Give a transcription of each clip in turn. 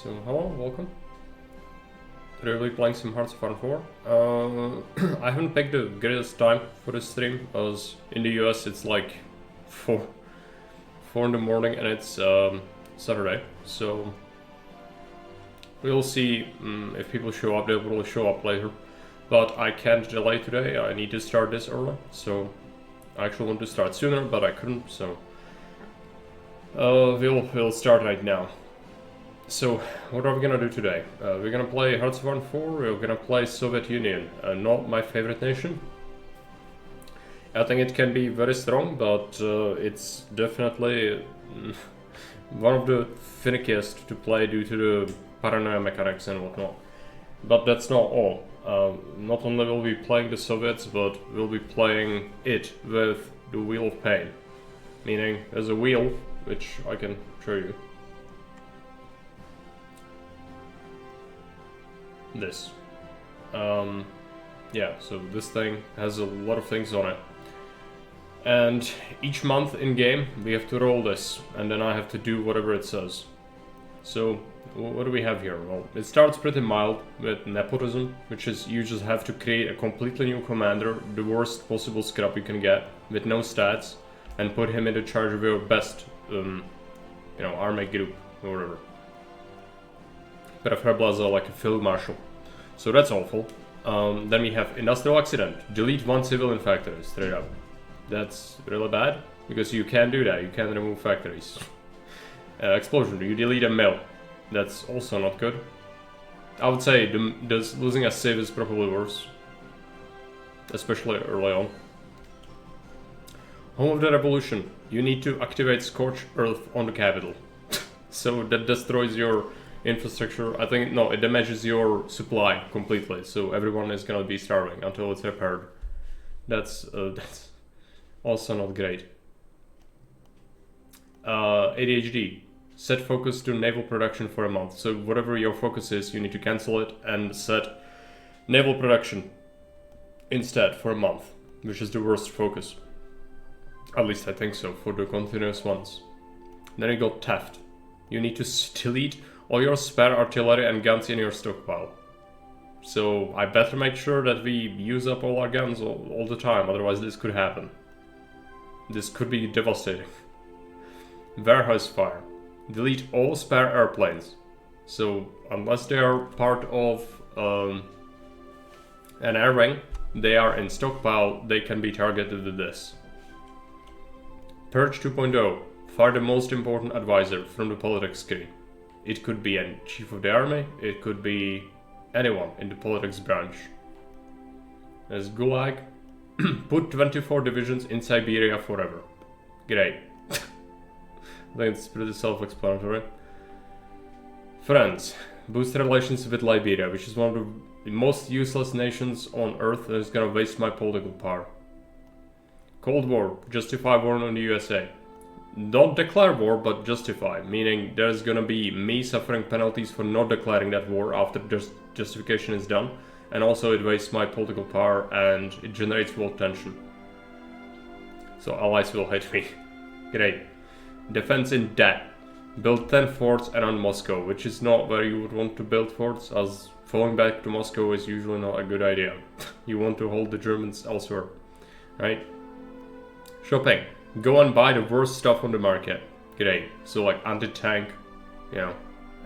So hello, welcome. Today we'll be playing some Hearts of Iron 4. I haven't picked the greatest time for this stream, as in the US it's like 4 in the morning and it's Saturday. So we'll see if people show up. They will show up later. But I can't delay today, I need to start this early. So I actually want to start sooner, but I couldn't, so we'll start right now. So, what are we gonna do today? We're gonna play Hearts of Iron 4, we're gonna play Soviet Union, not my favorite nation. I think it can be very strong, but it's definitely one of the finickiest to play due to the paranoia mechanics and whatnot. But that's not all. Not only will we be playing the Soviets, but we'll be playing it with the Wheel of Pain. Meaning, there's a wheel, which I can show you. This. Yeah, so this thing has a lot of things on it. And each month in game we have to roll this, and then I have to do whatever it says. So, what do we have here? Well, it starts pretty mild with nepotism, which is you just have to create a completely new commander, the worst possible scrap you can get, with no stats, and put him in charge of your best, army group, or whatever. Preferably like a field marshal. So that's awful. Then we have industrial accident. Delete one civilian factory, straight up. That's really bad, because you can't do that, you can't remove factories. Explosion, you delete a mill. That's also not good. I would say losing a civ is probably worse. Especially early on. Home of the Revolution. You need to activate Scorched Earth on the capital. So that destroys your infrastructure. I think, no, it damages your supply completely. So everyone is gonna be starving until it's repaired. That's also not great. ADHD. Set focus to naval production for a month. So whatever your focus is, you need to cancel it and set naval production instead for a month, which is the worst focus. At least I think so, for the continuous ones. Then you got theft. You need to delete all your spare artillery and guns in your stockpile. So I better make sure that we use up all our guns all the time, otherwise this could happen. This could be devastating. Warehouse fire. Delete all spare airplanes. So unless they are part of an air wing, they are in stockpile, they can be targeted with this. Purge 2.0. Fire the most important advisor from the politics screen. It could be a chief of the army, it could be anyone in the politics branch. There's Gulag. Put 24 divisions in Siberia forever. Great. I think it's pretty self-explanatory. France. Boost relations with Liberia, which is one of the most useless nations on earth and is gonna waste my political power. Cold War. Justify war on the USA. Don't declare war, but justify, meaning there's gonna be me suffering penalties for not declaring that war after justification is done, and also it wastes my political power and it generates world tension. So allies will hate me. Great. Defense in debt. Build 10 forts around Moscow, which is not where you would want to build forts, as falling back to Moscow is usually not a good idea. You want to hold the Germans elsewhere, right? Shopping. Go and buy the worst stuff on the market. Great. So like anti-tank,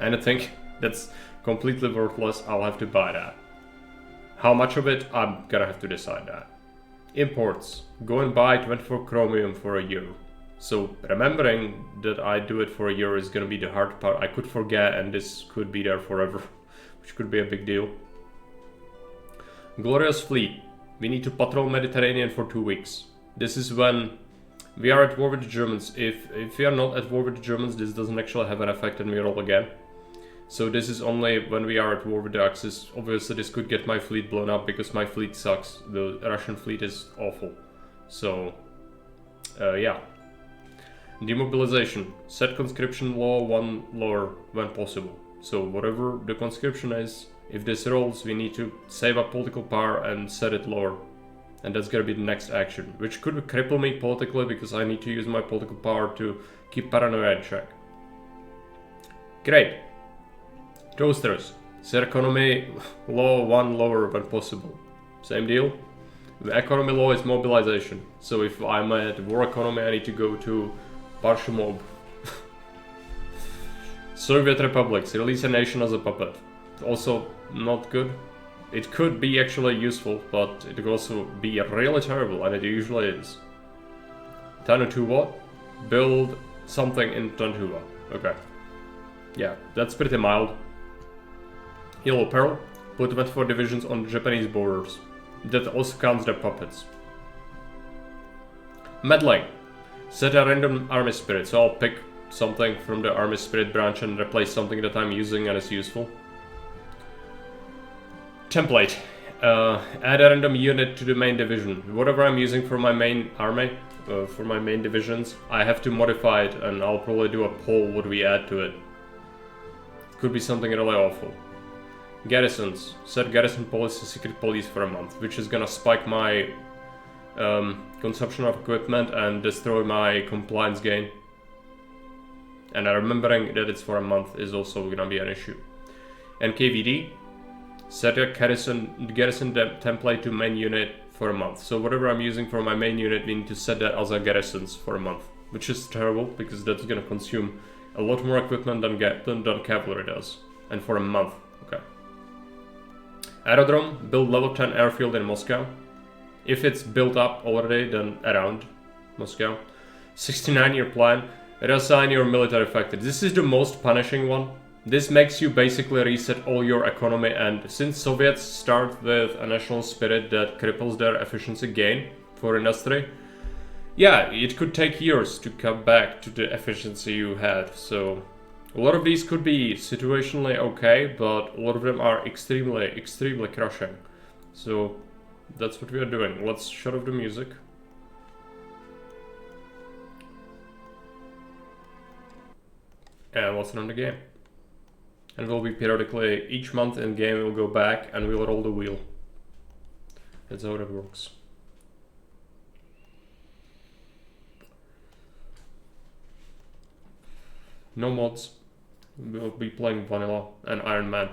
anything that's completely worthless, I'll have to buy that. How much of it? I'm gonna have to decide that. Imports. Go and buy 24 chromium for a year. So remembering that I do it for a year is gonna be the hard part. I could forget and this could be there forever, which could be a big deal. Glorious Fleet. We need to patrol Mediterranean for 2 weeks. This is when we are at war with the Germans. If we are not at war with the Germans, this doesn't actually have an effect and we roll again. So this is only when we are at war with the Axis. Obviously this could get my fleet blown up because my fleet sucks. The Russian fleet is awful. So, yeah. Demobilization. Set conscription law 1 lower when possible. So whatever the conscription is, if this rolls, we need to save up political power and set it lower. And that's gonna be the next action, which could cripple me politically because I need to use my political power to keep paranoia in check. Great. Toasters. Set economy law 1 lower when possible. Same deal. The economy law is mobilization. So if I'm at war economy, I need to go to partial mob. Soviet republics. Release a nation as a puppet. Also not good. It could be actually useful, but it could also be really terrible, and it usually is. Tanutuva. Build something in Tanutuva. Okay. Yeah, that's pretty mild. Yellow Peril. Put 24 divisions on Japanese borders. That also counts the puppets. Meddling. Set a random army spirit, so I'll pick something from the army spirit branch and replace something that I'm using and is useful. Template. Add a random unit to the main division. Whatever I'm using for my main army, for my main divisions, I have to modify it, and I'll probably do a poll what we add to it. Could be something really awful. Garrisons. Set garrison policy secret police for a month, which is gonna spike my consumption of equipment and destroy my compliance gain. And remembering that it's for a month is also gonna be an issue. NKVD. Set a garrison template to main unit for a month. So whatever I'm using for my main unit, we need to set that as a garrisons for a month, which is terrible because that's gonna consume a lot more equipment than cavalry does, and for a month. Okay. Aerodrome. Build level 10 airfield in Moscow. If it's built up already, then around Moscow. 69-year plan. Reassign your military factor. This is the most punishing one. This makes you basically reset all your economy, and since Soviets start with a national spirit that cripples their efficiency gain for industry, yeah, it could take years to come back to the efficiency you had. So a lot of these could be situationally okay, but a lot of them are extremely crushing. So that's what we are doing. Let's shut off the music. And let's run the game. And we'll be periodically, each month in game we'll go back and we'll roll the wheel. That's how it works. No mods. We'll be playing vanilla and Iron Man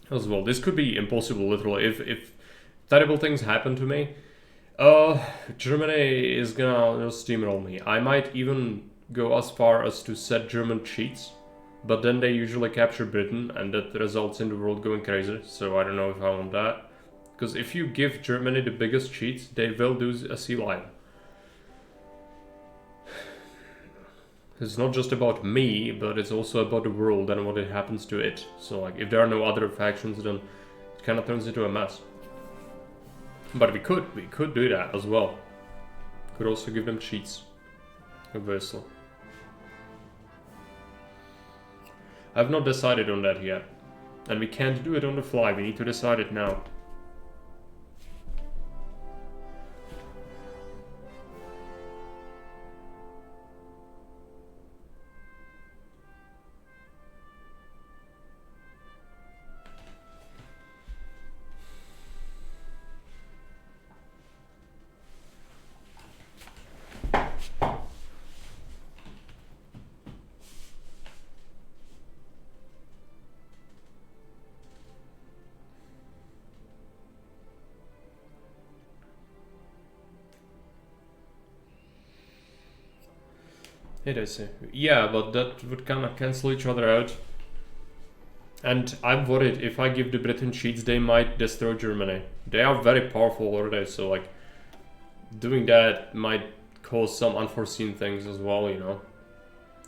as well. This could be impossible, literally. If terrible things happen to me, Germany is gonna steamroll me. I might even go as far as to set German cheats, but then they usually capture Britain, and that results in the world going crazy. So I don't know if I want that, because if you give Germany the biggest cheats, they will do a sea lion. It's not just about me, but it's also about the world and what it happens to it. So like, if there are no other factions, then it kind of turns into a mess. But we could do that as well. Could also give them cheats, obviously. I've not decided on that yet, and we can't do it on the fly. We need to decide it now. It is. Yeah, but that would kind of cancel each other out. And I'm worried if I give the Britain cheats, they might destroy Germany. They are very powerful already, so like, doing that might cause some unforeseen things as well, you know.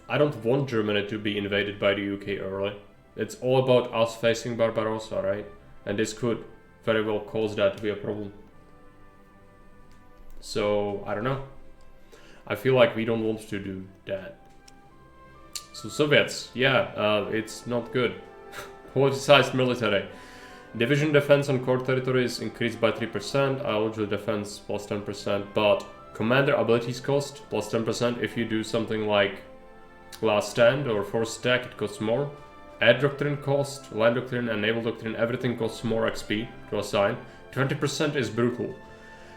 I don't want Germany to be invaded by the UK early. It's all about us facing Barbarossa, right? And this could very well cause that to be a problem. So, I don't know. I feel like we don't want to do that. So Soviets, yeah, it's not good. Politicized military. Division defense on core territories increased by 3%, ideological defense plus 10%, but commander abilities cost plus 10% if you do something like last stand or force attack, it costs more. Air doctrine cost, land doctrine and naval doctrine, everything costs more XP to assign. 20% is brutal.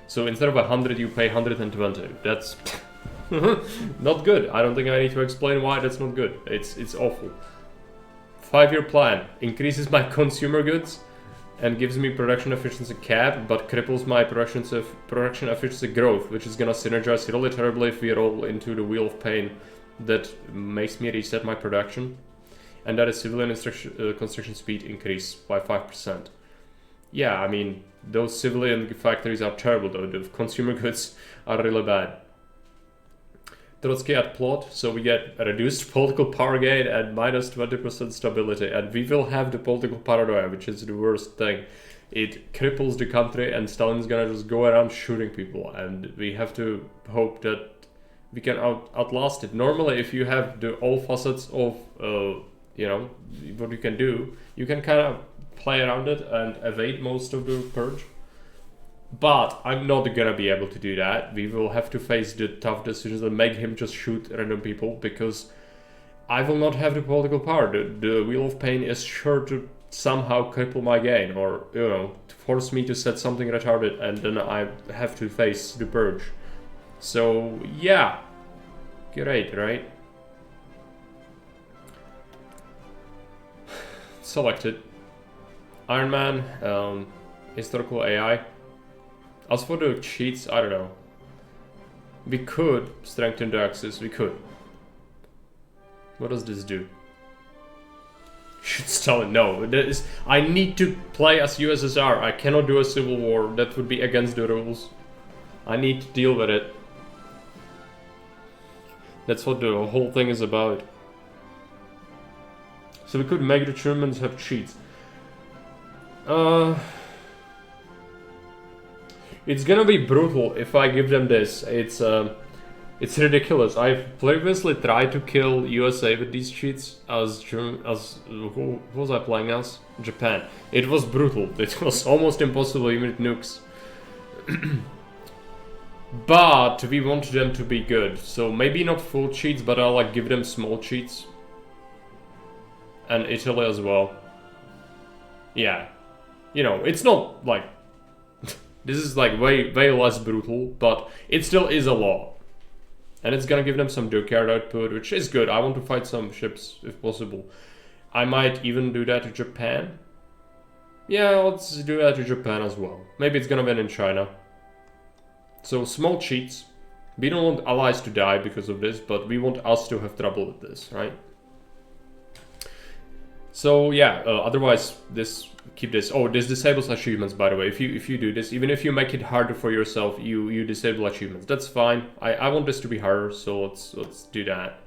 So instead of 100 you pay 120. That's not good. I don't think I need to explain why that's not good. It's awful. 5-year plan increases my consumer goods and gives me production efficiency cap, but cripples my production efficiency growth, which is gonna synergize really terribly if we roll into the wheel of pain that makes me reset my production. And that is civilian construction speed increase by 5%. Yeah, I mean, those civilian factories are terrible though. The consumer goods are really bad. Trotsky at plot, so we get a reduced political power gain and minus 20% stability, and we will have the political paranoia, which is the worst thing. It cripples the country and Stalin's gonna just go around shooting people, and we have to hope that we can outlast it. Normally, if you have all facets of you know, what you can do, you can kind of play around it and evade most of the purge. But I'm not gonna be able to do that. We will have to face the tough decisions and make him just shoot random people, because I will not have the political power. The wheel of pain is sure to somehow cripple my gain, or, you know, to force me to set something retarded, and then I have to face the purge. So yeah, great, right? Selected. Iron Man, historical AI. As for the cheats, I don't know. We could strengthen the axis, we could. What does this do? Should Stalin? No, I need to play as USSR. I cannot do a civil war. That would be against the rules. I need to deal with it. That's what the whole thing is about. So we could make the Germans have cheats. It's gonna be brutal if I give them this. It's ridiculous. I've previously tried to kill USA with these cheats who was I playing as? Japan. It was brutal. It was almost impossible even with nukes. But we want them to be good. So maybe not full cheats, but I'll like give them small cheats. And Italy as well. Yeah. You know, it's not like this is like way less brutal, but it still is a law. And it's gonna give them some dockyard output, which is good. I want to fight some ships if possible. I might even do that to Japan. Yeah, let's do that to Japan as well. Maybe it's gonna win in China. So small cheats. We don't want allies to die because of this, but we want us to have trouble with this, right? So yeah, otherwise keep this. Oh, this disables achievements, by the way. If you do this, even if you make it harder for yourself, you disable achievements. That's fine. I want this to be harder, so let's do that.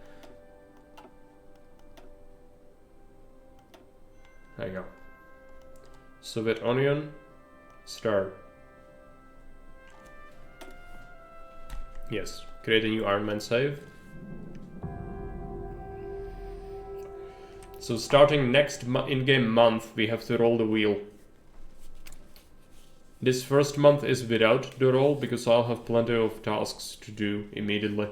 There you go. Soviet Onion, start. Yes, create a new Iron Man save. So starting next in-game month, we have to roll the wheel. This first month is without the roll, because I'll have plenty of tasks to do immediately.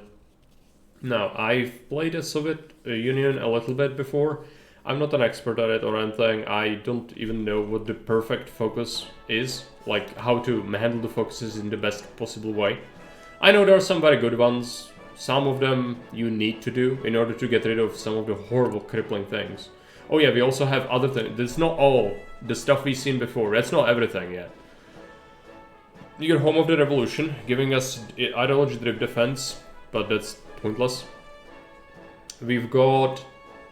Now, I've played a Soviet Union a little bit before. I'm not an expert at it or anything. I don't even know what the perfect focus is, like how to handle the focuses in the best possible way. I know there are some very good ones. Some of them you need to do in order to get rid of some of the horrible crippling things. Oh yeah, we also have other things. That's not all the stuff we've seen before. That's not everything yet. You get Home of the Revolution, giving us ideology-driven defense, but that's pointless. We've got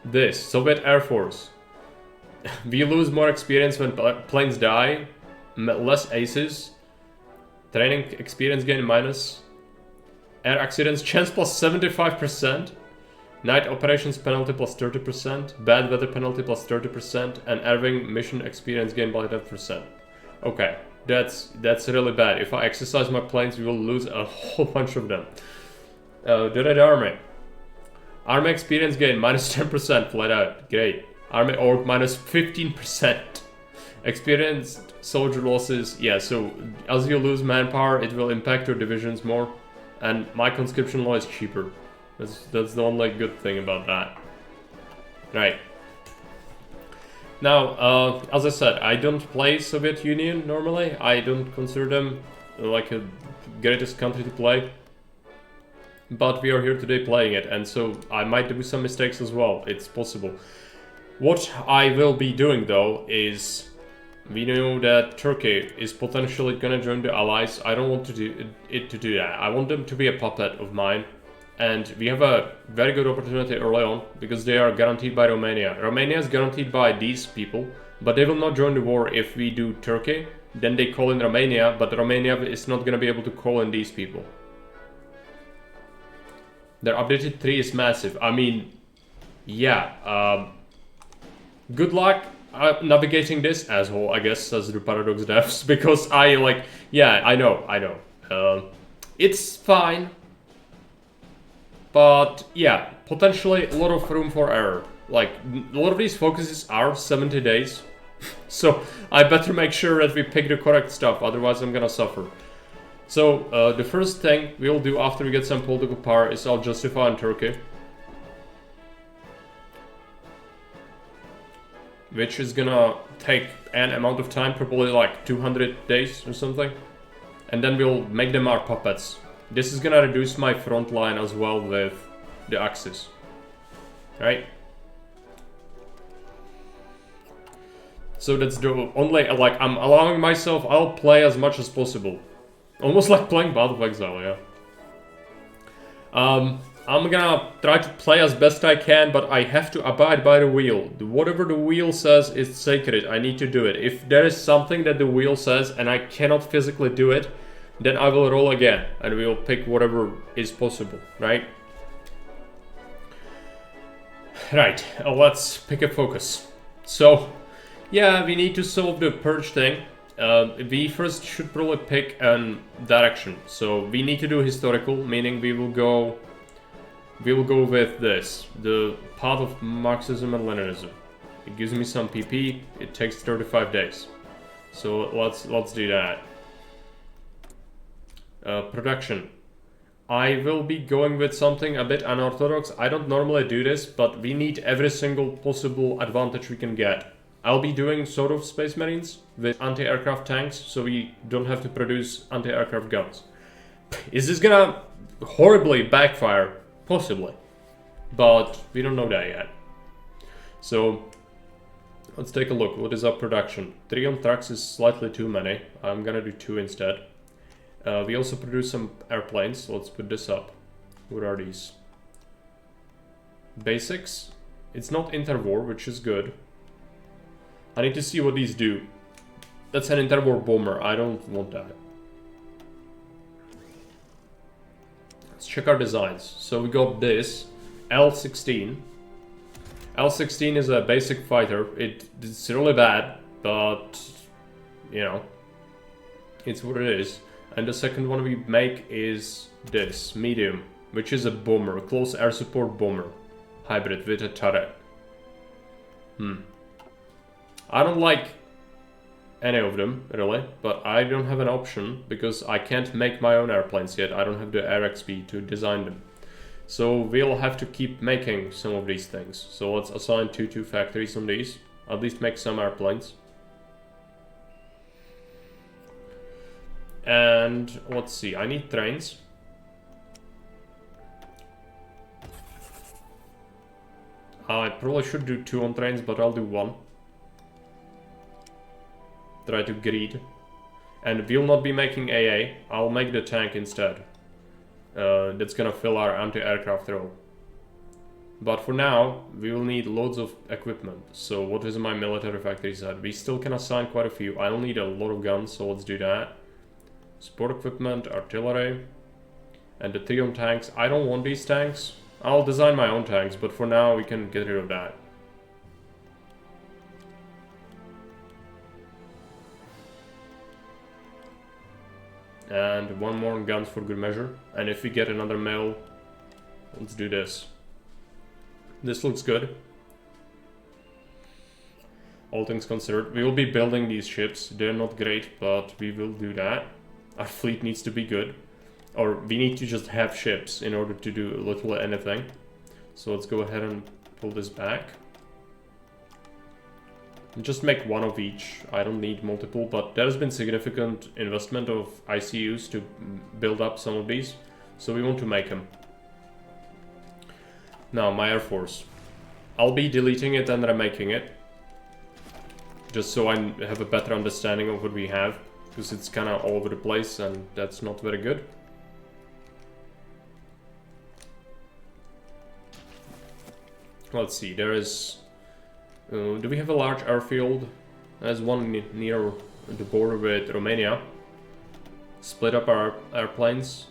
this, Soviet Air Force. We lose more experience when planes die, less aces, training experience gain minus, air accidents chance plus 75%, night operations penalty plus 30%, bad weather penalty plus 30%, and air wing mission experience gain by 10%. Okay, that's really bad. If I exercise my planes, we will lose a whole bunch of them. The Red Army. Army experience gain minus 10% flat out. Great. Army org minus 15%. Experienced soldier losses. Yeah, so as you lose manpower, it will impact your divisions more. And my conscription law is cheaper. That's the only good thing about that. Right. Now, as I said, I don't play Soviet Union normally. I don't consider them like a greatest country to play. But we are here today playing it, and so I might do some mistakes as well. It's possible. What I will be doing though is, we know that Turkey is potentially gonna join the Allies. I don't want to do it to do that. I want them to be a puppet of mine. And we have a very good opportunity early on, because they are guaranteed by Romania. Romania is guaranteed by these people, but they will not join the war if we do Turkey. Then they call in Romania, but Romania is not gonna be able to call in these people. Their updated 3 is massive. I mean, yeah. Good luck navigating this, asshole, I guess, says the Paradox devs, because yeah, I know. It's fine. But yeah, potentially a lot of room for error. Like, a lot of these focuses are 70 days. So I better make sure that we pick the correct stuff, otherwise I'm gonna suffer. So the first thing we'll do after we get some political power is I'll justify in Turkey. Which is gonna take an amount of time, probably like 200 days or something. And then we'll make them our puppets. This is gonna reduce my front line as well with the Axis. Right? So that's the only, like, I'm allowing myself, I'll play as much as possible. Almost like playing Path of Exile, yeah. I'm gonna try to play as best I can, but I have to abide by the wheel. Whatever the wheel says is sacred, I need to do it. If there is something that the wheel says and I cannot physically do it, then I will roll again, and we'll pick whatever is possible, right? Right, let's pick a focus. So, yeah, we need to solve the purge thing. We first should probably pick a direction. So we need to do historical, meaning we will go with this, the path of Marxism and Leninism. It gives me some PP. It takes 35 days. So let's do that. Production. I will be going with something a bit unorthodox. I don't normally do this, but we need every single possible advantage we can get. I'll be doing sort of Space Marines with anti-aircraft tanks, so we don't have to produce anti-aircraft guns. Is this gonna horribly backfire? Possibly. But we don't know that yet. So let's take a look. What is our production? 3 on trucks is slightly too many. I'm gonna do 2 instead. We also produce some airplanes, so let's put this up. What are these? Basics. It's not interwar, which is good. I need to see what these do. That's an interwar bomber. I don't want that. Let's check our designs. So we got this L16. L16 is a basic fighter. It's really bad, but you know, it's what it is. And the second one we make is this, medium, which is a bomber, a close air support bomber. Hybrid with a turret. I don't like any of them, really, but I don't have an option, because I can't make my own airplanes yet. I don't have the air XP to design them. So we'll have to keep making some of these things. So let's assign 2 factories on these. At least make some airplanes. And let's see, I need trains. I probably should do 2 on trains, but I'll do 1. Try to greed. And we'll not be making AA, I'll make the tank instead. That's gonna fill our anti-aircraft role. But for now, we will need loads of equipment. So what is my military factories at? We still can assign quite a few. I'll need a lot of guns, so let's do that. Support equipment, artillery, and the 3 on tanks. I don't want these tanks. I'll design my own tanks, but for now we can get rid of that. And 1 more on guns for good measure. And if we get another mill, let's do this. This looks good. All things considered. We will be building these ships. They're not great, but we will do that. Our fleet needs to be good. Or we need to just have ships in order to do literally anything. So let's go ahead and pull this back. Just make 1 of each. I don't need multiple, but there has been significant investment of ICUs to build up some of these. So we want to make them. Now, my Air Force. I'll be deleting it and remaking it. Just so I have a better understanding of what we have. Because it's kind of all over the place and that's not very good. Let's see, there is... do we have a large airfield? There's one near the border with Romania. Split up our airplanes.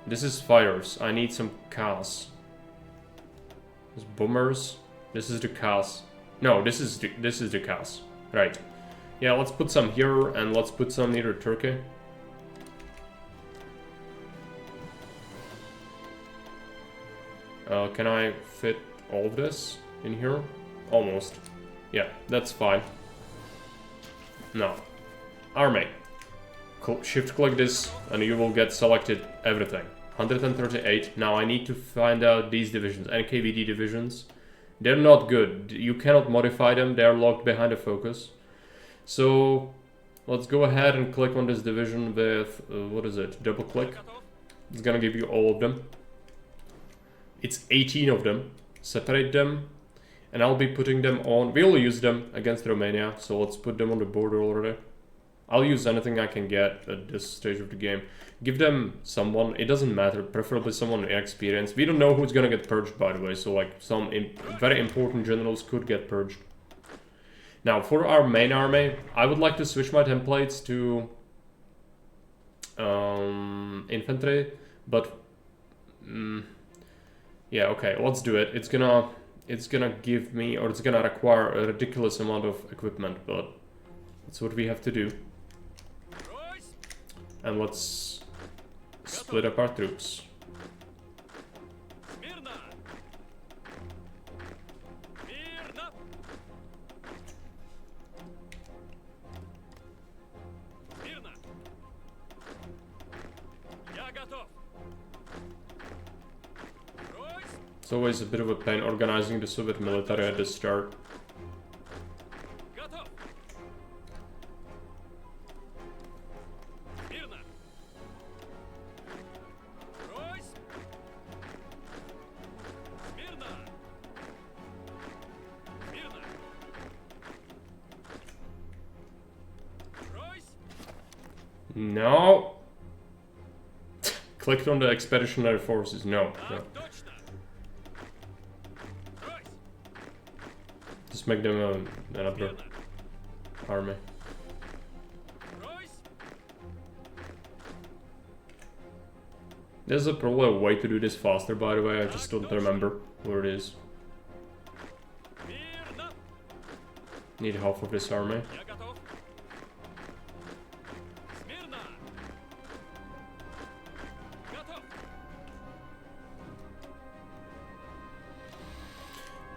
This is fighters. I need some cars. There's bombers. This is the cars. No, this is the cars. Right. Yeah, let's put some here and let's put some near Turkey. Can I fit all of this in here? Almost. Yeah, that's fine. No. Army. Shift click this and you will get selected everything. 138. Now I need to find out these divisions, NKVD divisions. They're not good. You cannot modify them. They're locked behind the focus. So let's go ahead and click on this division with, what is it? Double click. It's gonna give you all of them. It's 18 of them. Separate them. And I'll be putting them on. We'll use them against Romania. So let's put them on the border already. I'll use anything I can get at this stage of the game. Give them someone, it doesn't matter, preferably someone inexperienced. We don't know who's gonna get purged, by the way, so like some very important generals could get purged. Now, for our main army, I would like to switch my templates to infantry, but yeah, okay, let's do it. It's gonna give me, or it's gonna require a ridiculous amount of equipment, but that's what we have to do. And let's split up our troops. It's always a bit of a pain organizing the Soviet military at the start. No. Clicked on the expeditionary forces. No. Just make them another army. There's probably a way to do this faster, by the way. I just don't remember where it is. Need half of this army.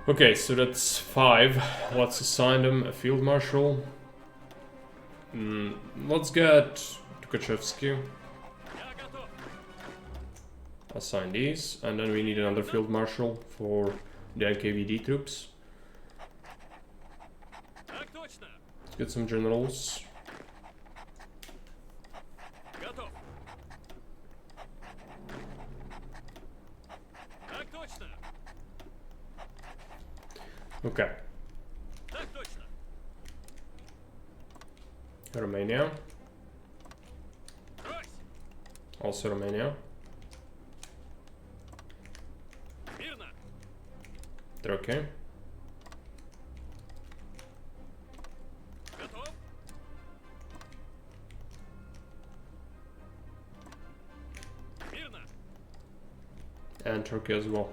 Okay, so that's 5. Let's assign them a field marshal. Let's get Tukhachevsky. Assign these, and then we need another field marshal for the NKVD troops. Let's get some generals. Okay. Romania. Also Romania. Turkey. And Turkey as well.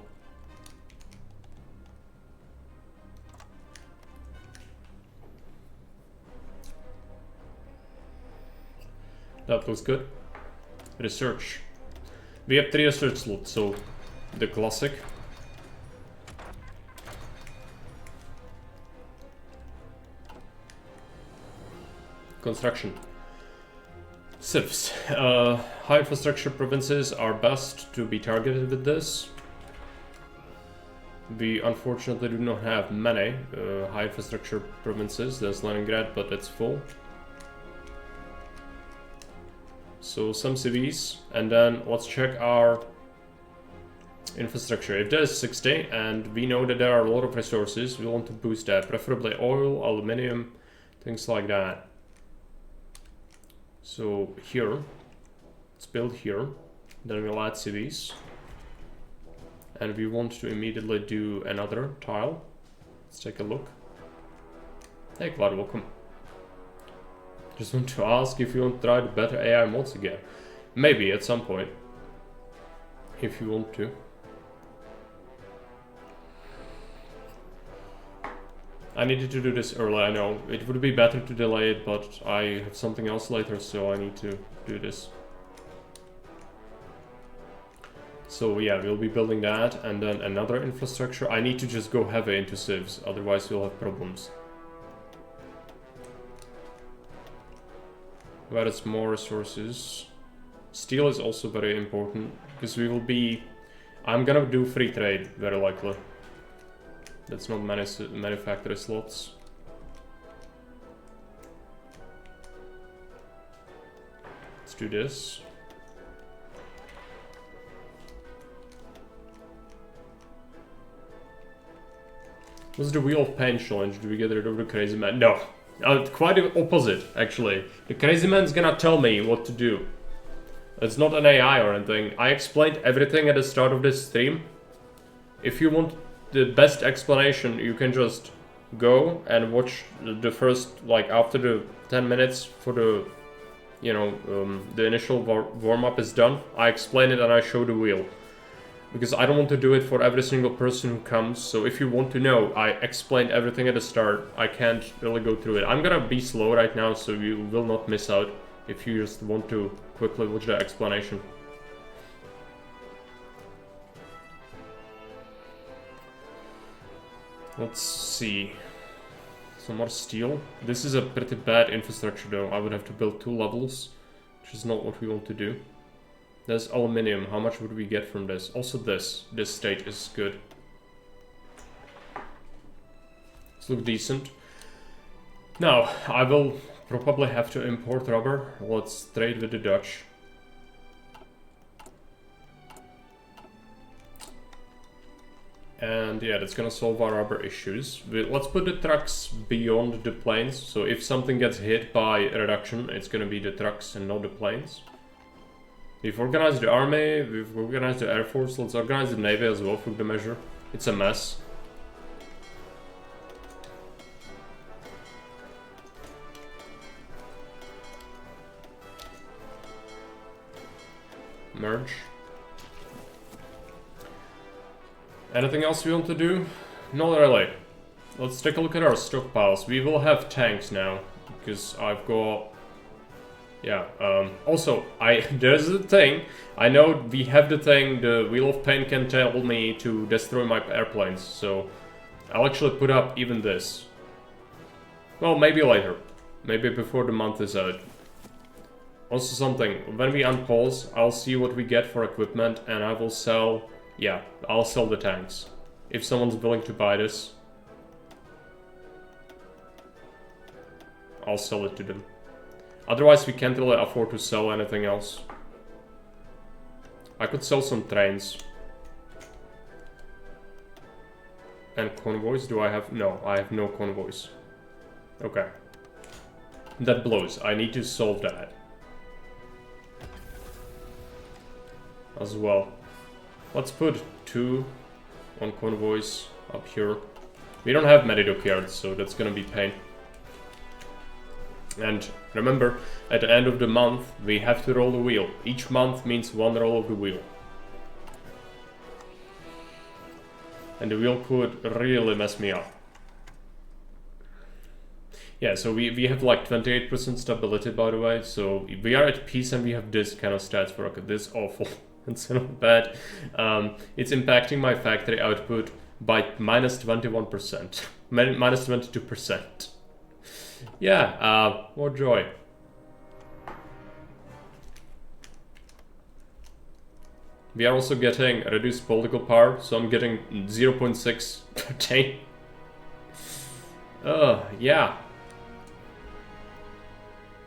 That looks good. Research. We have 3 research slots, so the classic. Construction. Civs. High infrastructure provinces are best to be targeted with this. We unfortunately do not have many high infrastructure provinces. There's Leningrad, but it's full. So some cities, and then let's check our Infrastructure. If there's 60 and we know that there are a lot of resources, we want to boost that. Preferably oil, aluminium, things like that. So here, let's build here. Then we'll add cities. And we want to immediately do another tile. Let's take a look. Hey, quite welcome. Just want to ask if you want to try the better AI mods again. Maybe at some point. If you want to. I needed to do this early, I know. It would be better to delay it, but I have something else later, so I need to do this. So yeah, we'll be building that, and then another infrastructure. I need to just go heavy into civs, otherwise we'll have problems. Where is more resources? Steel is also very important, because we will be... I'm gonna do free trade, very likely. That's not many factory slots. Let's do this. What's the Wheel of Pain challenge? Do we get rid of the crazy man? No. Quite the opposite, actually. The crazy man's gonna tell me what to do. It's not an AI or anything. I explained everything at the start of this stream. If you want the best explanation, you can just go and watch the first, like, after the 10 minutes for the, you know, the initial warm-up is done. I explain it and I show the wheel. Because I don't want to do it for every single person who comes, so if you want to know, I explained everything at the start. I can't really go through it. I'm gonna be slow right now, so you will not miss out if you just want to quickly watch the explanation. Let's see. Some more steel. This is a pretty bad infrastructure though. I would have to build 2 levels, which is not what we want to do. There's aluminium. How much would we get from this? Also this state is good. This looks decent. Now, I will probably have to import rubber. Let's trade with the Dutch. And yeah, that's gonna solve our rubber issues. Let's put the trucks beyond the planes. So if something gets hit by a reduction, it's gonna be the trucks and not the planes. We've organized the army, we've organized the air force, let's organize the navy as well for the measure. It's a mess. Merge. Anything else we want to do? Not really. Let's take a look at our stockpiles. We will have tanks now, because I've got... Yeah, also, there's a thing. I know we have the thing, the Wheel of Pain can tell me to destroy my airplanes, so I'll actually put up even this. Well, maybe later. Maybe before the month is out. Also something, when we unpause, I'll see what we get for equipment and I will sell... Yeah, I'll sell the tanks. If someone's willing to buy this, I'll sell it to them. Otherwise, we can't really afford to sell anything else. I could sell some trains. And convoys, do I have? No, I have no convoys. Okay. That blows. I need to solve that. As well. Let's put 2 on convoys up here. We don't have Medidoc yards, so that's gonna be pain. And remember, at the end of the month, we have to roll the wheel. Each month means 1 roll of the wheel. And the wheel could really mess me up. Yeah, so we have like 28% stability, by the way. So we are at peace and we have this kind of stats for rocket. This is awful. It's not bad. It's impacting my factory output by minus 21%. Minus 22%. Yeah, what joy. We are also getting reduced political power, so I'm getting 0.6 per day. Yeah.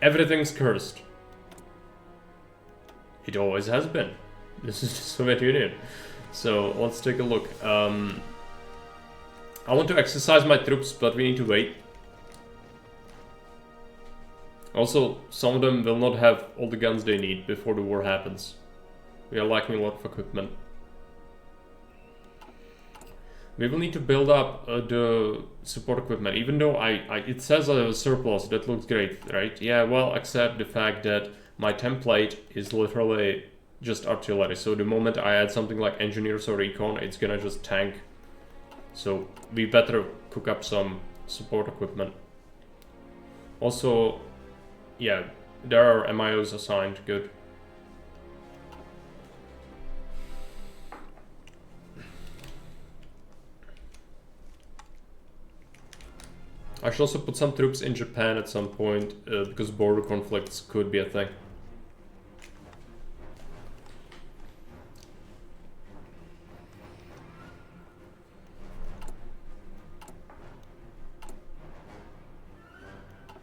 Everything's cursed. It always has been. This is the Soviet Union. So let's take a look. I want to exercise my troops, but we need to wait. Also, some of them will not have all the guns they need before the war happens. We are lacking a lot of equipment. We will need to build up the support equipment, even though it says I have a surplus. That looks great, right? Yeah, well, except the fact that my template is literally just artillery. So the moment I add something like engineers or recon, it's gonna just tank. So we better cook up some support equipment. Also, yeah, there are MIOs assigned, good. I should also put some troops in Japan at some point, because border conflicts could be a thing.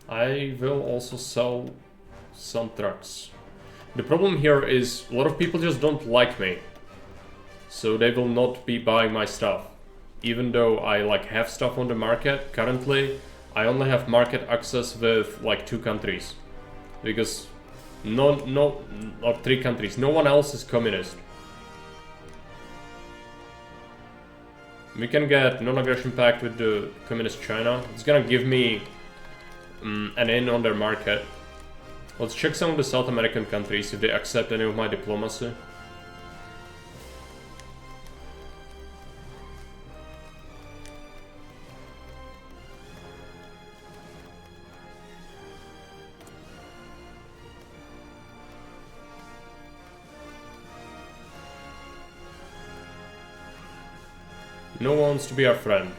I will also sell some trucks. The problem here is a lot of people just don't like me, so they will not be buying my stuff. Even though I like have stuff on the market, currently I only have market access with like 2 countries. Because or 3 countries, no one else is communist. We can get non-aggression pact with the communist China. It's gonna give me an in on their market. Let's check some of the South American countries if they accept any of my diplomacy. No one wants to be our friend.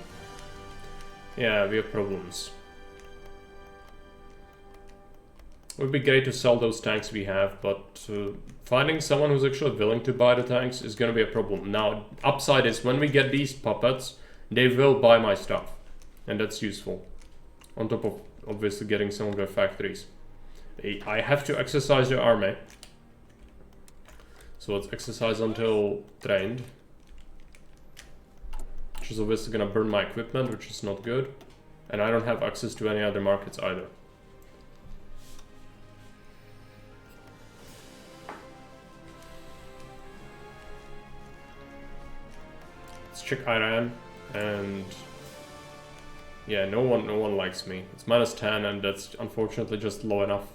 Yeah, we have problems. It would be great to sell those tanks we have, but finding someone who's actually willing to buy the tanks is gonna be a problem. Now, upside is when we get these puppets, they will buy my stuff. And that's useful. On top of obviously getting some of their factories. I have to exercise the army. So let's exercise until trained. Which is obviously gonna burn my equipment, which is not good. And I don't have access to any other markets either. Let's check Iran, and yeah, no one likes me. It's -10, and that's unfortunately just low enough.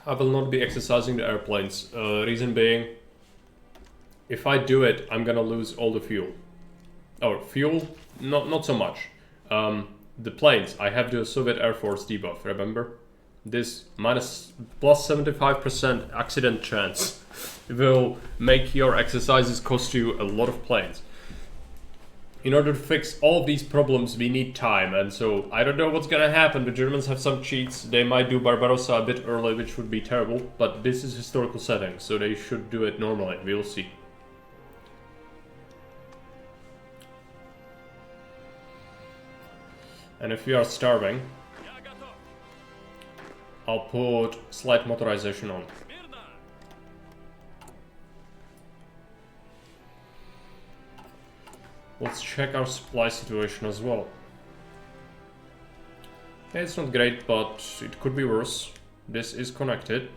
I will not be exercising the airplanes. Reason being, if I do it, I'm gonna lose all the fuel. Or fuel, not so much. The planes, I have the Soviet Air Force debuff, remember? This plus 75% accident chance will make your exercises cost you a lot of planes. In order to fix all of these problems, we need time, and so I don't know what's gonna happen. The Germans have some cheats. They might do Barbarossa a bit early, which would be terrible, but this is historical setting, so they should do it normally. We'll see. And if we are starving, I'll put slight motorization on. Let's check our supply situation as well. Yeah, it's not great, but it could be worse. This is connected.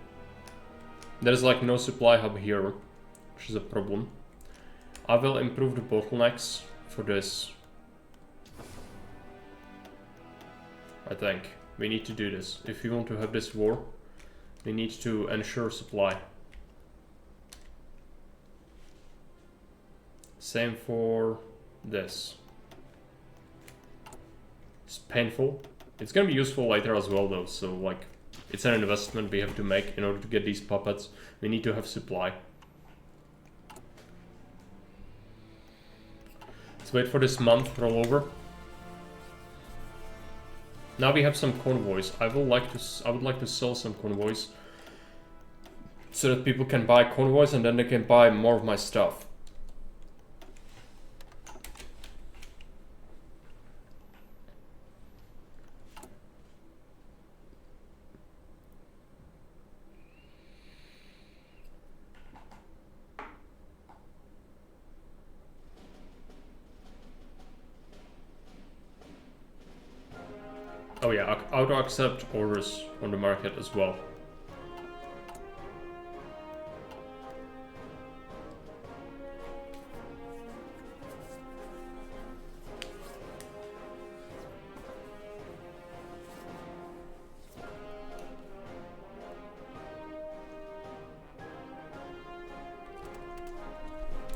There's like no supply hub here, which is a problem. I will improve the bottlenecks for this. I think we need to do this. If we want to have this war, we need to ensure supply. Same for this. It's painful. It's gonna be useful later as well though, so like it's an investment we have to make in order to get these puppets. We need to have supply. Let's wait for this month rollover. Now we have some convoys. I would like to sell some convoys so that people can buy convoys and then they can buy more of my stuff. Oh yeah, auto accept orders on the market as well.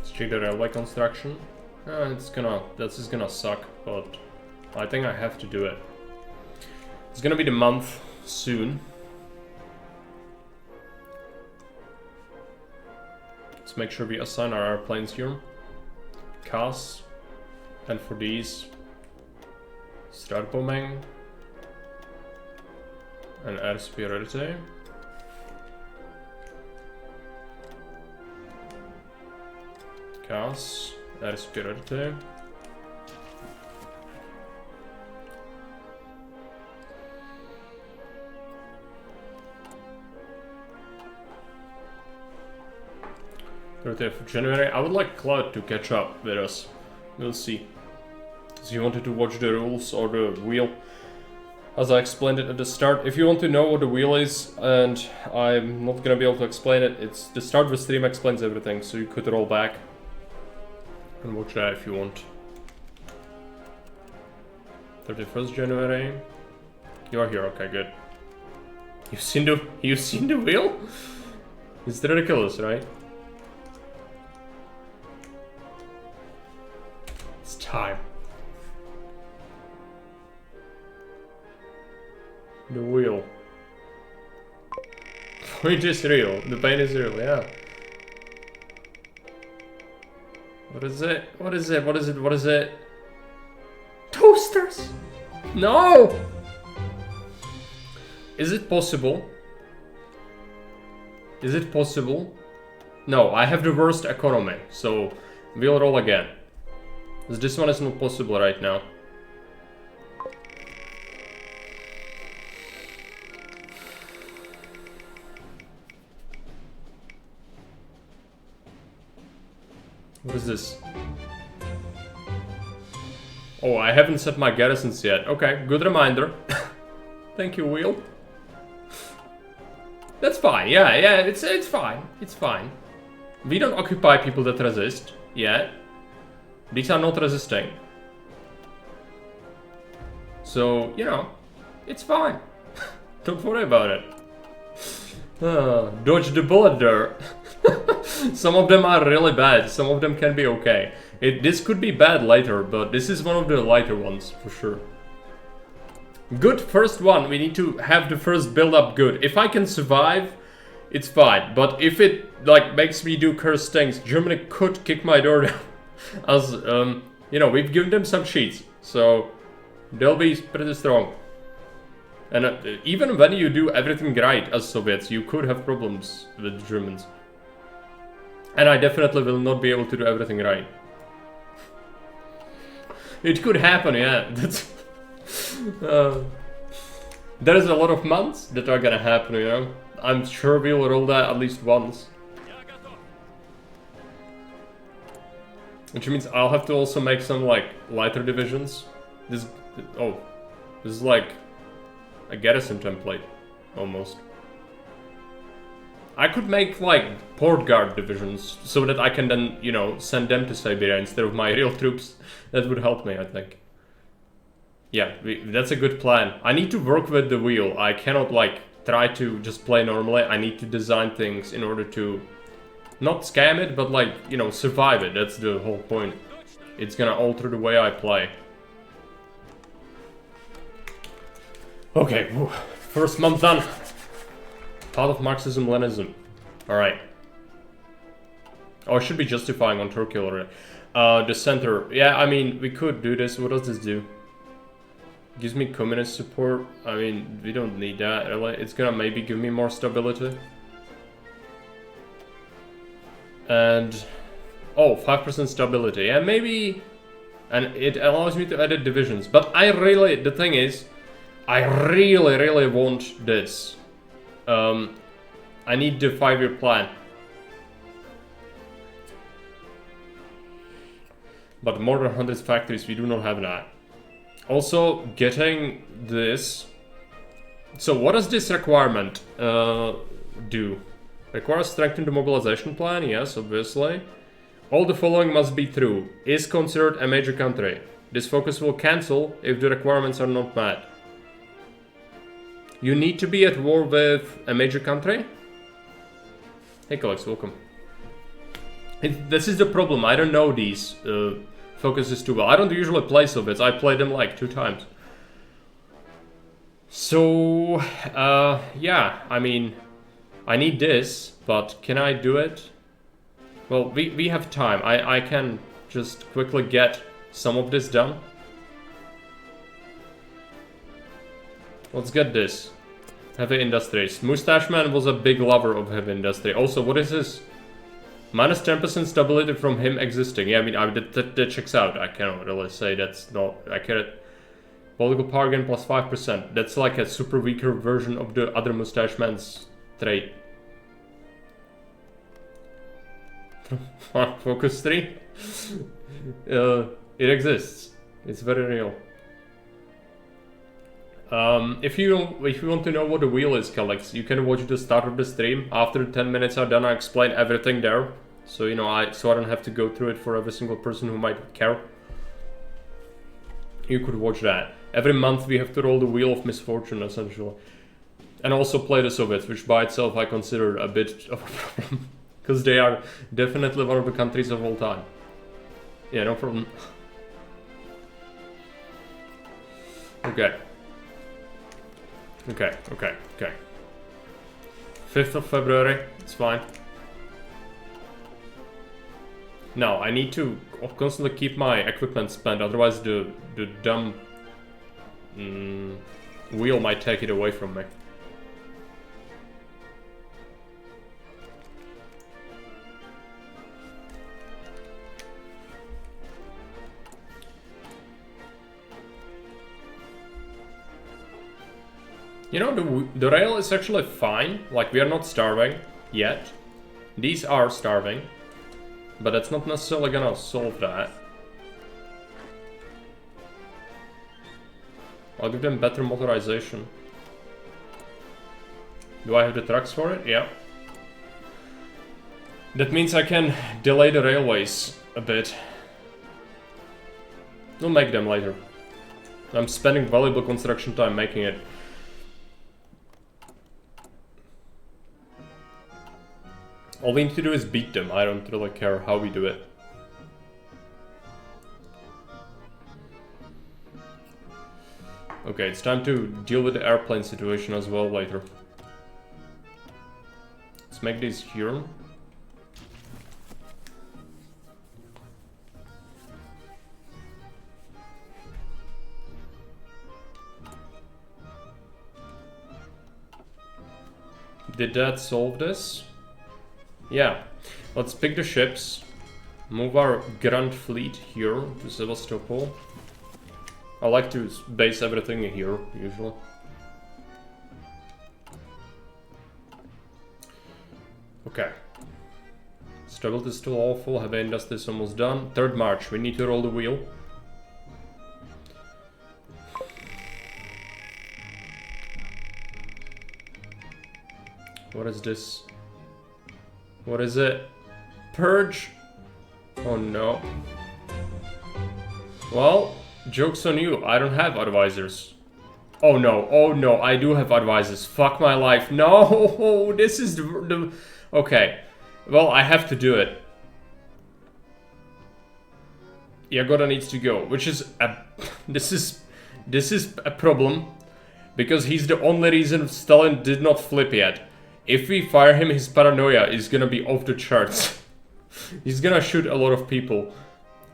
Street railway construction. That's just gonna suck, but I think I have to do it. It's gonna be the month soon. Let's make sure we assign our airplanes here. CAS. And for these, start bombing and air superiority. CAS, air superiority. For January, I would like Cloud to catch up with us. We'll see. So you wanted to watch the rules or the wheel, as I explained it at the start. If you want to know what the wheel is, and I'm not gonna be able to explain it, it's the start of the stream explains everything, so you could roll back and watch that if you want. 31st January. You are here, okay, good. You've seen the wheel? It's ridiculous, right? It's time. The wheel. Point is real. The pain is real, yeah. What is it? What is it? What is it? What is it? Toasters! No! Is it possible? Is it possible? No, I have the worst economy, so we'll roll again. This one is not possible right now. What is this? Oh, I haven't set my garrisons yet. Okay, good reminder. Thank you, wheel. That's fine. Yeah, it's fine. It's fine. We don't occupy people that resist yet. These are not resisting. So, you know, it's fine. Don't worry about it. Dodge the bullet there. Some of them are really bad, some of them can be okay. This could be bad later, but this is one of the lighter ones, for sure. Good first one, we need to have the first build-up good. If I can survive, it's fine. But if it, like, makes me do cursed things, Germany could kick my door down. As, you know, we've given them some cheats, so they'll be pretty strong. And even when you do everything right as Soviets, you could have problems with the Germans. And I definitely will not be able to do everything right. It could happen, yeah. That's there is a lot of months that are gonna happen, you know. I'm sure we'll roll that at least once. Which means I'll have to also make some, like, lighter divisions. This is like a garrison template, almost. I could make, like, port guard divisions, so that I can then, you know, send them to Siberia instead of my real troops. That would help me, I think. Yeah, that's a good plan. I need to work with the wheel. I cannot, like, try to just play normally. I need to design things in order to not scam it, but, like, you know, survive it. That's the whole point. It's gonna alter the way I play. Okay, whew. First month done. Part of Marxism, Leninism. Alright. Oh, I should be justifying on Turkey already. The center. Yeah, I mean, we could do this. What does this do? Gives me communist support. I mean, we don't need that, really. It's gonna maybe give me more stability. And... oh, 5% stability. Yeah, maybe... and it allows me to edit divisions. But I really... the thing is... I really want this. I need the 5-year plan. But more than 100 factories, we do not have that. Also, getting this... So, what does this requirement do? Requires strengthen the mobilization plan? Yes, obviously. All the following must be true. Is considered a major country. This focus will cancel if the requirements are not met. You need to be at war with a major country? Hey Colex, welcome. This is the problem, I don't know these focuses too well. I don't usually play Soviets, I played them like 2 times. So, yeah, I mean, I need this, but can I do it? Well, we have time. I can just quickly get some of this done. Let's get this. Heavy industries. Mustache Man was a big lover of heavy industry. Also, what is this? Minus 10% stability from him existing. Yeah, I mean, that checks out. I cannot really say that's not accurate. Political power gain plus 5%. That's like a super weaker version of the other Mustache Man's trait. Focus 3? It exists. It's very real. If you want to know what the wheel is, Calix, you can watch the start of the stream. After 10 minutes are done, I explain everything there. So you know, I don't have to go through it for every single person who might care. You could watch that. Every month we have to roll the wheel of misfortune, essentially. And also play the Soviets, which by itself I consider a bit of a problem. Because they are definitely one of the countries of all time. Yeah, no problem. Okay. Okay. 5th of February, it's fine. No, I need to constantly keep my equipment spent, otherwise the dumb wheel might take it away from me. You know, the rail is actually fine. Like, we are not starving yet. These are starving. But that's not necessarily gonna solve that. I'll give them better motorization. Do I have the trucks for it? Yeah. That means I can delay the railways a bit. We'll make them later. I'm spending valuable construction time making it. All we need to do is beat them. I don't really care how we do it. Okay, it's time to deal with the airplane situation as well later. Let's make these here. Did that solve this? Yeah, let's pick the ships, move our Grand Fleet here to Sevastopol. I like to base everything here, usually. Okay. Stability is still awful, heavy industry is almost done. 3rd March, we need to roll the wheel. What is this? What is it? Purge? Oh no. Well, joke's on you. I don't have advisors. Oh no, I do have advisors. Fuck my life. No, this is the... Okay. Well, I have to do it. Yagoda needs to go, which is a... This is a problem. Because he's the only reason Stalin did not flip yet. If we fire him, his paranoia is gonna be off the charts. He's gonna shoot a lot of people.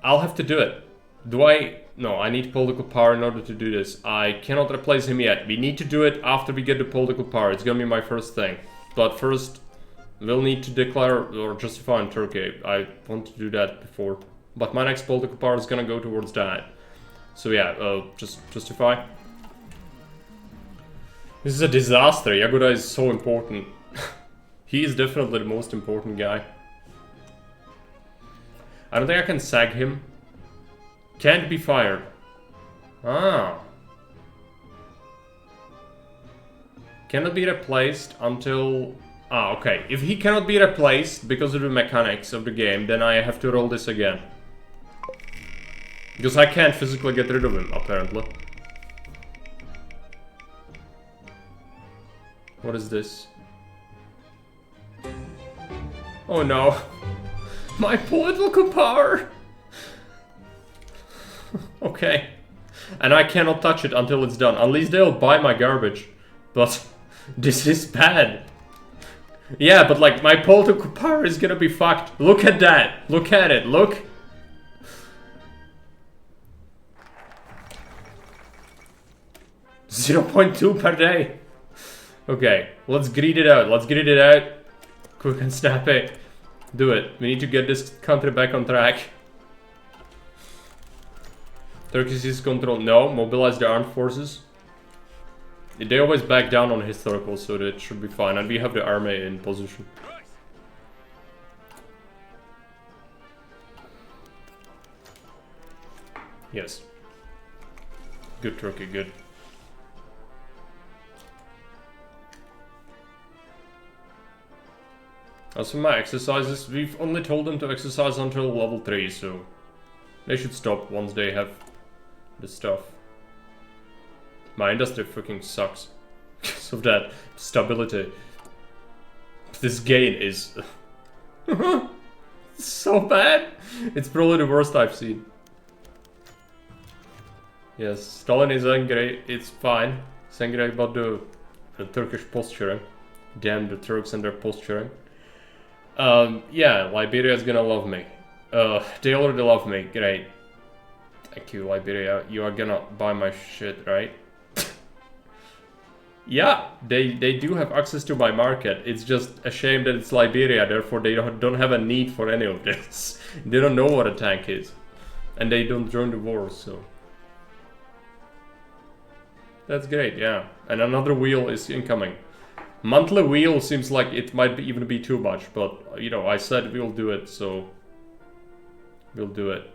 I'll have to do it. Do I... No, I need political power in order to do this. I cannot replace him yet. We need to do it after we get the political power. It's gonna be my first thing. But first, we'll need to declare or justify in Turkey. I want to do that before. But my next political power is gonna go towards that. So yeah, just justify. This is a disaster. Yagoda is so important. He is definitely the most important guy. I don't think I can sag him. Can't be fired. Ah. Cannot be replaced until... Ah, okay. If he cannot be replaced because of the mechanics of the game, then I have to roll this again. Because I can't physically get rid of him, apparently. What is this? Oh no. My political power! Okay. And I cannot touch it until it's done. Unless they'll buy my garbage. But this is bad. Yeah, but like my political power is gonna be fucked. Look at that. Look at it. Look. .2 per day. Okay, let's greet it out. Let's greet it out. Quick and snappy. Do it. We need to get this country back on track. Turkey sees control. No, mobilize the armed forces. They always back down on historical, so that should be fine. And we have the army in position. Yes. Good, Turkey, good. As for my exercises, we've only told them to exercise until level 3, so they should stop once they have the stuff. My industry fucking sucks because of that stability. This gain is so bad. It's probably the worst I've seen. Yes, Stalin is angry. It's fine. He's angry about the Turkish posturing. Damn the Turks and their posturing. Yeah, Liberia is gonna love me. They already love me. Great. Thank you, Liberia. You are gonna buy my shit, right? Yeah, they do have access to my market. It's just a shame that it's Liberia, therefore they don't have a need for any of this. They don't know what a tank is. And they don't join the war, so... That's great, yeah. And another wheel is incoming. Monthly wheel seems like it might even be too much, but, you know, I said we'll do it, so... We'll do it.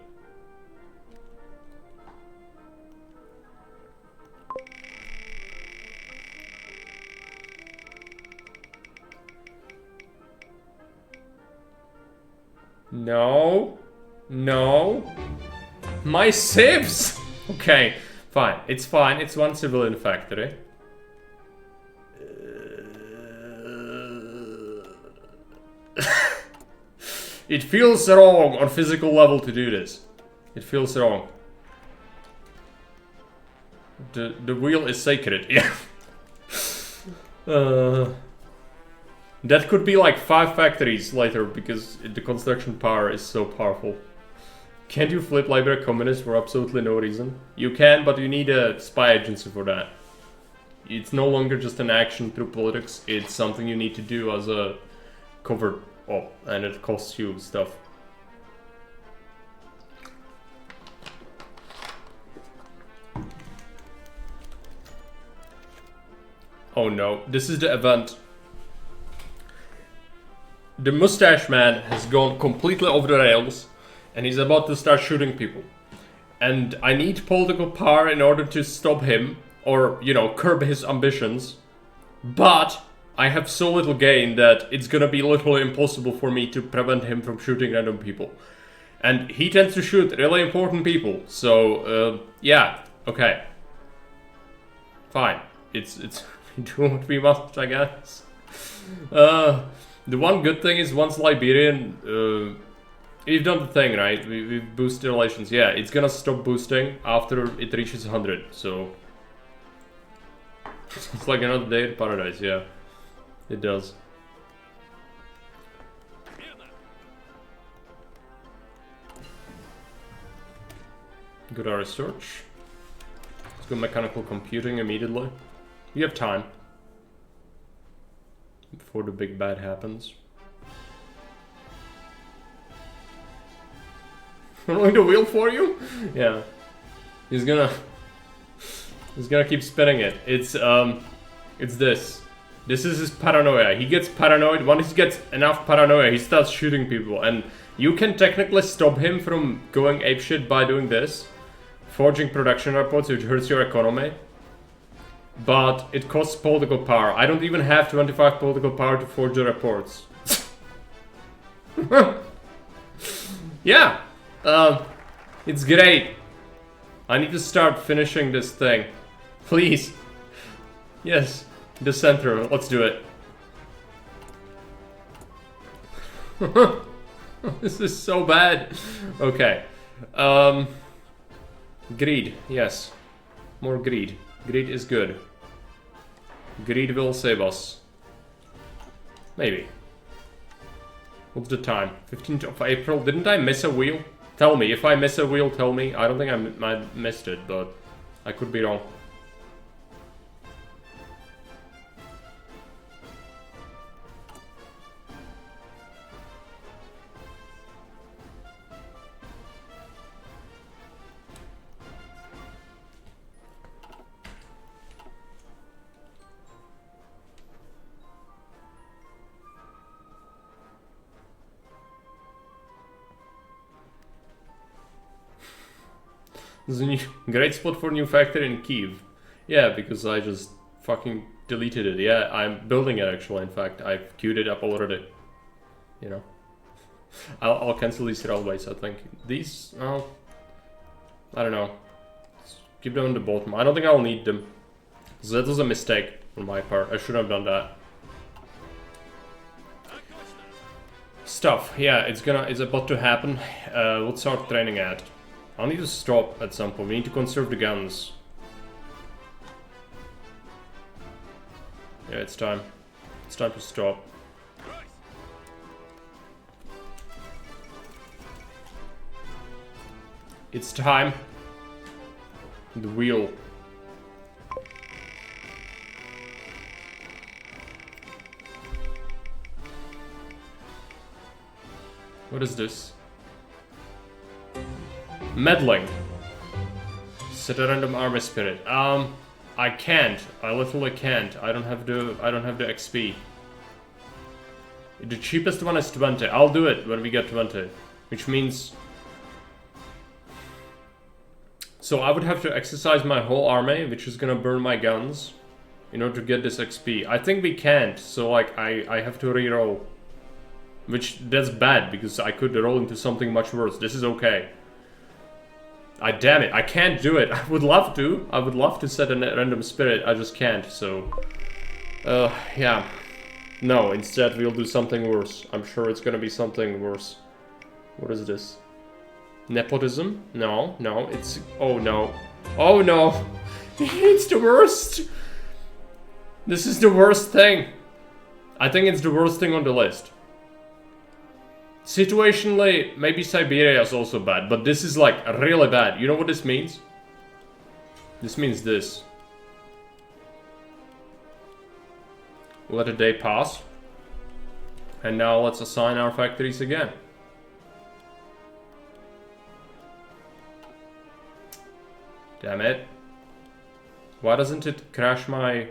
No. No. My civs! Okay, fine. It's fine. It's one civilian factory. It feels wrong on physical level to do this. It feels wrong. The wheel is sacred. Yeah. That could be like 5 factories later because the construction power is so powerful. Can't you flip Liberia communist for absolutely no reason? You can, but you need a spy agency for that. It's no longer just an action through politics, it's something you need to do as a covert op, and it costs you stuff. Oh no, this is the event. The mustache man has gone completely over the rails and he's about to start shooting people. And I need political power in order to stop him or, you know, curb his ambitions. But I have so little gain that it's gonna be literally impossible for me to prevent him from shooting random people. And he tends to shoot really important people, so, yeah, okay. Fine. It's we do what we must, I guess. The one good thing is once Liberian, we've done the thing, right? We've boosted relations. Yeah, it's gonna stop boosting after it reaches 100, so... It's like another day in paradise, yeah. It does. Good research. Let's go mechanical computing immediately. You have time. Before the big bad happens. Rolling the wheel for you? Yeah. He's gonna keep spinning it. It's this. This is his paranoia. He gets paranoid. Once he gets enough paranoia, he starts shooting people. And you can technically stop him from going apeshit by doing this. forging production reports, which hurts your economy. But it costs political power. I don't even have 25 political power to forge the reports. Yeah. It's great. I need to start finishing this thing. Please. Yes. The center. Let's do it. This is so bad. Okay. Greed. Yes. More greed. Greed is good. Greed will save us. Maybe. What's the time? 15th of April. Didn't I miss a wheel? Tell me. If I miss a wheel, tell me. I don't think I missed it, but I could be wrong. This is a great spot for new factory in Kiev. Yeah, because I just fucking deleted it. Yeah, I'm building it actually. In fact, I've queued it up already. You know, I'll cancel these railways. I think these. Oh, I don't know. Keep them on the bottom. I don't think I'll need them. So that was a mistake on my part. I shouldn't have done that. Stuff. Yeah, it's about to happen. Let's start training at. I'll need to stop at some point. We need to conserve the guns. Yeah, it's time. It's time to stop. It's time. The wheel. What is this? Meddling. Set a random army spirit. I can't. I literally can't. I don't have the XP. The cheapest one is 20. I'll do it when we get 20. Which means... So I would have to exercise my whole army, which is gonna burn my guns, in order to get this XP. I think we can't, so like I have to reroll. Which, that's bad, because I could roll into something much worse. This is okay. Damn it, I can't do it. I would love to. I would love to set a random spirit, I just can't, so... yeah. No, instead we'll do something worse. I'm sure it's gonna be something worse. What is this? Nepotism? No, no, it's... Oh no. Oh no! It's the worst! This is the worst thing! I think it's the worst thing on the list. Situationally, maybe Siberia is also bad, but this is like really bad. You know what this means? This means this. Let a day pass. And now let's assign our factories again. Damn it. Why doesn't it crash my...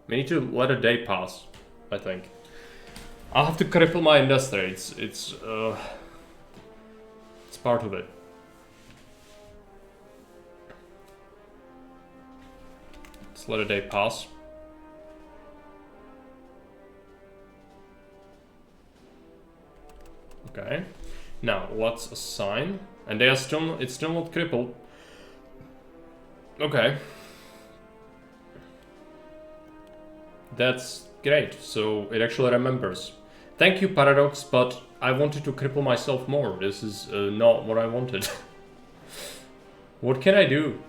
We need to let a day pass, I think. I'll have to cripple my industry. It's part of it. Let's let a day pass. Okay. Now let's assign, and they are still. It's still not crippled. Okay. That's great. So it actually remembers. Thank you, Paradox, but I wanted to cripple myself more. This is not what I wanted. What can I do?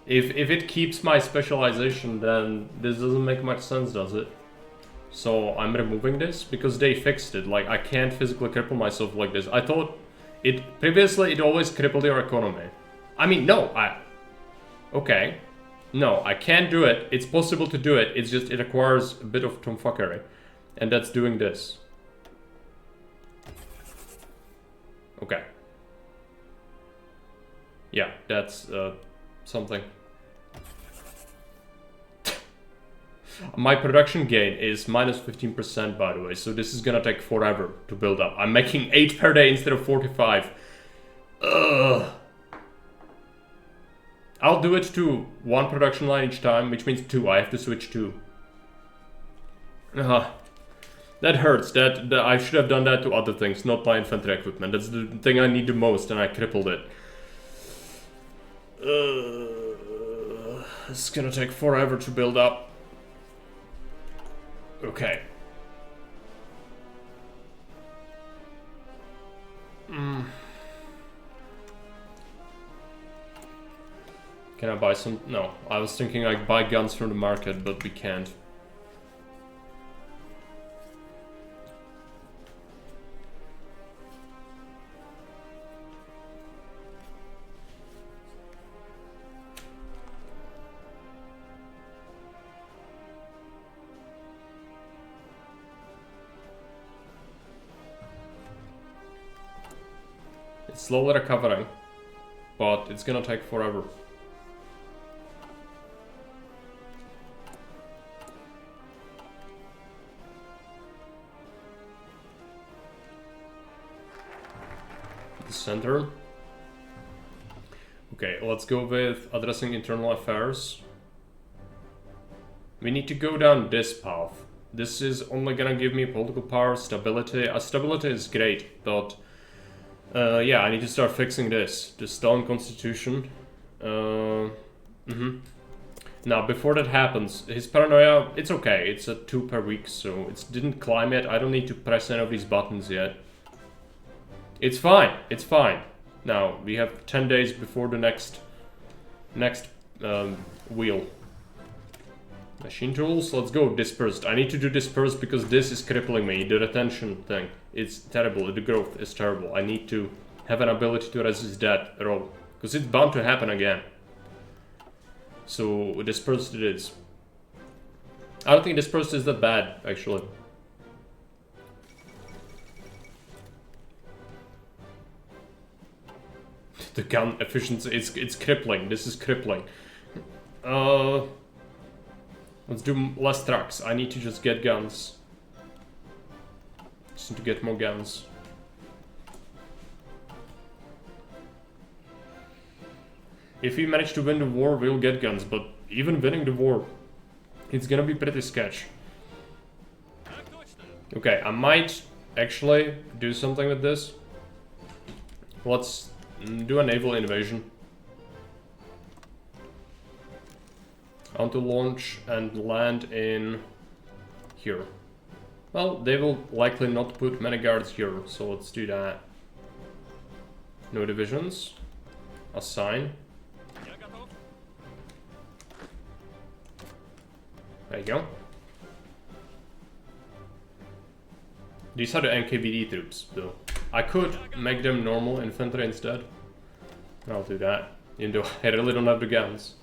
If it keeps my specialization, then this doesn't make much sense, does it? So I'm removing this because they fixed it. Like, I can't physically cripple myself like this. I thought previously it always crippled your economy. I mean, no, okay. No, I can't do it. It's possible to do it. It's just, it requires a bit of tomfuckery. And that's doing this. Okay. Yeah, that's something. My production gain is minus 15%, by the way, so this is gonna take forever to build up. I'm making 8 per day instead of 45. Ugh. I'll do it to one production line each time, which means 2. I have to switch 2. That hurts. That I should have done that to other things, not my infantry equipment. That's the thing I need the most, and I crippled it. It's gonna take forever to build up. Okay. Can I buy some? No, I was thinking I buy guns from the market, but we can't. It's slowly recovering, but it's gonna take forever. The center. Okay, let's go with addressing internal affairs. We need to go down this path. This is only gonna give me political power, stability. Stability is great, but yeah, I need to start fixing this. The Stalin constitution. Now, before that happens, his paranoia, it's okay. It's at 2 per week, so it didn't climb yet. I don't need to press any of these buttons yet. It's fine. It's fine. Now, we have 10 days before the next wheel. Machine tools, let's go. Dispersed. I need to do dispersed because this is crippling me. The retention thing. It's terrible. The growth is terrible. I need to have an ability to resist that roll. Because it's bound to happen again. So, dispersed it is. I don't think dispersed is that bad, actually. The gun efficiency, it's crippling. This is crippling. Let's do less trucks. I need to just get guns. Just need to get more guns. If we manage to win the war, we'll get guns, but even winning the war, it's gonna be pretty sketch. Okay, I might actually do something with this. Let's do a naval invasion. I want to launch and land in here. Well, they will likely not put many guards here, so let's do that. No divisions. Assign. There you go. These are the NKVD troops, though. I could make them normal infantry instead. I'll do that, even though I really don't have the guns.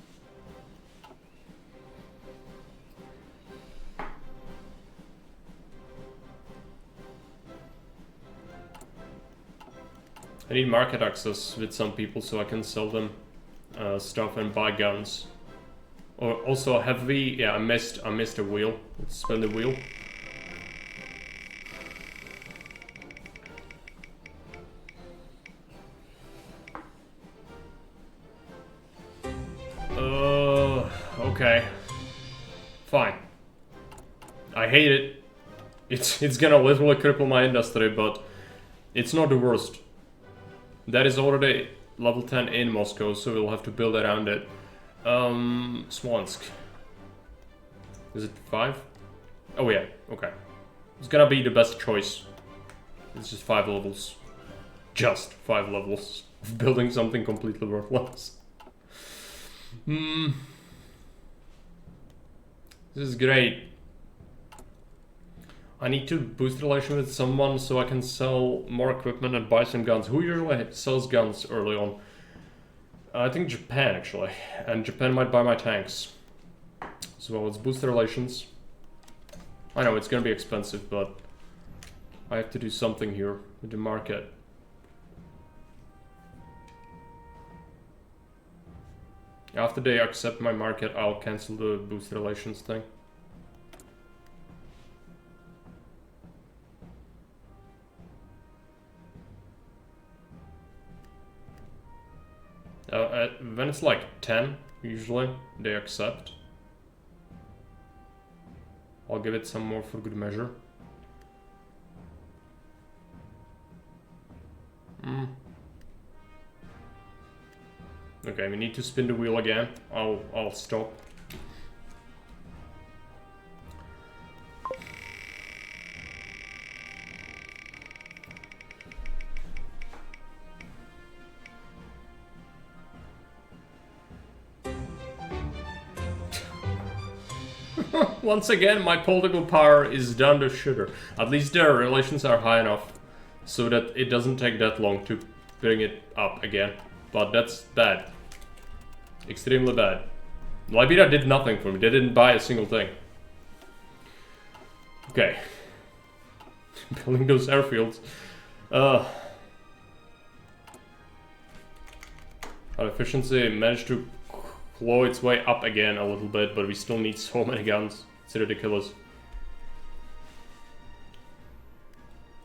I need market access with some people so I can sell them stuff and buy guns. Or also have we? Yeah, I missed a wheel. Let's spin the wheel. Okay. Fine. I hate it. It's gonna literally cripple my industry, but it's not the worst. That is already level 10 in Moscow, so we'll have to build around it. Smolensk. Is it 5? Oh yeah, okay. It's gonna be the best choice. It's just 5 levels. Just 5 levels of building something completely worthless. This is great. I need to boost relation with someone so I can sell more equipment and buy some guns. Who usually sells guns early on? I think Japan, actually. And Japan might buy my tanks. So let's boost the relations. I know it's gonna be expensive, but I have to do something here with the market. After they accept my market, I'll cancel the boost relations thing. it's like 10, usually, they accept. I'll give it some more for good measure. Okay, we need to spin the wheel again. I'll stop. Once again, my political power is down to shitter. At least their relations are high enough so that it doesn't take that long to bring it up again. But that's bad. Extremely bad. Liberia did nothing for me. They didn't buy a single thing. Okay. Building those airfields. Our efficiency managed to claw its way up again a little bit, but we still need so many guns. It's ridiculous.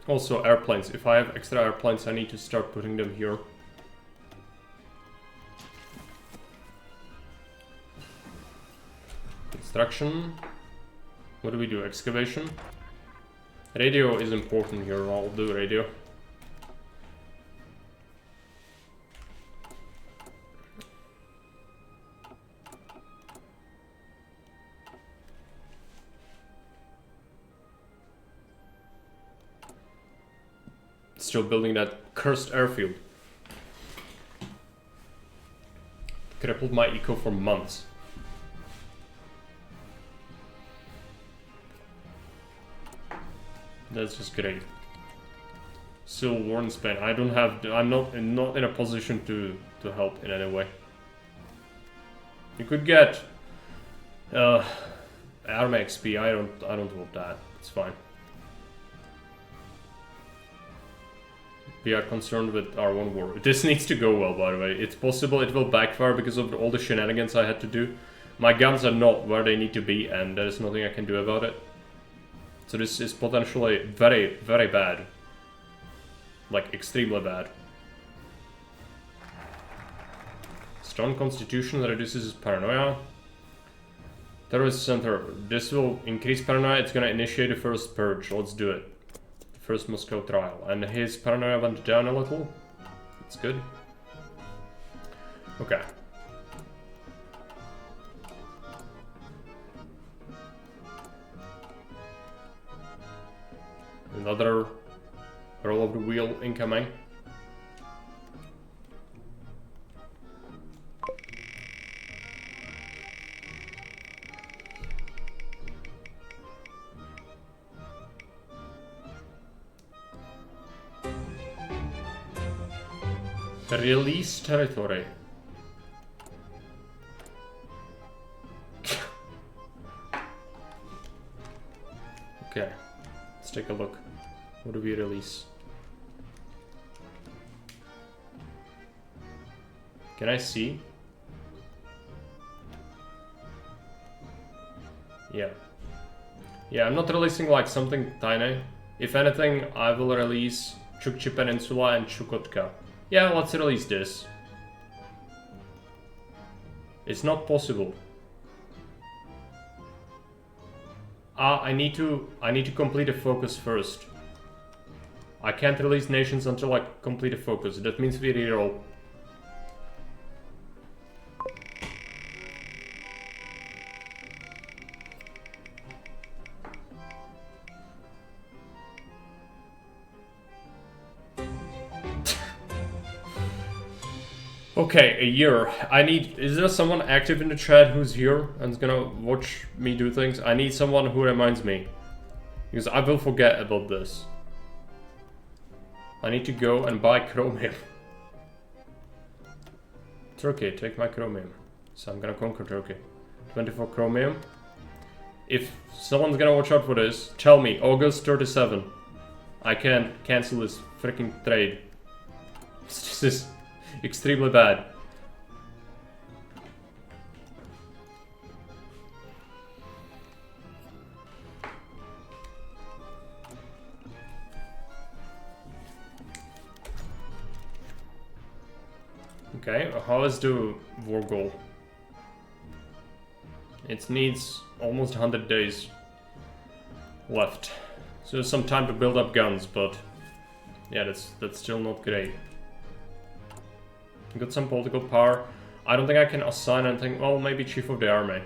Also, airplanes. If I have extra airplanes, I need to start putting them here. Construction. What do we do? Excavation. Radio is important here. I'll do radio. Still building that cursed airfield. Crippled my eco for months. That's just great. Still war in Spain. I don't have. I'm not in a position to help in any way. You could get army XP. I don't want that. It's fine. We are concerned with our own war. This needs to go well, by the way. It's possible it will backfire because of all the shenanigans I had to do. My guns are not where they need to be, and there is nothing I can do about it. So this is potentially very, very bad. Like, extremely bad. Strong constitution reduces paranoia. Terrorist center. This will increase paranoia. It's gonna initiate the first purge. Let's do it. First Moscow trial, and his paranoia went down a little. That's good. Okay. Another roll of the wheel incoming. Release territory. Okay, let's take a look. What do we release? Can I see? Yeah. Yeah, I'm not releasing like something tiny. If anything, I will release Chukchi Peninsula and Chukotka. Yeah, let's release this. It's not possible. I need to complete a focus first. I can't release nations until I complete a focus. That means we reroll. Okay, a year. I need... Is there someone active in the chat who's here and is gonna watch me do things? I need someone who reminds me. Because I will forget about this. I need to go and buy chromium. Turkey, take my chromium. So I'm gonna conquer Turkey. 24 chromium. If someone's gonna watch out for this, tell me, August 37. I can cancel this freaking trade. This is extremely bad. Okay, how is the war goal? It needs almost 100 days left. So there's some time to build up guns, but yeah, that's still not great. Got some political power. I don't think I can assign anything. Well, maybe Chief of the Army.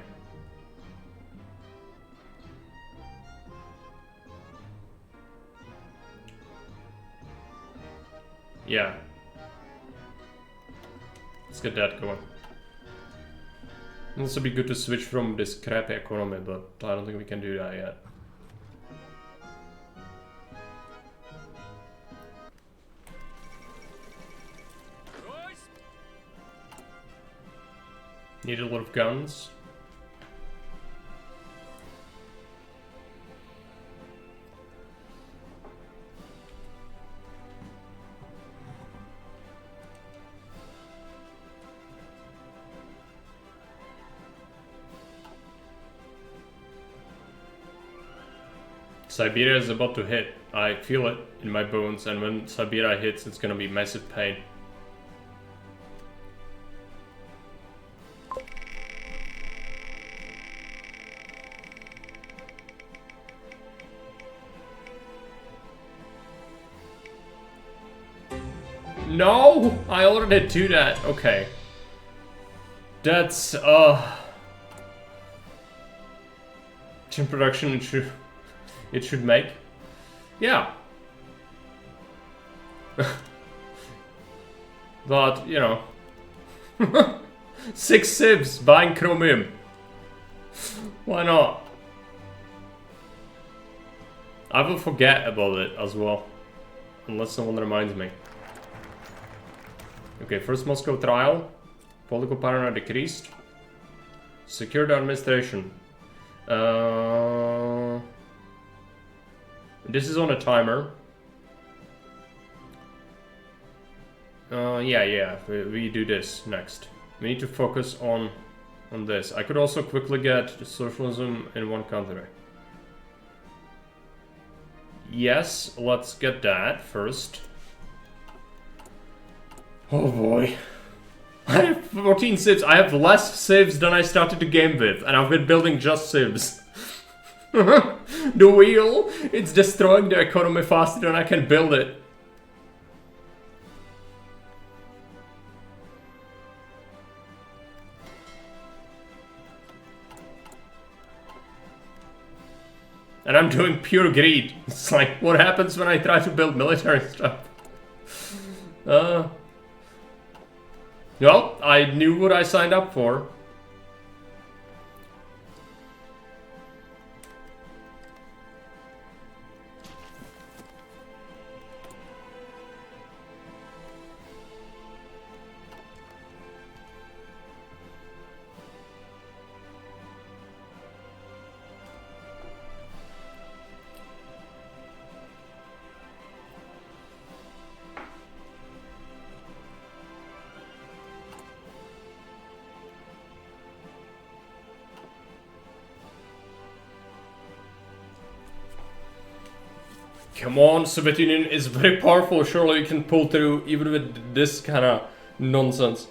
Yeah. Let's get that going. It'll also be good to switch from this crappy economy, but I don't think we can do that yet. Need a lot of guns. Siberia is about to hit. I feel it in my bones, and when Siberia hits, it's gonna be massive pain. No! I already do that. Okay. That's, in production it should make. Yeah. But, you know. 6 sieves buying chromium. Why not? I will forget about it as well. Unless someone reminds me. Okay, first Moscow trial. Political power decreased. Secure the administration. This is on a timer. Yeah, we do this next. We need to focus on this. I could also quickly get socialism in one country. Yes, let's get that first. Oh boy. I have 14 civs. I have less civs than I started the game with, and I've been building just civs. The wheel, it's destroying the economy faster than I can build it. And I'm doing pure greed. It's like, what happens when I try to build military stuff? Well, I knew what I signed up for. Come on, Soviet Union is very powerful. Surely you can pull through even with this kind of nonsense.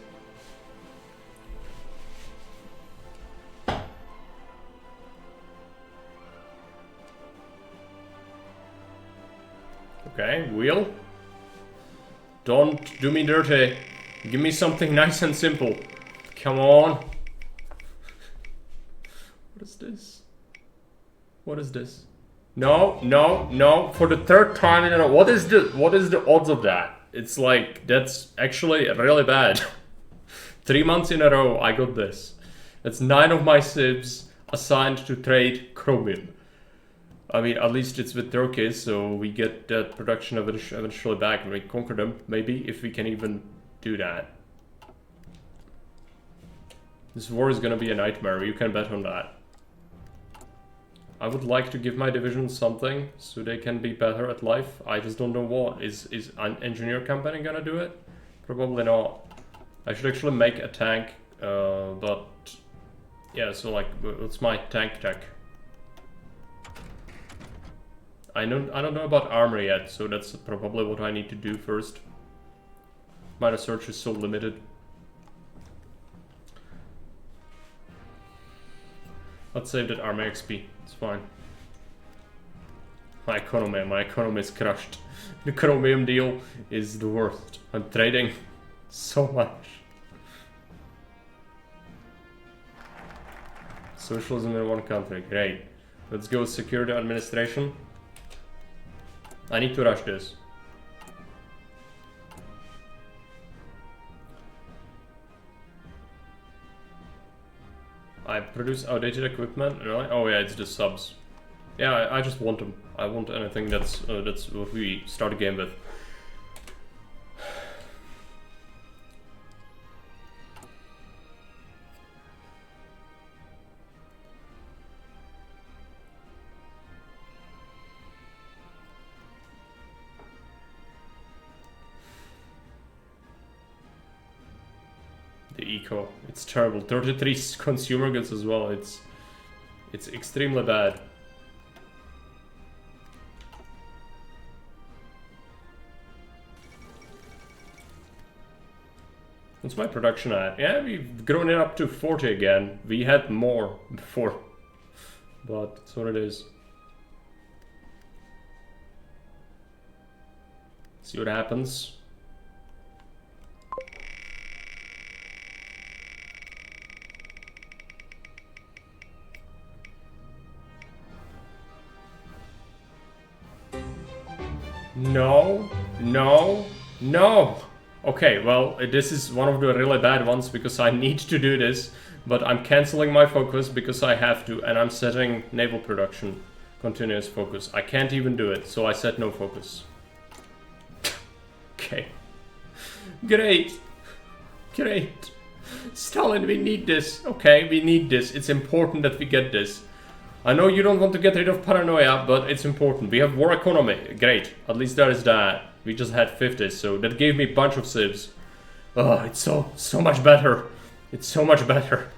Okay, wheel. Don't do me dirty. Give me something nice and simple. Come on. What is this? What is this? No, for the third time in a row. What is the odds of that? It's like, that's actually really bad. 3 months in a row I got this. That's 9 of my civs assigned to trade chromium. I mean, at least it's with Turkey, so we get that production eventually back and we conquer them, maybe, if we can even do that. This war is gonna be a nightmare, you can bet on that. I would like to give my division something so they can be better at life. I just don't know what. Is an engineer company gonna do it? Probably not. I should actually make a tank, but yeah, so like, what's my tank tech? I don't know about armor yet, so that's probably what I need to do first. My research is so limited. Let's save that army XP. It's fine. My economy is crushed. The chromium deal is the worst. I'm trading so much. Socialism in one country, great. Let's go secure the administration. I need to rush this. I produce outdated equipment, really? Oh yeah, it's the subs. Yeah, I just want them. I want anything that's what we start a game with. The eco, it's terrible. 33 consumer goods as well. It's extremely bad. What's my production at? Yeah, we've grown it up to 40 again. We had more before, but that's what it is. See what happens. No, no, no. Okay, well, this is one of the really bad ones because I need to do this, but I'm canceling my focus because I have to, and I'm setting naval production continuous focus. I can't even do it, so I set no focus. Okay. Great. Great. Stalin, we need this. Okay, we need this. It's important that we get this. I know you don't want to get rid of paranoia, but it's important. We have war economy. Great. At least there is that. We just had 50, so that gave me a bunch of civs. Oh, it's so much better. It's so much better.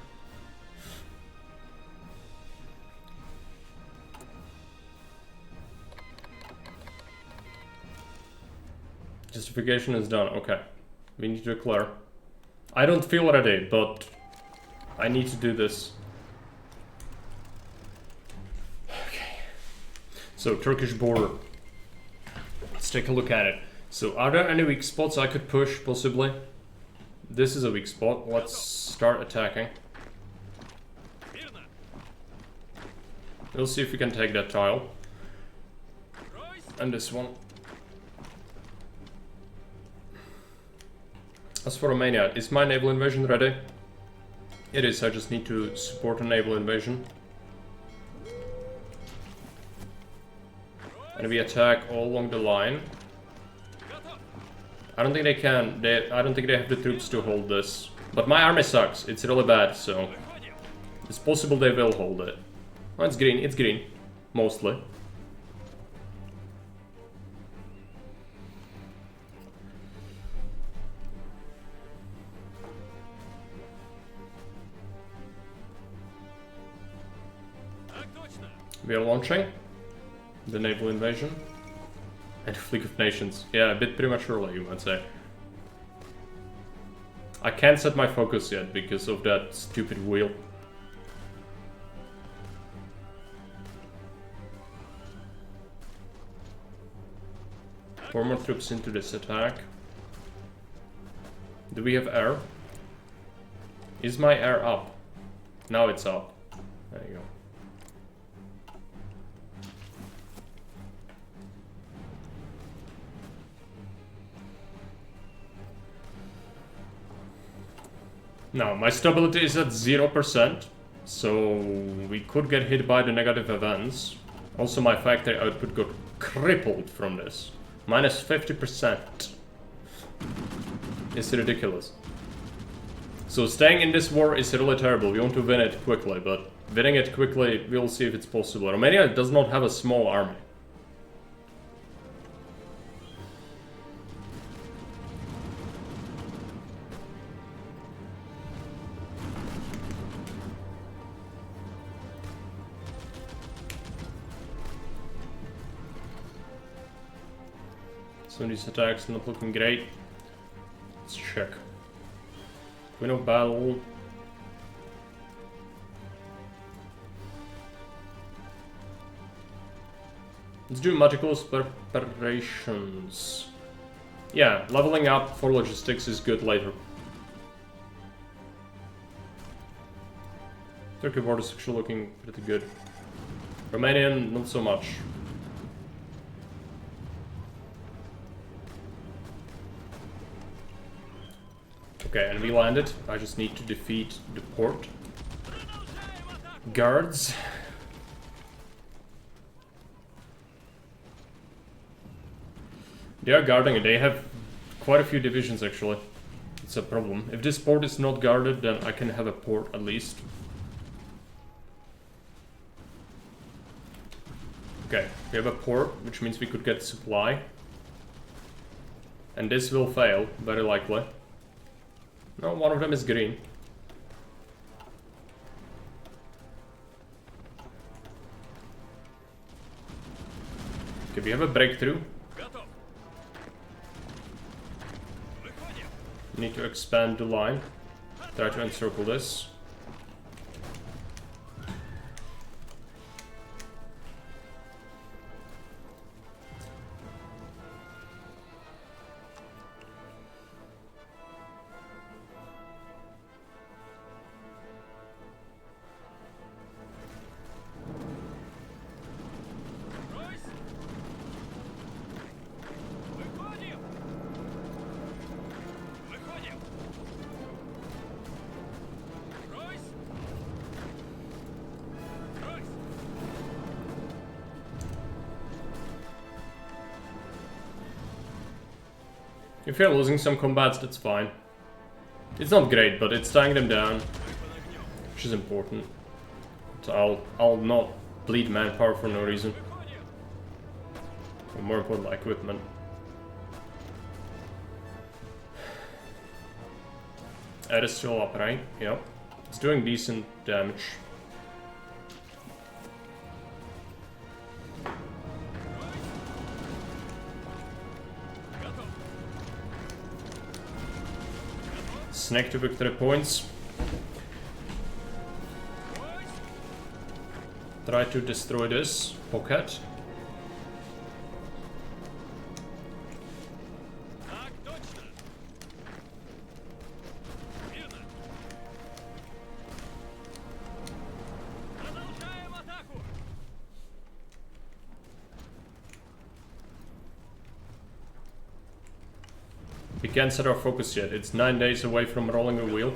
Justification is done. Okay. We need to declare. I don't feel ready, but I need to do this. Okay. So, Turkish border. Let's take a look at it. So, are there any weak spots I could push, possibly? This is a weak spot. Let's start attacking. We'll see if we can take that tile. And this one. As for Romania, is my naval invasion ready? It is, I just need to support a naval invasion. And we attack all along the line. I don't think they can. I don't think they have the troops to hold this. But my army sucks. It's really bad, so it's possible they will hold it. Oh, it's green. It's green, mostly. We are launching the naval invasion and League of Nations. Yeah, a bit prematurely, you might say. I can't set my focus yet because of that stupid wheel. Four more troops into this attack. Do we have air? Is my air up? Now it's up. There you go. Now, my stability is at 0%, so we could get hit by the negative events. Also, my factory output got crippled from this. Minus 50%. It's ridiculous. So staying in this war is really terrible. We want to win it quickly, but winning it quickly, we'll see if it's possible. Romania does not have a small army. Some of these attacks not looking great. Let's check. Queen of Battle. Let's do magical preparations. Yeah, leveling up for logistics is good later. Turkey border is actually looking pretty good. Romanian, not so much. Okay, and we landed. I just need to defeat the port guards. They are guarding it. They have quite a few divisions actually. It's a problem. If this port is not guarded, then I can have a port at least. Okay, we have a port, which means we could get supply. And this will fail, very likely. No, one of them is green. Okay, we have a breakthrough. Need to expand the line. Try to encircle this. If you're losing some combats, that's fine. It's not great, but it's tying them down, which is important. So I'll not bleed manpower for no reason. Or more important, my equipment. That is still up, right? Yep. It's doing decent damage. Snake to victory points. Try to destroy this pocket. We can't set our focus yet. It's 9 days away from rolling a wheel.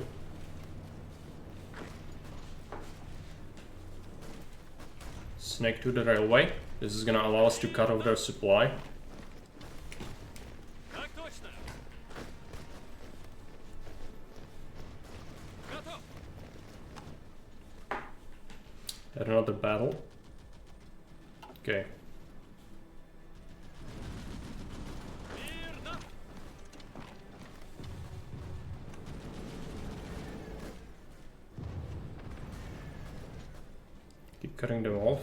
Snake to the railway. This is gonna allow us to cut off their supply. Had another battle. Okay. Keep cutting them off.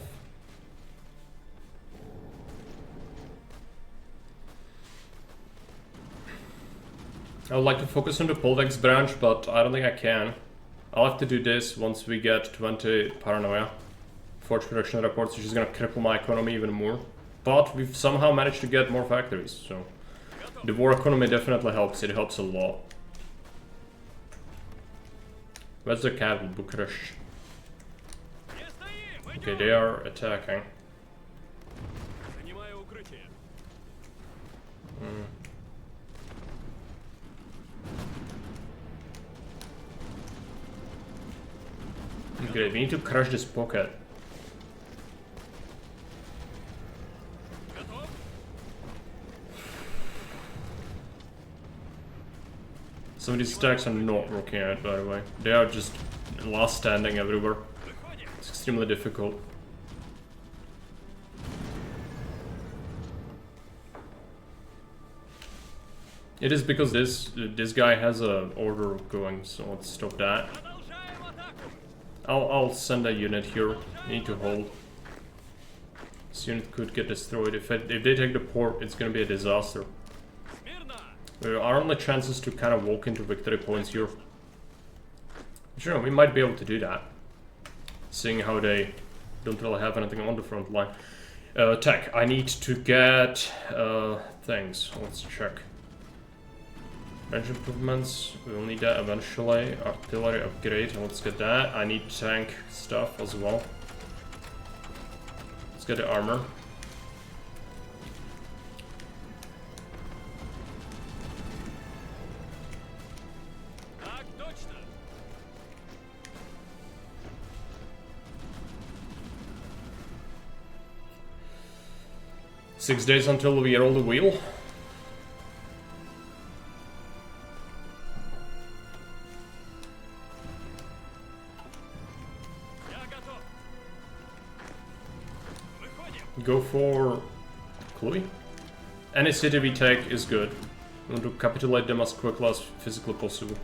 I would like to focus on the Poldex branch, but I don't think I can. I'll have to do this once we get 20 paranoia. Forge production reports, which is gonna cripple my economy even more. But we've somehow managed to get more factories, so... The war economy definitely helps, it helps a lot. Where's the capital? Bucharest. Okay, they are attacking. Okay, we need to crush this pocket. Some of these attacks are not working out, by the way. They are just last standing everywhere. It's extremely difficult. It is because this guy has a order going, so let's stop that. I'll send a unit here. Need to hold. This unit could get destroyed. If they take the port, it's gonna be a disaster. There are only chances to kind of walk into victory points here. Sure, we might be able to do that. Seeing how they don't really have anything on the front line. Tech, I need to get things. Let's check. Range improvements, we'll need that eventually. Artillery upgrade, let's get that. I need tank stuff as well. Let's get the armor. Six days until we roll the wheel. Go for Chloe. Any city we take is good. We want to capitulate them as quickly as physically possible.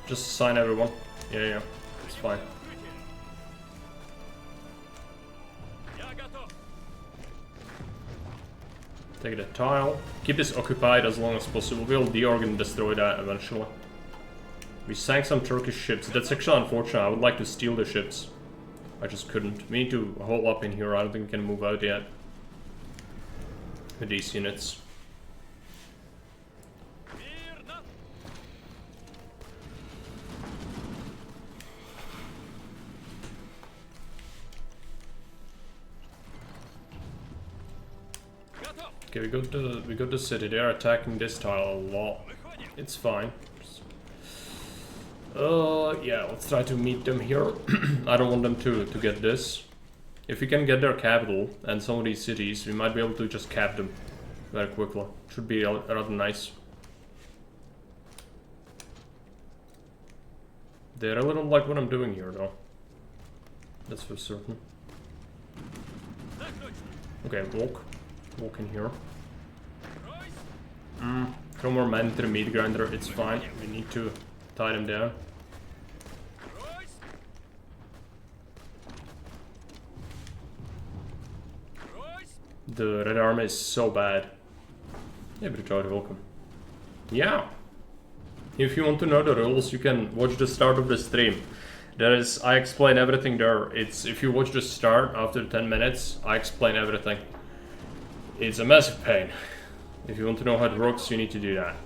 Just assign everyone. Yeah, it's fine. Take the tile. Keep this occupied as long as possible. We'll deorg and destroy that eventually. We sank some Turkish ships. That's actually unfortunate. I would like to steal the ships. I just couldn't. We need to hold up in here. I don't think we can move out yet with these units. Okay, we got the city. They're attacking this tile a lot. It's fine. Yeah, let's try to meet them here. I don't want them to get this. If we can get their capital and some of these cities, we might be able to just cap them very quickly. Should be rather nice. They really don't like what I'm doing here, though. That's for certain. Okay, walk in here. Throw more men to the meat grinder, it's fine. We need to tie them down. The Red Army is so bad. Yeah, but you're welcome. Yeah. If you want to know the rules, you can watch the start of the stream. I explain everything there. If you watch the start after 10 minutes, I explain everything. It's a massive pain. If you want to know how it works, you need to do that.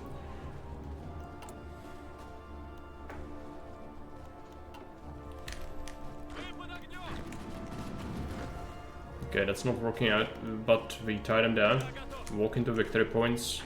Okay, that's not working out, but we tie them down. Walk into victory points.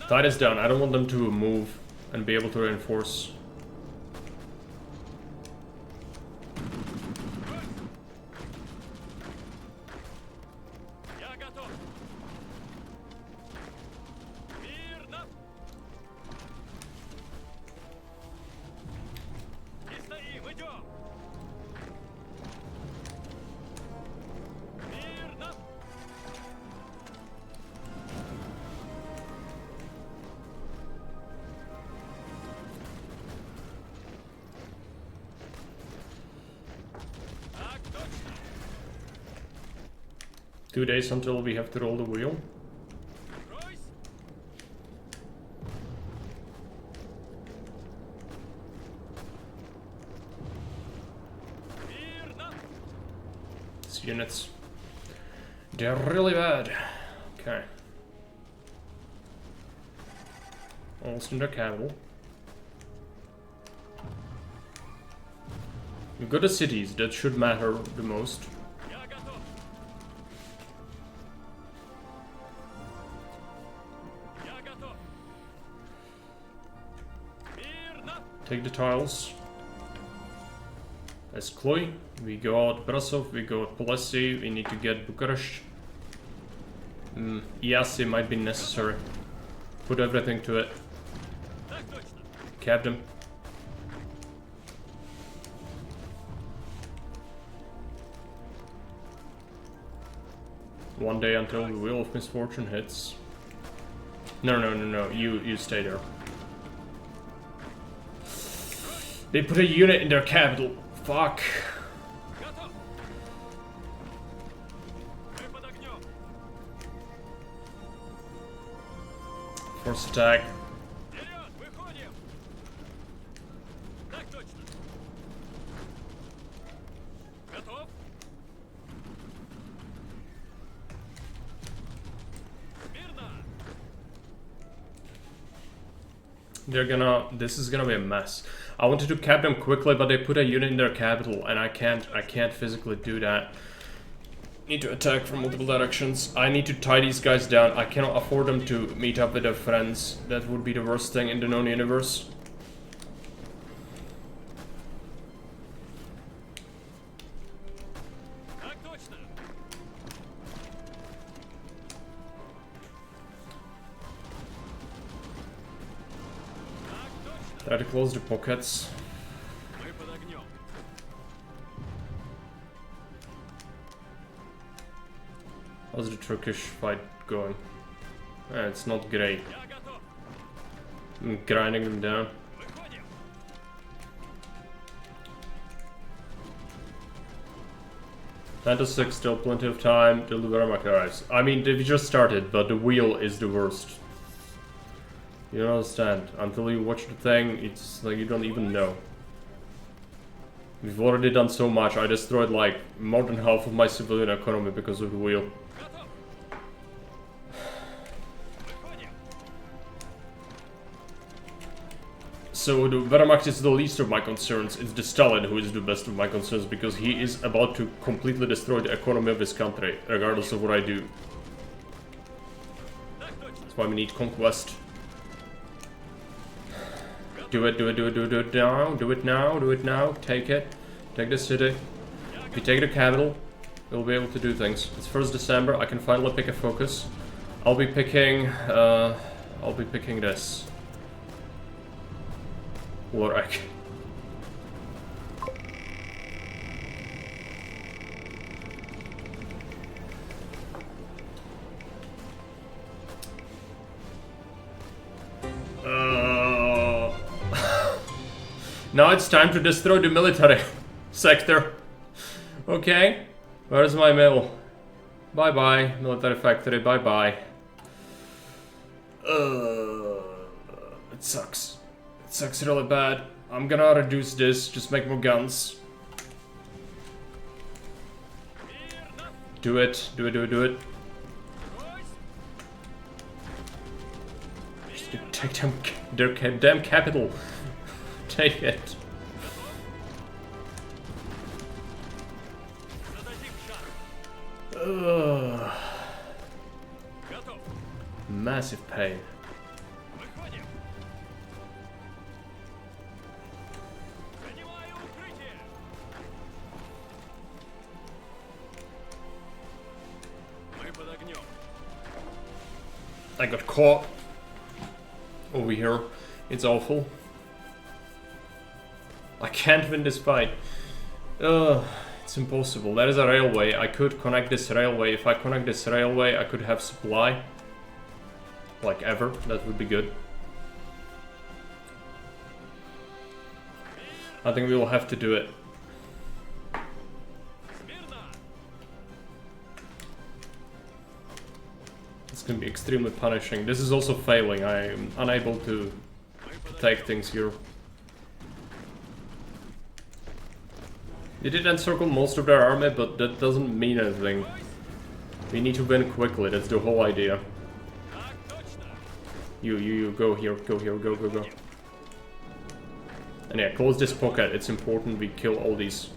Tie this down. I don't want them to move and be able to reinforce. Two days until we have to roll the wheel. These units, they're really bad. Okay. Almost in their capital. We've got the cities, that should matter the most. Take the tiles. That's Chloe. We got Brasov, we got Polesi, we need to get Bucharest. Iasi might be necessary. Put everything to it. Cap them. One day until the Wheel of Misfortune hits. No. You stay there. They put a unit in their capital. Fuck. Force attack. This is gonna be a mess. I wanted to cap them quickly, but they put a unit in their capital, and I can't physically do that. Need to attack from multiple directions. I need to tie these guys down. I cannot afford them to meet up with their friends. That would be the worst thing in the known universe. Try to close the pockets. How's the Turkish fight going? It's not great. I'm grinding them down. Nine to 6, still plenty of time till the Wehrmacht arrives. I mean, they've just started, but the wheel is the worst. You don't understand. Until you watch the thing, it's like you don't even know. We've already done so much. I destroyed like more than half of my civilian economy because of the wheel. So the Wehrmacht is the least of my concerns. It's the Stalin who is the best of my concerns, because he is about to completely destroy the economy of his country, regardless of what I do. That's why we need conquest. Do it now, do it now, take it. Take the city. If you take the capital, we'll be able to do things. It's 1st December, I can finally pick a focus. I'll be picking this. Warwick. Now it's time to destroy the military sector. Okay, where's my mill? Bye bye, military factory, bye bye. It sucks. It sucks really bad. I'm gonna reduce this, just make more guns. Do it. Just take them, their damn capital. Take it. Massive pain. I got caught over here. It's awful. I can't win this fight. It's impossible. There is a railway. I could connect this railway. If I connect this railway, I could have supply. Like ever. That would be good. I think we will have to do it. It's gonna be extremely punishing. This is also failing. I am unable to take things here. They did encircle most of their army, but that doesn't mean anything. We need to win quickly, that's the whole idea. You go here, go. And yeah, close this pocket, it's important we kill all these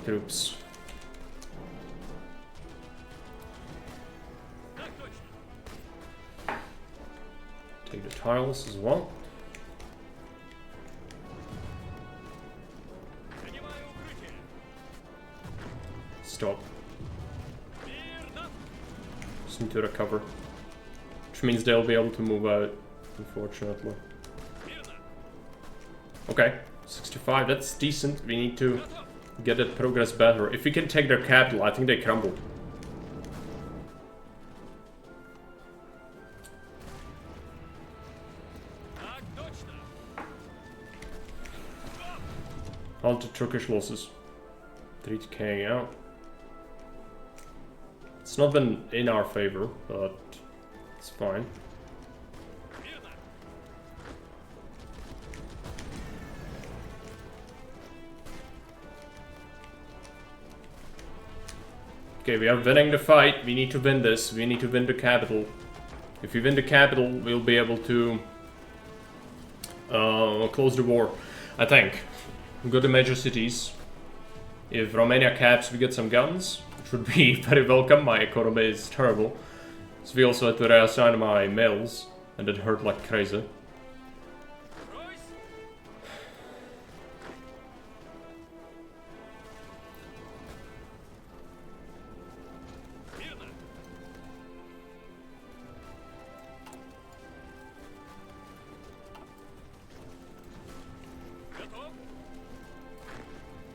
troops. Take the tiles as well. Stop. Just need to recover. Which means they'll be able to move out, unfortunately. Okay, 65, that's decent. We need to get that progress better. If we can take their capital, I think they crumble. How's the Turkish losses? 3k, yeah. It's not been in our favor, but it's fine. Okay, we are winning the fight. We need to win this. We need to win the capital. If we win the capital, we'll be able to close the war, I think. We got the major cities. If Romania caps, we get some guns, which would be very welcome. My economy is terrible. So we also had to reassign my mills, and it hurt like crazy.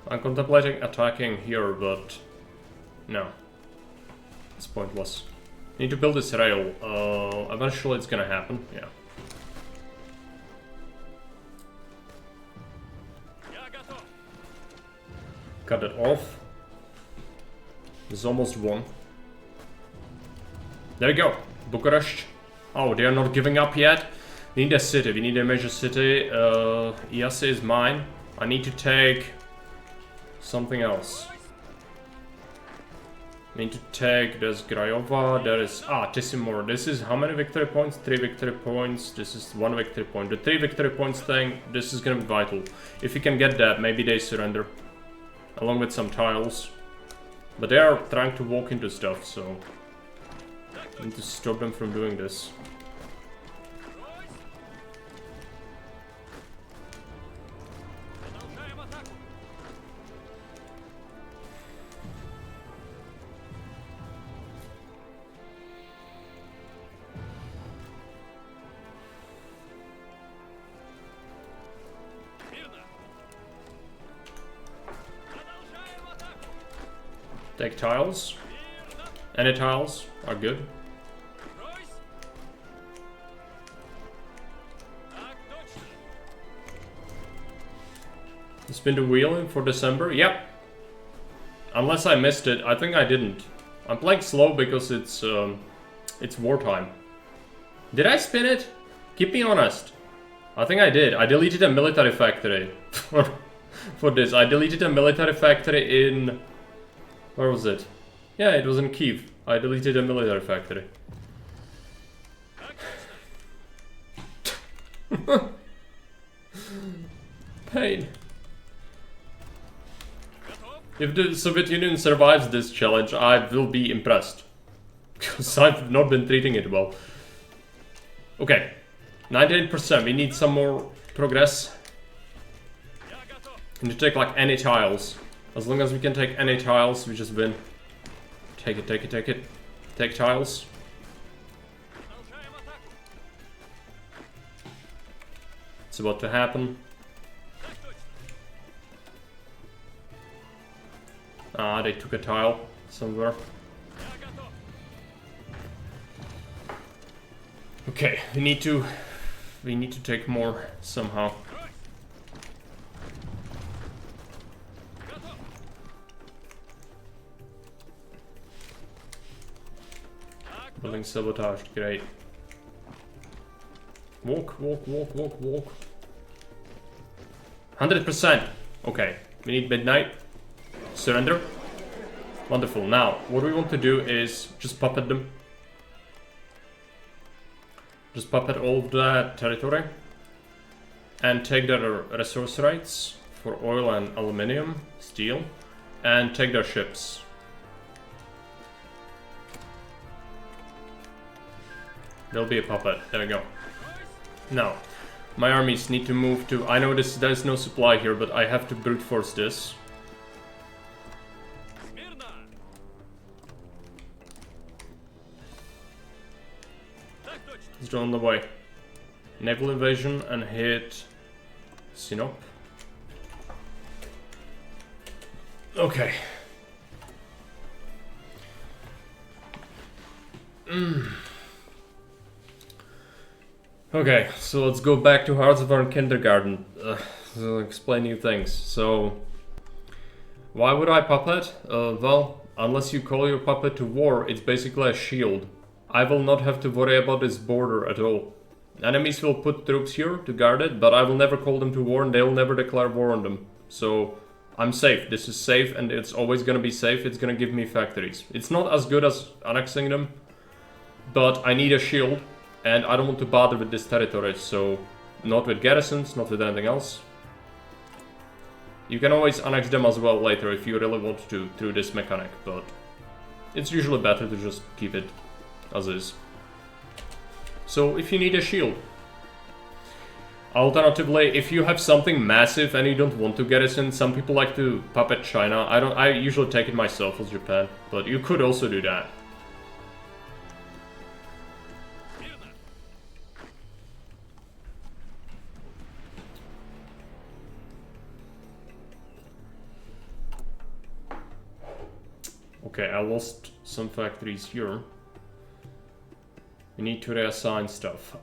I'm contemplating attacking here, but no. It's pointless. Need to build this rail. Eventually it's gonna happen, yeah. Cut it off. It's almost won. There we go. Bucharest. Oh, they are not giving up yet. We need a city. We need a major city. Iasi is mine. I need to take something else. I need to take, there's Grajova, there is, Tissimor. This is how many victory points? 3 victory points. This is 1 victory point. The 3 victory points thing, this is gonna be vital. If we can get that, maybe they surrender. Along with some tiles. But they are trying to walk into stuff, so I need to stop them from doing this. Take tiles. Any tiles are good. Spin the wheel for December? Yep. Unless I missed it. I think I didn't. I'm playing slow because it's wartime. Did I spin it? Keep me honest. I think I did. I deleted a military factory for this. I deleted a military factory in... Where was it? Yeah, it was in Kiev. I deleted a military factory. Pain. If the Soviet Union survives this challenge, I will be impressed. Because I've not been treating it well. Okay. 98%. We need some more progress. We need to take like any tiles. As long as we can take any tiles, we just win. Take it, take it, take it. Take tiles. It's about to happen. Ah, they took a tile somewhere. Okay, we need to take more somehow. Building sabotaged, great. Walk, walk, walk, walk, walk. 100%. Okay, we need midnight. Surrender. Wonderful. Now, what we want to do is just puppet them. Just puppet all of that territory. And take their resource rights for oil and aluminium, steel. And take their ships. There'll be a puppet. There we go. Now, my armies need to move to... I know there's no supply here, but I have to brute force this. It's on the way. Naval invasion and hit Sinop. Okay. Okay, so let's go back to Hardsburg Kindergarten. explain new things. So, why would I puppet? Well, unless you call your puppet to war, it's basically a shield. I will not have to worry about this border at all. Enemies will put troops here to guard it, but I will never call them to war and they'll never declare war on them. So, I'm safe. This is safe and it's always gonna be safe. It's gonna give me factories. It's not as good as annexing them, but I need a shield and I don't want to bother with this territory, so not with garrisons, not with anything else. You can always annex them as well later if you really want to through this mechanic, but it's usually better to just keep it as is. So if you need a shield. Alternatively, if you have something massive and you don't want to garrison, some people like to puppet China. I usually take it myself as Japan, but you could also do that. Okay, I lost some factories here. We need to reassign stuff.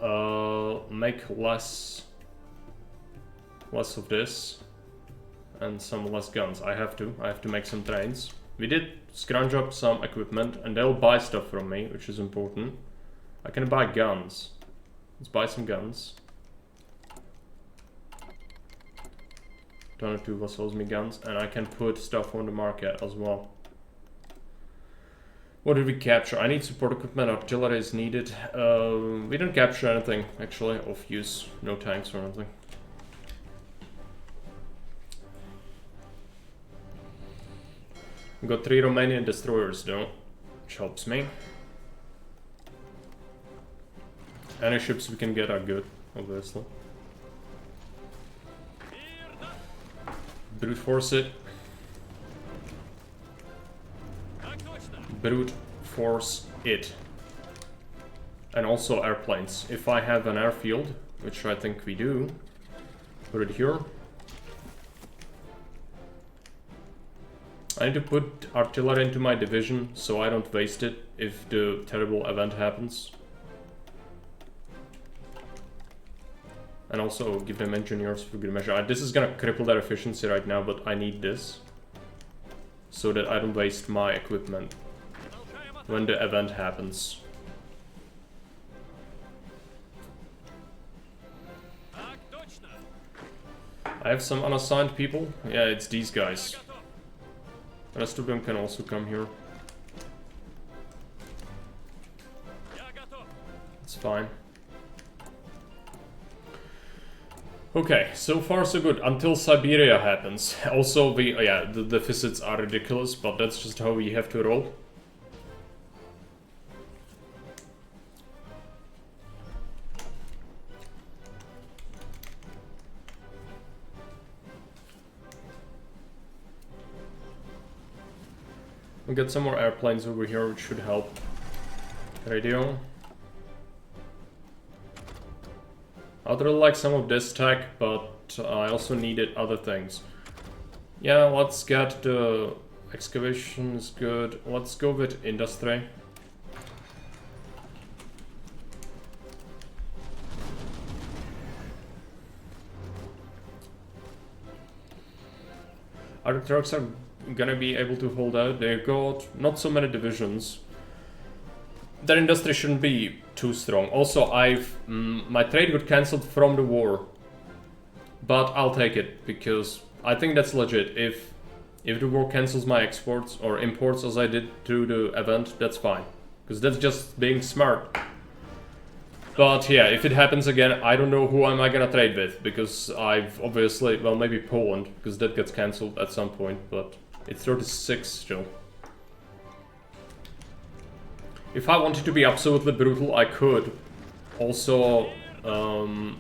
Make less of this and some less guns. I have to make some trains. We did scrounge up some equipment and they'll buy stuff from me, which is important. I can buy guns. Let's buy some guns. 22 sells me guns, and I can put stuff on the market as well. What did we capture? I need support equipment, artillery is needed. We didn't capture anything, actually, of use. No tanks or anything. We got 3 Romanian destroyers, though, which helps me. Any ships we can get are good, obviously. Brute force it. Brute force it. And also airplanes. If I have an airfield, which I think we do, put it here. I need to put artillery into my division so I don't waste it if the terrible event happens. And also give them engineers for good measure. This is gonna cripple their efficiency right now, but I need this so that I don't waste my equipment when the event happens. I have some unassigned people. Yeah, it's these guys. The rest of them can also come here. It's fine. Okay, so far so good, until Siberia happens. Also, the deficits are ridiculous, but that's just how we have to roll. We got some more airplanes over here, which should help. Radio. I'd really like some of this tech, but I also needed other things. Yeah, let's get the excavation is good. Let's go with industry. Our trucks are gonna be able to hold out. They got not so many divisions. Their industry shouldn't be too strong. Also, my trade got cancelled from the war, but I'll take it because I think that's legit. If the war cancels my exports or imports as I did through the event, that's fine, because that's just being smart. But yeah, if it happens again, I don't know who am I gonna trade with, because I've obviously, well, maybe Poland, because that gets cancelled at some point, but it's 36 still. If I wanted to be absolutely brutal, I could also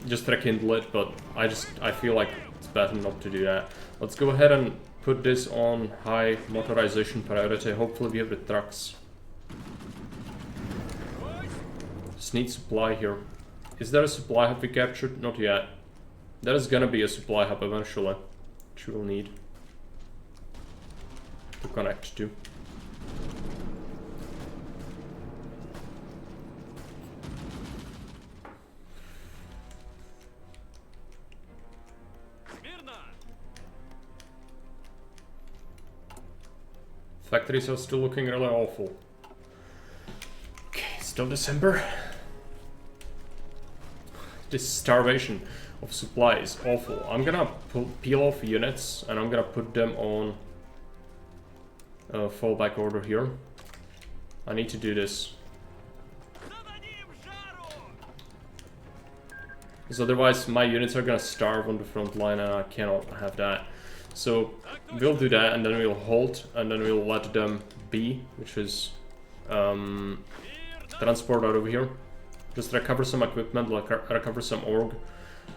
just rekindle it, but I feel like it's better not to do that. Let's go ahead and put this on high motorization priority. Hopefully we have the trucks. Just need supply here. Is there a supply hub we captured? Not yet. There is gonna be a supply hub eventually, which we'll need to connect to. Factories are still looking really awful. Okay, still December. This starvation of supply is awful. I'm gonna peel off units and I'm gonna put them on fallback order here. I need to do this. Because otherwise my units are gonna starve on the front line and I cannot have that. So we'll do that and then we'll halt and then we'll let them be, which is transport out over here. Just recover some equipment, like recover some org.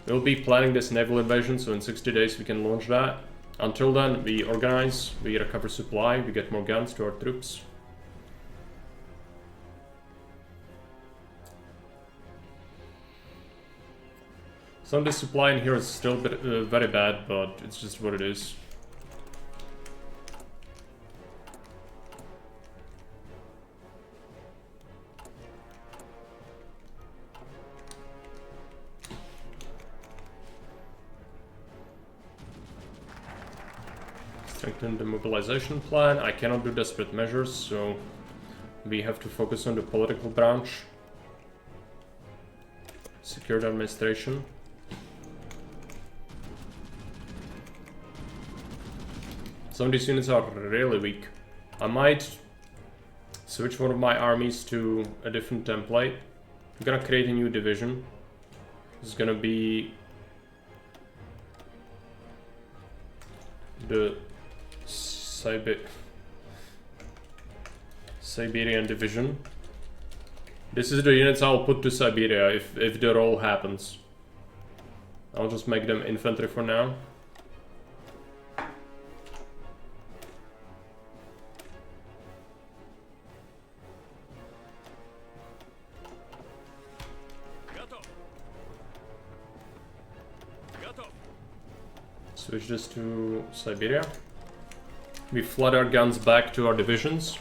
We'll be planning this naval invasion, so in 60 days we can launch that. Until then, we organize, we recover supply, we get more guns to our troops. Some of the supply in here is still very bad, but it's just what it is. Strengthen the mobilization plan. I cannot do desperate measures, so we have to focus on the political branch. Secure the administration. Some of these units are really weak. I might switch one of my armies to a different template. I'm gonna create a new division. It's gonna be the Siberian division. This is the units I'll put to Siberia if the roll happens. I'll just make them infantry for now. Switch this to Siberia. We flood our guns back to our divisions.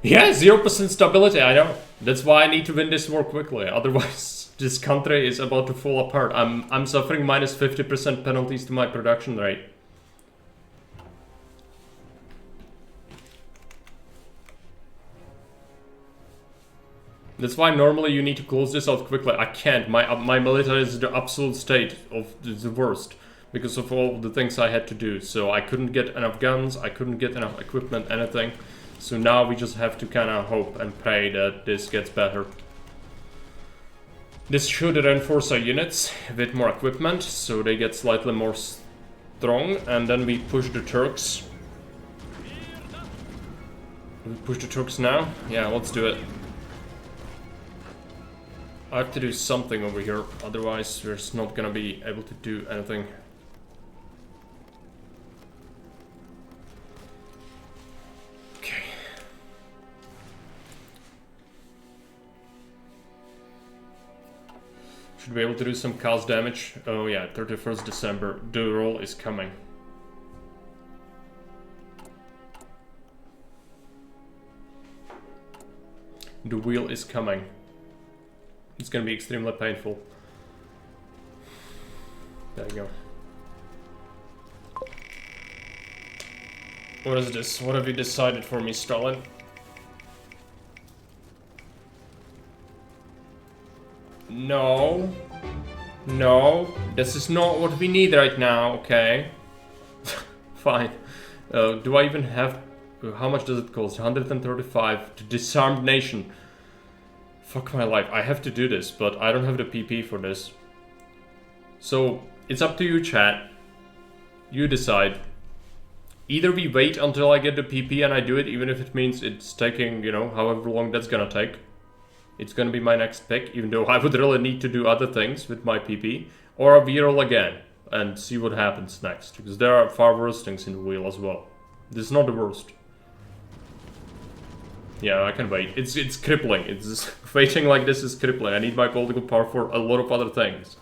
Yeah, 0% stability, I know. That's why I need to win this war quickly. Otherwise, this country is about to fall apart. I'm suffering minus 50% penalties to my production rate. That's why normally you need to close this out quickly. I can't. My military is the absolute state of the worst because of all the things I had to do. So I couldn't get enough guns, I couldn't get enough equipment, anything. So now we just have to kind of hope and pray that this gets better. This should reinforce our units with more equipment, so they get slightly more strong, and then we push the Turks. We push the Turks now? Yeah, let's do it. I have to do something over here, otherwise we're just not gonna be able to do anything. Okay. Should be able to do some cast damage. Oh yeah, 31st December. The roll is coming. The wheel is coming. It's gonna be extremely painful. There you go. What is this? What have you decided for me, Stalin? No. No. This is not what we need right now, okay? Fine. Do I even have... How much does it cost? 135 to disarm nation. Fuck my life, I have to do this, but I don't have the PP for this. So, it's up to you, chat. You decide. Either we wait until I get the PP and I do it, even if it means it's taking, you know, however long that's gonna take. It's gonna be my next pick, even though I would really need to do other things with my PP. Or we roll again and see what happens next, because there are far worse things in the wheel as well. This is not the worst. Yeah, I can wait. It's crippling. It's waiting like this is crippling. I need my political power for a lot of other things.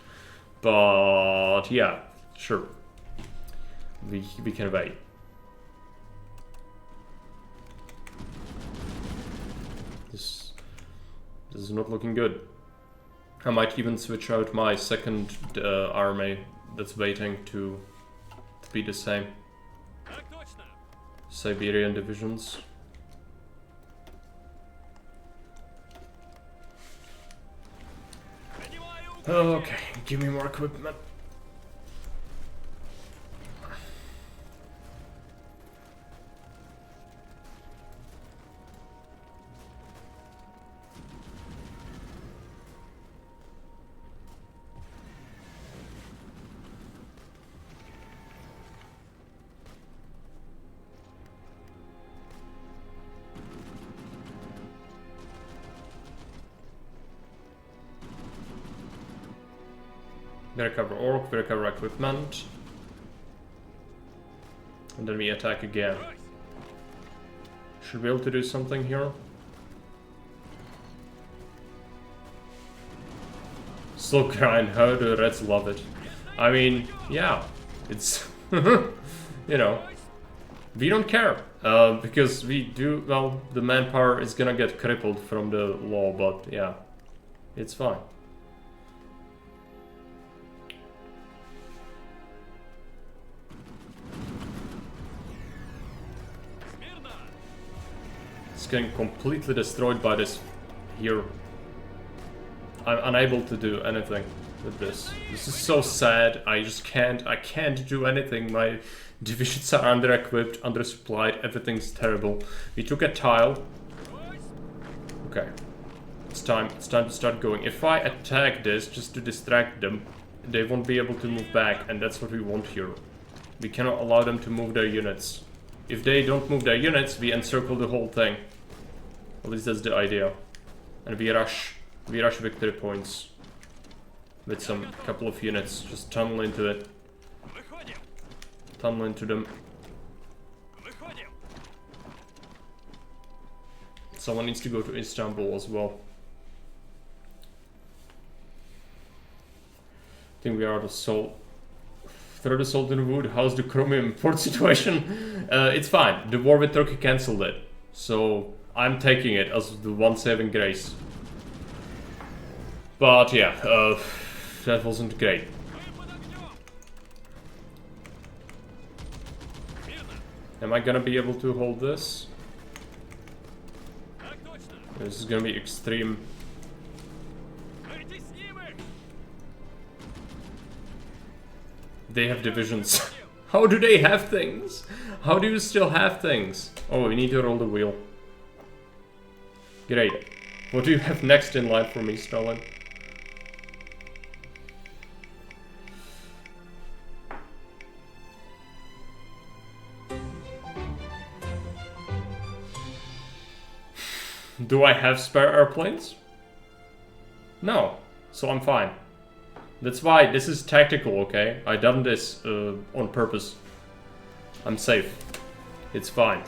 But yeah, sure. We can wait. This is not looking good. I might even switch out my second army that's waiting to be the same. Siberian divisions. Okay, give me more equipment. We recover orc, we recover equipment. And then we attack again. Should be able to do something here. Slow grind, how the Reds love it. I mean, yeah, it's, you know, we don't care. Because we do, well, the manpower is gonna get crippled from the law, but yeah, it's fine. It's getting completely destroyed by this here. I'm unable to do anything with this. This is so sad. I just can't. I can't do anything. My divisions are under-equipped, under-supplied. Everything's terrible. We took a tile. Okay. It's time to start going. If I attack this just to distract them, they won't be able to move back, and that's what we want here. We cannot allow them to move their units. If they don't move their units, we encircle the whole thing. At least that's the idea. And we rush victory points. With some couple of units. Just tunnel into it. Tunnel into them. Someone needs to go to Istanbul as well. I think we are out of salt. Throw the salt in the wood. How's the chromium import situation? It's fine. The war with Turkey cancelled it. So I'm taking it as the one saving grace. But yeah, that wasn't great. Am I gonna be able to hold this? This is gonna be extreme. They have divisions. How do they have things? How do you still have things? Oh, we need to roll the wheel. Great. What do you have next in line for me, Stalin? Do I have spare airplanes? No, so I'm fine. That's why this is tactical, okay? I done this on purpose. I'm safe. It's fine.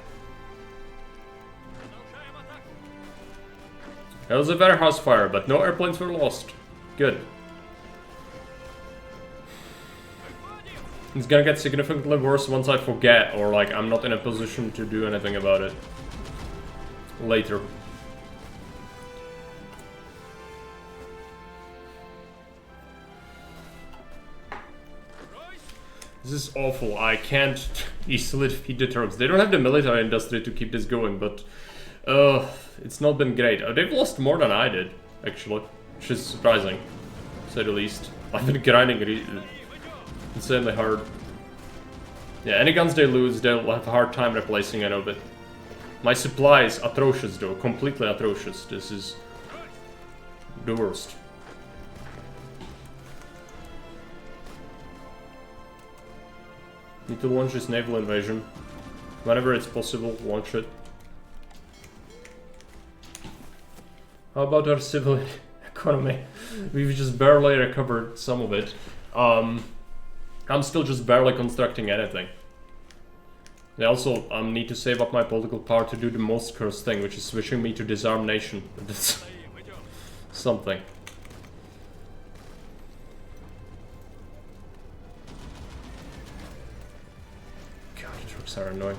It was a warehouse fire, but no airplanes were lost. Good. It's gonna get significantly worse once I forget, or like I'm not in a position to do anything about it. Later. This is awful. I can't easily defeat the Turks. They don't have the military industry to keep this going, but it's not been great. They've lost more than I did, actually, which is surprising, to say the least. I've been grinding insanely hard. Yeah, any guns they lose, they'll have a hard time replacing any of it. My supply is atrocious, though, completely atrocious. This is the worst. Need to launch this naval invasion. Whenever it's possible, launch it. How about our civil economy? We've just barely recovered some of it. I'm still just barely constructing anything. I also need to save up my political power to do the most cursed thing, which is switching me to disarm nation. That's something. God, the trucks are annoying.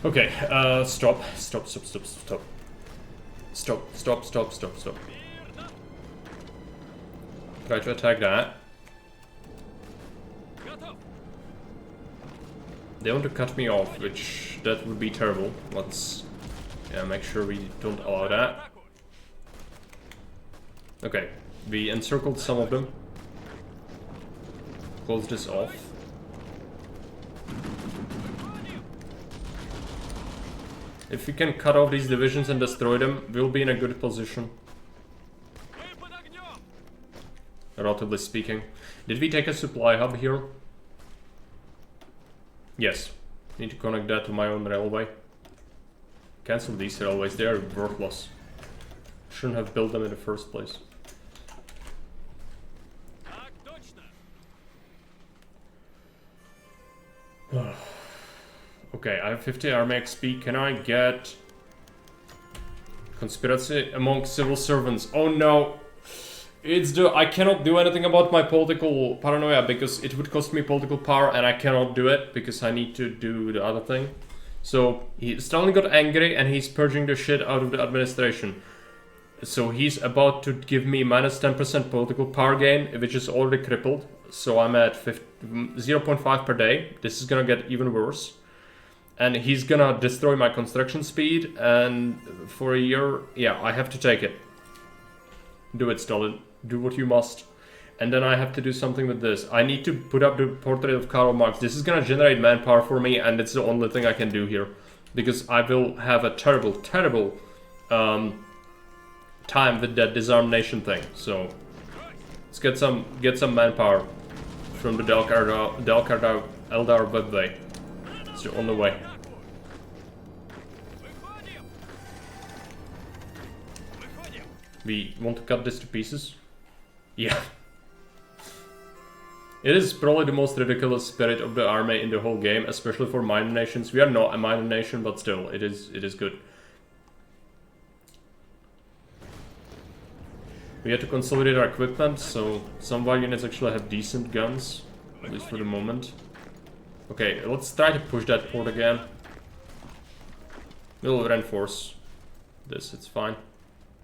Okay, stop. Stop. Try to attack that. They want to cut me off, which that would be terrible. Let's make sure we don't allow that. Okay, we encircled some of them. Close this off. If we can cut off these divisions and destroy them, we'll be in a good position. Relatively speaking. Did we take a supply hub here? Yes. Need to connect that to my own railway. Cancel these railways, they are worthless. Shouldn't have built them in the first place. Okay, I have 50 army XP. Can I get conspiracy among civil servants? Oh no! I cannot do anything about my political paranoia because it would cost me political power and I cannot do it because I need to do the other thing. So Stalin got angry and he's purging the shit out of the administration. So he's about to give me minus 10% political power gain, which is already crippled. So I'm at 0.5 per day. This is gonna get even worse. And he's gonna destroy my construction speed, and for a year, yeah, I have to take it. Do it, Stalin. Do what you must. And then I have to do something with this. I need to put up the portrait of Karl Marx. This is gonna generate manpower for me, and it's the only thing I can do here. Because I will have a terrible, terrible time with that disarmed nation thing. So let's get some manpower from the Eldar webway. It's the only way. We want to cut this to pieces? Yeah. It is probably the most ridiculous spirit of the army in the whole game, especially for minor nations. We are not a minor nation, but still, it is good. We had to consolidate our equipment, so some of our units actually have decent guns, at least for the moment. Okay, let's try to push that port again. We'll reinforce this, it's fine.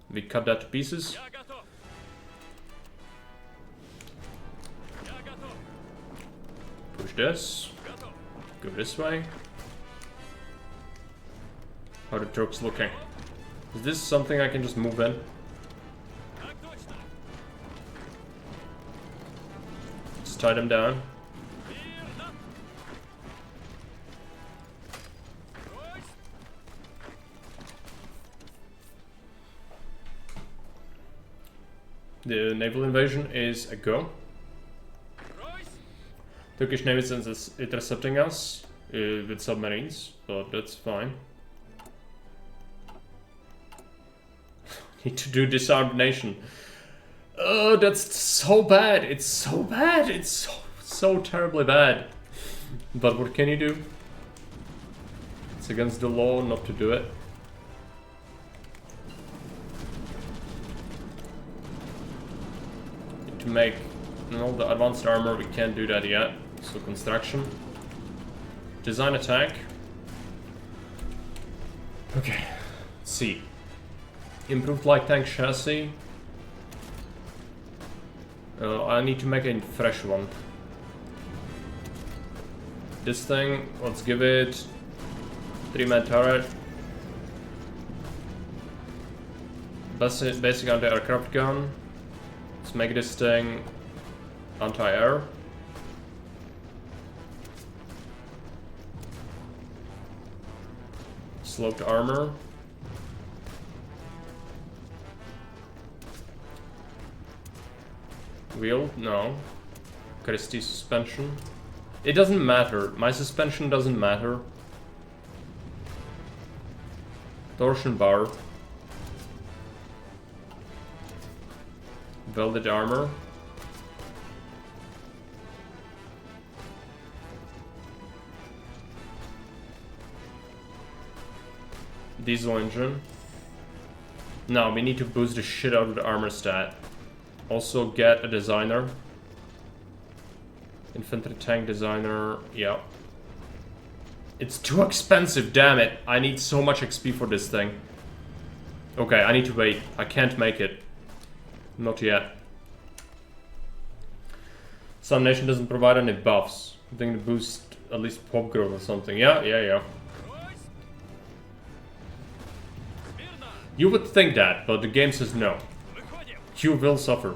We cut that to pieces. Push this. Go this way. How are the Turks looking? Is this something I can just move in? Just tie them down. The naval invasion is a go. Turkish Navy is intercepting us with submarines, but that's fine. Need to do disarmed nation. Oh, that's so bad. It's so bad. It's so terribly bad. But what can you do? It's against the law not to do it. To make the advanced armor, we can't do that yet. So construction. Design attack. Okay, let's see. Improved light tank chassis. I need to make a fresh one. This thing, let's give it 3-man turret. Basic anti-aircraft gun. Let's make this thing anti-air. Sloped armor. Wheel? No. Christie suspension. It doesn't matter. My suspension doesn't matter. Torsion bar. Welded armor. Diesel engine. No, we need to boost the shit out of the armor stat. Also get a designer. Infantry tank designer, yeah. It's too expensive, damn it. I need so much XP for this thing. Okay, I need to wait. I can't make it. Not yet. Some nation doesn't provide any buffs. I think the boost at least pop growth or something. Yeah, yeah, yeah. You would think that, but the game says no. You will suffer.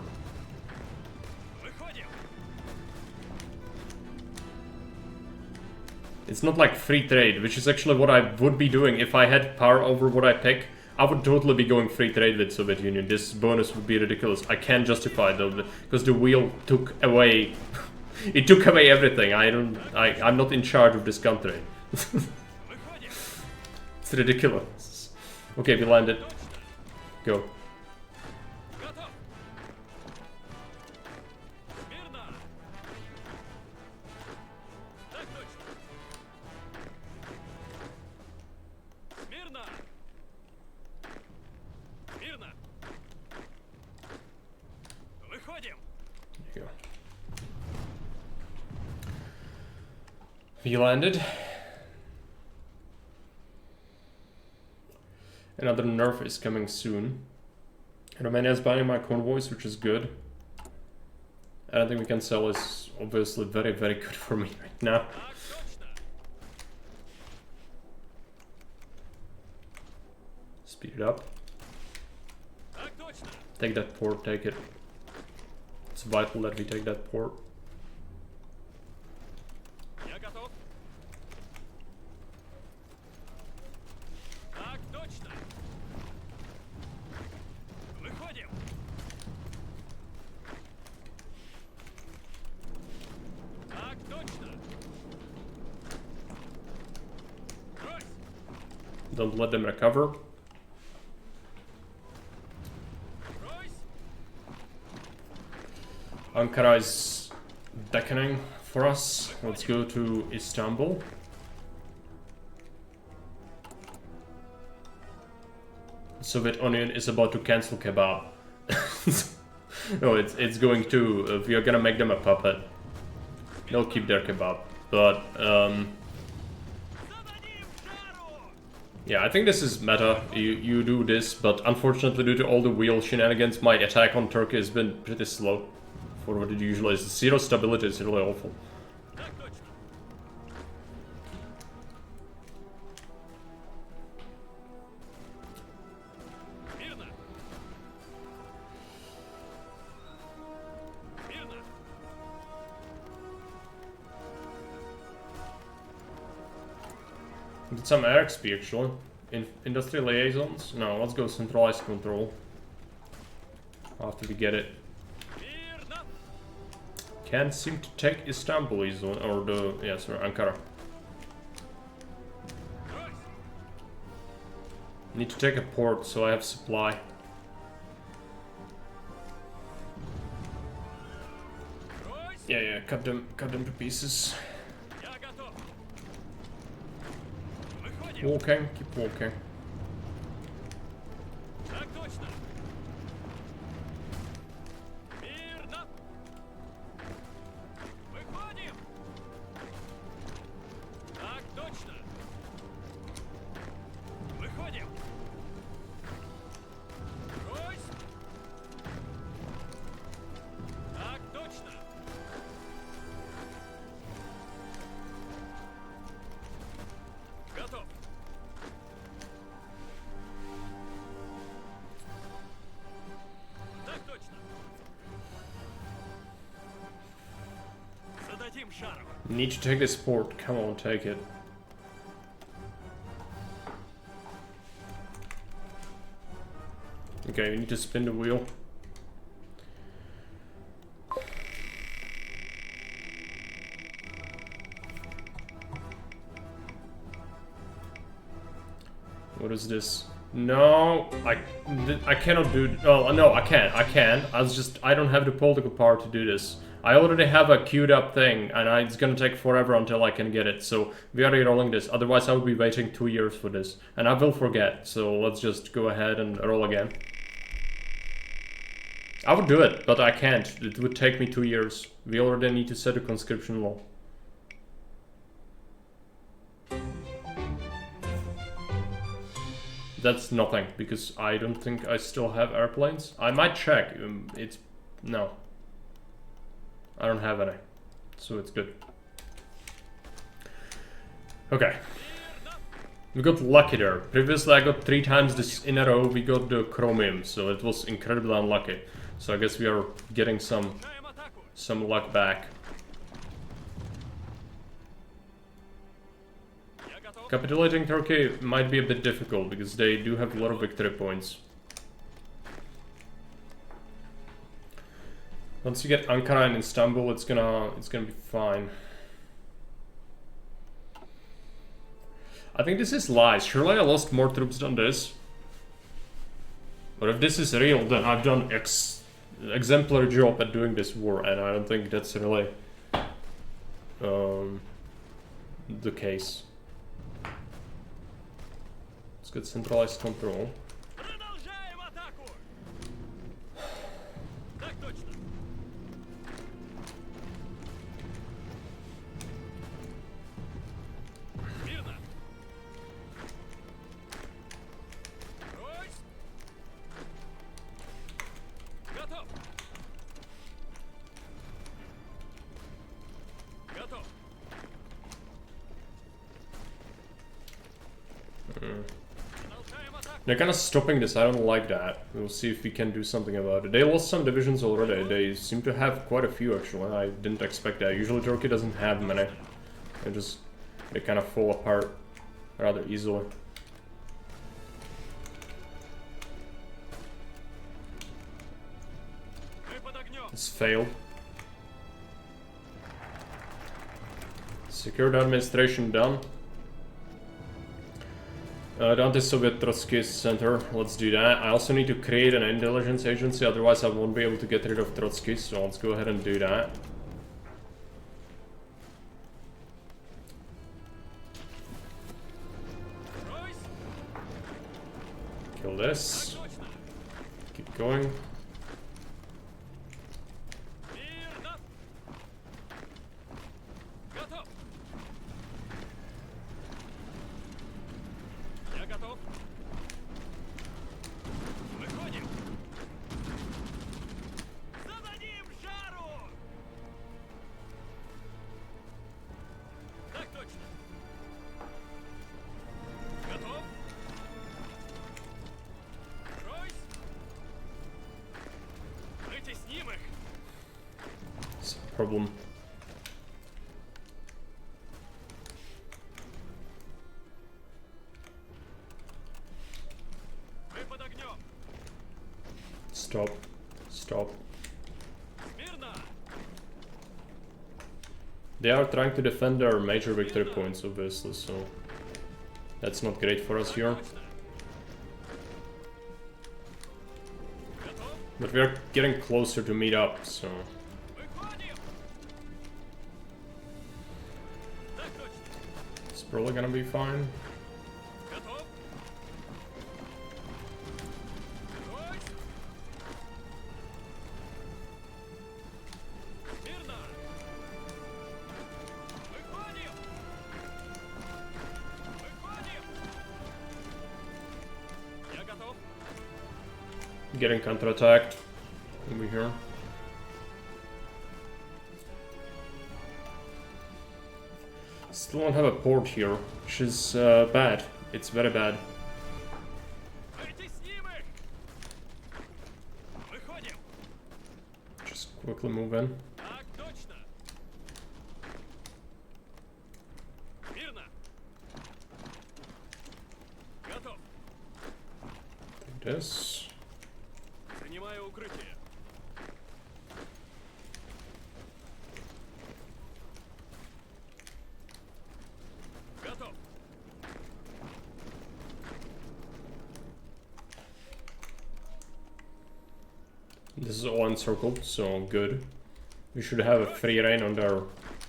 It's not like free trade, which is actually what I would be doing if I had power over what I pick. I would totally be going free trade with Soviet Union. This bonus would be ridiculous. I can't justify it though, because the wheel took away... it took away everything. I'm not in charge of this country. It's ridiculous. Okay, we landed. Go. We landed. Another nerf is coming soon. Romania is banning my convoys, which is good. Anything we can sell is obviously very, very good for me right now. Speed it up. Take that port, take it. It's vital that we take that port. Don't let them recover. Ankara is beckoning for us. Let's go to Istanbul. Soviet Union is about to cancel kebab. No, it's going to. We are gonna make them a puppet. They'll keep their kebab, but yeah, I think this is meta. You do this, but unfortunately, due to all the wheel shenanigans, my attack on Turkey has been pretty slow for what it usually is. Zero stability is really awful. Did some air XP actually. Industrial liaisons? No, let's go centralized control. After we get it. Can't seem to take Istanbul or the... yeah, sorry, Ankara. Need to take a port so I have supply. Yeah, cut them to pieces. Walking, keep walking. Need to take this port. Come on, take it. Okay, we need to spin the wheel. What is this? No, I cannot do. Oh no, I can. I don't have the political power to do this. I already have a queued up thing, and it's gonna take forever until I can get it. So we are re-rolling this. Otherwise, I would be waiting 2 years for this, and I will forget. So let's just go ahead and roll again. I would do it, but I can't. It would take me 2 years. We already need to set a conscription law. That's nothing, because I don't think I still have airplanes. I might check. No. I don't have any, so it's good. Okay. We got lucky there. Previously I got 3 times this in a row we got the chromium, so it was incredibly unlucky. So I guess we are getting some luck back. Capitulating Turkey might be a bit difficult because they do have a lot of victory points. Once you get Ankara and Istanbul, it's gonna be fine. I think this is lies. Surely I lost more troops than this. But if this is real, then I've done exemplary job at doing this war, and I don't think that's really the case. Let's get centralized control. They're kind of stopping this, I don't like that. We'll see if we can do something about it. They lost some divisions already, they seem to have quite a few actually. I didn't expect that. Usually Turkey doesn't have many. They kind of fall apart rather easily. This failed. Secure the administration done. The anti-Soviet Trotskyist Center, let's do that. I also need to create an intelligence agency, otherwise I won't be able to get rid of Trotsky, so let's go ahead and do that. Kill this. Keep going. Problem. Stop. Stop. They are trying to defend their major victory points, obviously, so that's not great for us here. But we are getting closer to meet up, so... it's probably gonna be fine. Getting counterattacked over here. Still don't have a port here, which is bad. It's very bad. Just quickly move in. Take this. This is all encircled, so good. We should have a free reign on their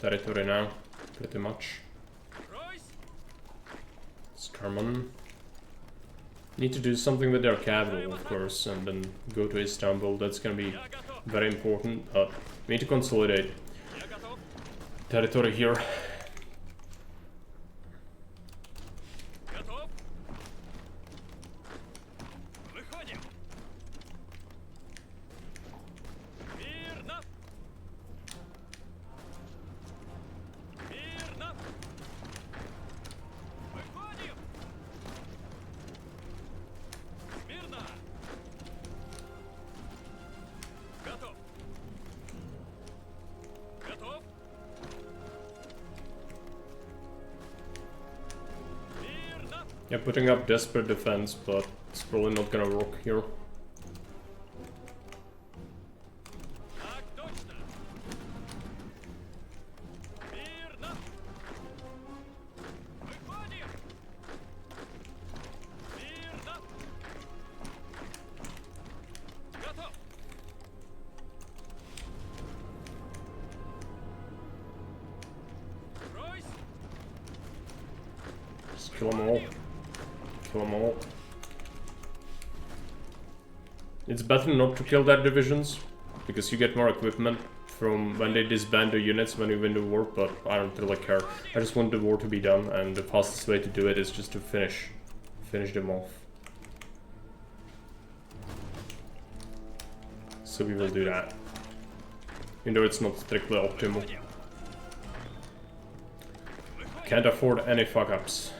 territory now, pretty much. Skarman. Need to do something with their capital, of course, and then go to Istanbul. That's gonna be very important. We need to consolidate territory here. Yeah, putting up desperate defense, but it's probably not gonna work here. Just kill them all. Kill them all. It's better not to kill their divisions, because you get more equipment from when they disband the units when you win the war, but I don't really care. I just want the war to be done, and the fastest way to do it is just to finish them off. So we will do that. Even though it's not strictly optimal. Can't afford any fuck-ups.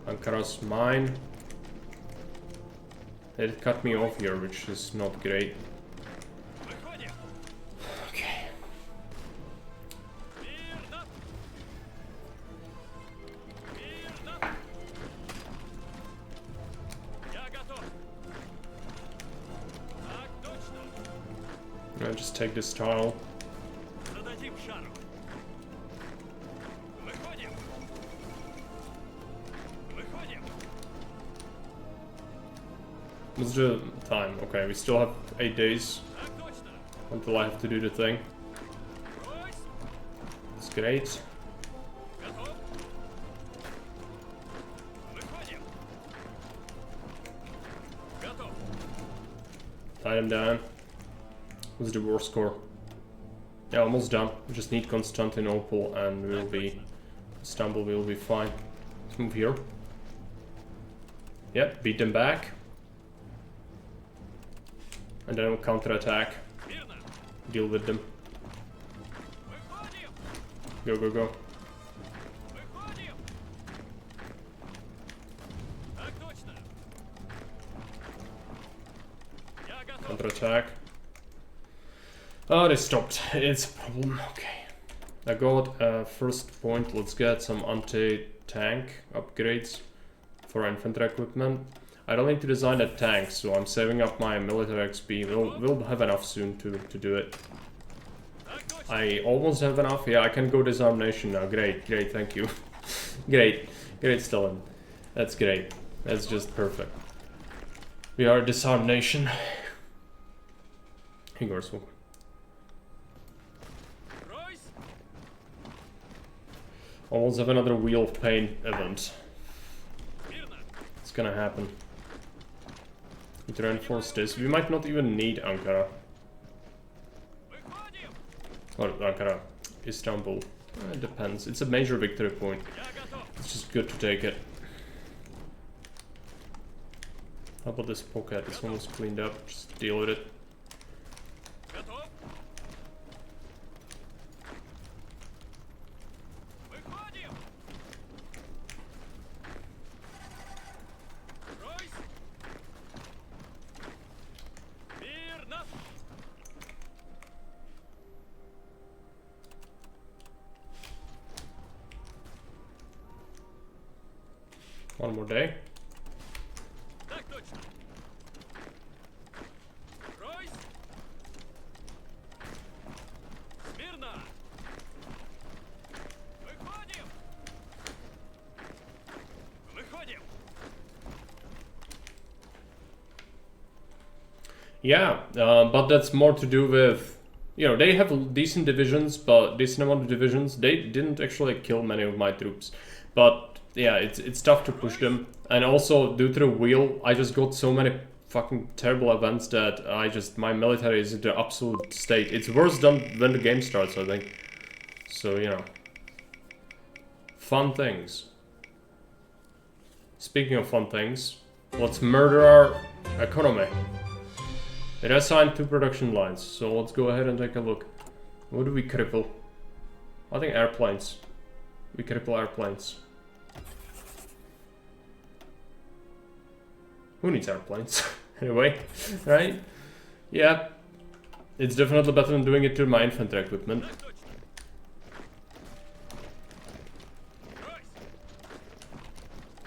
Ankara's mine. It cut me off here, which is not great. Okay. I'll just take this tile. What's the time? Okay, we still have 8 days until I have to do the thing. That's great. Tie them down. What's the war score? Yeah, almost done. We just need Constantinople and we'll be... Istanbul will be fine. Let's move here. Yep, beat them back. And then we'll counterattack. Deal with them. Go, go, go. Counterattack. Oh, they stopped. It's a problem. Okay. I got first point. Let's get some anti-tank upgrades for infantry equipment. I don't need to design a tank, so I'm saving up my military XP. We'll have enough soon to do it. I almost have enough. Yeah, I can go disarm nation now. Great, great, thank you. Great, great, Stalin. That's great. That's just perfect. We are a disarm nation. Hingorsville. Almost have another Wheel of Pain event. It's gonna happen. Need to reinforce this. We might not even need Ankara. Or Ankara. Istanbul. It depends. It's a major victory point. It's just good to take it. How about this pocket? It's almost cleaned up. Just deal with it. One more day. Yeah, but that's more to do with, you know, they have decent divisions, but decent amount of divisions. They didn't actually kill many of my troops, but yeah, it's tough to push them. And also, due to the wheel, I just got so many fucking terrible events that my military is in the absolute state. It's worse than when the game starts, I think. So, you know. Fun things. Speaking of fun things, let's murder our economy. It assigned 2 production lines, so let's go ahead and take a look. What do we cripple? I think airplanes. We cripple airplanes. Who needs airplanes? Anyway, right? Yeah. It's definitely better than doing it to my infantry equipment.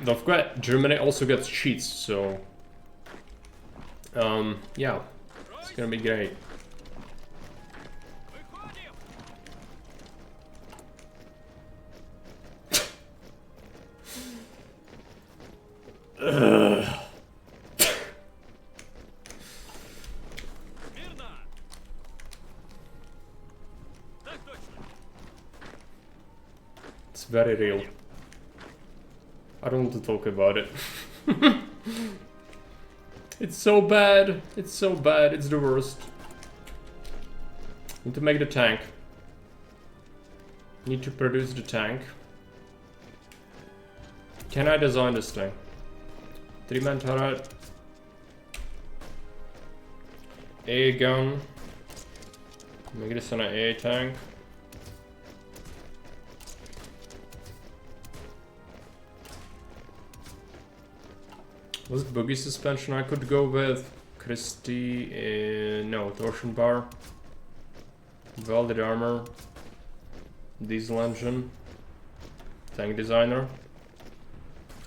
Don't forget, Germany also gets cheats, so... yeah, it's gonna be great. It's very real. I don't want to talk about it. It's so bad. It's so bad. It's the worst. Need to make the tank. Need to produce the tank. Can I design this thing? 3-man turret. A gun. Make this an A tank. Was it buggy suspension I could go with? Christie, no, torsion bar. Welded armor. Diesel engine. Tank designer.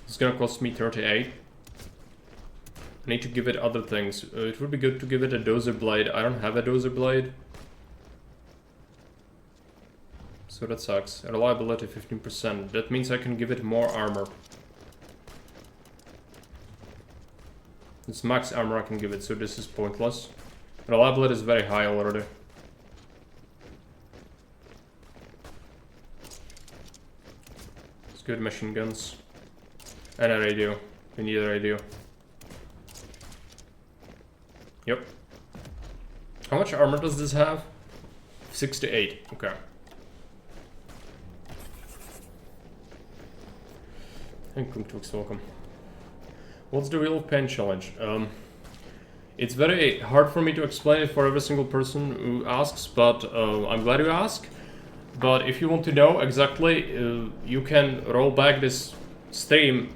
It's gonna cost me 38. I need to give it other things. It would be good to give it a dozer blade. I don't have a dozer blade. So that sucks. Reliability 15%. That means I can give it more armor. It's max armor I can give it, so this is pointless. Reliability is very high already. It's good machine guns. And a radio. We need a radio. Yep. How much armor does this have? 68. Okay. And Kumtuk's welcome. What's the Wheel of Pain challenge? It's very hard for me to explain it for every single person who asks, but I'm glad you ask. But if you want to know exactly, you can roll back this stream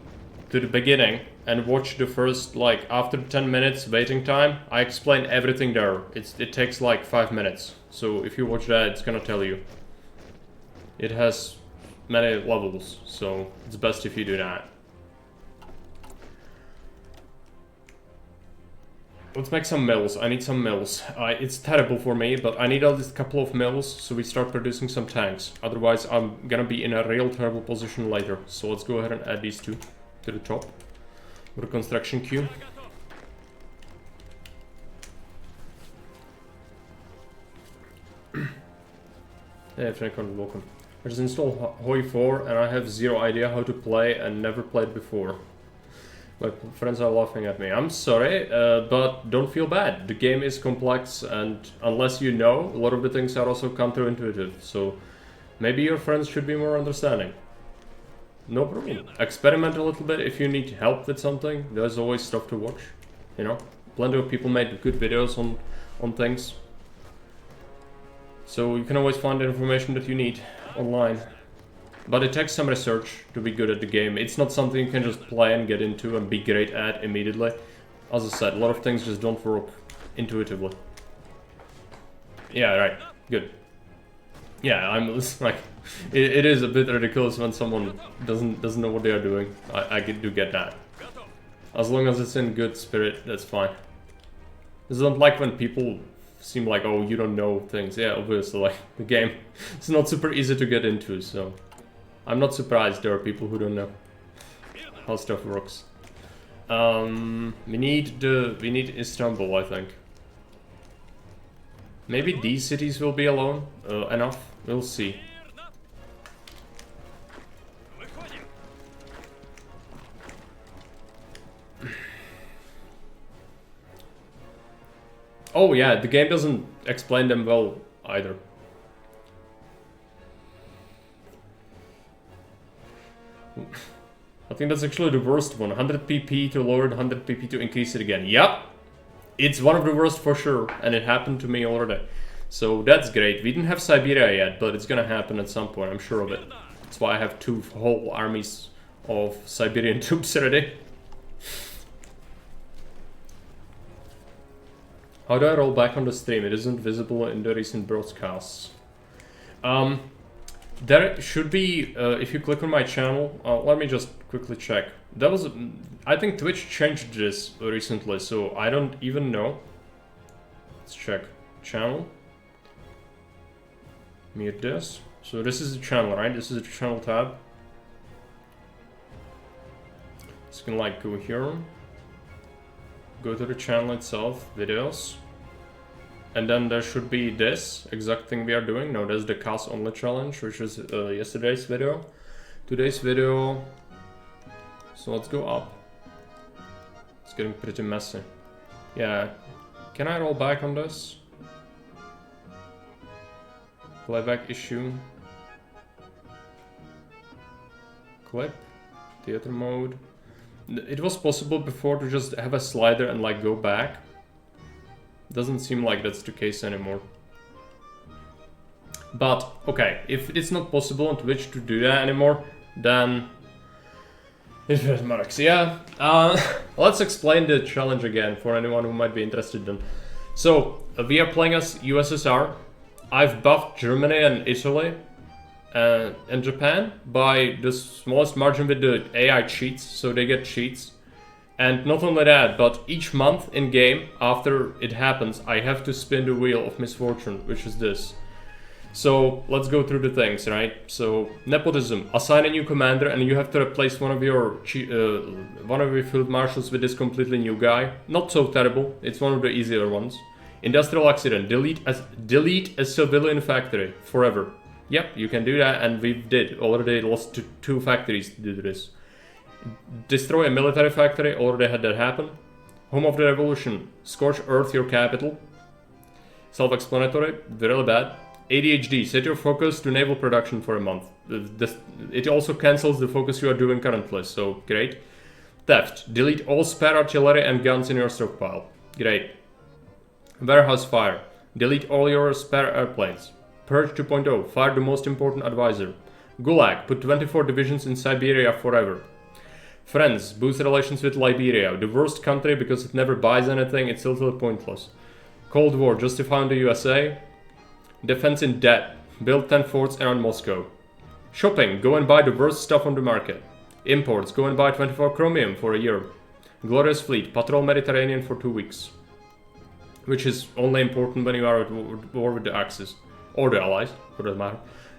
to the beginning and watch the first, like, after 10 minutes waiting time. I explain everything there. It takes like 5 minutes. So if you watch that, it's gonna tell you. It has many levels, so it's best if you do that. Let's make some mills. I need some mills. It's terrible for me, but I need at least a couple of mills so we start producing some tanks. Otherwise, I'm gonna be in a real terrible position later. So let's go ahead and add these two to the top of the construction queue. Hey, Frankon, welcome. I just installed HOI4 and I have zero idea how to play and never played before. My friends are laughing at me. I'm sorry, but don't feel bad. The game is complex, and unless you know, a lot of the things are also counterintuitive. So maybe your friends should be more understanding. No problem. Experiment a little bit if you need help with something. There's always stuff to watch. You know, plenty of people made good videos on things. So you can always find the information that you need online. But it takes some research to be good at the game. It's not something you can just play and get into and be great at immediately. As I said, a lot of things just don't work intuitively. Yeah, right. Good. Yeah, I'm like, it is a bit ridiculous when someone doesn't know what they are doing. I do get that. As long as it's in good spirit, that's fine. I don't like when people seem like, oh, you don't know things. Yeah, obviously, like, the game it's not super easy to get into, so I'm not surprised there are people who don't know how stuff works. We need Istanbul, I think. Maybe these cities will be alone enough. We'll see. Oh yeah, the game doesn't explain them well either. I think that's actually the worst one. 100 pp to lower it, 100 pp to increase it again. Yep! It's one of the worst for sure, and it happened to me already. So that's great. We didn't have Siberia yet, but it's gonna happen at some point, I'm sure of it. That's why I have 2 whole armies of Siberian troops ready. How do I roll back on the stream? It isn't visible in the recent broadcasts. There should be, if you click on my channel, let me just quickly check. That was, I think Twitch changed this recently, so I don't even know. Let's check. Channel. Mute this. So this is the channel, right? This is the channel tab. So you can like go here. Go to the channel itself, videos. And then there should be this exact thing we are doing. No, that's the cast only challenge, which is yesterday's video. Today's video. So let's go up. It's getting pretty messy. Yeah. Can I roll back on this? Playback issue. Clip. Theater mode. It was possible before to just have a slider and like go back. Doesn't seem like that's the case anymore. But, okay, if it's not possible on Twitch to do that anymore, then it doesn't matter. So yeah, let's explain the challenge again for anyone who might be interested then. So, we are playing as USSR. I've buffed Germany and Italy and Japan by the smallest margin with the AI cheats, so they get cheats. And not only that, but each month in game, after it happens, I have to spin the wheel of misfortune, which is this. So let's go through the things, right? So nepotism, assign a new commander, and you have to replace one of your field marshals with this completely new guy. Not so terrible. It's one of the easier ones. Industrial accident, delete a civilian factory forever. Yep, you can do that, and we did already lost two factories to do this. Destroy a military factory, already had that happen. Home of the Revolution, scorch earth your capital. Self-explanatory, really bad. ADHD, set your focus to naval production for a month. It also cancels the focus you are doing currently, so great. Theft, delete all spare artillery and guns in your stockpile. Great. Warehouse fire, delete all your spare airplanes. Purge 2.0, fire the most important advisor. Gulag, put 24 divisions in Siberia forever. Friends, boost relations with Liberia, the worst country because it never buys anything, it's totally pointless. Cold War, justify on the USA. Defense in debt, build 10 forts around Moscow. Shopping, go and buy the worst stuff on the market. Imports, go and buy 24 chromium for a year. Glorious fleet, patrol Mediterranean for 2 weeks. Which is only important when you are at war with the Axis. Or the Allies, for that matter.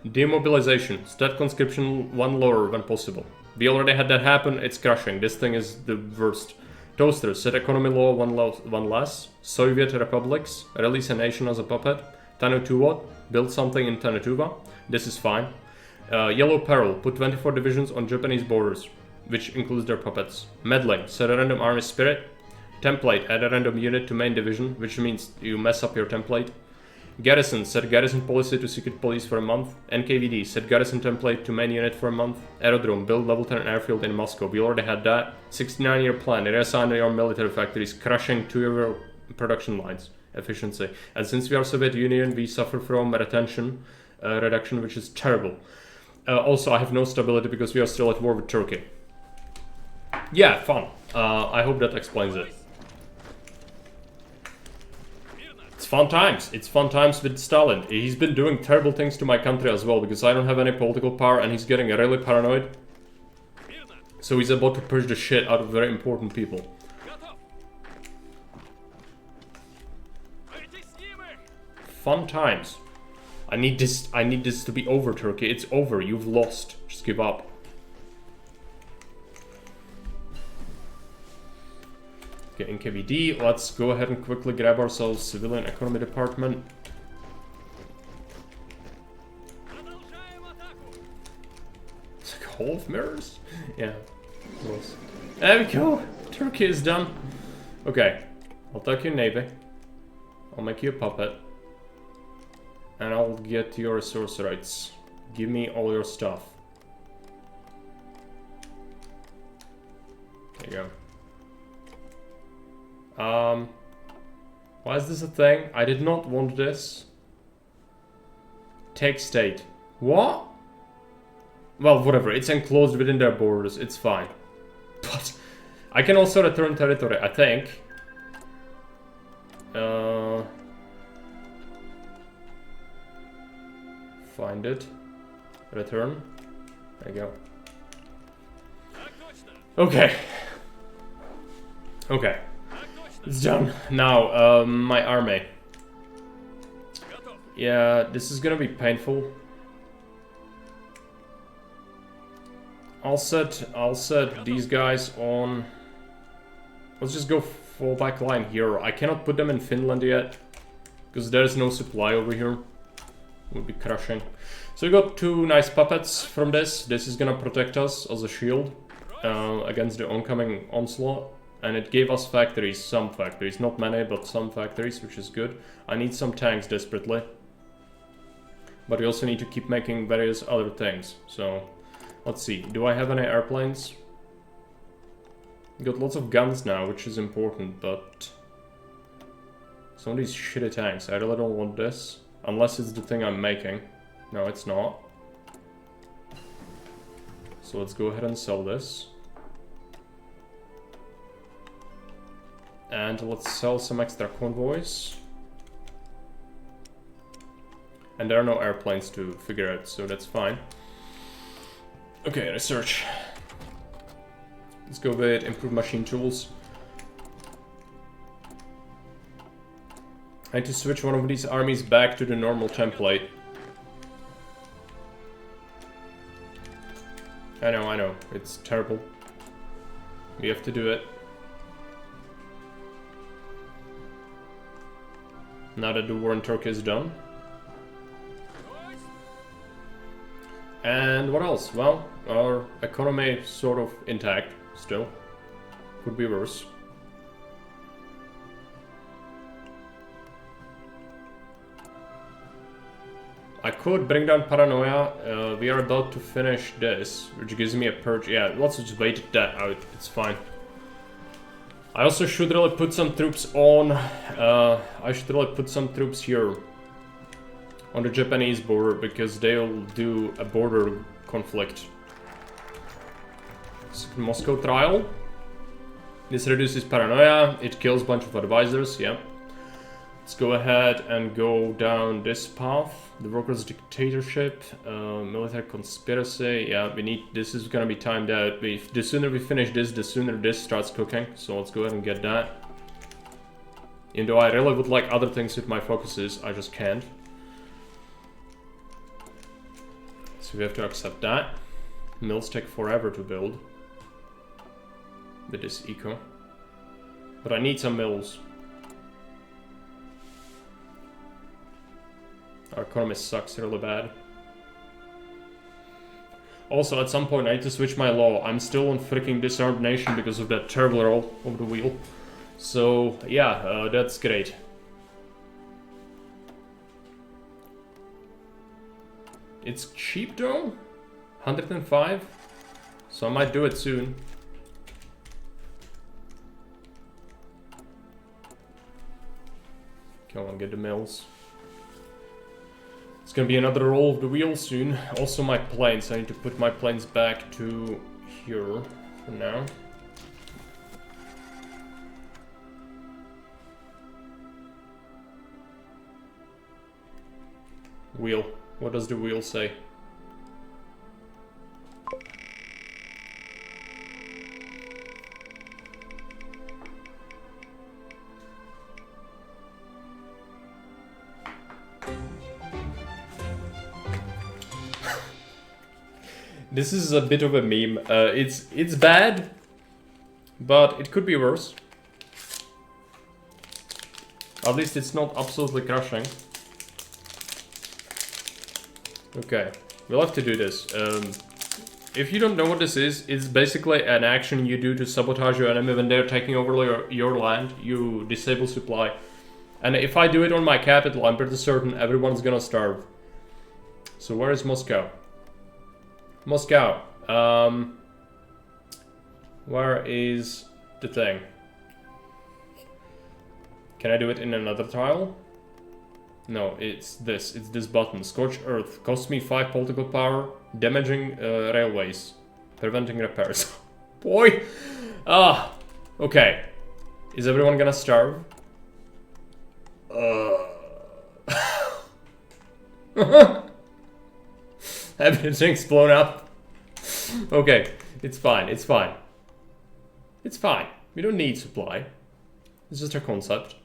Demobilization, stat conscription 1 lower when possible. We already had that happen, it's crashing, this thing is the worst. Toaster, set economy law 1 less. Soviet republics, release a nation as a puppet. Tanutuva, build something in Tanutuva, this is fine. Yellow Peril, put 24 divisions on Japanese borders, which includes their puppets. Meddling, set a random army spirit. Template, add a random unit to main division, which means you mess up your template. Garrison, set garrison policy to secret police for a month. NKVD, set garrison template to main unit for a month. Aerodrome, build level 10 airfield in Moscow, we already had that. 69-year plan, reassign your military factories, crushing 2 of your production lines. Efficiency. And since we are Soviet Union, we suffer from reduction, which is terrible. Also, I have no stability because we are still at war with Turkey. Yeah, fun. I hope that explains it. It's fun times. It's fun times with Stalin. He's been doing terrible things to my country as well because I don't have any political power and he's getting really paranoid. So he's about to purge the shit out of very important people. Fun times. I need this to be over, Turkey. It's over. You've lost. Just give up. Okay, in KVD, let's go ahead and quickly grab ourselves civilian economy department. It's like a hall of mirrors? Yeah, close. There we go. Turkey is done. Okay, I'll take your navy. I'll make you a puppet. And I'll get your resource rights. Give me all your stuff. There you go. Why is this a thing? I did not want this. Take state. What? Well, whatever. It's enclosed within their borders. It's fine. But I can also return territory, I think. Find it. Return. There you go. Okay. Okay. It's done. Now, my army. Yeah, this is gonna be painful. I'll set these guys on. Let's just go full back line here. I cannot put them in Finland yet, because there's no supply over here. Would be crushing. So we got 2 nice puppets from this. This is gonna protect us as a shield against the oncoming onslaught. And it gave us factories, some factories. Not many, but some factories, which is good. I need some tanks desperately. But we also need to keep making various other things. So, let's see. Do I have any airplanes? Got lots of guns now, which is important, but... some of these shitty tanks. I really don't want this. Unless it's the thing I'm making. No, it's not. So let's go ahead and sell this. And let's sell some extra convoys. And there are no airplanes to figure out, so that's fine. Okay, research. Let's go with improved machine tools. I need to switch one of these armies back to the normal template. I know, it's terrible. We have to do it. Now that the war in Turkey is done. And what else? Well, our economy is sort of intact still. Could be worse. I could bring down paranoia. We are about to finish this, which gives me a purge. Yeah, let's just wait that out. It's fine. I also should really put some troops on. I should really put some troops here on the Japanese border because they'll do a border conflict. Moscow trial. This reduces paranoia. It kills a bunch of advisors. Yeah. Let's go ahead and go down this path. The workers' dictatorship, military conspiracy. Yeah, we need. This is gonna be timed out. The sooner we finish this, the sooner this starts cooking. So let's go ahead and get that. Even though I really would like other things with my focuses, I just can't. So we have to accept that. Mills take forever to build with this eco, but I need some mills. Our economy sucks really bad. Also, at some point I need to switch my law. I'm still on freaking disarmed nation because of that terrible roll of the wheel. So, yeah, that's great. It's cheap though? 105? So I might do it soon. Come on, get the mills. It's gonna be another roll of the wheel soon. Also my planes. I need to put my planes back to here for now. Wheel. What does the wheel say? This is a bit of a meme. It's bad, but it could be worse. At least it's not absolutely crushing. Okay, we'll have to do this. If you don't know what this is, it's basically an action you do to sabotage your enemy when they're taking over your land. You disable supply. And if I do it on my capital, I'm pretty certain everyone's gonna starve. So where is Moscow? Moscow. Where is the thing? Can I do it in another tile? No, it's this. It's this button. Scorched Earth. Costs me 5 political power. Damaging railways. Preventing repairs. Boy! Ah! Okay. Is everyone gonna starve? Everything's blown up. Okay, it's fine, it's fine. It's fine. We don't need supply. It's just a concept.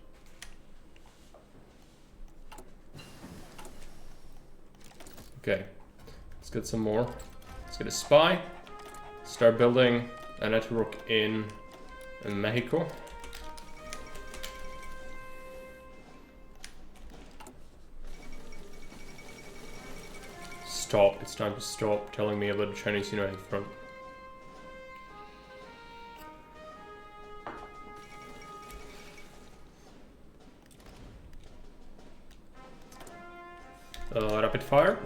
Okay, let's get some more. Let's get a spy. Start building a network in Mexico. Stop. It's time to stop telling me about the Chinese United Front. Rapid fire.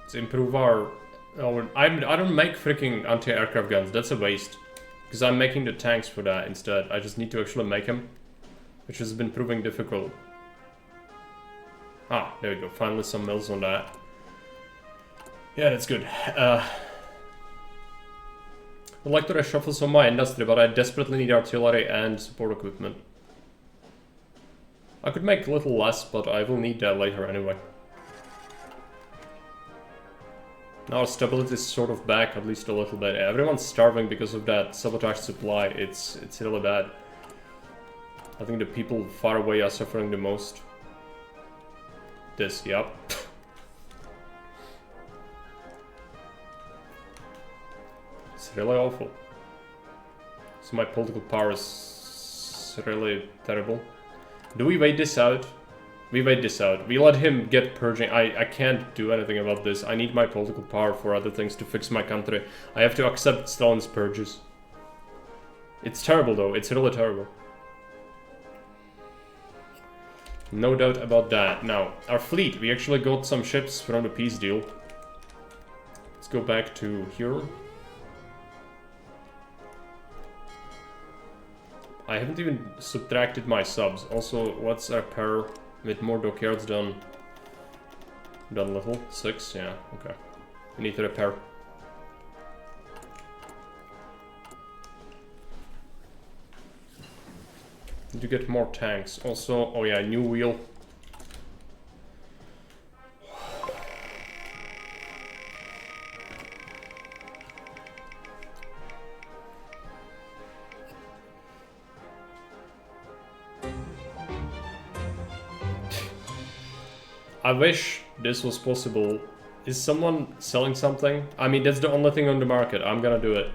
Let's improve our... I don't make freaking anti-aircraft guns. That's a waste. Because I'm making the tanks for that instead. I just need to actually make them. Which has been proving difficult. Ah, there we go. Finally some mills on that. Yeah, that's good. I'd like to reshuffle some of my industry, but I desperately need artillery and support equipment. I could make a little less, but I will need that later anyway. Now stability is sort of back, at least a little bit. Everyone's starving because of that sabotage supply. It's really bad. I think the people far away are suffering the most. This, yep. It's really awful. So my political power is really terrible. Do we wait this out? We wait this out. We let him get purging. I can't do anything about this. I need my political power for other things to fix my country. I have to accept Stalin's purges. It's terrible though. It's really terrible. No doubt about that. Now, our fleet. We actually got some ships from the peace deal. Let's go back to here. I haven't even subtracted my subs. Also, let's repair with more dockyards done little. 6, yeah, okay. We need to repair. Need to get more tanks. Also, oh yeah, new wheel. I wish this was possible. Is someone selling something? I mean, that's the only thing on the market. I'm gonna do it.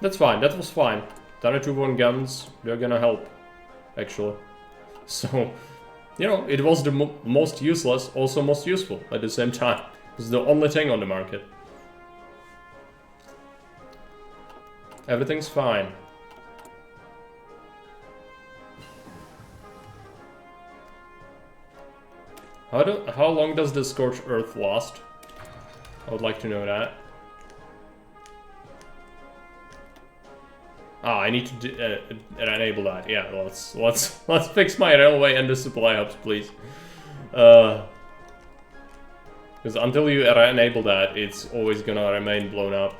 That's fine. That was fine. Tanachuban guns, they're gonna help, actually. So, you know, it was the most useless, also most useful at the same time. It's the only thing on the market. Everything's fine. How long does the Scorched Earth last? I would like to know that. Ah, I need to enable that. Yeah, let's fix my railway and the supply hubs, please. Because until you enable that, it's always gonna remain blown up.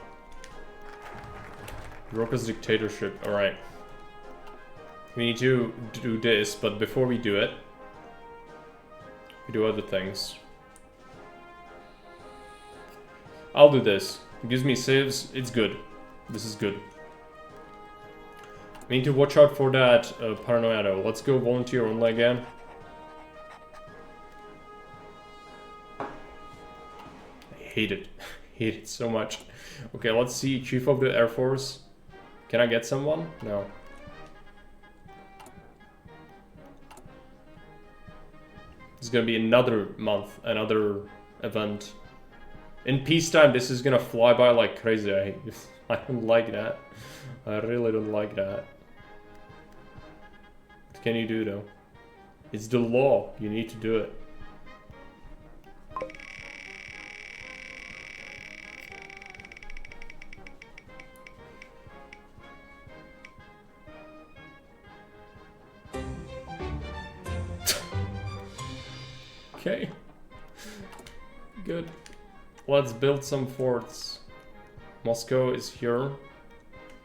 Roka's dictatorship. All right. We need to do this, but before we do it, we do other things. I'll do this. It gives me saves. It's good. This is good. We need to watch out for that paranoia though. Let's go volunteer only again. I hate it. Hate it so much. Okay, let's see. Chief of the Air Force. Can I get someone? No. It's gonna be another month, another event. In peacetime, this is gonna fly by like crazy. I don't like that. I really don't like that. What can you do though? It's the law. You need to do it. Okay. Good. Let's build some forts. Moscow is here.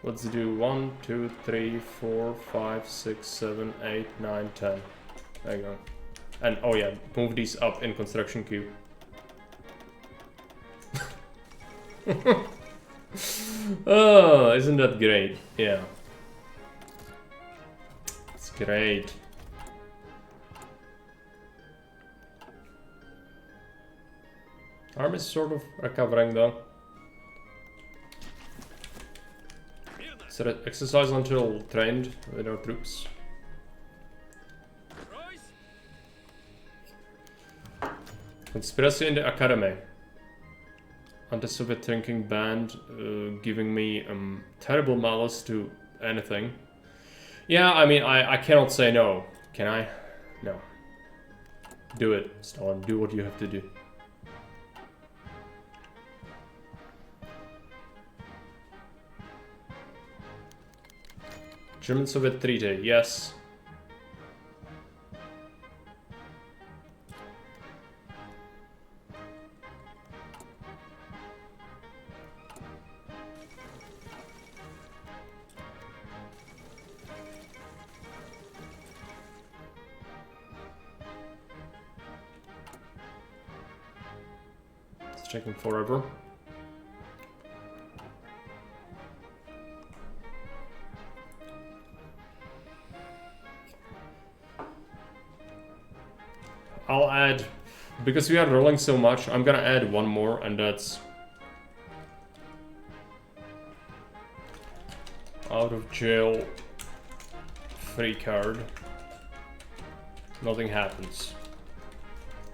Let's do 1, 2, 3, 4, 5, 6, 7, 8, 9, 10. There you go. And oh yeah, move these up in construction queue. Oh, isn't that great? Yeah. It's great. Arm is sort of recovering though. So exercise until trained with our troops. Conspiracy in the academy. Anti-Soviet drinking band giving me terrible malice to anything. Yeah, I mean, I cannot say no. Can I? No. Do it, Stalin. Do what you have to do. German-Soviet treaty, yes. It's taking forever. I'll add, because we are rolling so much, I'm gonna add one more, and that's out of jail free card. Nothing happens.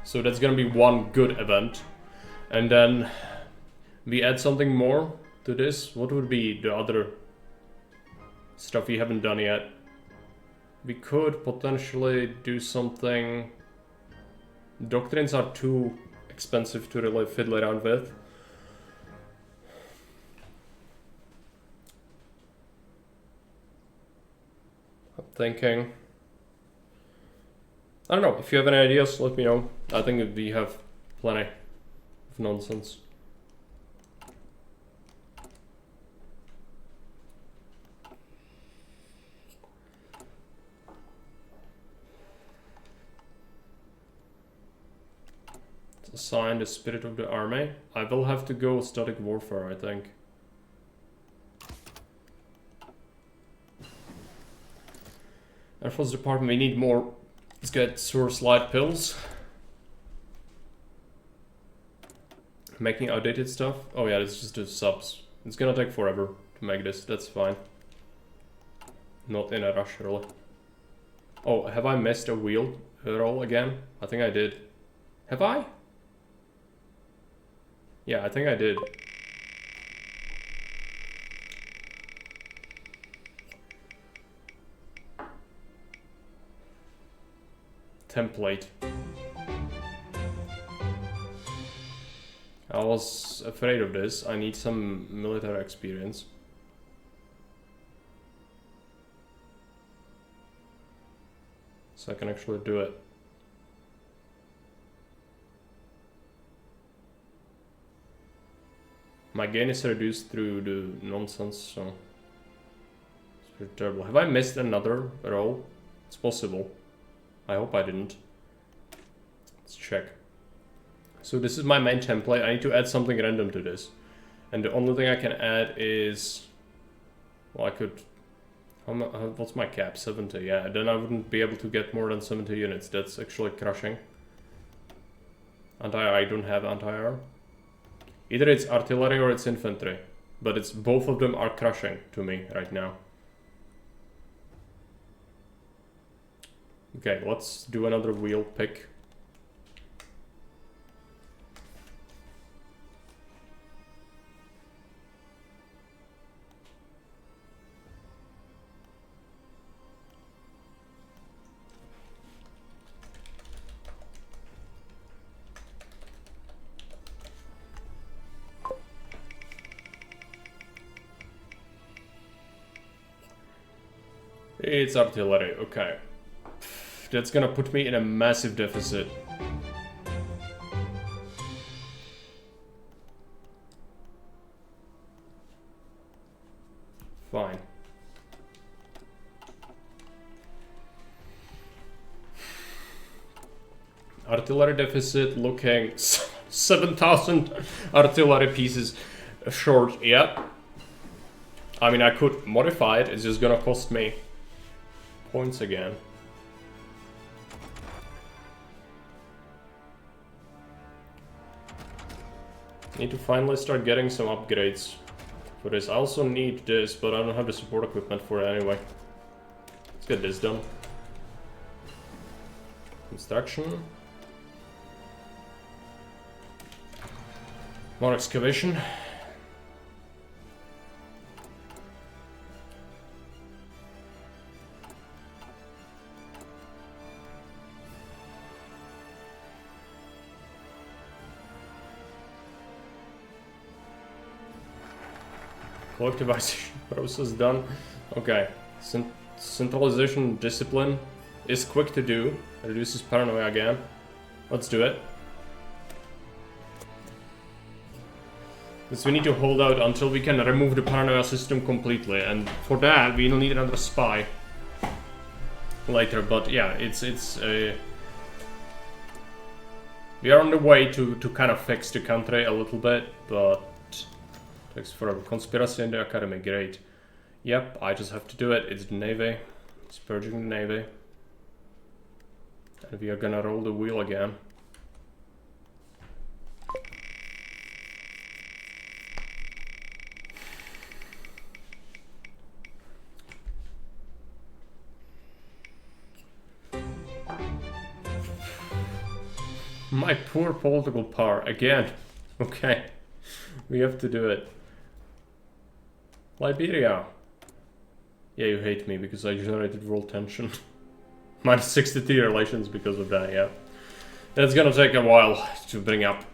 So that's gonna be one good event. And then we add something more to this. What would be the other stuff we haven't done yet? We could potentially do something. Doctrines are too expensive to really fiddle around with. I'm thinking. I don't know, if you have any ideas, let me know. I think we have plenty of nonsense. Assign the spirit of the army. I will have to go static warfare, I think. Air Force Department, we need more. Let's get source light pills. Making outdated stuff. Oh yeah, it's just the subs. It's gonna take forever to make this, that's fine. Not in a rush, really. Oh, have I missed a wheel roll again? I think I did. Have I? Yeah, I think I did. Template. I was afraid of this. I need some military experience. So I can actually do it. My gain is reduced through the nonsense, so it's pretty terrible. Have I missed another roll? It's possible. I hope I didn't. Let's check. So this is my main template. I need to add something random to this. And the only thing I can add is... Well, I could... what's my cap? 70, yeah. Then I wouldn't be able to get more than 70 units. That's actually crushing. Anti-air, I don't have anti-air. Either it's artillery or it's infantry, but it's both of them are crushing to me right now. Okay, let's do another wheel pick. It's artillery, okay. That's gonna put me in a massive deficit. Fine. Artillery deficit looking 7,000 artillery pieces. short, yeah. I mean, I could modify it, it's just gonna cost me points again. Need to finally start getting some upgrades for this. I also need this, but I don't have the support equipment for it anyway. Let's get this done. Construction. More excavation. Collectivization process done. Okay. Centralization discipline is quick to do. Reduces paranoia again. Let's do it. Because we need to hold out until we can remove the paranoia system completely, and for that we'll need another spy later. But yeah, it's we are on the way to kind of fix the country a little bit, but takes forever. Conspiracy in the academy, great. Yep, I just have to do it. It's the navy. It's purging the navy. And we are gonna roll the wheel again. My poor political power, again. Okay, we have to do it. Liberia. Yeah, you hate me because I generated world tension. Minus 63 relations because of that, yeah. That's gonna take a while to bring up.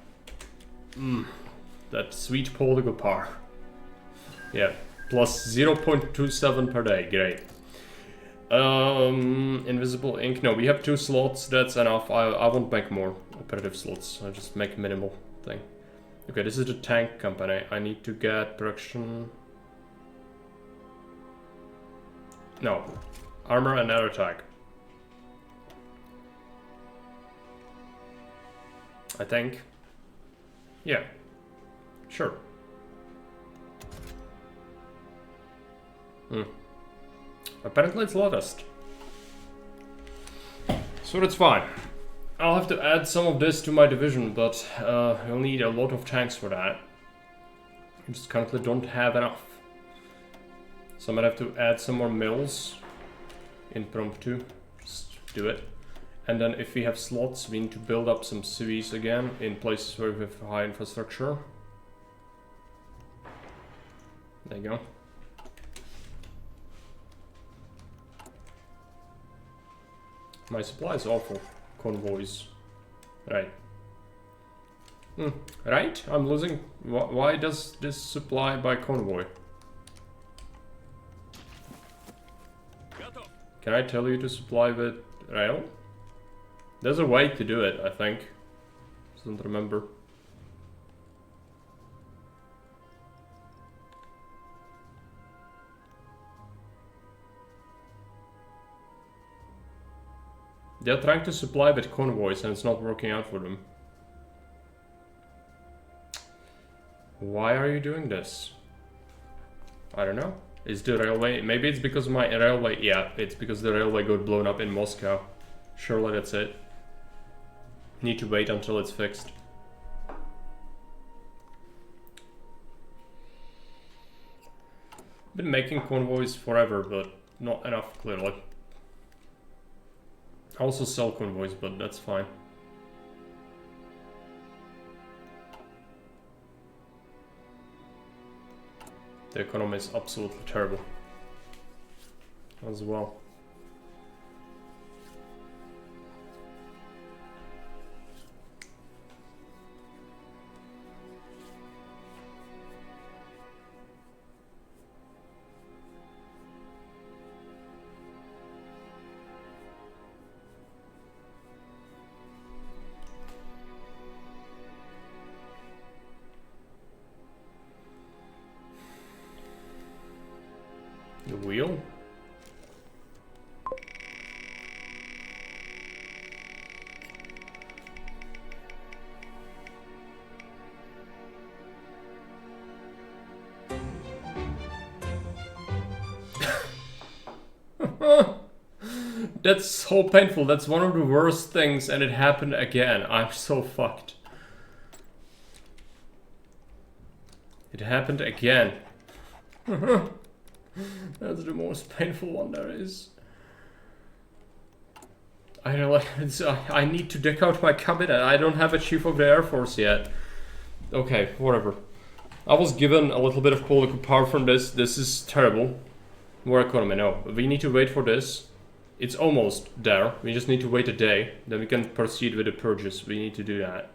That sweet political power. Yeah, plus 0.27 per day, great. Invisible ink. No, we have 2 slots, that's enough. I won't make more operative slots. I'll just make minimal thing. Okay, this is the tank company. I need to get production. No, armor and air attack. I think. Yeah, sure. Apparently it's latest. So that's fine. I'll have to add some of this to my division, but you'll need a lot of tanks for that. I just currently don't have enough. So I might have to add some more mills. Impromptu. Just do it. And then if we have slots, we need to build up some cities again in places where we have high infrastructure. There you go. My supply is awful. Convoys. Right. Right? I'm losing. Why does this supply by convoy? Can I tell you to supply with rail? There's a way to do it, I think. Just don't remember. They're trying to supply with convoys and it's not working out for them. Why are you doing this? I don't know. Is the railway... Maybe it's because my railway... Yeah, it's because the railway got blown up in Moscow. Surely that's it. Need to wait until it's fixed. Been making convoys forever, but not enough, clearly. I also sell convoys, but that's fine. The economy is absolutely terrible as well. The wheel? That's so painful. That's one of the worst things, and it happened again. I'm so fucked. It happened again. That's the most painful one there is. I know, like, I need to deck out my cabinet. I don't have a Chief of the Air Force yet. Okay, whatever. I was given a little bit of political power from this. This is terrible. War economy, no. We need to wait for this. It's almost there. We just need to wait a day. Then we can proceed with the purges. We need to do that.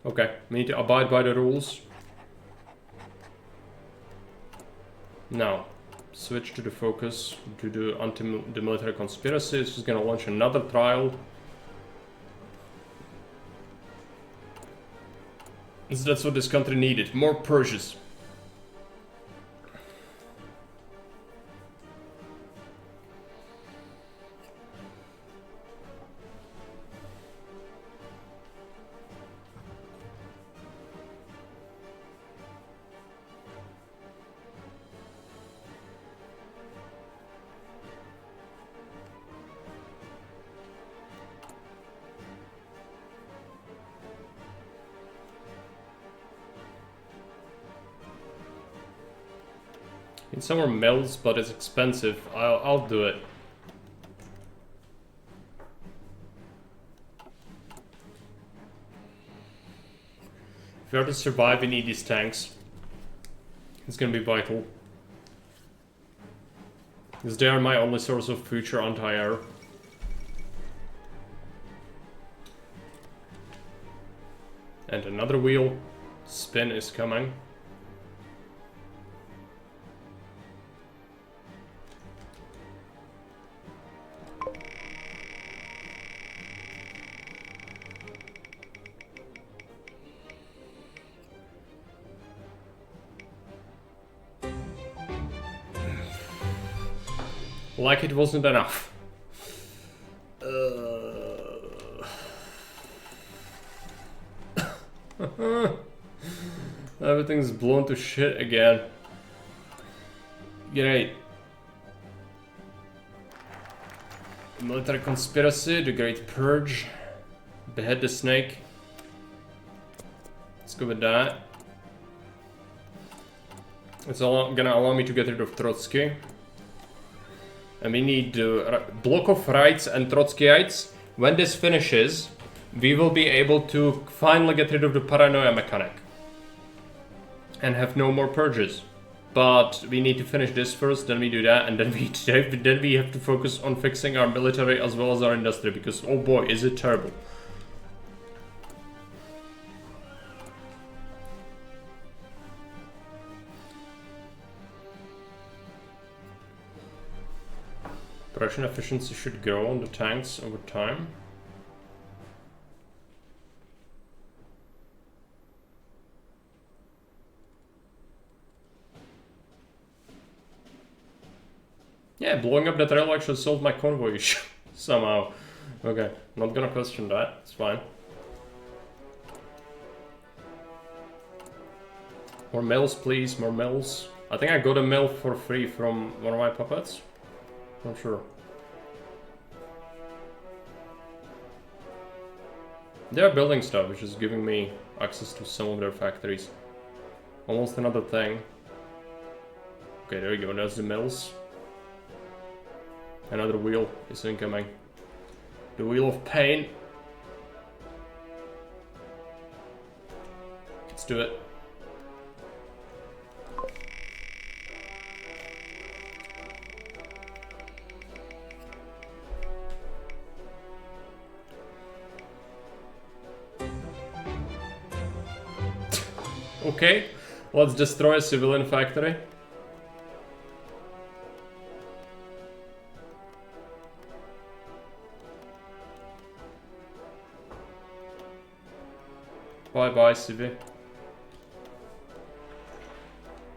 Okay, we need to abide by the rules. Now, switch to the focus to the anti-military conspiracy. It's just gonna launch another trial. That's what this country needed. More purges. In some more mills, but it's expensive. I'll do it. If we are to survive, we need these tanks. It's gonna be vital. Because they are my only source of future anti-air. And another wheel. Spin is coming. Like it wasn't enough. Everything's blown to shit again. Great. Military conspiracy, the Great Purge. Behead the snake. Let's go with that. It's gonna allow me to get rid of Trotsky. And we need a block of rights and Trotskyites. When this finishes, we will be able to finally get rid of the paranoia mechanic. And have no more purges. But we need to finish this first, then we do that, and then we have to focus on fixing our military as well as our industry, because oh boy, is it terrible. Production efficiency should grow on the tanks over time. Yeah, blowing up that rail actually solved my convoy issue somehow. Okay, not gonna question that, it's fine. More mills, please, more mills. I think I got a mill for free from one of my puppets. Not sure. They are building stuff, which is giving me access to some of their factories. Almost another thing. Okay, there we go, there's the mills. Another wheel is incoming. The wheel of pain. Let's do it. Okay, let's destroy a civilian factory. Bye bye, Civi.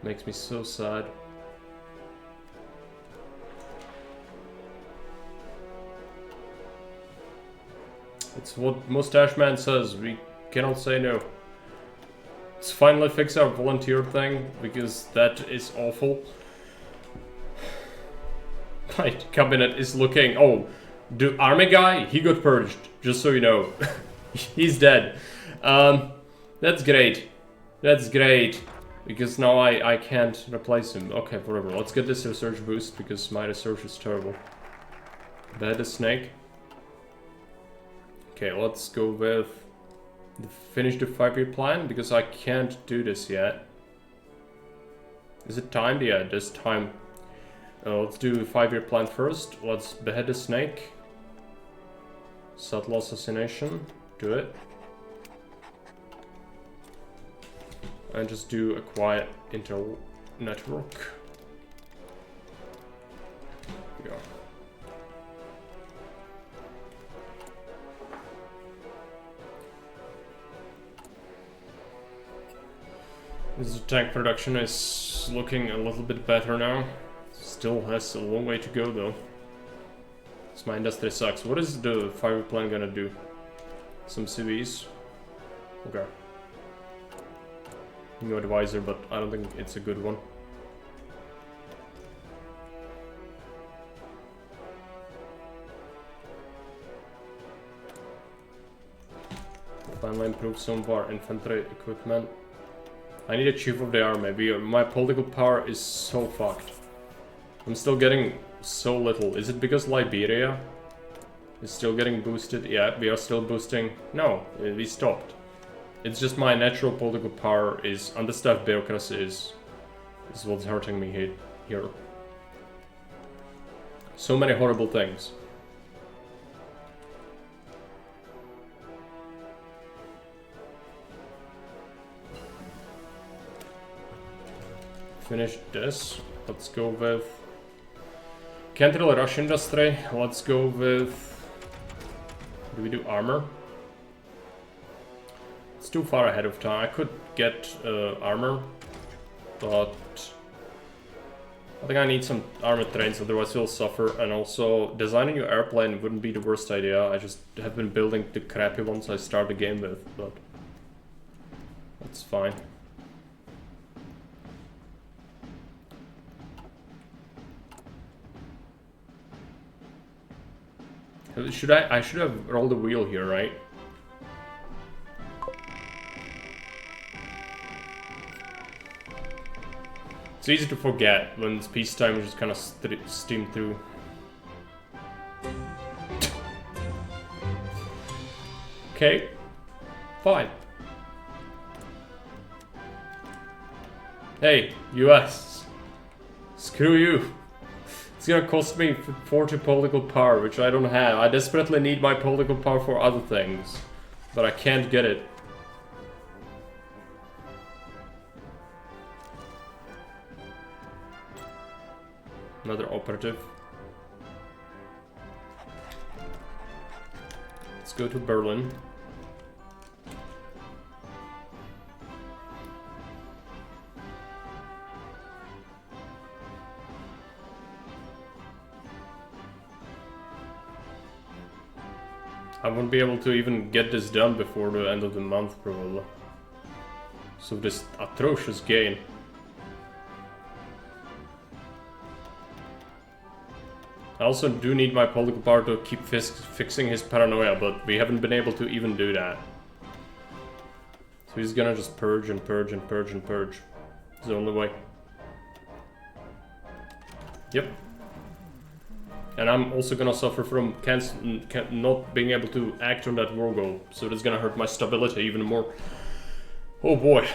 Makes me so sad. It's what Mustache Man says, we cannot say no. Let's finally fix our volunteer thing, because that is awful. My cabinet is looking... Oh, the army guy, he got purged, just so you know. He's dead. That's great. That's great. Because now I can't replace him. Okay, whatever. Let's get this research boost, because my research is terrible. Behead the snake. Okay, let's go with... Finish the 5-year plan, because I can't do this yet. Is it timed? Yeah, it is time. Let's do a 5-year plan first. Let's behead the snake. Subtle assassination. Do it. And just do a quiet intel network. Yeah. This tank production is looking a little bit better now. Still has a long way to go though. This my industry sucks. What is the 5-year plan gonna do? Some CVs? Okay. New advisor, but I don't think it's a good one. Finally improve some of our infantry equipment. I need a chief of the army. My political power is so fucked. I'm still getting so little. Is it because Liberia is still getting boosted? Yeah, we are still boosting. No, we stopped. It's just my natural political power is understaffed bureaucracy is what's hurting me here. So many horrible things. Finish this. Let's go with... Can't really rush industry. Let's go with... Do we do armor? It's too far ahead of time. I could get armor, but... I think I need some armored trains, otherwise we'll suffer. And also, designing your airplane wouldn't be the worst idea. I just have been building the crappy ones I start the game with, but... That's fine. I should have rolled the wheel here, right? It's easy to forget when it's peacetime, you just kind of steam through. Okay, fine. Hey, US, screw you. It's gonna cost me 40 political power, which I don't have. I desperately need my political power for other things, but I can't get it. Another operative. Let's go to Berlin. I won't be able to even get this done before the end of the month, probably. So this atrocious gain. I also do need my political power to keep fixing his paranoia, but we haven't been able to even do that. So he's gonna just purge and purge and purge and purge. It's the only way. Yep. And I'm also gonna suffer from not being able to act on that war goal, so that's gonna hurt my stability even more. Oh boy.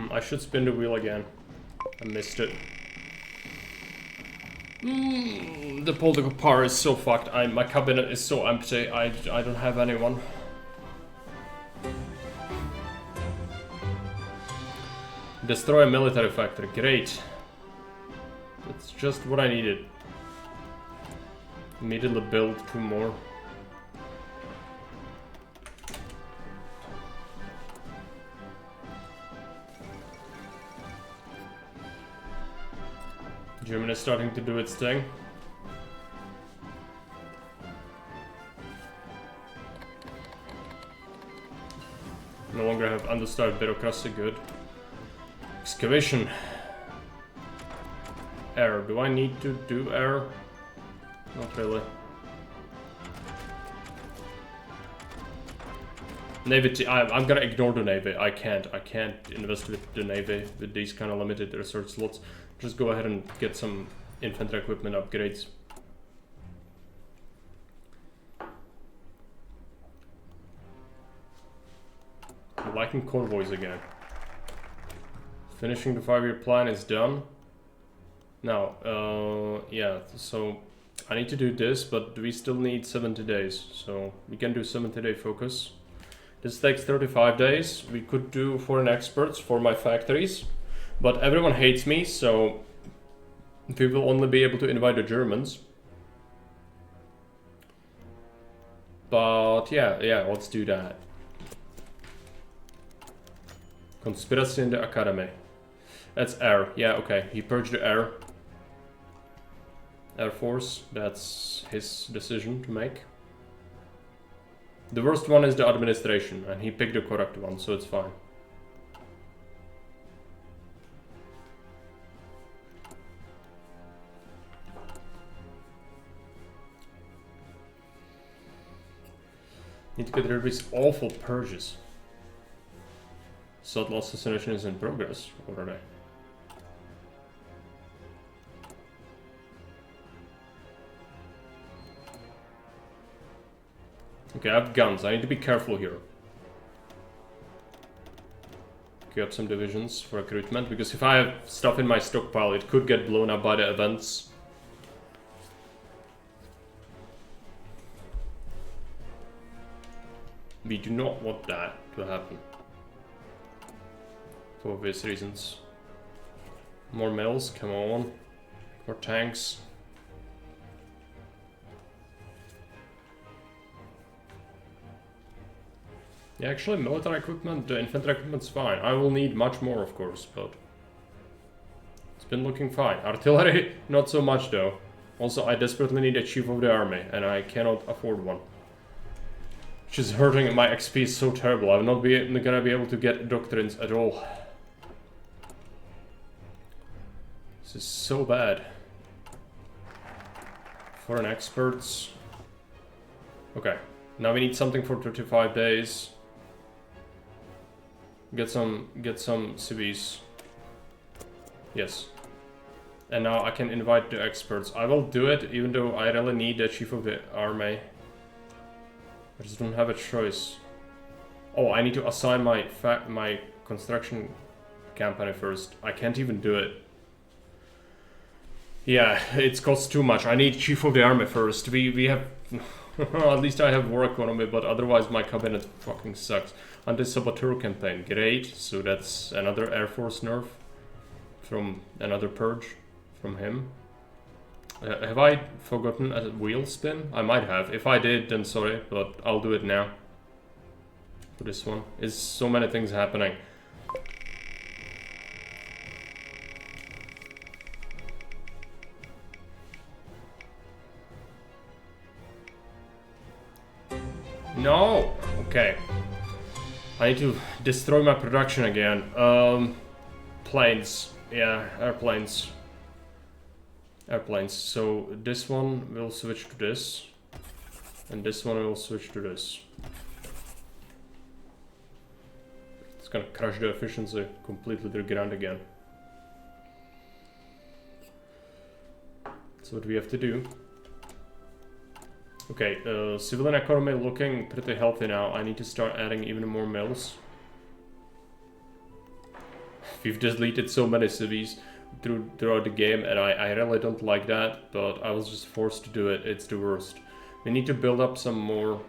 I should spin the wheel again. I missed it. The political power is so fucked. My cabinet is so empty. I don't have anyone. Destroy a military factory. Great. That's just what I needed. Immediately build 2 more. Germany is starting to do its thing. No longer have understarved bureaucracy, good. Excavation. Air. Do I need to do air? Not really. Navy, I'm gonna ignore the Navy. I can't invest with the Navy with these kind of limited research slots. Just go ahead and get some infantry equipment upgrades. I'm liking convoys again. Finishing the 5-year plan is done. Now, yeah, so I need to do this, but we still need 70 days. So we can do 70-day focus. This takes 35 days. We could do foreign experts for my factories, but everyone hates me, so we will only be able to invite the Germans. But yeah, let's do that. Conspiracy in the academy. That's air. Yeah, okay. He purged the air. Air Force. That's his decision to make. The worst one is the administration, and he picked the correct one, so it's fine. Need to get rid of these awful purges. Subtle assassination is in progress already. Okay, I have guns. I need to be careful here. Queue up some divisions for recruitment, because if I have stuff in my stockpile, it could get blown up by the events. We do not want that to happen. For obvious reasons. More mills, come on. More tanks. Yeah, actually, military equipment, infantry equipment's fine. I will need much more, of course, but it's been looking fine. Artillery, not so much though. Also, I desperately need a chief of the army, and I cannot afford one. Which is hurting my XP so terrible. I'm not gonna be able to get doctrines at all. This is so bad. Foreign experts. Okay, now we need something for 35 days. Get some civies. Yes. And now I can invite the experts. I will do it, even though I really need the chief of the army. I just don't have a choice. Oh, I need to assign my construction company first. I can't even do it. Yeah, it costs too much. I need chief of the army first. We have... at least I have war economy, but otherwise my cabinet fucking sucks. Anti-saboteur campaign, great. So that's another Air Force nerf from another purge from him. Have I forgotten a wheel spin? I might have. If I did, then sorry, but I'll do it now. For this one. There's so many things happening. No! Okay. I need to destroy my production again. Planes. Yeah, airplanes. Airplanes. So this one will switch to this. And this one will switch to this. It's gonna crush the efficiency completely to the ground again. That's what we have to do. Okay, civilian economy looking pretty healthy now. I need to start adding even more mills. We've deleted so many cities throughout the game, and I really don't like that, but I was just forced to do it. It's the worst. We need to build up some more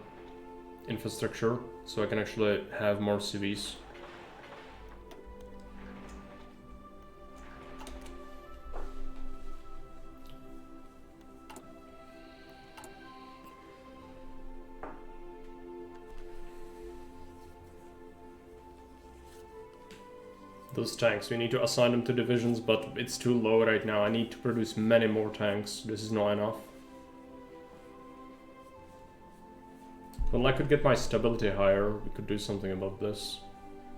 infrastructure so I can actually have more cities. those tanks. We need to assign them to divisions, but it's too low right now. I need to produce many more tanks. This is not enough. Well, I could get my stability higher. We could do something about this.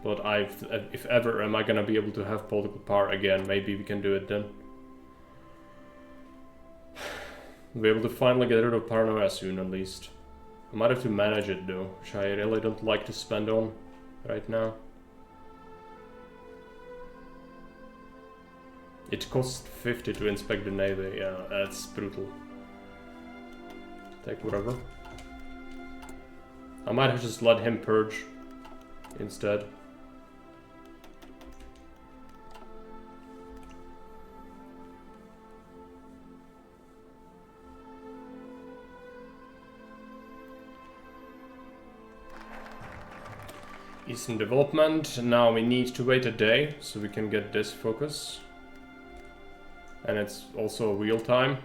But if ever am I gonna be able to have political power again, maybe we can do it then. We'll be able to finally get rid of paranoia soon, at least. I might have to manage it though, which I really don't like to spend on right now. It costs 50 to inspect the navy. Yeah, that's brutal. Take whatever. I might have just let him purge instead. Eastern development. Now we need to wait a day so we can get this focus. And it's also real time.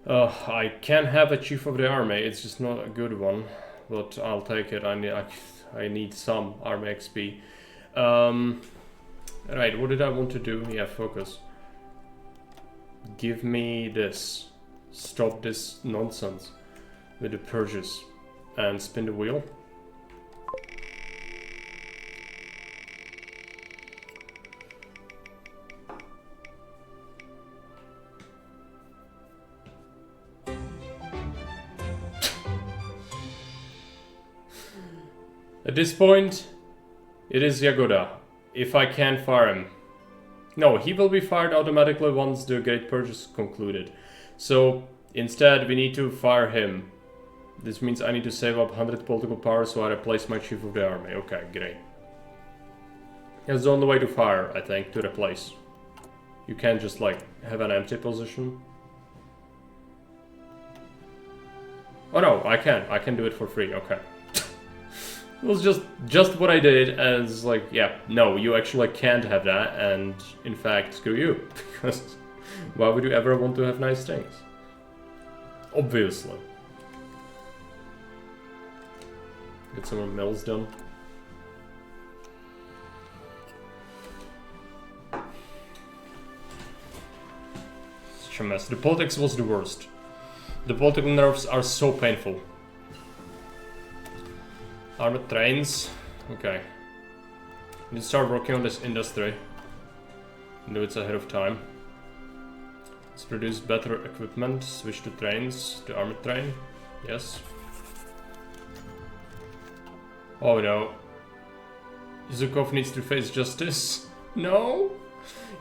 I can have a chief of the army, it's just not a good one. But I'll take it, I need some army XP. Right, what did I want to do? Yeah, focus. Give me this. Stop this nonsense with the purges. And spin the wheel. At this point, it is Yagoda, if I can fire him. No, he will be fired automatically once the Great Purge is concluded. So, instead, we need to fire him. This means I need to save up 100 political power, so I replace my Chief of the Army. Okay, great. That's the only way to fire, I think, to replace. You can't just, like, have an empty position. Oh no, I can. I can do it for free, okay. It was just what I did as like, yeah, no, you actually can't have that, and in fact, screw you. Because why would you ever want to have nice things? Obviously. Get some more mills done. Such a mess. The politics was the worst. The political nerves are so painful. Armored trains. Okay. Need to start working on this industry. Do it ahead of time. Let's produce better equipment. Switch to trains. To armored train. Yes. Oh no. Yuzukov needs to face justice. No!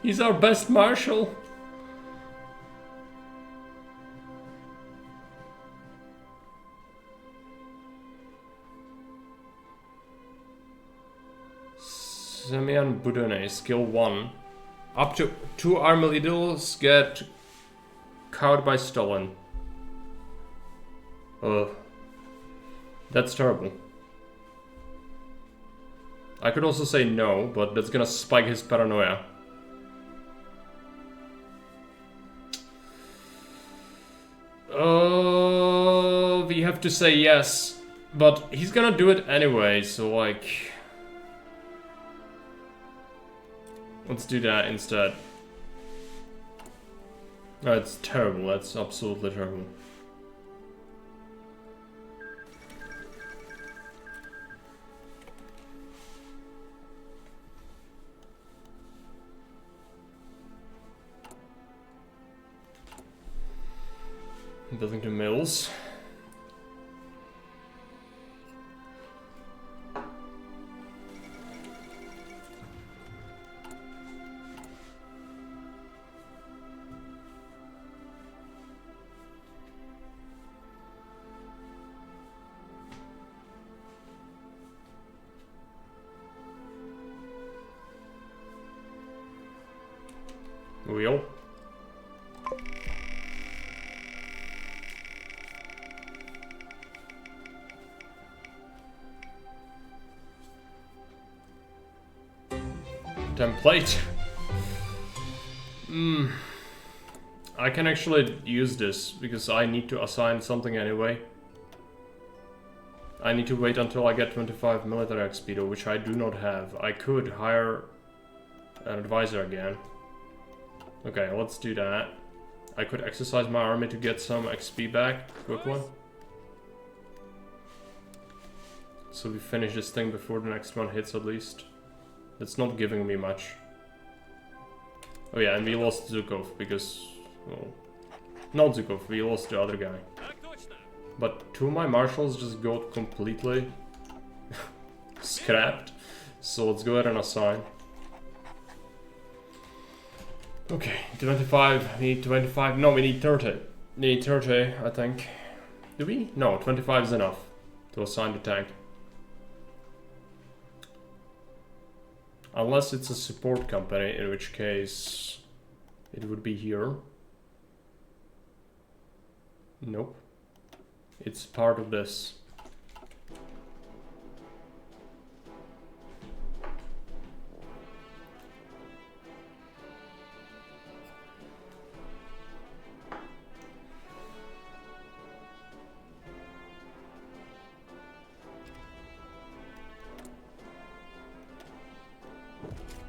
He's our best marshal. Semyon Budone, skill 1. Up to 2 army leaders get cowed by Stalin. That's terrible. I could also say no, but that's gonna spike his paranoia. We have to say yes, but he's gonna do it anyway, so like... Let's do that instead. That's terrible, that's absolutely terrible. Building the mills. Wheel. Template. I can actually use this because I need to assign something anyway. I need to wait until I get 25 military XP though, which I do not have. I could hire an advisor again. Okay, let's do that. I could exercise my army to get some XP back quickly. So we finish this thing before the next one hits at least. It's not giving me much. Oh yeah, and we lost Zukov because, well, not Zukov, we lost the other guy. But two of my marshals just got completely scrapped. So let's go ahead and assign. Okay, 25, we need 25, no, we need 30. We need 30, I think. Do we? No, 25 is enough to assign the tank. Unless it's a support company, in which case it would be here. Nope. It's part of this.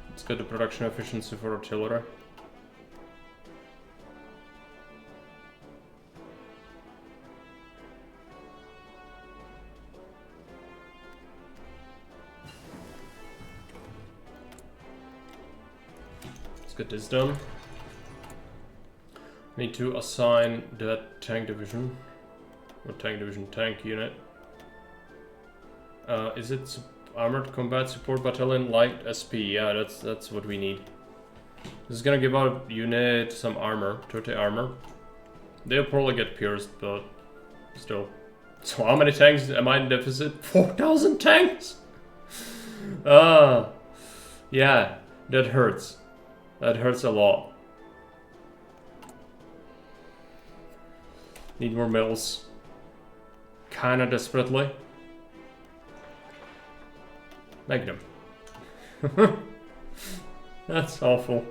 Let's get the production efficiency for artillery. Let's get this done. Need to assign that tank division. Or tank division, tank unit. Is it Armored Combat Support Battalion Light SP? Yeah, that's what we need. This is gonna give our unit some armor, 30 armor. They'll probably get pierced, but still. So how many tanks am I in deficit? 4,000 tanks? Yeah, that hurts. That hurts a lot. Need more mills. Kinda desperately. Make them. That's awful.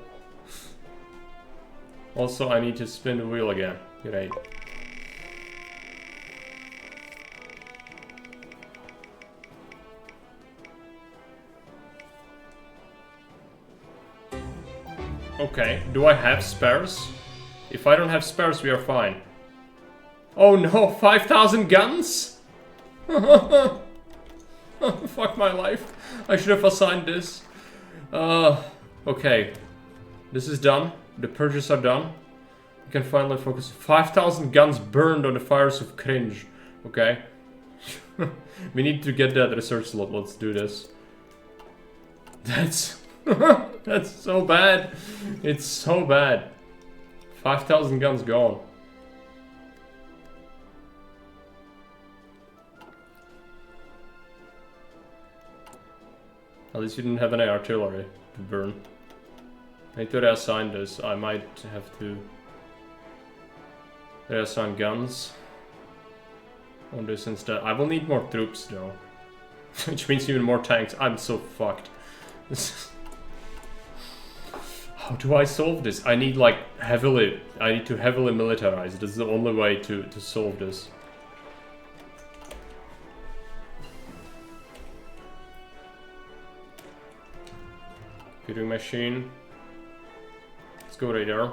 Also, I need to spin the wheel again. Great. Okay, do I have spares? If I don't have spares, we are fine. Oh no, 5,000 guns? Fuck my life. I should have assigned this. Okay. This is done. The purges are done. We can finally focus. 5,000 guns burned on the fires of cringe. Okay. We need to get that research slot. Let's do this. That's... that's so bad. It's so bad. 5,000 guns gone. At least you didn't have any artillery to burn. I need to reassign this. I might have to reassign guns on this instead. I will need more troops though. Which means even more tanks. I'm so fucked. How do I solve this? I need like I need to heavily militarize. This is the only way to solve this. Computing machine. Let's go radar.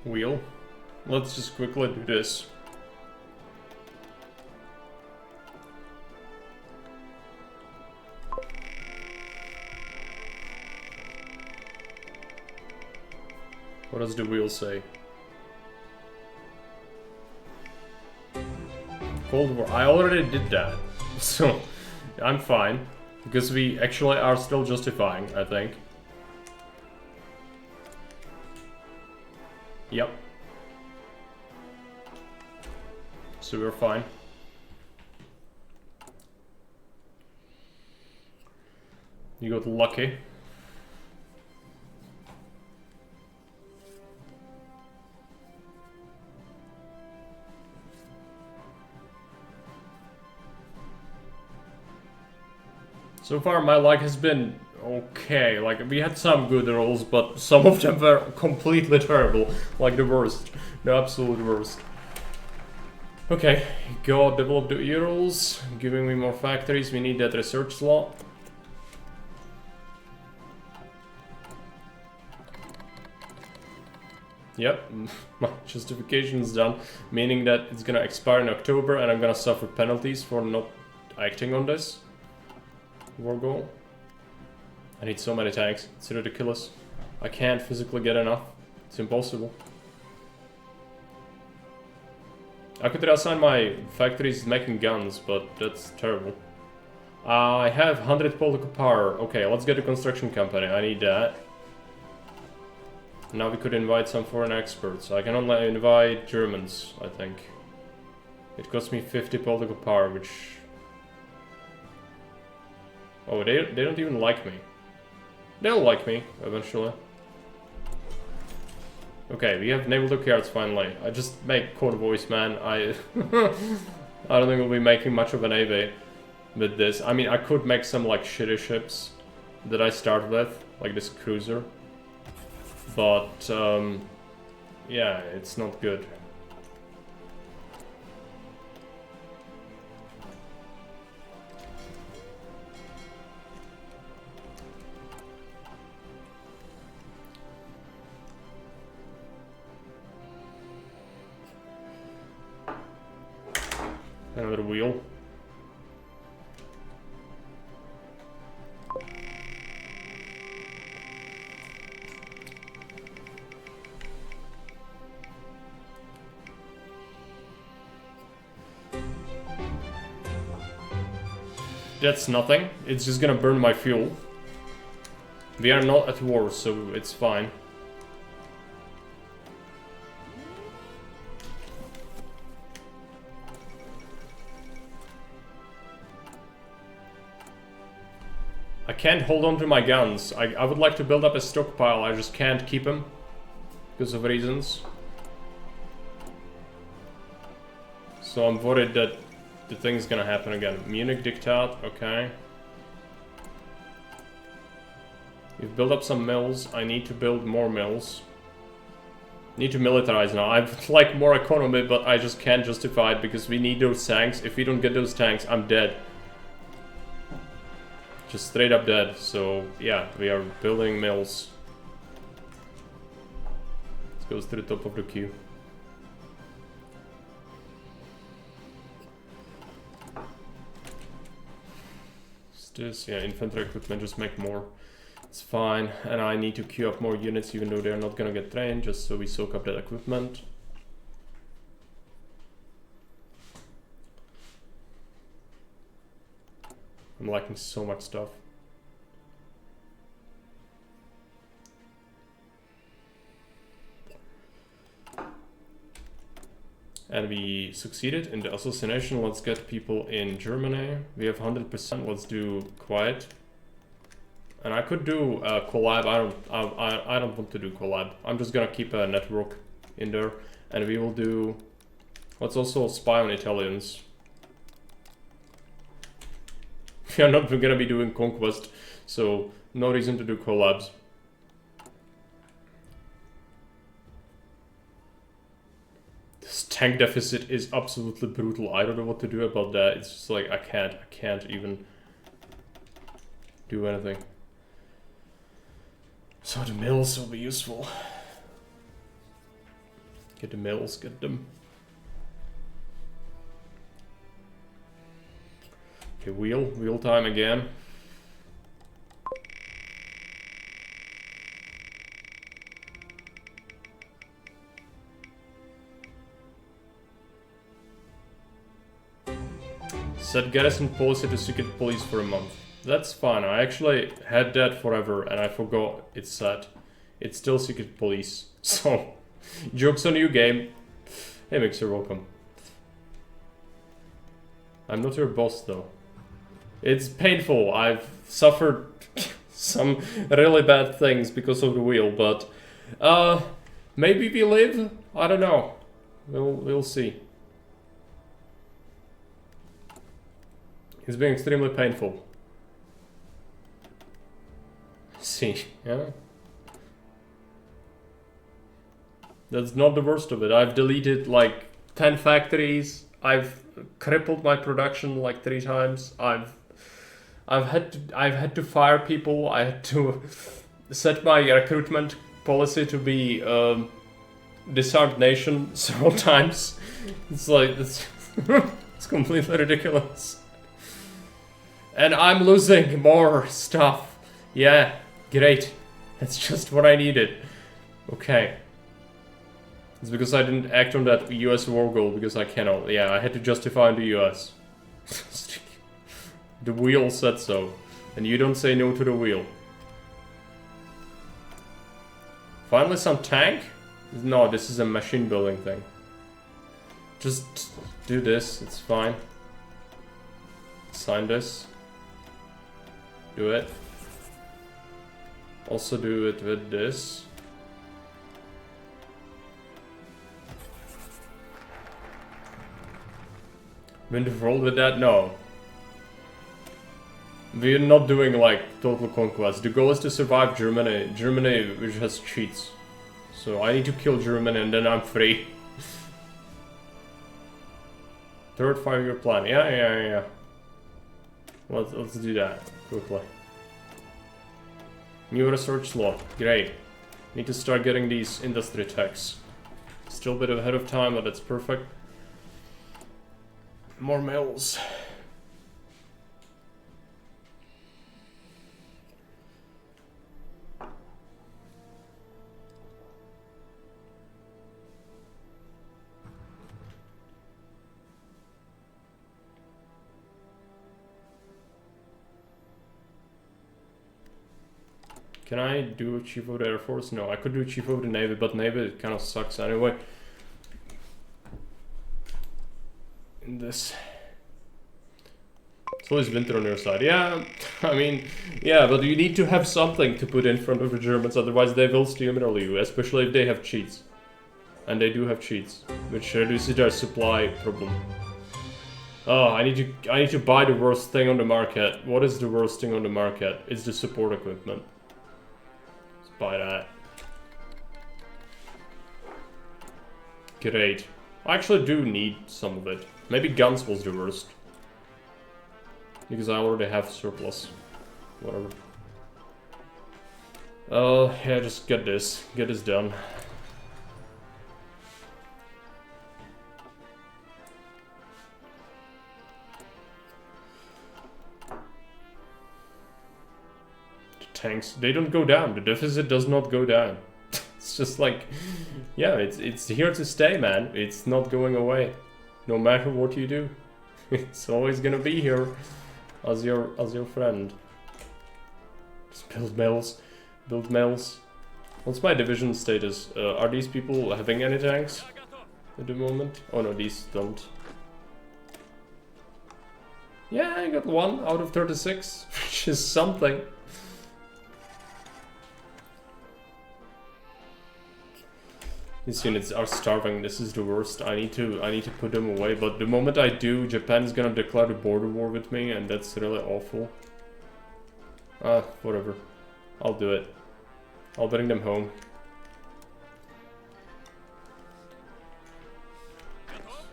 Wheel. Let's just quickly do this. What does the wheel say? Cold War. I already did that. So, I'm fine. Because we actually are still justifying, I think. Yep. So we're fine. You got lucky. So far my luck has been okay. Like, we had some good rolls, but some of them were completely terrible. Like the worst. The absolute worst. Okay, go develop the E-rolls, giving me more factories. We need that research slot. Yep, my justification is done, meaning that it's gonna expire in October and I'm gonna suffer penalties for not acting on this war goal. I need so many tanks, it's ridiculous. I can't physically get enough, it's impossible. I could reassign my factories making guns, but that's terrible. I have 100 political power. Okay, let's get a construction company, I need that. Now we could invite some foreign experts. I can only invite Germans, I think. It costs me 50 political power, which... Oh, they don't even like me. They'll like me, eventually. Okay, we have naval dockyards finally. I just make convoys, man. I don't think we'll be making much of a navy with this. I mean, I could make some like shitty ships that I start with, like this cruiser. But, yeah, it's not good. Another wheel. That's nothing. It's just gonna burn my fuel. We are not at war, so it's fine. I can't hold on to my guns. I would like to build up a stockpile, I just can't keep them. Because of reasons. So I'm worried that the thing's gonna happen again. Munich Diktat, okay. We've built up some mills. I need to build more mills. Need to militarize now. I'd like more economy, but I just can't justify it because we need those tanks. If we don't get those tanks, I'm dead. Just straight up dead. So yeah, we are building mills. Let's go to the top of the queue. This, yeah, infantry equipment, just make more. It's fine, and I need to queue up more units even though they're not gonna get trained, just so we soak up that equipment. I'm lacking so much stuff. And we succeeded in the assassination. Let's get people in Germany. We have 100%. Let's do quiet. And I could do a collab. I don't want to do collab. I'm just gonna keep a network in there, and we will do. Let's also spy on Italians. We are not gonna be doing conquest, so no reason to do collabs. This tank deficit is absolutely brutal. I don't know what to do about that. It's just like I can't even do anything. So the mills will be useful. Get the mills, get them. Okay, wheel time again. Set garrison policy to secret police for a month. That's fine. I actually had that forever and I forgot it's set. It's still secret police. So, joke's on you, game. Hey Mixer, welcome. I'm not your boss though. It's painful. I've suffered some really bad things because of the wheel, but maybe we live? I don't know. We'll see. It's been extremely painful. See, yeah. That's not the worst of it. I've deleted like 10 factories. I've crippled my production like 3 times. I've had to fire people. I had to set my recruitment policy to be disarmed nation several times. It's like it's it's completely ridiculous. And I'm losing more stuff. Yeah, great. That's just what I needed. Okay. It's because I didn't act on that US war goal because I cannot. Yeah, I had to justify in the US. The wheel said so. And you don't say no to the wheel. Finally some tank? No, this is a machine building thing. Just do this, it's fine. Sign this. Do it. Also do it with this. Win the world with that? No. We're not doing like total conquest. The goal is to survive Germany. Germany which has cheats. So I need to kill Germany and then I'm free. Third 5-year plan. Yeah. Let's do that quickly. New research slot. Great. Need to start getting these industry techs. Still a bit ahead of time, but that's perfect. More mills. Can I do Chief of the Air Force? No, I could do Chief of the Navy, but Navy kind of sucks anyway. In this. It's always winter on your side. Yeah, I mean, yeah, but you need to have something to put in front of the Germans, otherwise they will steamroll you, especially if they have cheats. And they do have cheats, which reduces their supply problem. Oh, I need to buy the worst thing on the market. What is the worst thing on the market? It's the support equipment. Let's buy that. Great. I actually do need some of it. Maybe guns was the worst. Because I already have surplus. Whatever. Yeah, just get this. Get this done. The tanks, they don't go down. The deficit does not go down. It's just like, yeah, it's here to stay, man. It's not going away. No matter what you do. It's always gonna be here as your friend. Just build mills. Build mills. What's my division status? Are these people having any tanks at the moment? Oh no, these don't. Yeah, I got 1 out of 36, which is something. These units are starving. This is the worst. I need to put them away. But the moment I do, Japan is gonna declare a border war with me, and that's really awful. Whatever. I'll do it. I'll bring them home.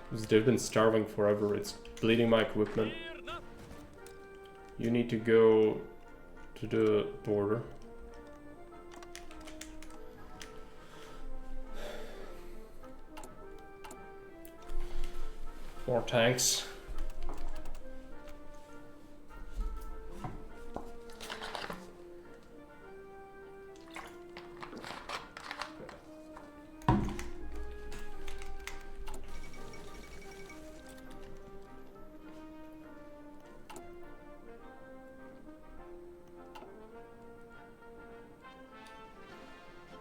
Because they've been starving forever. It's bleeding my equipment. You need to go to the border. More tanks.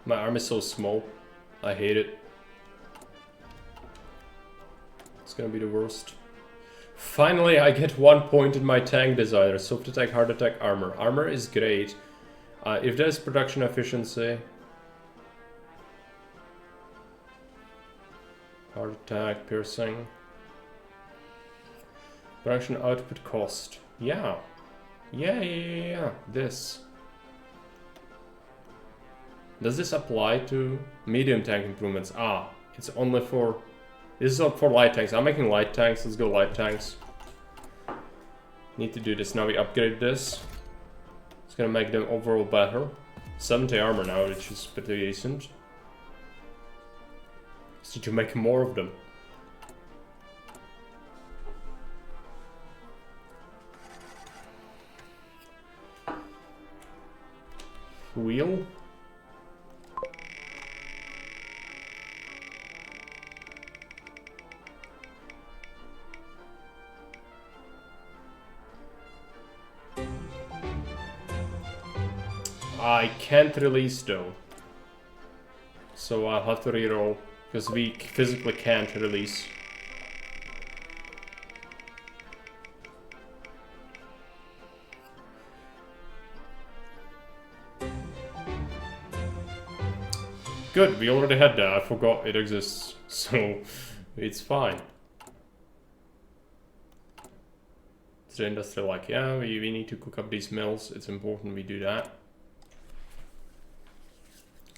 My arm is so small. I hate it. It's gonna be the worst. Finally, I get 1 point in my tank designer. Soft attack, hard attack, armor. Armor is great. If there's production efficiency. Hard attack, piercing. Production output cost. Yeah. Yeah. This. Does this apply to medium tank improvements? Ah, it's only for... This is up for light tanks. I'm making light tanks. Let's go light tanks. Need to do this. Now we upgrade this. It's gonna make them overall better. 70 armor now, which is pretty decent. Just need to make more of them. Wheel? I can't release though. So I'll have to reroll, because we physically can't release. Good, we already had that. I forgot it exists, so it's fine. The industry like, yeah, we need to cook up these mills. It's important we do that.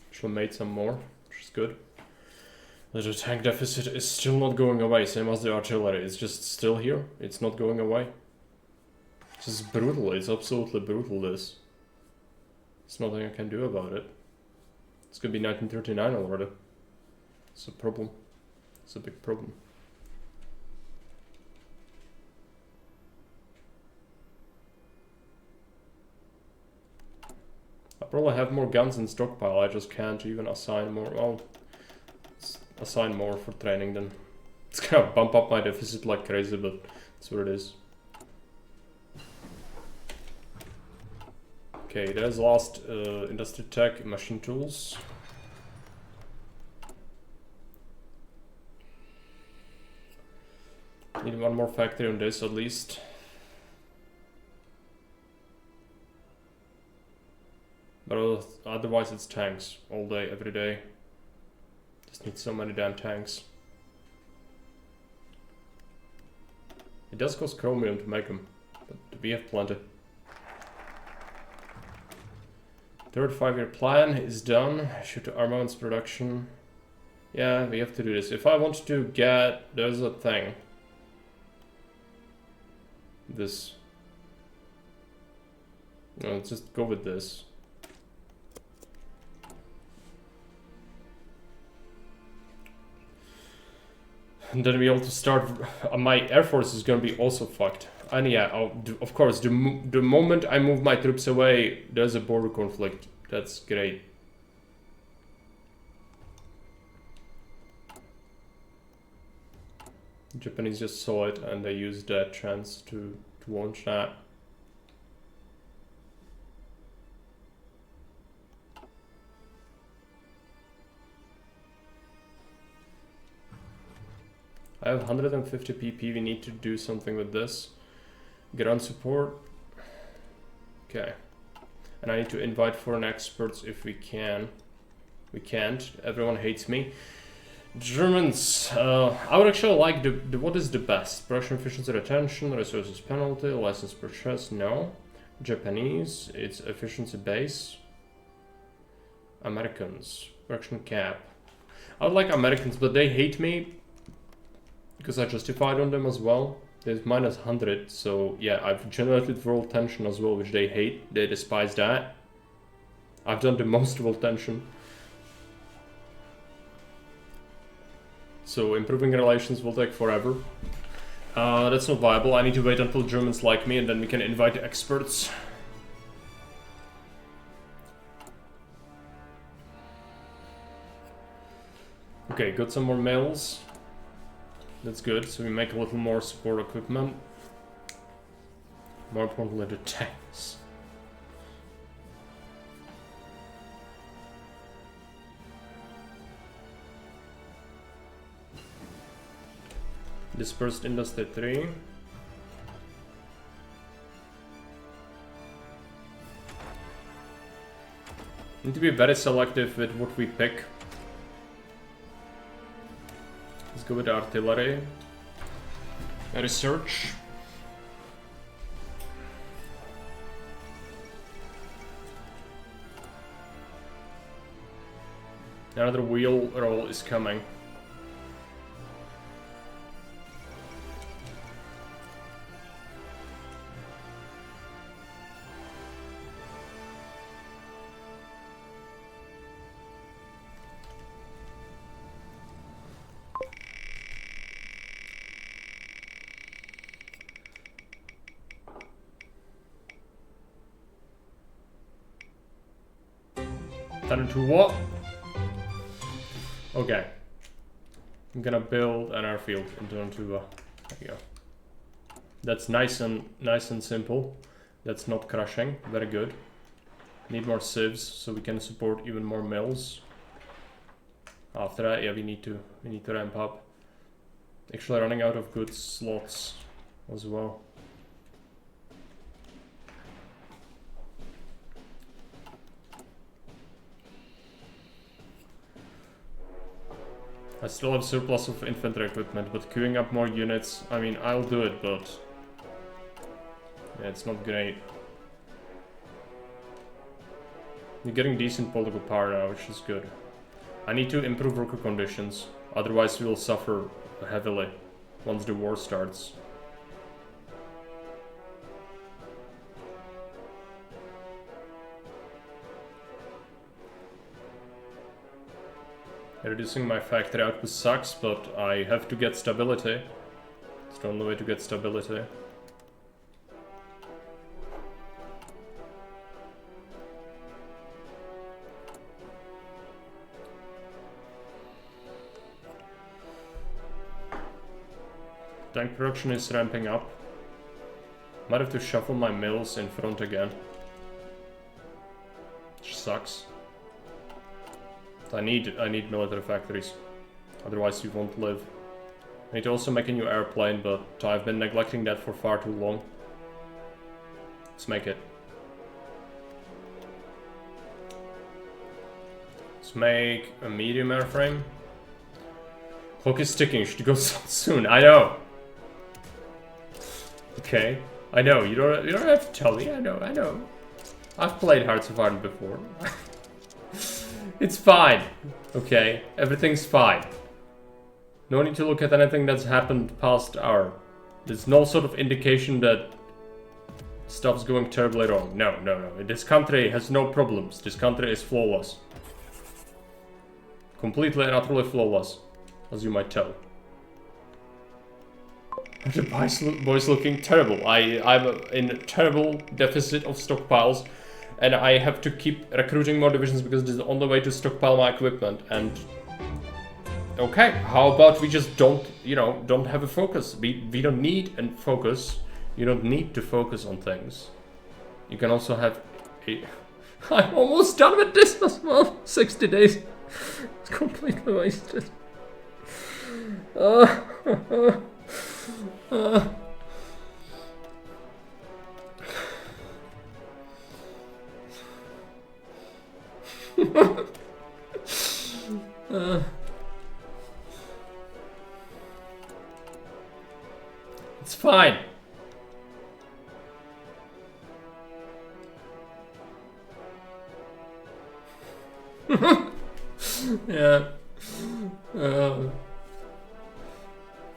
Actually made some more, which is good. The tank deficit is still not going away, same as the artillery. It's just still here. It's not going away. This is brutal. It's absolutely brutal, this. There's nothing I can do about it. It's gonna be 1939 already. It's a problem. It's a big problem. I probably have more guns in stockpile, I just can't even assign more. Well, assign more for training then. It's gonna bump up my deficit like crazy, but that's what it is. Okay, there's last industry tech, machine tools. Need one more factory on this at least. But otherwise it's tanks all day, every day. Just need so many damn tanks. It does cost chromium to make them, but we have plenty. Third 5-year plan is done. Shoot to armaments production. Yeah, we have to do this. If I want to get... There's a thing. This. No, let's just go with this. And then we also start... my air force is gonna be also fucked. And yeah, of course, the moment I move my troops away, there's a border conflict. That's great. The Japanese just saw it and they used that chance to launch that. I have 150 PP, we need to do something with this. Ground support. Okay. And I need to invite foreign experts if we can. We can't. Everyone hates me. Germans. I would actually like the what is the best? Production efficiency retention, resources penalty, license purchase, no. Japanese, it's efficiency base. Americans, production cap. I would like Americans, but they hate me because I justified on them as well. There's minus 100, so yeah, I've generated world tension as well, which they hate. They despise that. I've done the most world tension. So improving relations will take forever. That's not viable. I need to wait until Germans like me and then we can invite experts. Okay, got some more males. That's good, so we make a little more support equipment. More importantly, the tanks. Dispersed Industry 3. Need to be very selective with what we pick. Let's go with the artillery. Research. Another wheel roll is coming. Turn into what? Okay. I'm gonna build an airfield into there you go. That's nice and simple. That's not crushing. Very good. Need more civs so we can support even more mills. After that, yeah, we need to ramp up. Actually running out of good slots as well. I still have surplus of infantry equipment, but queuing up more units, I mean, I'll do it, but yeah, it's not great. You're getting decent political power now, which is good. I need to improve worker conditions, otherwise we will suffer heavily once the war starts. Reducing my factory output sucks, but I have to get stability. It's the only way to get stability. Tank production is ramping up. Might have to shuffle my mills in front again. Which sucks. I need military factories, otherwise we won't live. I need to also make a new airplane, but I've been neglecting that for far too long. Let's make it. Let's make a medium airframe. Clock is ticking, should go soon. I know. Okay, I know. You don't have to tell me. I know. I've played Hearts of Iron before. It's fine. Okay, everything's fine. No need to look at anything that's happened past hour. There's no sort of indication that stuff's going terribly wrong. No. This country has no problems. This country is flawless. Completely and utterly flawless, as you might tell. The boy's looking terrible. I'm in a terrible deficit of stockpiles. And I have to keep recruiting more divisions because it's the only way to stockpile my equipment. And okay, how about we just don't have a focus? We don't need a focus. You don't need to focus on things. You can also have a... I'm almost done with this as well. 60 days. It's completely wasted. It's fine. Yeah.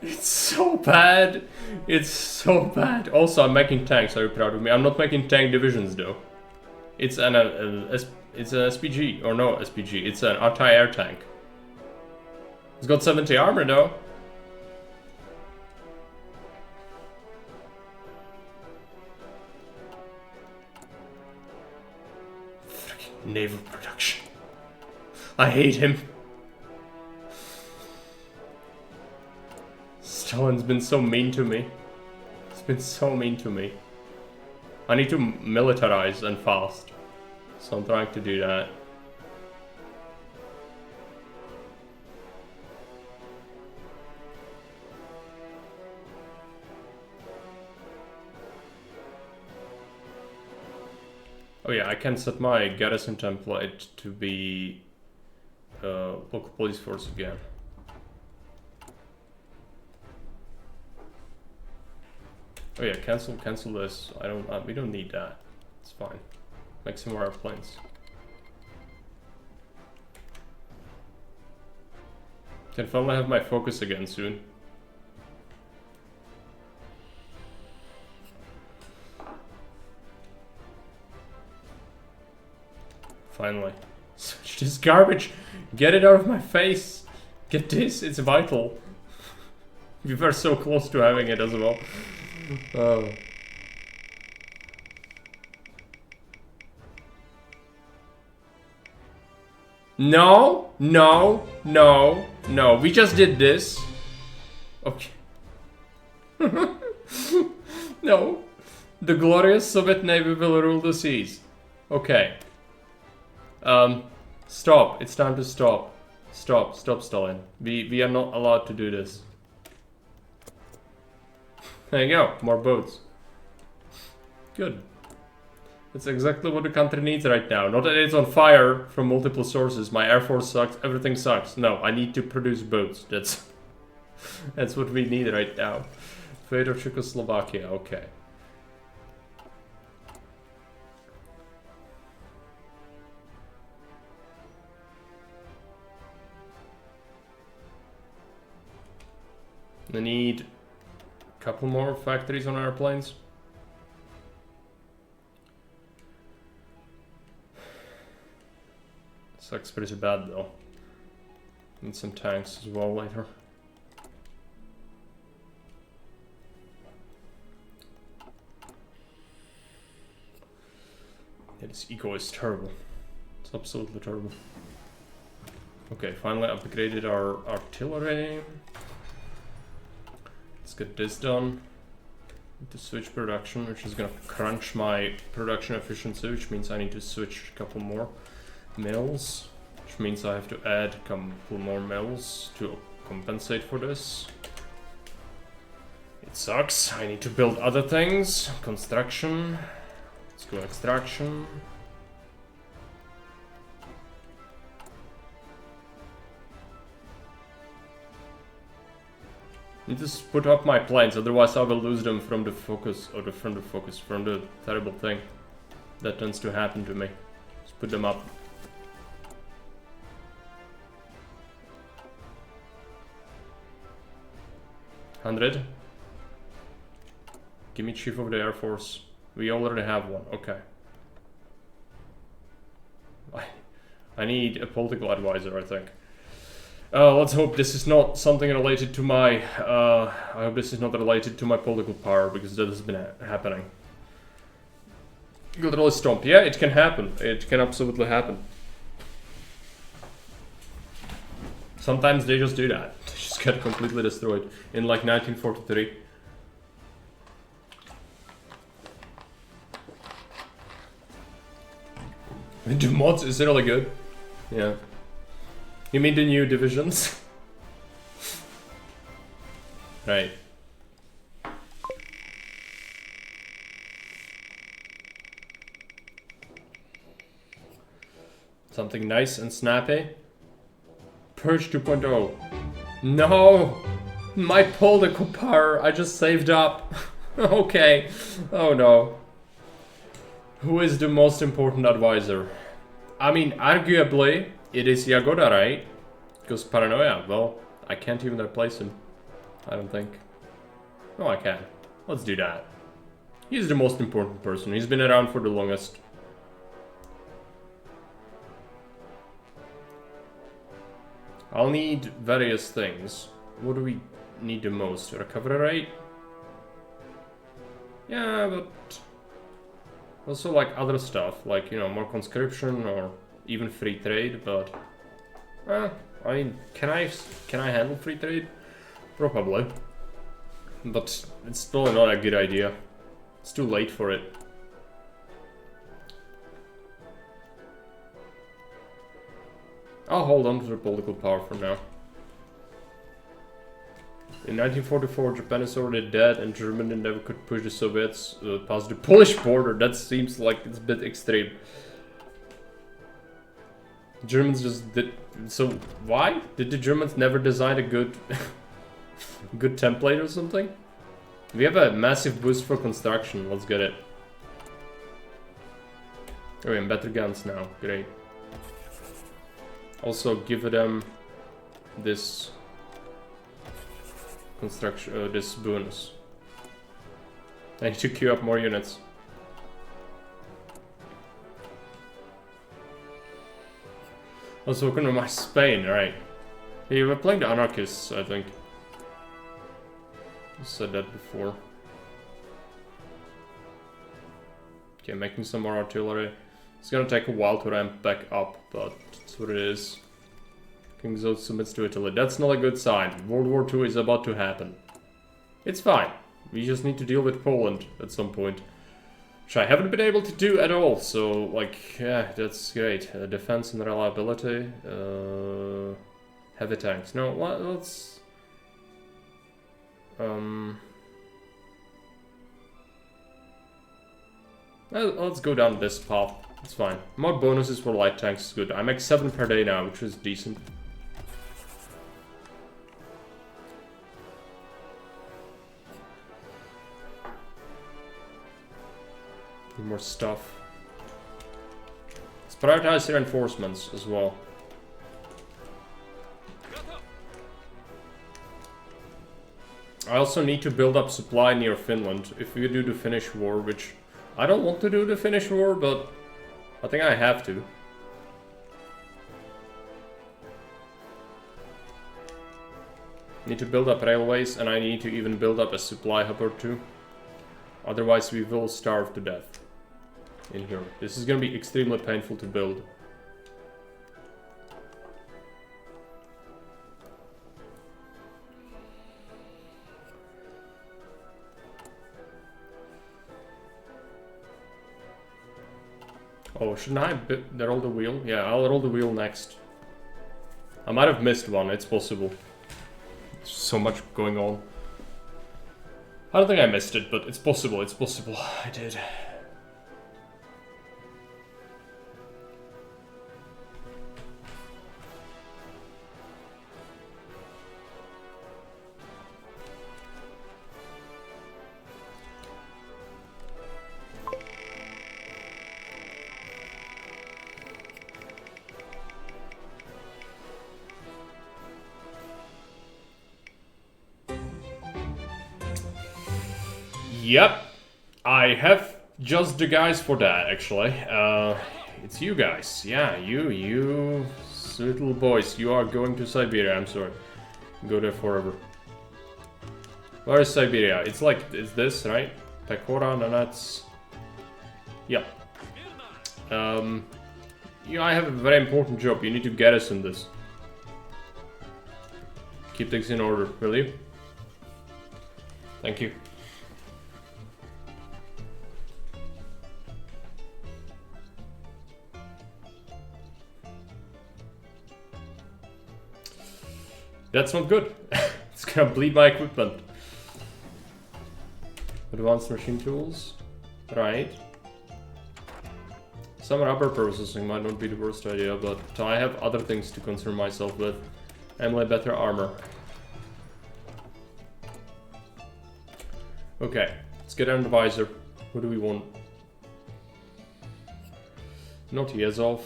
It's so bad. It's so bad. Also, I'm making tanks. Are you proud of me? I'm not making tank divisions though. It's an SPG, or no SPG, it's an anti-air tank. It's got 70 armor though. Freaking naval production. I hate him. Stalin's been so mean to me. It's been so mean to me. I need to militarize and fast. So I'm trying to do that. Oh yeah, I can set my garrison template to be local police force again. Oh yeah, cancel this. We don't need that. It's fine. Make some more airplanes. Can finally have my focus again soon. Finally. Switch this garbage! Get it out of my face! Get this, it's vital. We were so close to having it as well. Oh. No, no, no, no. We just did this. Okay. No. The glorious Soviet Navy will rule the seas. Okay. Stop. It's time to stop. Stop, Stalin. We are not allowed to do this. There you go. More boats. Good. That's exactly what the country needs right now. Not that it's on fire from multiple sources. My air force sucks. Everything sucks. No, I need to produce boats. That's what we need right now. Fate of Czechoslovakia. Okay. I need a couple more factories on airplanes. Sucks pretty bad though. Need some tanks as well later. Yeah, this eco is terrible. It's absolutely terrible. Okay, finally upgraded our artillery. Let's get this done. Need to switch production, which is gonna crunch my production efficiency, which means I need to switch a couple more mills, which means I have to add a couple more mills to compensate for this. It sucks. I need to build other things. Construction. Let's go extraction. I need to split up my planes, otherwise I will lose them from the focus, or from the terrible thing that tends to happen to me. Just put them up. $100. Give me Chief of the Air Force. We already have one. Okay. I need a political advisor, I think. Let's hope this is not something related to my... I hope this is not related to my political power, because that has been happening. Literally stomp. Yeah, it can happen. It can absolutely happen. Sometimes they just do that. They just get completely destroyed. In like 1943. The mods is really good. Yeah. You mean the new divisions? Right. Something nice and snappy. Purge 2.0. No! My political power I just saved up. Okay. Oh no. Who is the most important advisor? I mean, arguably, it is Jagoda, right? Because Paranoia, well, I can't even replace him. I don't think. No, I can. Let's do that. He's the most important person. He's been around for the longest. I'll need various things. What do we need the most? Recovery rate? Yeah, but... also like other stuff, like, you know, more conscription or even free trade, but... I mean, can I handle free trade? Probably. But it's probably not a good idea. It's too late for it. I'll hold on to the political power for now. In 1944, Japan is already dead and Germany never could push the Soviets past the Polish border. That seems like it's a bit extreme. Germans just did... So, why? Did the Germans never design a good... good template or something? We have a massive boost for construction. Let's get it. Oh, and better guns now. Great. Also, give them this construction, this bonus. I need to queue up more units. I was working on my Spain, right? Hey, we're playing the anarchists, I think. I said that before. Okay, making some more artillery. It's gonna take a while to ramp back up, but that's what it is. King Zod submits to Italy. That's not a good sign. World War II is about to happen. It's fine. We just need to deal with Poland at some point. Which I haven't been able to do at all, so, like, yeah, that's great. Defense and reliability. Heavy tanks. No, let's... let's go down this path. It's fine. More bonuses for light tanks is good. I make 7 per day now, which is decent. Need more stuff. Let's prioritize reinforcements as well. I also need to build up supply near Finland if we do the Finnish war, which I don't want to do the Finnish war, but I think I have to. Need to build up railways, and I need to even build up a supply hub or two. Otherwise we will starve to death in here. This is gonna be extremely painful to build. Oh, shouldn't I roll the wheel? Yeah, I'll roll the wheel next. I might have missed one, it's possible. There's so much going on. I don't think I missed it, but it's possible, I did. Yep, I have just the guys for that, actually. It's you guys. Yeah, you sweet little boys. You are going to Siberia, I'm sorry. Go there forever. Where is Siberia? It's like, it's this, right? Pekora, Nanats. Yeah. I have a very important job. You need to garrison this. Keep things in order, will you? Thank you. That's not good. It's gonna bleed my equipment. Advanced machine tools. Right. Some rubber processing might not be the worst idea, but I have other things to concern myself with. Namely better armor. Okay, let's get an advisor. Who do we want? Not Yezov.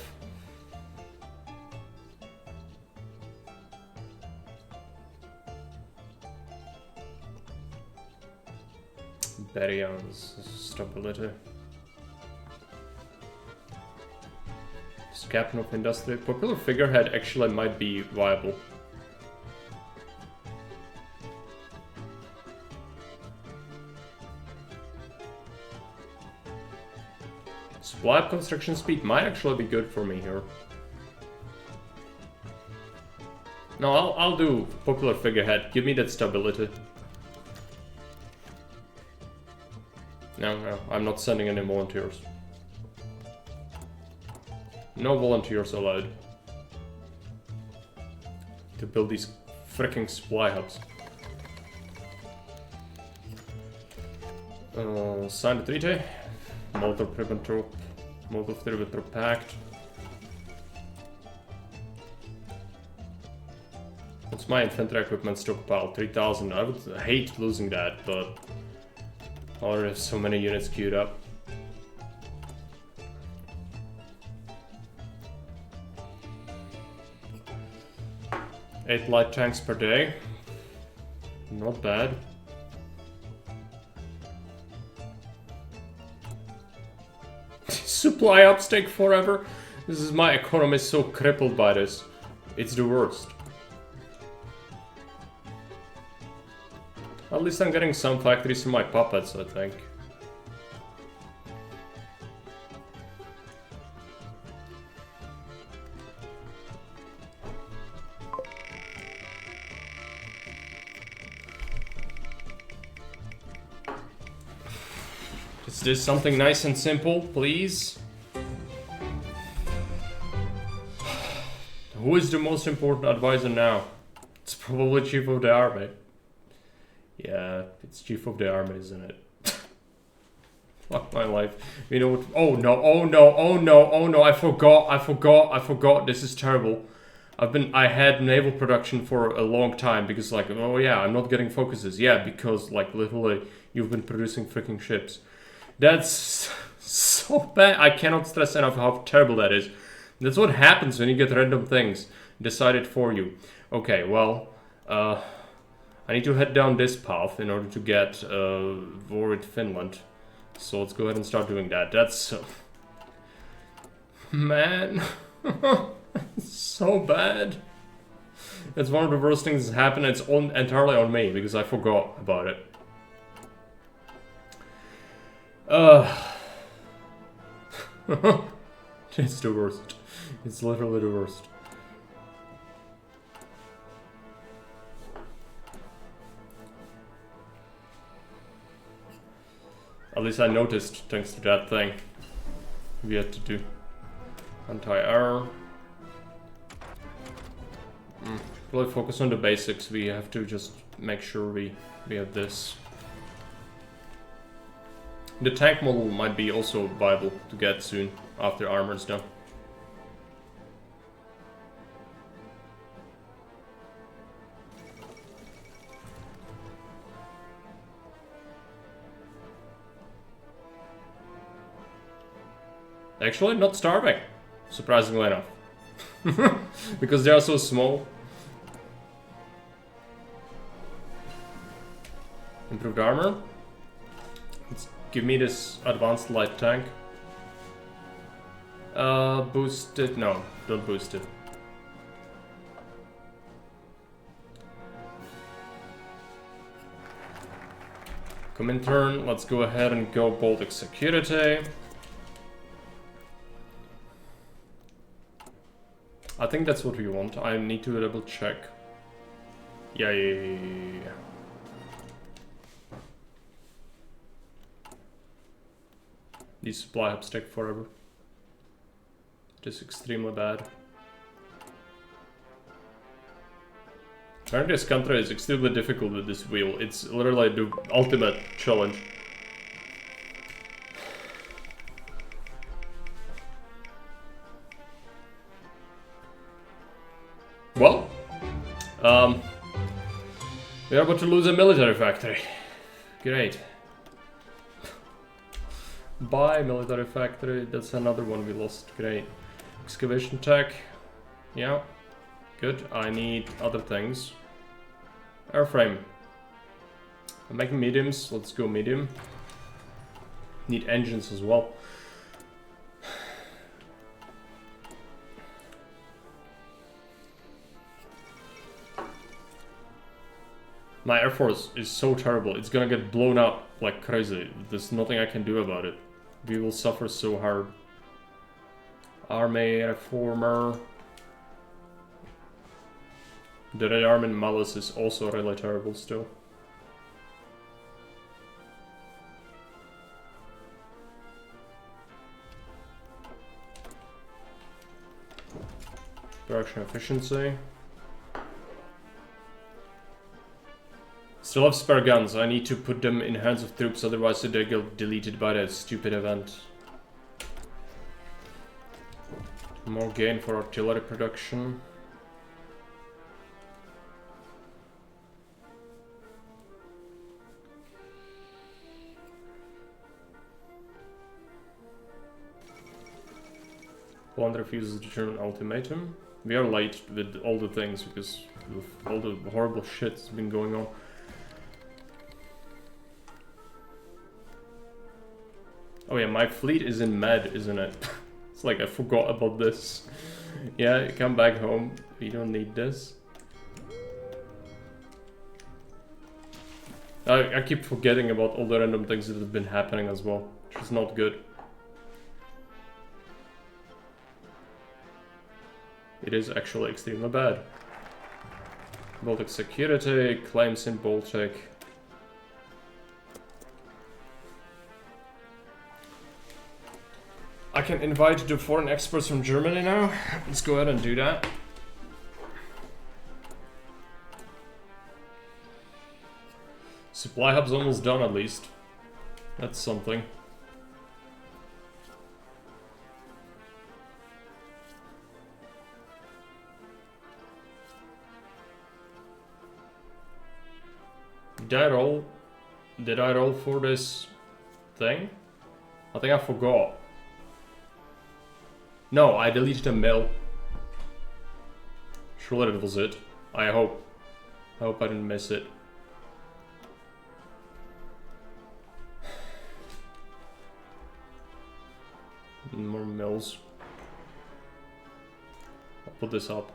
Beryan's stability. Captain of industry. Popular figurehead actually might be viable. Supply of construction speed might actually be good for me here. No, I'll do popular figurehead. Give me that stability. No, I'm not sending any volunteers. No volunteers allowed. To build these freaking supply hubs. Sign the treaty. Molotov-Ribbentrop Pact. What's my infantry equipment stockpile? 3,000. I would hate losing that, but I already have so many units queued up. Eight light tanks per day. Not bad. Supply upstake forever. This is my economy so crippled by this. It's the worst. At least I'm getting some factories from my puppets, I think. Is this something nice and simple, please? Who is the most important advisor now? It's probably Chief of the Army. Yeah, it's Chief of the Army, isn't it? Fuck my life. You know what? Oh no, oh no, oh no, oh no, I forgot. This is terrible. I had naval production for a long time because like, oh yeah, I'm not getting focuses. Yeah, because like literally you've been producing freaking ships. That's so bad. I cannot stress enough how terrible that is. That's what happens when you get random things decided for you. Okay, well, I need to head down this path in order to get war with Finland. So let's go ahead and start doing that. That's... man. So bad. It's one of the worst things that's happened. It's entirely on me because I forgot about it. It's the worst. It's literally the worst. At least I noticed, thanks to that thing we had to do. Anti-air. Really focus on the basics. We have to just make sure we have this. The tank model might be also viable to get soon after armor's done. Actually, not starving, surprisingly enough. Because they are so small. Improved armor. Let's give me this advanced light tank. Boost it. No, don't boost it. Comintern, let's go ahead and go Baltic Security. I think that's what we want. I need to double check. Yeah. These supply hubs take forever. It is extremely bad. Apparently this country is extremely difficult with this wheel. It's literally the ultimate challenge. Well, we are about to lose a military factory. Great. Bye, military factory. That's another one we lost. Great. Excavation tech. Yeah. Good. I need other things. Airframe. I'm making mediums. Let's go medium. Need engines as well. My Air Force is so terrible. It's gonna get blown up like crazy. There's nothing I can do about it. We will suffer so hard. Army Reformer. The Red Army in Malice is also really terrible still. Production efficiency. Still have spare guns. I need to put them in hands of troops, otherwise they get deleted by that stupid event. More gain for artillery production. Poland refuses the German ultimatum. We are late with all the things because of all the horrible shit that's been going on. Oh yeah, my fleet is in Med, isn't it? It's like I forgot about this. Yeah, come back home. We don't need this. I keep forgetting about all the random things that have been happening as well, which is not good. It is actually extremely bad. Baltic security, claims in Baltic. I can invite the foreign experts from Germany now. Let's go ahead and do that. Supply hub's almost done at least. That's something. Did I roll for this thing? I think I forgot. No, I deleted a mail. Surely that was it. I hope. I hope I didn't miss it. More mills. I'll put this up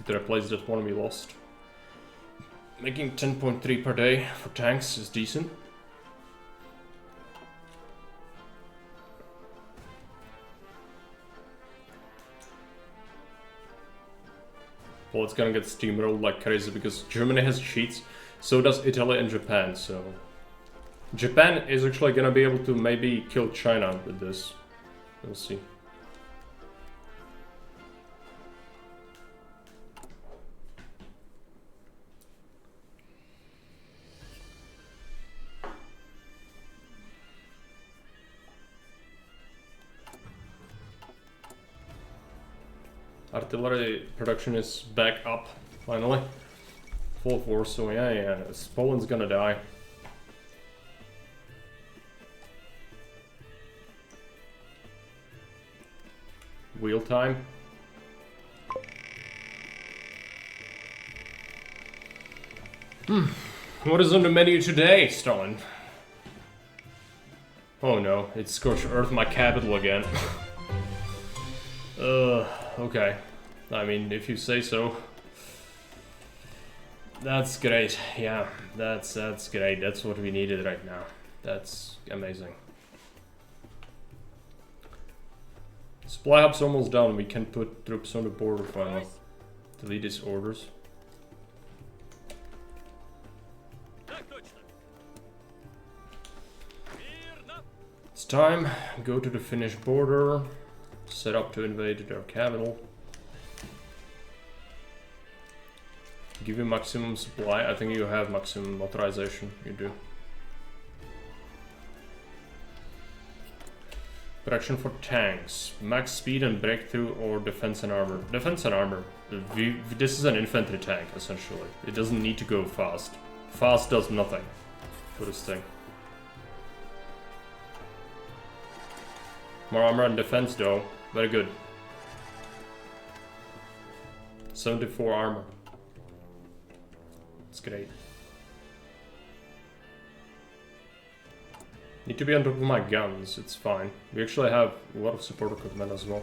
to replace that one we lost. Making 10.3 per day for tanks is decent. Well, it's gonna get steamrolled like crazy because Germany has cheats, so does Italy and Japan, so... Japan is actually gonna be able to maybe kill China with this. We'll see. Artillery production is back up, finally. Full force, so yeah, Poland's gonna die. Wheel time. What is on the menu today, Stalin? Oh no, it's Scorched Earth, my capital again. Okay. I mean, if you say so. That's great. Yeah, that's great. That's what we needed right now. That's amazing. Supply hub's almost done. We can put troops on the border finally. Delete these orders. It's time. Go to the Finnish border. Set up to invade their capital. Give you maximum supply. I think you have maximum authorization. You do. Production for tanks. Max speed and breakthrough or defense and armor. Defense and armor. This is an infantry tank, essentially. It doesn't need to go fast. Fast does nothing for this thing. More armor and defense though. Very good. 74 armor. That's great. Need to be on top of my guns, it's fine. We actually have a lot of support equipment as well.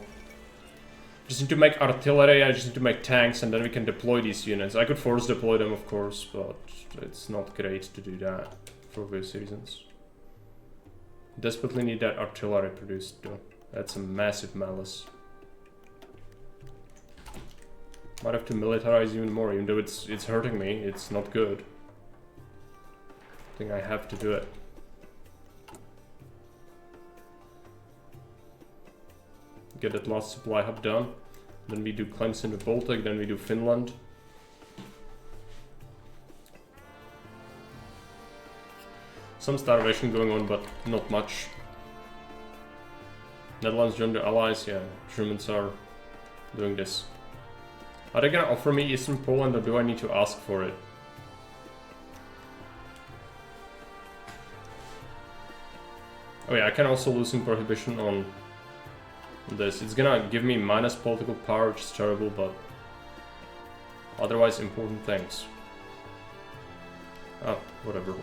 Just need to make artillery, I just need to make tanks, and then we can deploy these units. I could force deploy them, of course, but it's not great to do that for obvious reasons. Desperately need that artillery produced though. That's a massive malice. Might have to militarize even more, even though it's hurting me. It's not good. I think I have to do it. Get that last supply hub done. Then we do claims in the Baltic, then we do Finland. Some starvation going on, but not much. Netherlands joined the Allies, yeah. Germans are doing this. Are they gonna offer me Eastern Poland or do I need to ask for it? Oh yeah, I can also loosen prohibition on this. It's gonna give me minus political power, which is terrible, but otherwise important things. Oh, whatever.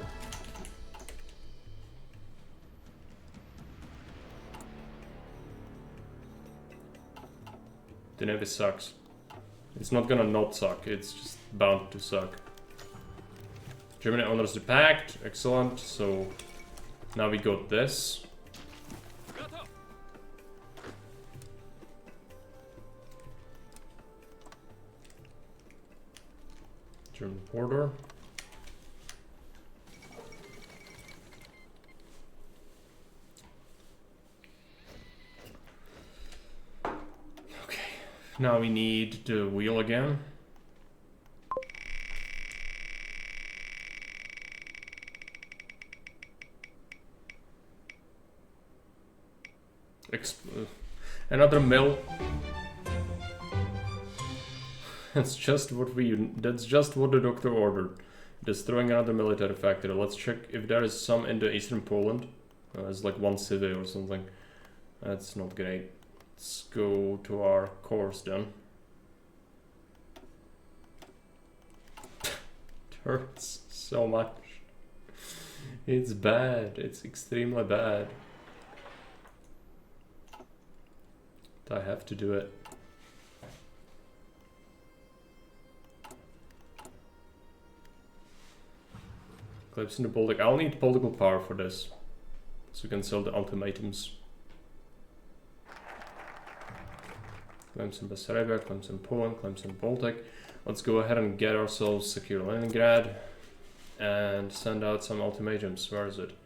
The Navy sucks. It's not gonna not suck, it's just bound to suck. Germany honors the pact, excellent, so now we got this. German border. Okay, now we need the wheel again. Another mill. That's just what the doctor ordered. Destroying another military factory. Let's check if there is some in the eastern Poland. It's like one city or something. That's not great. Let's go to our course then. It hurts so much. It's bad. It's extremely bad. I have to do it. Clips in the Baltic. I'll need political power for this, so we can sell the ultimatums. Claims in Bessarabia, claims in Poland, claims in Baltic. Let's go ahead and get ourselves secure Leningrad and send out some ultimatums. Where is it?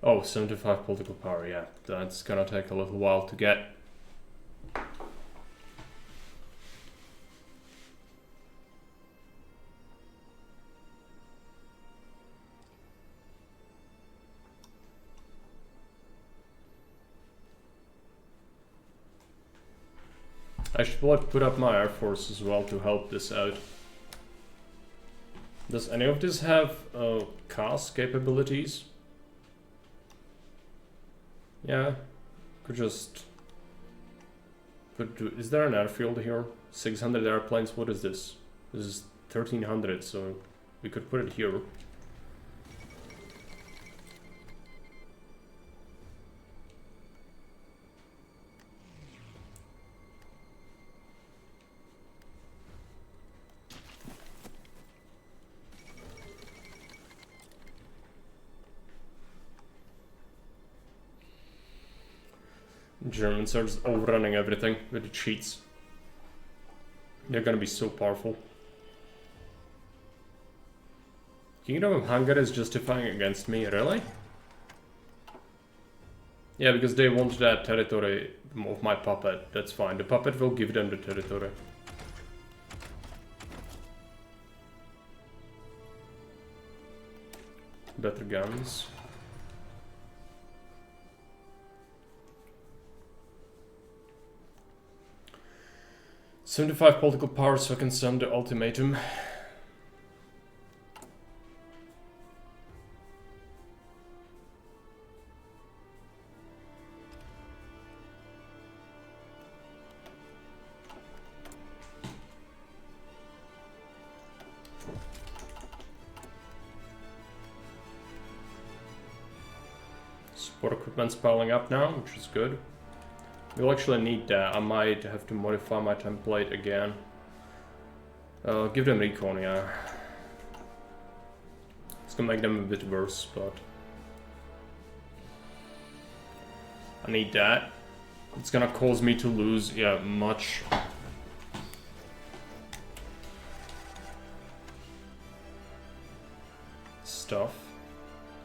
Oh, 75 political power. Yeah, that's gonna take a little while to get. I should probably put up my air force as well to help this out. Does any of this have CAS capabilities? Yeah, could just... Is there an airfield here? 600 airplanes, what is this? This is 1300, so we could put it here. Germans are just overrunning everything with the cheats. They're gonna be so powerful. Kingdom of Hungary is justifying against me, really? Yeah, because they want that territory of my puppet. That's fine. The puppet will give them the territory. Better guns. $75 political power, so I can send the ultimatum. Support equipment's piling up now, which is good. We'll actually need that. I might have to modify my template again. Give them recon, yeah. It's gonna make them a bit worse, but... I need that. It's gonna cause me to lose, yeah, much. Stuff.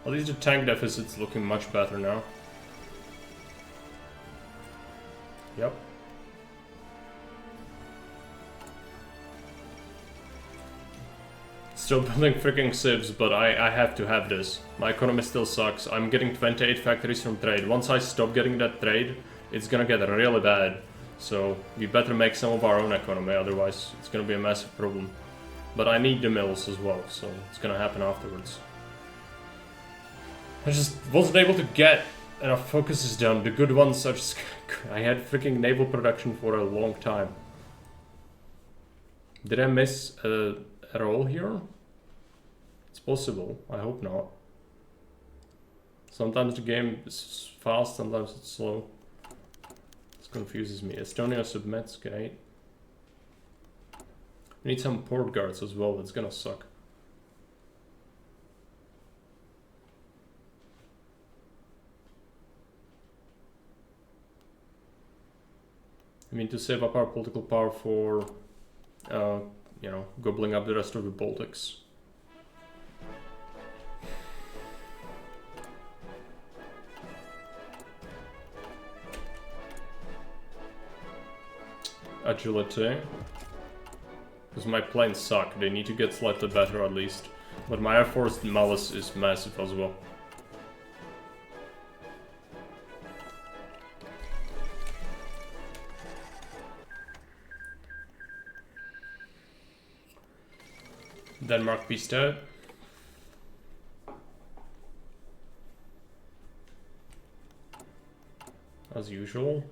At least the tank deficit's looking much better now. Yep. Still building freaking civs, but I have to have this. My economy still sucks. I'm getting 28 factories from trade. Once I stop getting that trade, it's gonna get really bad. So we better make some of our own economy, otherwise it's gonna be a massive problem. But I need the mills as well, so it's gonna happen afterwards. I just wasn't able to get enough focuses down. The good ones are just... I had freaking naval production for a long time. Did I miss a roll here? It's possible. I hope not. Sometimes the game is fast, sometimes it's slow. This confuses me. Estonia submits, great. We need some port guards as well, that's gonna suck. I mean, to save up our political power for, you know, gobbling up the rest of the Baltics. Agility. Because my planes suck, they need to get slightly better at least. But my Air Force malice is massive as well. Denmark peaced out. As usual.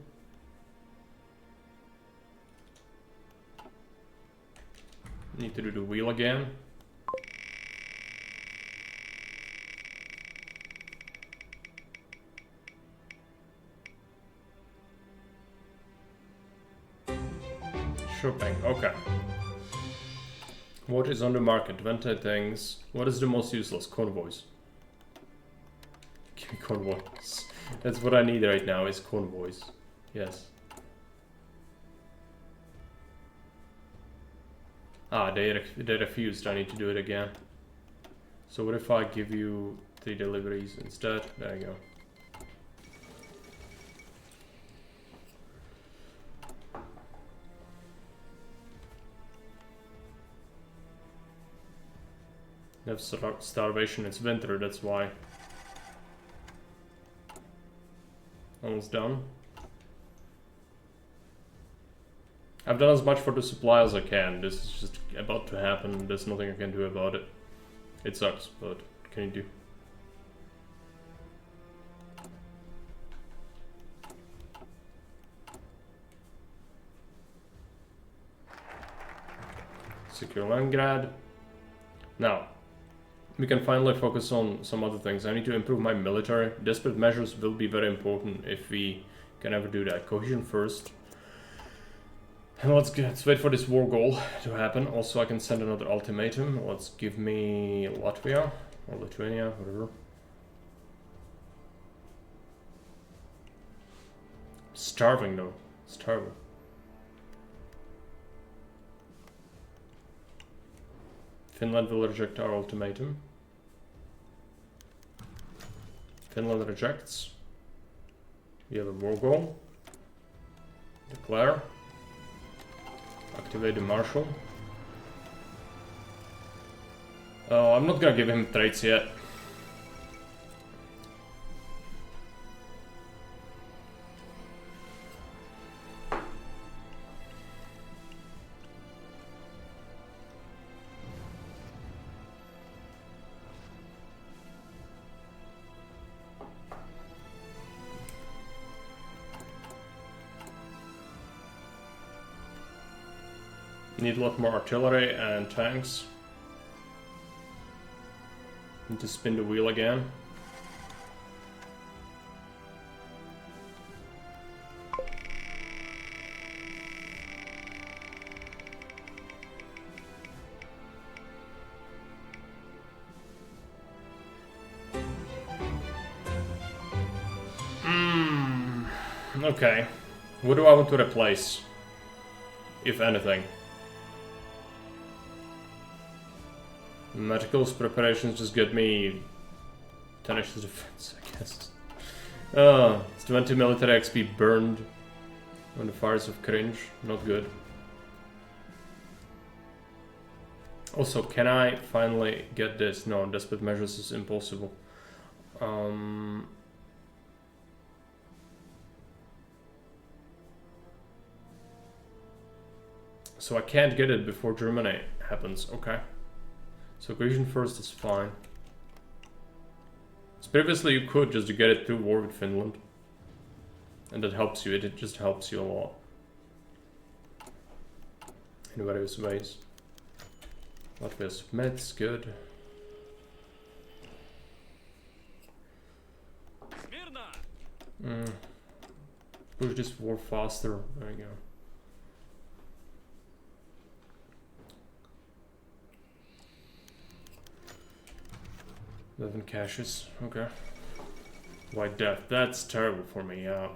Need to do the wheel again. Shopping, okay. What is on the market? 20 things. What is the most useless? Convoys. Give me convoys. That's what I need right now, is convoys. Yes. Ah, they refused. I need to do it again. So what if I give you 3 deliveries instead? There you go. They have starvation, it's winter, that's why. Almost done. I've done as much for the supply as I can. This is just about to happen. There's nothing I can do about it. It sucks, but what can you do? Secure Leningrad. Now, we can finally focus on some other things. I need to improve my military. Desperate measures will be very important if we can ever do that. Cohesion first. And let's wait for this war goal to happen. Also, I can send another ultimatum. Let's give me Latvia or Lithuania, whatever. Starving though. Starving. Finland will reject our ultimatum. Finland rejects. We have a war goal. Declare. Activate the marshal. I'm not gonna give him traits yet. Need a lot more artillery and tanks. Need to spin the wheel again. Okay. What do I want to replace? If anything. Magical's preparations just get me 10 extra defense, I guess. It's 20 military XP burned on the fires of cringe. Not good. Also, can I finally get this? No, desperate measures is impossible. So I can't get it before Germany happens. Okay. So cohesion first is fine. So previously you could just to get it through war with Finland. And that helps you, it just helps you a lot. In various ways. Latvia submits, good. Push this war faster, there you go. 11 caches, okay. White Death, that's terrible for me, yeah.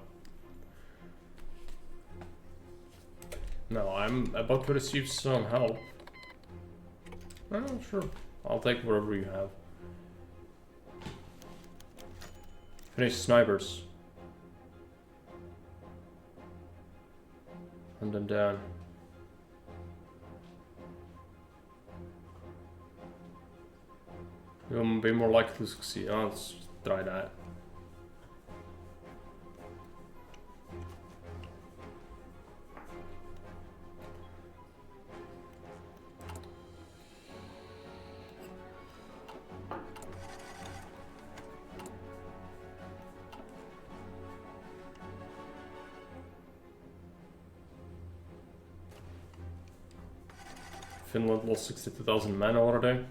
No, I'm about to receive some help. Oh, sure. I'll take whatever you have. Finish snipers. And then down. You'll be more likely to succeed. Oh, let's try that. Finland lost 62,000 men already.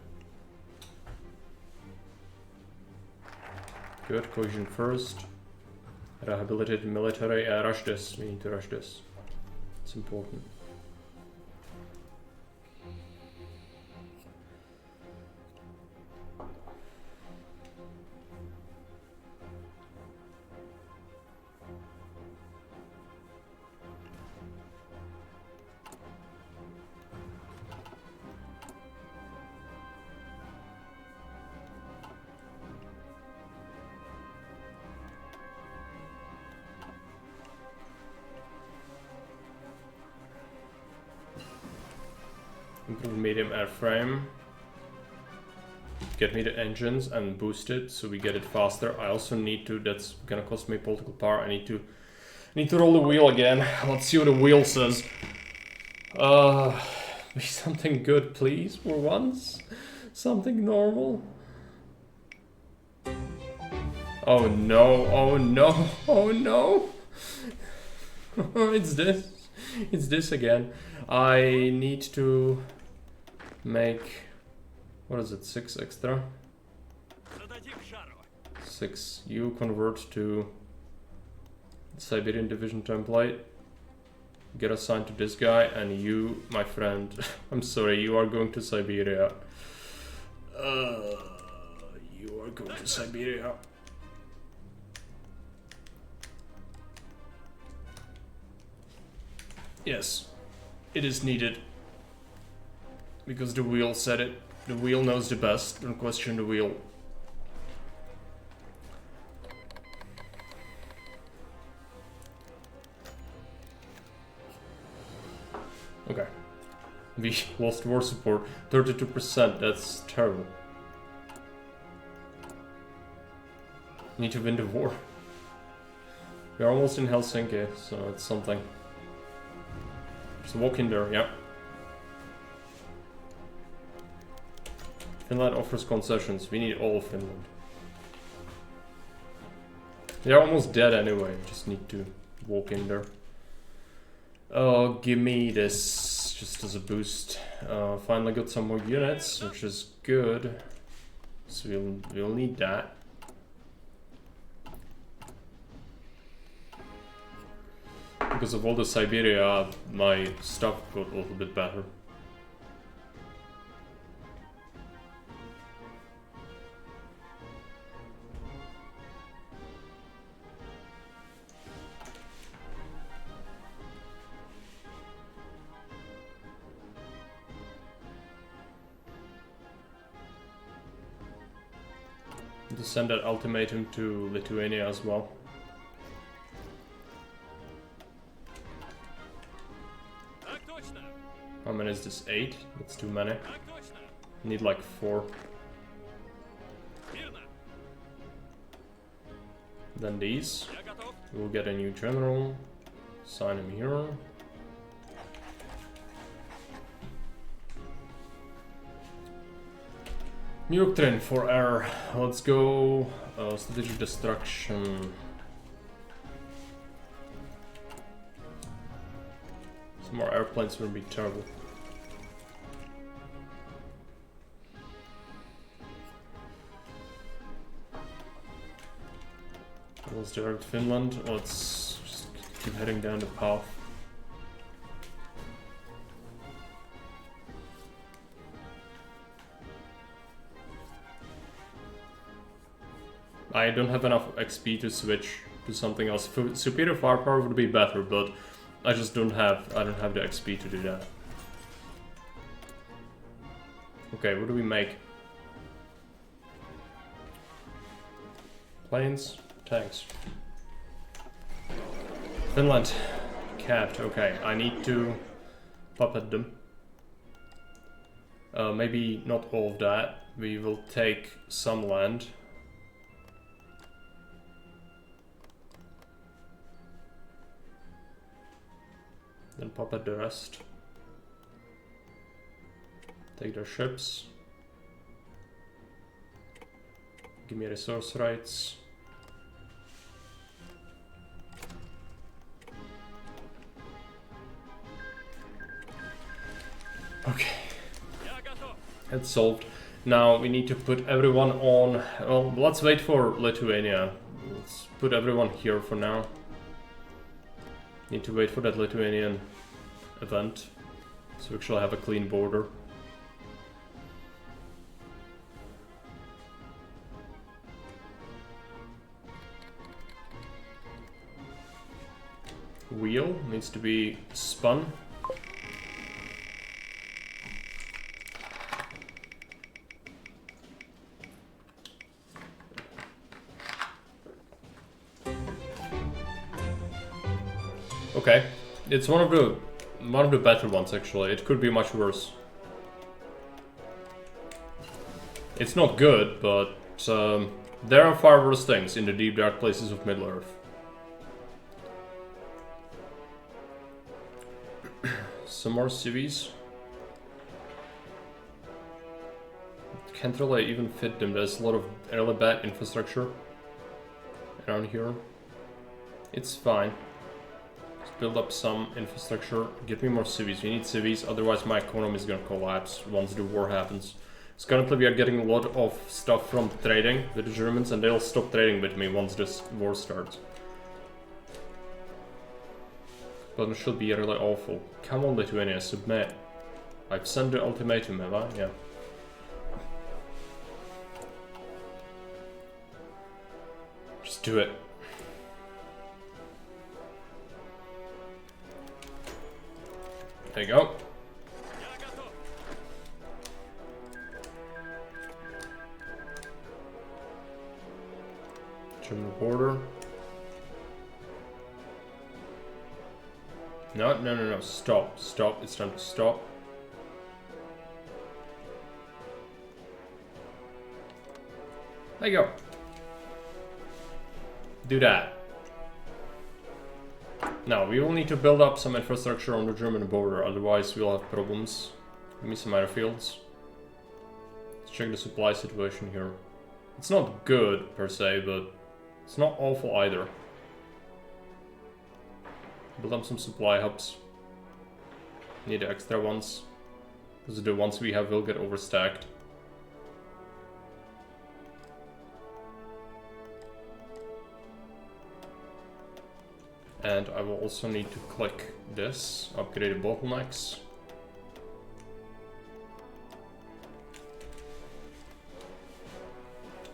Good, cohesion first. Rehabilitated military. Rush this. We need to rush this. It's important. Improve medium airframe. Get me the engines and boost it so we get it faster. I also need to, that's gonna cost me political power. I need to roll the wheel again. Let's see what the wheel says. Be something good, please, for once. Something normal. Oh no, oh no, oh no. It's this again. I need to make, what is it, 6 extra? 6. You convert to Siberian Division template. Get assigned to this guy, and you, my friend, I'm sorry, you are going to Siberia. You are going to Siberia. Yes, it is needed. Because the wheel said it. The wheel knows the best. Don't question the wheel. Okay. We lost war support. 32%. That's terrible. Need to win the war. We're almost in Helsinki, so it's something. Just walk in there, yeah. Finland offers concessions. We need all of Finland. They're almost dead anyway. Just need to walk in there. Oh, give me this just as a boost. Finally got some more units, which is good. So we'll need that. Because of all the Siberia, my stuff got a little bit better. To send that ultimatum to Lithuania as well. How many is this? 8? That's too many. Need like 4. Then these. We'll get a new general. Sign him here. New doctrine for air. Let's go. Strategic destruction. Some more airplanes will be terrible. Let's direct Finland. Let's just keep heading down the path. I don't have enough XP to switch to something else. Superior firepower would be better, but I just don't have the XP to do that. Okay, what do we make? Planes, tanks. Finland, capped. Okay, I need to puppet them. Maybe not all of that. We will take some land. Then puppet the rest. Take their ships. Give me resource rights. Okay. It's solved. Now we need to put everyone on... Well, let's wait for Lithuania. Let's put everyone here for now. Need to wait for that Lithuanian event. So we actually have a clean border. Wheel needs to be spun. Okay, it's one of the better ones actually. It could be much worse. It's not good, but there are far worse things in the deep dark places of Middle-earth. Some more cities. Can't really even fit them. There's a lot of really bad infrastructure around here. It's fine. Let's build up some infrastructure. Get me more cities. We need cities, otherwise my economy is gonna collapse once the war happens. So currently we are getting a lot of stuff from trading with the Germans, and they'll stop trading with me once this war starts. But it should be really awful. Come on, Lithuania, submit. I've sent the ultimatum, have I? Yeah. Just do it. There you go. German border. No, stop, it's time to stop. There you go. Do that. Now, we will need to build up some infrastructure on the German border, otherwise we'll have problems. Give me some airfields. Let's check the supply situation here. It's not good, per se, but it's not awful either. Build up some supply hubs. Need extra ones, because the ones we have will get overstacked. And I will also need to click this, upgrade the bottlenecks.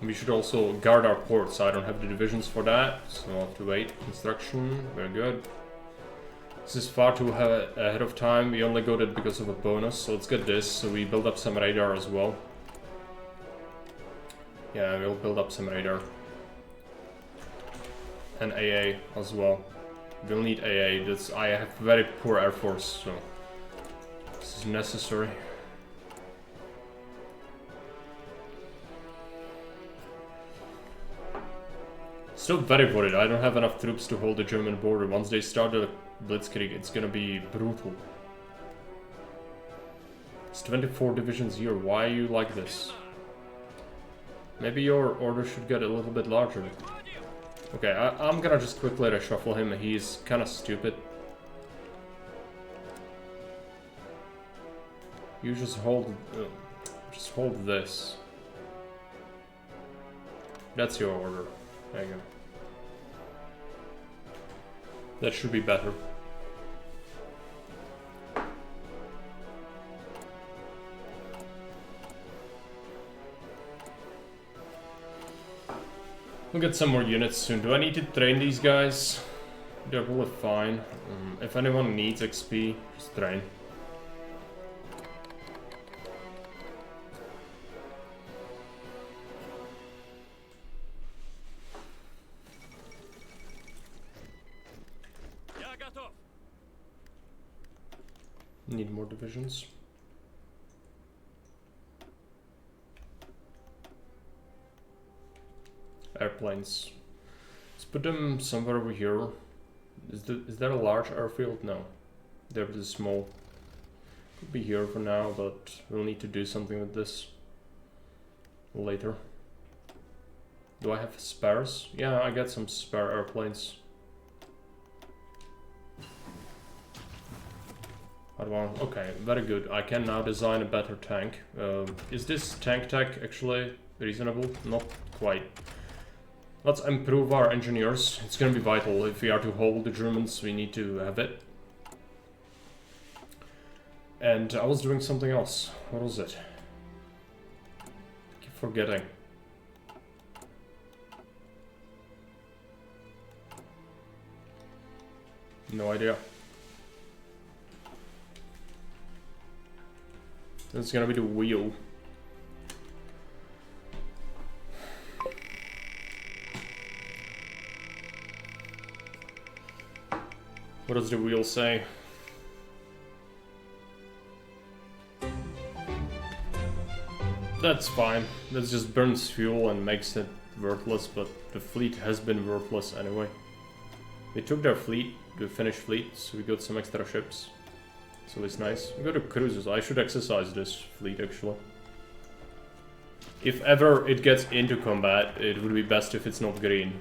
We should also guard our ports. I don't have the divisions for that, so I'll have to wait. Construction, very good. This is far too ahead of time. We only got it because of a bonus, so let's get this. So we build up some radar as well. Yeah, we'll build up some radar. And AA as well. We'll need AA. I have very poor air force, so this is necessary. Still very worried. I don't have enough troops to hold the German border. Once they start the Blitzkrieg, it's gonna be brutal. It's 24 divisions here. Why are you like this? Maybe your order should get a little bit larger. Okay, I'm gonna just quickly reshuffle him. He's kind of stupid. You just hold this. That's your order. There you go. That should be better. We'll get some more units soon. Do I need to train these guys? They're really fine. If anyone needs XP, just train. Need more divisions. Airplanes. Let's put them somewhere over here. Is there a large airfield? No. They're just small. Could be here for now, but we'll need to do something with this later. Do I have spares? Yeah, I got some spare airplanes. Okay, very good. I can now design a better tank. Is this tank tech actually reasonable? Not quite. Let's improve our engineers. It's gonna be vital. If we are to hold the Germans, we need to have it. And I was doing something else. What was it? I keep forgetting. No idea. It's gonna be the wheel. What does the wheel say? That's fine. That just burns fuel and makes it worthless, but the fleet has been worthless anyway. We took their fleet, the Finnish fleet, so we got some extra ships. So it's nice. We got the cruisers. I should exercise this fleet actually. If ever it gets into combat, it would be best if it's not green.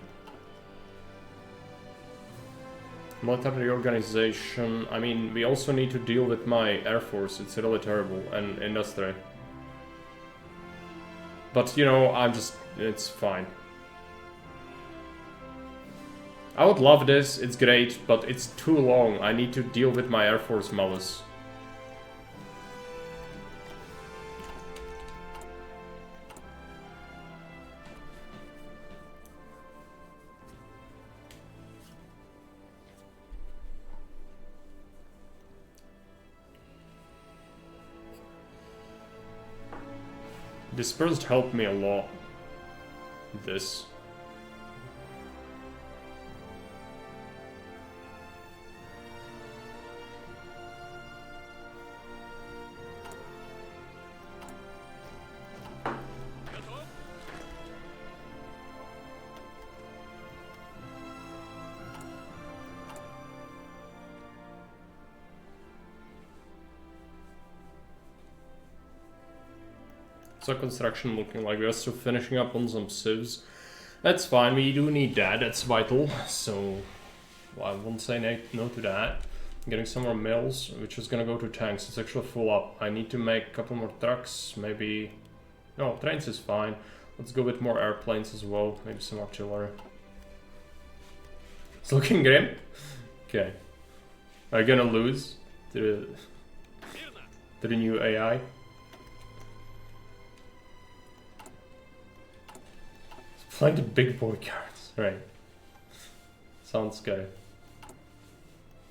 Military reorganization. I mean, we also need to deal with my air force. It's really terrible. And industry. But, you know, it's fine. I would love this, it's great, but it's too long. I need to deal with my Air Force malice. Dispersed helped me a lot. This. So construction looking like we're still finishing up on some civs. That's fine, we do need that, that's vital. So well, I won't say no to that. Getting some more mills, which is gonna go to tanks. It's actually full up. I need to make a couple more trucks, maybe... No, trains is fine. Let's go with more airplanes as well, maybe some artillery. It's looking grim. Okay. Are you gonna lose to the new AI? Playing the big boy cards, right. Sounds good.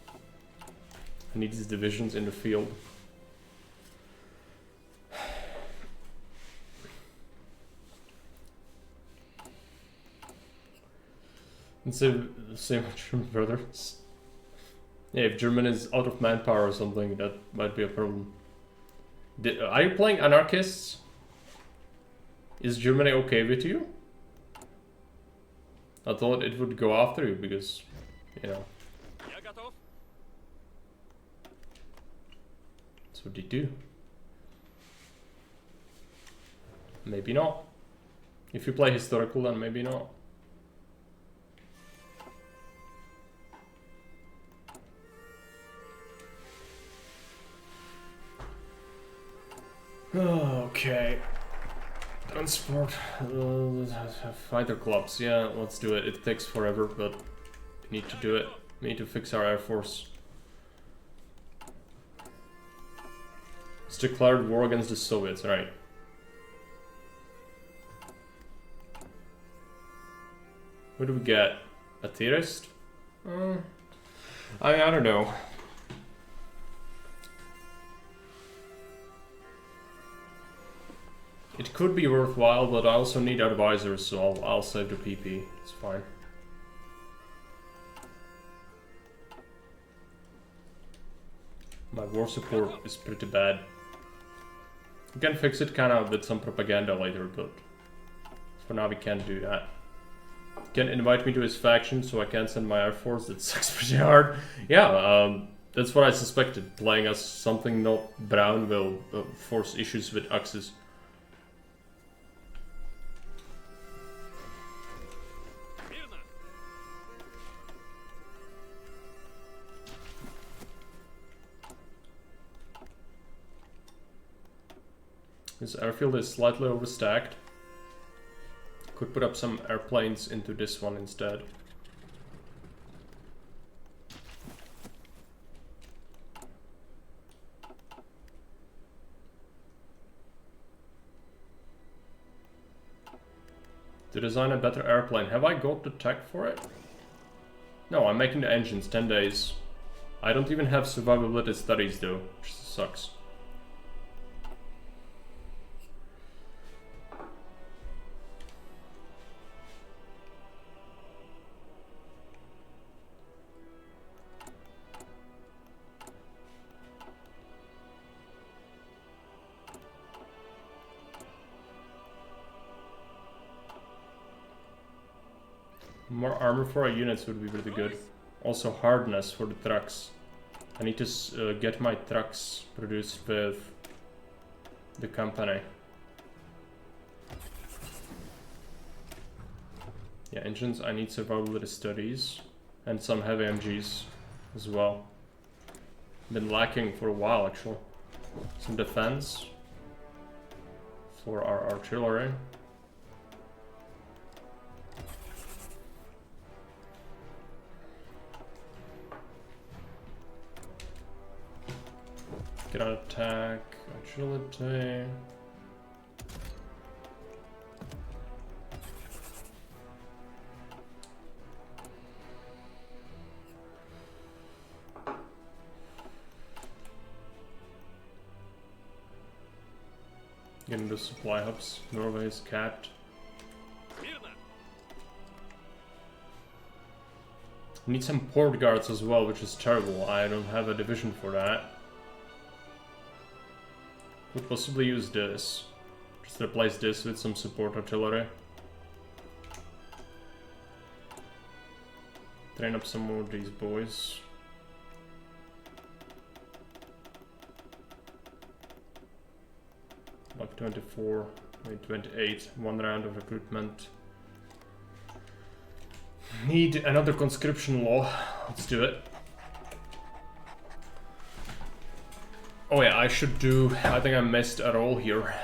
I need these divisions in the field. Let's say much brothers. Yeah, if German is out of manpower or something, that might be a problem. Are you playing anarchists? Is Germany okay with you? I thought it would go after you because, you know. That's what they do. Maybe not. If you play historical, then maybe not. Okay. Transport, fighter clubs, yeah, let's do it. It takes forever, but we need to do it. We need to fix our air force. It's declared war against the Soviets, right? What do we get? A theorist? I don't know. It could be worthwhile, but I also need advisors, so I'll save the PP. It's fine. My war support is pretty bad. We can fix it kind of with some propaganda later, but for now we can't do that. Can invite me to his faction so I can send my Air Force. That sucks pretty hard. Yeah, that's what I suspected. Playing as something not brown will force issues with Axis. This airfield is slightly overstacked. Could put up some airplanes into this one instead. To design a better airplane. Have I got the tech for it? No, I'm making the engines, 10 days. I don't even have survivability studies though, which sucks. More armor for our units would be really good. Also hardness for the trucks. I need to get my trucks produced with the company. Yeah, engines, I need survivability studies. And some heavy MGs as well. Been lacking for a while actually. Some defense for our artillery. Get on attack, agility. Getting the supply hubs. Norway is capped. Need some port guards as well, which is terrible. I don't have a division for that. Could possibly use this. Just replace this with some support artillery. Train up some more of these boys. Like 24, maybe 28, 1 round of recruitment. Need another conscription law. Let's do it. Oh yeah, I should do... I think I missed a roll here.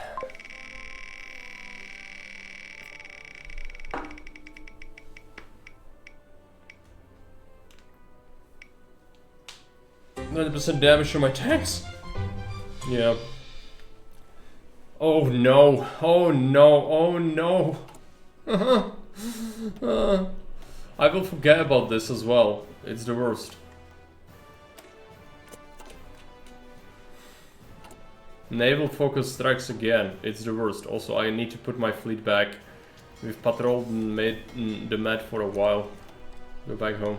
%90% damage to my tanks? Yeah. Oh no, oh no, oh no. I will forget about this as well. It's the worst. Naval focus strikes again. It's the worst. Also, I need to put my fleet back. We've patrolled and made the Med for a while. Go back home.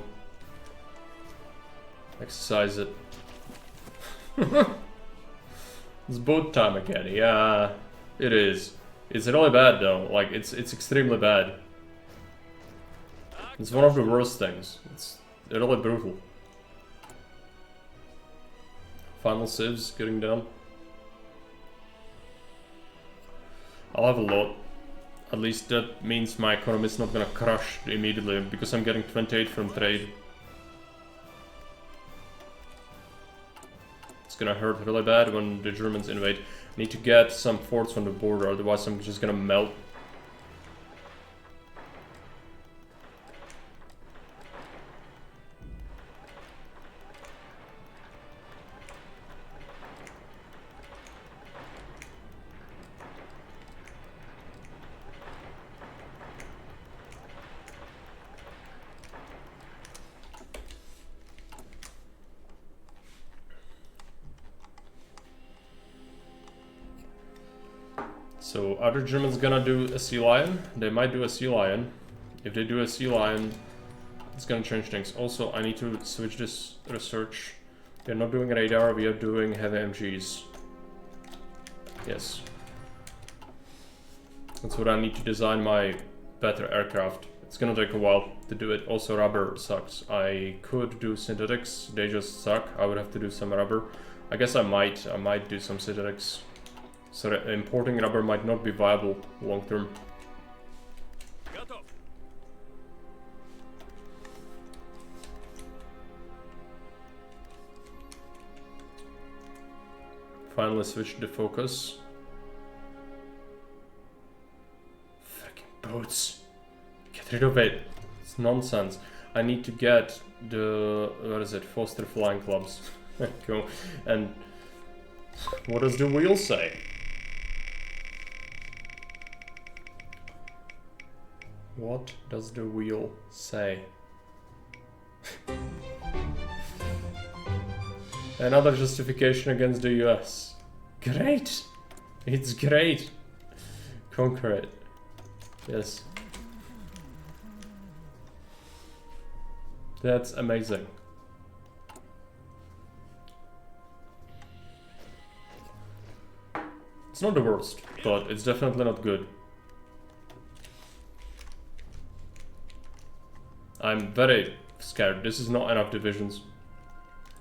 Exercise it. It's boat time again. Yeah, it is. It's really bad though. Like, it's extremely bad. It's one of the worst things. It's really brutal. Final civs getting done. I'll have a lot. At least that means my economy is not gonna crash immediately because I'm getting 28 from trade. It's gonna hurt really bad when the Germans invade. I need to get some forts on the border, otherwise I'm just gonna melt. So are the Germans gonna do a sea lion? They might do a sea lion. If they do a sea lion, it's gonna change things. Also, I need to switch this research. We are not doing radar, we are doing heavy MGs. Yes. That's what I need to design my better aircraft. It's gonna take a while to do it. Also, rubber sucks. I could do synthetics, they just suck. I would have to do some rubber. I guess I might do some synthetics. So that importing rubber might not be viable long term. Finally switch the focus. Fucking boats. Get rid of it. It's nonsense. I need to get the... what is it? Foster Flying Clubs. Go. And... what does the wheel say? What does the wheel say? Another justification against the US. Great! It's great! Conquer it. Yes. That's amazing. It's not the worst, but it's definitely not good. I'm very scared. This is not enough divisions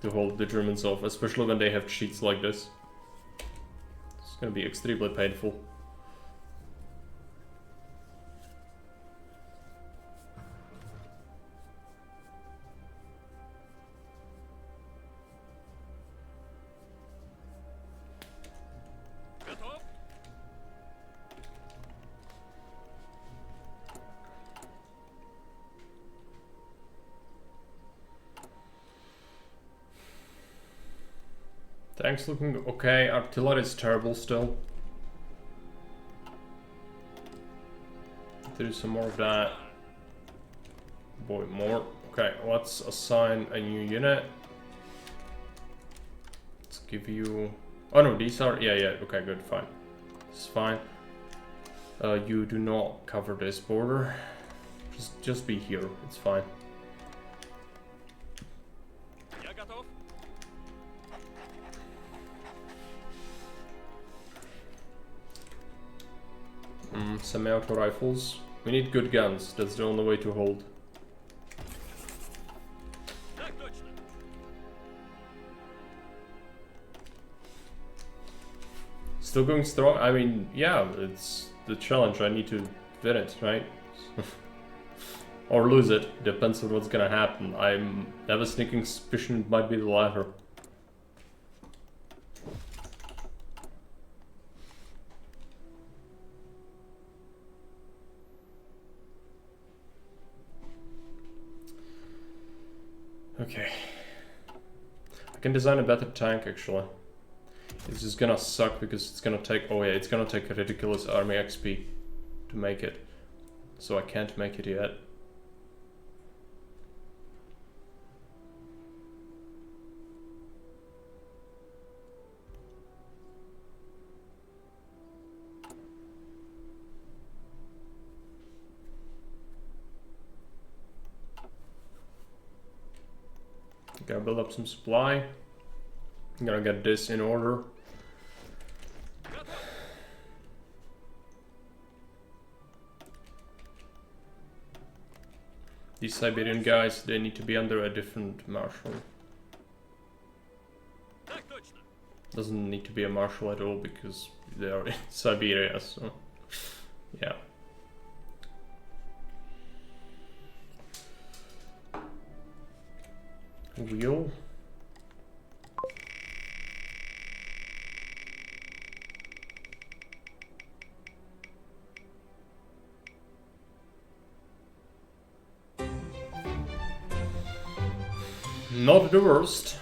to hold the Germans off, especially when they have cheats like this. It's gonna be extremely painful. Tanks looking okay, artillery is terrible still. Do some more of that. Boy, more. Okay, let's assign a new unit. Let's give you... oh no, these are... yeah, okay, good, fine. It's fine. You do not cover this border. Just be here, it's fine. Semi-auto rifles. We need good guns, that's the only way to hold. Still going strong? I mean, yeah, it's the challenge, I need to win it, right? Or lose it, depends on what's gonna happen. I have a sneaking suspicion it might be the latter. Okay. I can design a better tank actually. It's just gonna suck because it's gonna take... oh yeah, it's gonna take a ridiculous army XP to make it. So I can't make it yet. Gotta build up some supply. I'm gonna get this in order. These Siberian guys, they need to be under a different marshal. Doesn't need to be a marshal at all because they are in Siberia, so yeah. Wheel. Not the worst,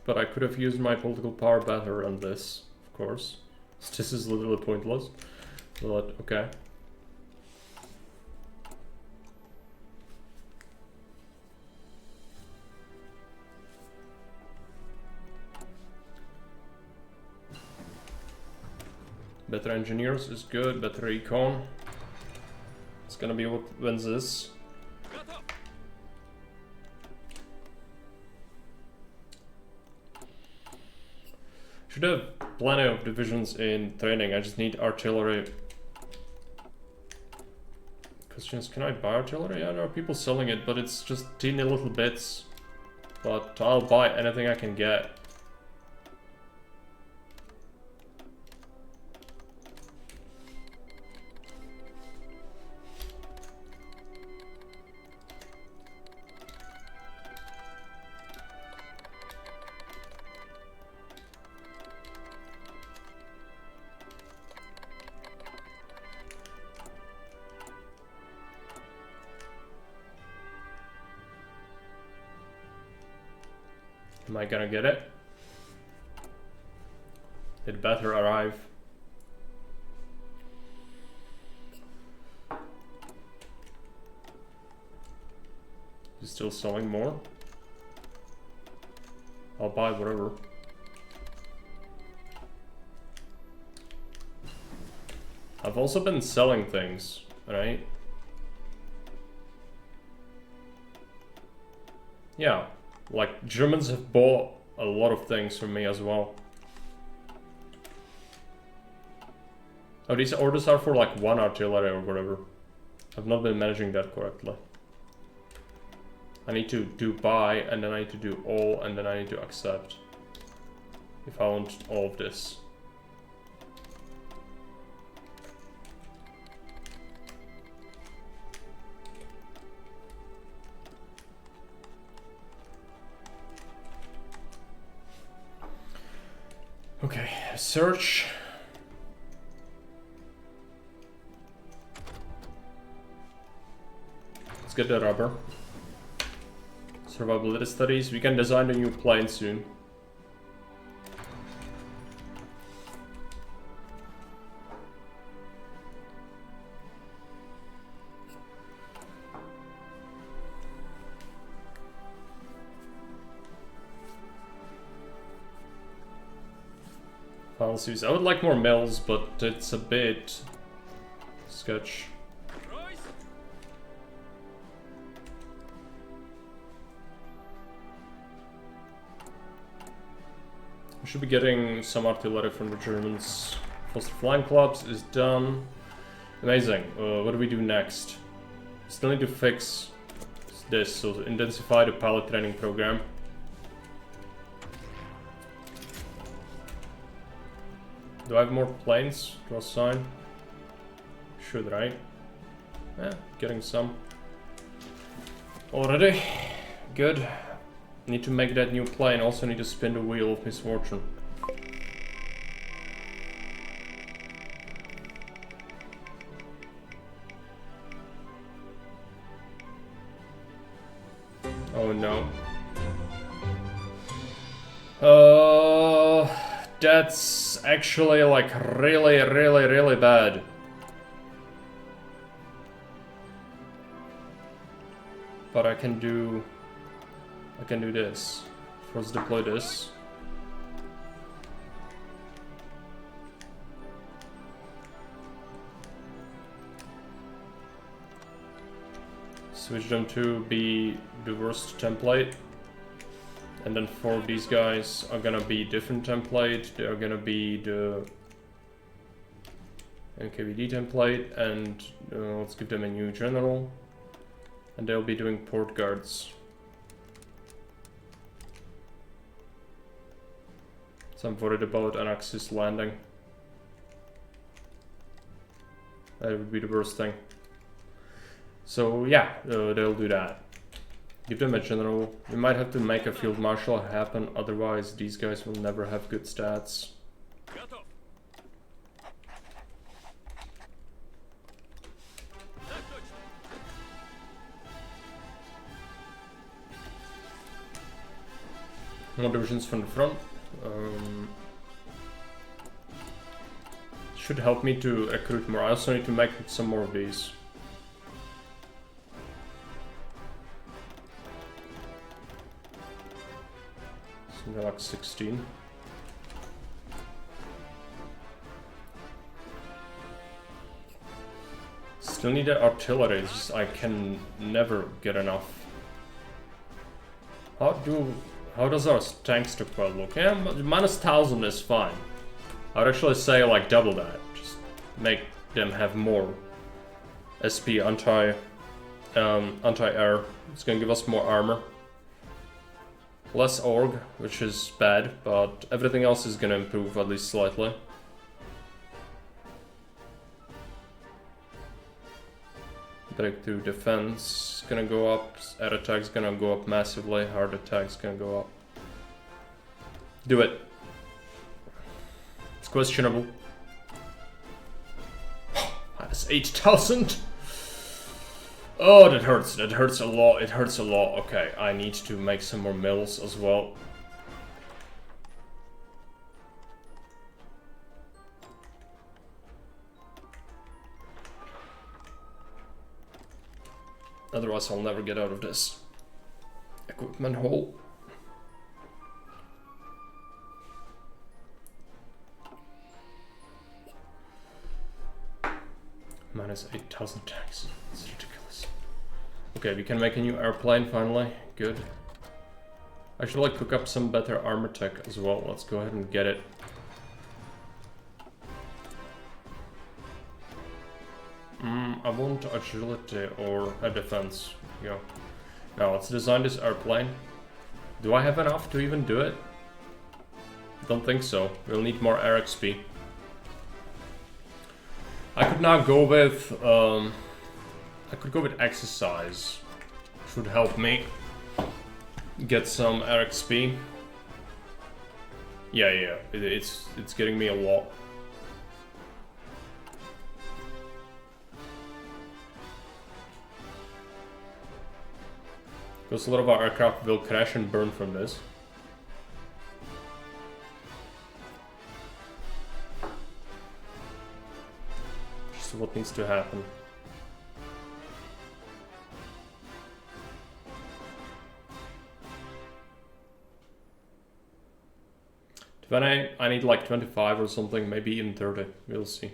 but I could have used my political power better on this, of course. This is literally pointless, but okay. Better engineers is good, better econ. It's gonna be what wins this. Should have plenty of divisions in training, I just need artillery. Questions, can I buy artillery? Yeah, there are people selling it, but it's just teeny little bits. But I'll buy anything I can get. Am I gonna get it? It better arrive. He's still selling more? I'll buy whatever. I've also been selling things, right? Yeah. Like, Germans have bought a lot of things from me as well. Oh, these orders are for like 1 artillery or whatever. I've not been managing that correctly. I need to do buy, and then I need to do all, and then I need to accept. If I want all of this. Okay, search. Let's get the rubber. Survivability studies. We can design a new plane soon. Policies. I would like more mills, but it's a bit sketch. We should be getting some artillery from the Germans. Foster Flying Clubs is done. Amazing. What do we do next? Still need to fix this, so intensify the pilot training program. Do I have more planes to assign? Should, right? Yeah, getting some. Already. Good. Need to make that new plane. Also need to spin the wheel of misfortune. Oh no. That's actually like really bad. But I can do this. First deploy this. Switch them to be the worst template. And then 4 of these guys are gonna be different template. They are gonna be the NKVD template, and let's give them a new general. And they'll be doing port guards. So I'm worried about an Axis landing. That would be the worst thing. So yeah, they'll do that. Give them a general. We might have to make a field marshal happen, otherwise these guys will never have good stats. More divisions from the front. Should help me to recruit more. I also need to make some more of these. Something like 16. Still need the artillery, it's just I can never get enough. How does our tank stockpile look? Yeah, minus 1000 is fine. I would actually say like double that. Just make them have more SP anti-air. It's gonna give us more armor. Less org, which is bad, but everything else is gonna improve at least slightly. Breakthrough defense gonna go up, air attack's gonna go up massively, hard attack's gonna go up. Do it. It's questionable. That's 8,000. Oh, that hurts a lot, it hurts a lot. Okay, I need to make some more mills as well. Otherwise I'll never get out of this equipment hole. Minus 8,000 tanks. It's ridiculous. Okay, we can make a new airplane finally. Good. I should like cook up some better armor tech as well. Let's go ahead and get it. I want agility or a defense. Yeah. Now let's design this airplane. Do I have enough to even do it? Don't think so. We'll need more air XP. I could now go with I could go with exercise. Should help me get some air XP. Yeah. It's getting me a lot. Because a lot of our aircraft will crash and burn from this. Just what needs to happen. When I need like 25 or something, maybe even 30. We'll see.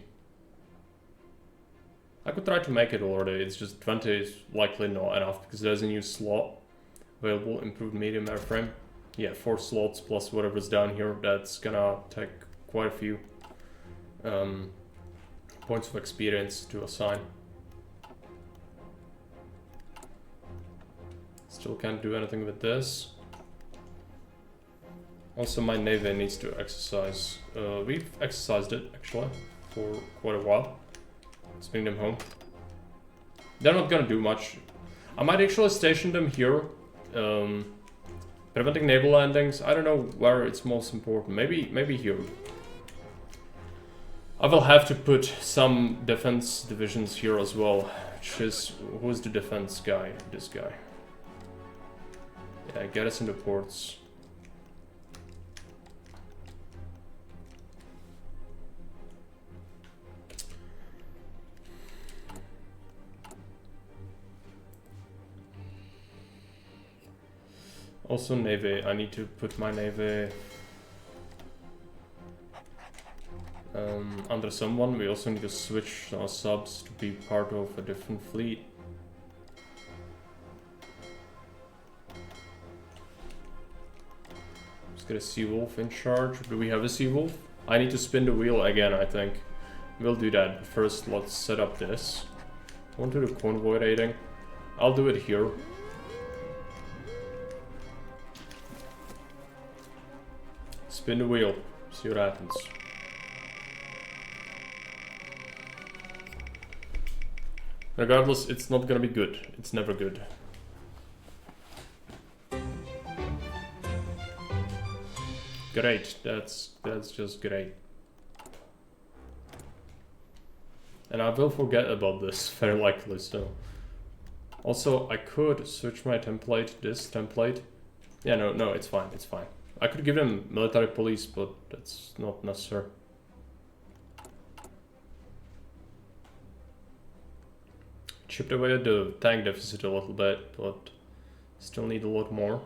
I could try to make it already, it's just 20 is likely not enough because there's a new slot available, improved medium airframe. Yeah, 4 slots plus whatever's down here, that's gonna take quite a few points of experience to assign. Still can't do anything with this. Also my navy needs to exercise. We've exercised it actually for quite a while. Let's bring them home. They're not gonna do much. I might actually station them here. Preventing naval landings. I don't know where it's most important. Maybe here. I will have to put some defense divisions here as well. Who is the defense guy? This guy. Yeah, get us into ports. Also navy, I need to put my navy under someone. We also need to switch our subs to be part of a different fleet. Let's get a Seawolf in charge. Do we have a Seawolf? I need to spin the wheel again, I think. We'll do that. But first, let's set up this. I want to do convoy raiding. I'll do it here. Spin the wheel, see what happens. Regardless, it's not gonna be good. It's never good. Great, that's just great. And I will forget about this, very likely so. Also, I could switch my template, this template. Yeah, no, it's fine, it's fine. I could give them military police, but that's not necessary. Chipped away at the tank deficit a little bit, but still need a lot more.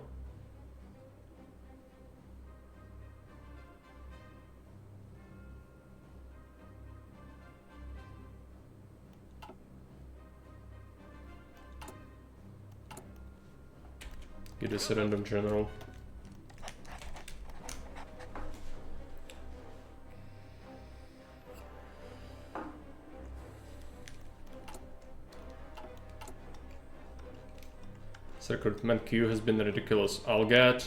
Get this a random general. This recruitment queue has been ridiculous. We'll get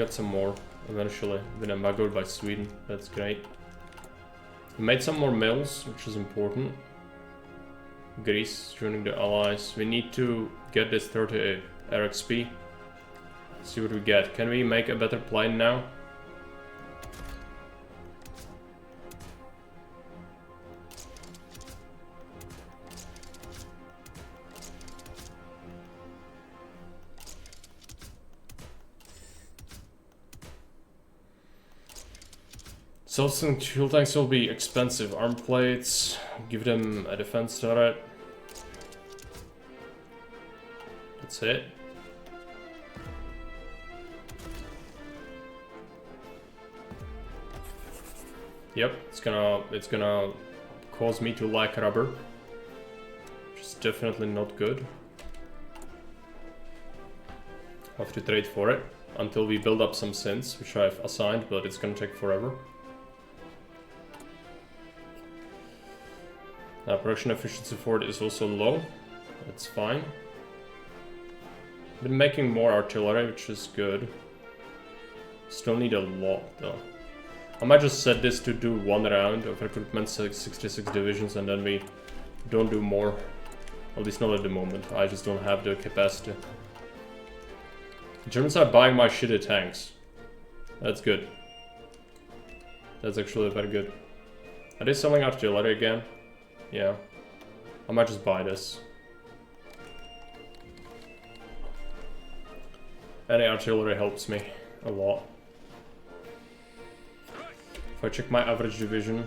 some more eventually. Been embargoed by Sweden. That's great. We made some more mills, which is important. Greece joining the allies. We need to get this 30 RXP. See what we get. Can we make a better plane now? Self-sunk fuel tanks will be expensive. Arm plates, give them a defense turret. That's it. Yep, it's gonna cause me to lack rubber, which is definitely not good. I'll have to trade for it until we build up some synths, which I've assigned, but it's gonna take forever. Production efficiency for it is also low. That's fine. Been making more artillery, which is good. Still need a lot though. I might just set this to do one round of recruitment 66 divisions and then we don't do more. At least not at the moment. I just don't have the capacity. The Germans are buying my shitty tanks. That's good. That's actually very good. Are they selling artillery again? Yeah. I might just buy this. Any artillery helps me a lot. If I check my average division.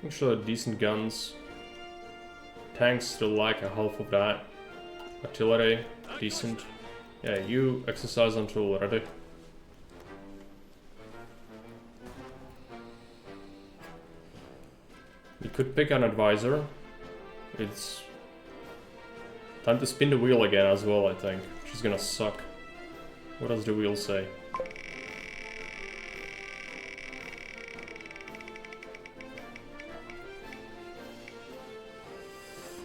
Actually, decent guns. Tanks still like a half of that. Artillery, decent. Yeah, you exercise until ready. We could pick an advisor. It's time to spin the wheel again as well, I think. Which is gonna suck. What does the wheel say?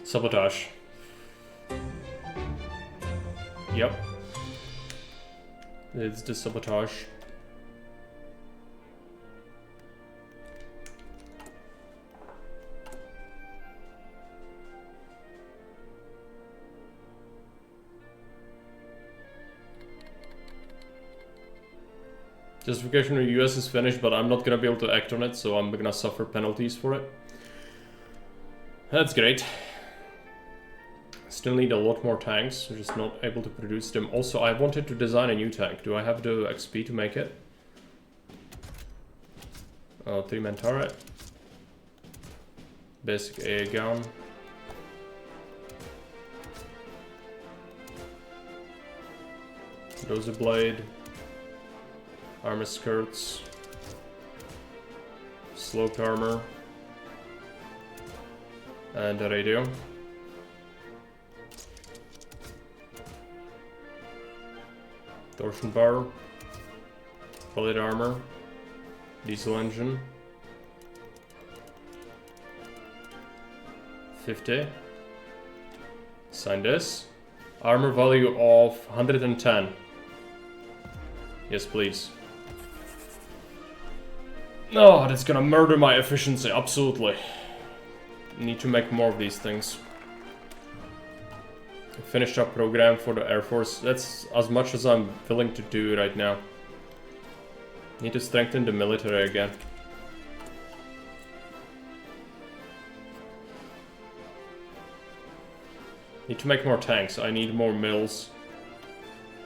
Sabotage. Yep. It's the sabotage. Justification of the US is finished, but I'm not gonna be able to act on it, so I'm gonna suffer penalties for it. That's great. Still need a lot more tanks, we're just not able to produce them. Also, I wanted to design a new tank. Do I have the XP to make it? 3-man turret. Basic AA gun. Dozer blade. Armor skirts. Sloped armor. And a radio. Torsion bar. Plate armor. Diesel engine. 50. Sign this. Armor value of 110. Yes, please. No, that's gonna murder my efficiency, absolutely. Need to make more of these things. Finished up program for the Air Force. That's as much as I'm willing to do right now. Need to strengthen the military again. Need to make more tanks. I need more mills.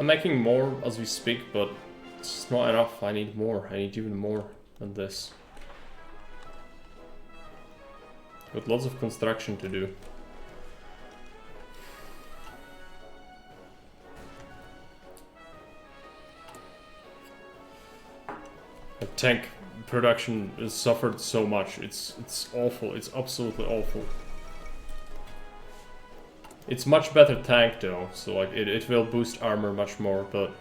I'm making more as we speak, but it's not enough. I need more. I need even more than this. With lots of construction to do. A tank production has suffered so much. It's awful. It's absolutely awful. It's much better tank though, so like it will boost armor much more, but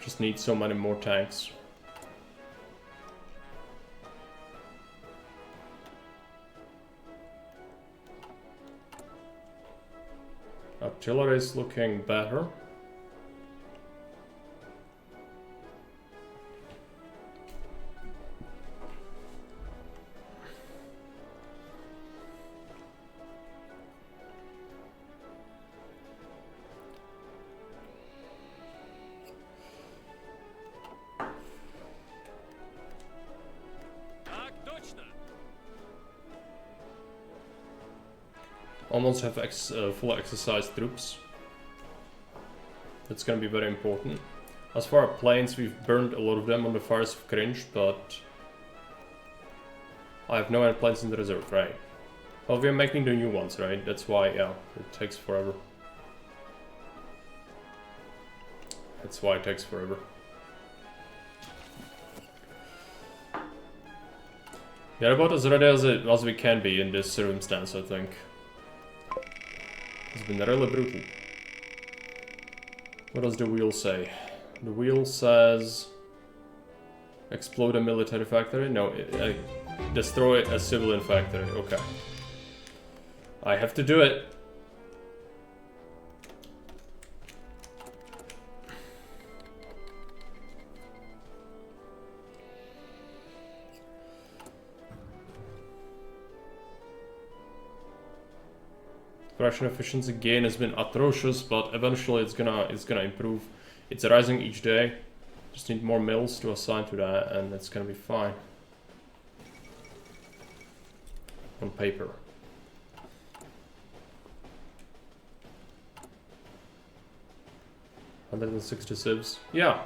just need so many more tanks. Artillery is looking better. Almost have full exercise troops. That's gonna be very important. As far as planes, we've burned a lot of them on the fires of Cringe, but I have no any planes in the reserve, right? Well, we're making the new ones, right? That's why, yeah, it takes forever. That's why it takes forever. They're about as ready as we can be in this circumstance, I think. It's been really brutal. What does the wheel say? The wheel says... Explode a military factory? No, destroy a civilian factory. Okay. I have to do it. Production efficiency gain has been atrocious, but eventually it's gonna improve. It's rising each day. Just need more mills to assign to that, and it's gonna be fine. On paper. 160 civs. Yeah.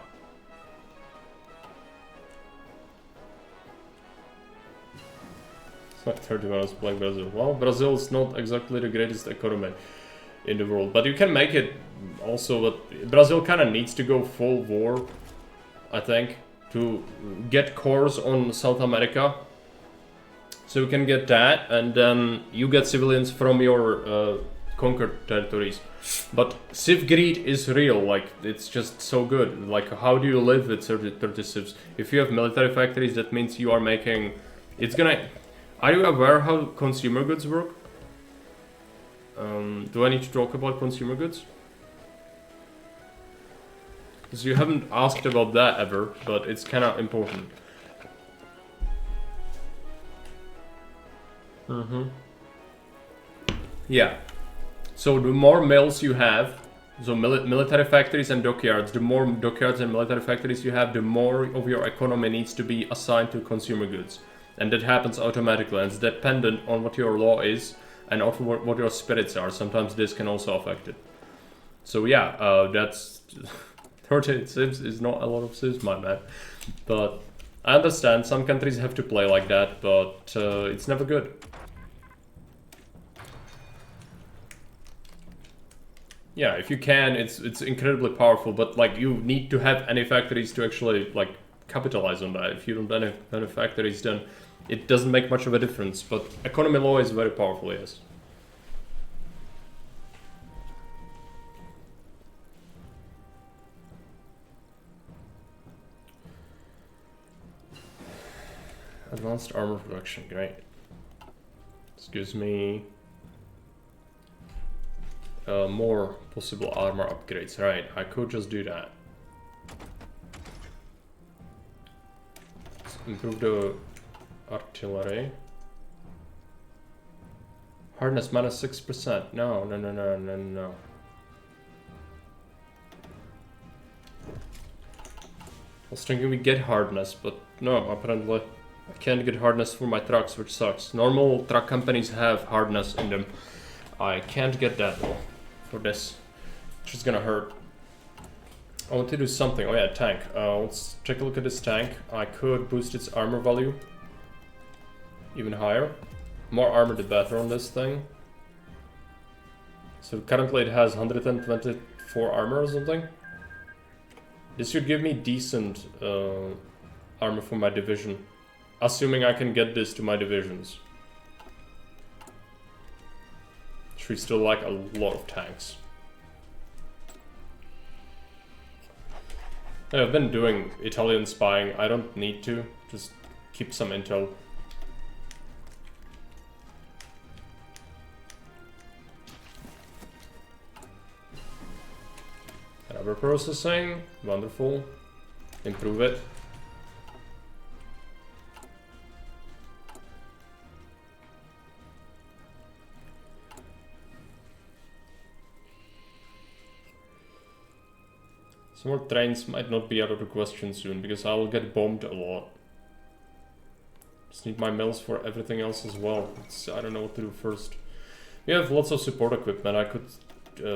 It's not 30 when I was playing Brazil. Well, Brazil is not exactly the greatest economy in the world, but you can make it also. But Brazil kind of needs to go full war, I think, to get cores on South America. So you can get that, and then you get civilians from your conquered territories. But civ greed is real, like, it's just so good. Like, how do you live with 30 civs? If you have military factories, that means you are making... It's gonna... Are you aware how consumer goods work? Do I need to talk about consumer goods? Because you haven't asked about that ever, but it's kind of important. Yeah. So the more mills you have, so military factories and dockyards, the more dockyards and military factories you have, the more of your economy needs to be assigned to consumer goods. And that happens automatically, and it's dependent on what your law is and also what your spirits are. Sometimes this can also affect it. So yeah, that's... 30 civs is not a lot of civs, my man. But I understand, some countries have to play like that, but it's never good. Yeah, if you can, it's incredibly powerful, but like you need to have any factories to actually like capitalize on that. If you don't have any factories, then it doesn't make much of a difference. But economy law is very powerful, yes. Advanced armor production, great. This gives me more possible armor upgrades. Right, I could just do that. Let's improve the artillery. Hardness minus 6%. No. I was thinking we get hardness, but no, apparently I can't get hardness for my trucks, which sucks. Normal truck companies have hardness in them. I can't get that though for this, which is gonna hurt. I want to do something. Oh yeah, tank. Let's take a look at this tank. I could boost its armor value even higher. More armor the better on this thing. So currently it has 124 armor or something. This should give me decent armor for my division. Assuming I can get this to my divisions. Which we still like a lot of tanks. I've been doing Italian spying. I don't need to. Just keep some intel. Rubber processing. Wonderful. Improve it. Some more trains might not be out of the question soon, because I will get bombed a lot. Just need my mills for everything else as well. I don't know what to do first. We have lots of support equipment. I could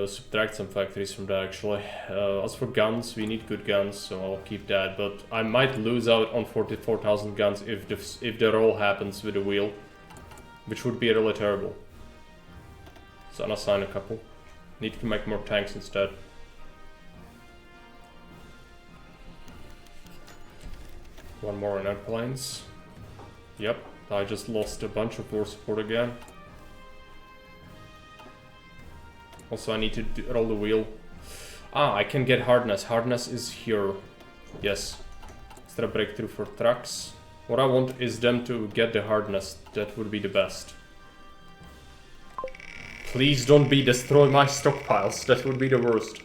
subtract some factories from that actually. As for guns, we need good guns, so I'll keep that. But I might lose out on 44,000 guns if the roll happens with the wheel, which would be really terrible. So I'll assign a couple. Need to make more tanks instead. One more in airplanes. Yep, I just lost a bunch of war support again. Also, I need to roll the wheel. Ah, I can get hardness. Hardness is here. Yes. Extra breakthrough for trucks. What I want is them to get the hardness. That would be the best. Please don't be destroy my stockpiles. That would be the worst.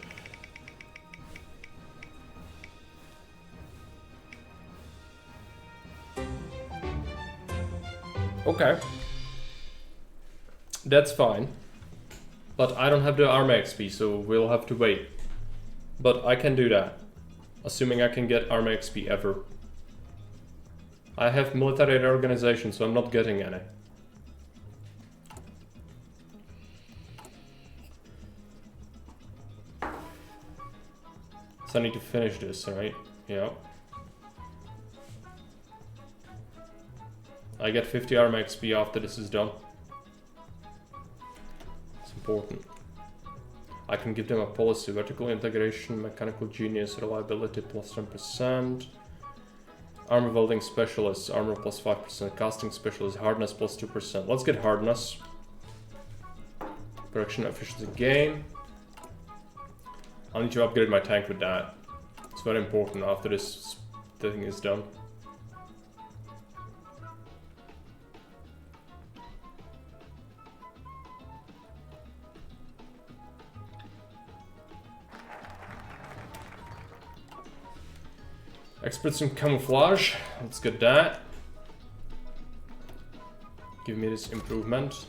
Okay. That's fine. But I don't have the army XP, so we'll have to wait. But I can do that. Assuming I can get army XP ever. I have military reorganization, so I'm not getting any. So I need to finish this, right? Yeah. I get 50 army XP after this is done. It's important. I can give them a policy, vertical integration, mechanical genius, reliability plus 10%. Armor welding specialist, armor plus 5%, casting specialist, hardness plus 2%. Let's get hardness. Production efficiency gain. I need to upgrade my tank with that. It's very important after this thing is done. Experts in camouflage, let's get that. Give me this improvement.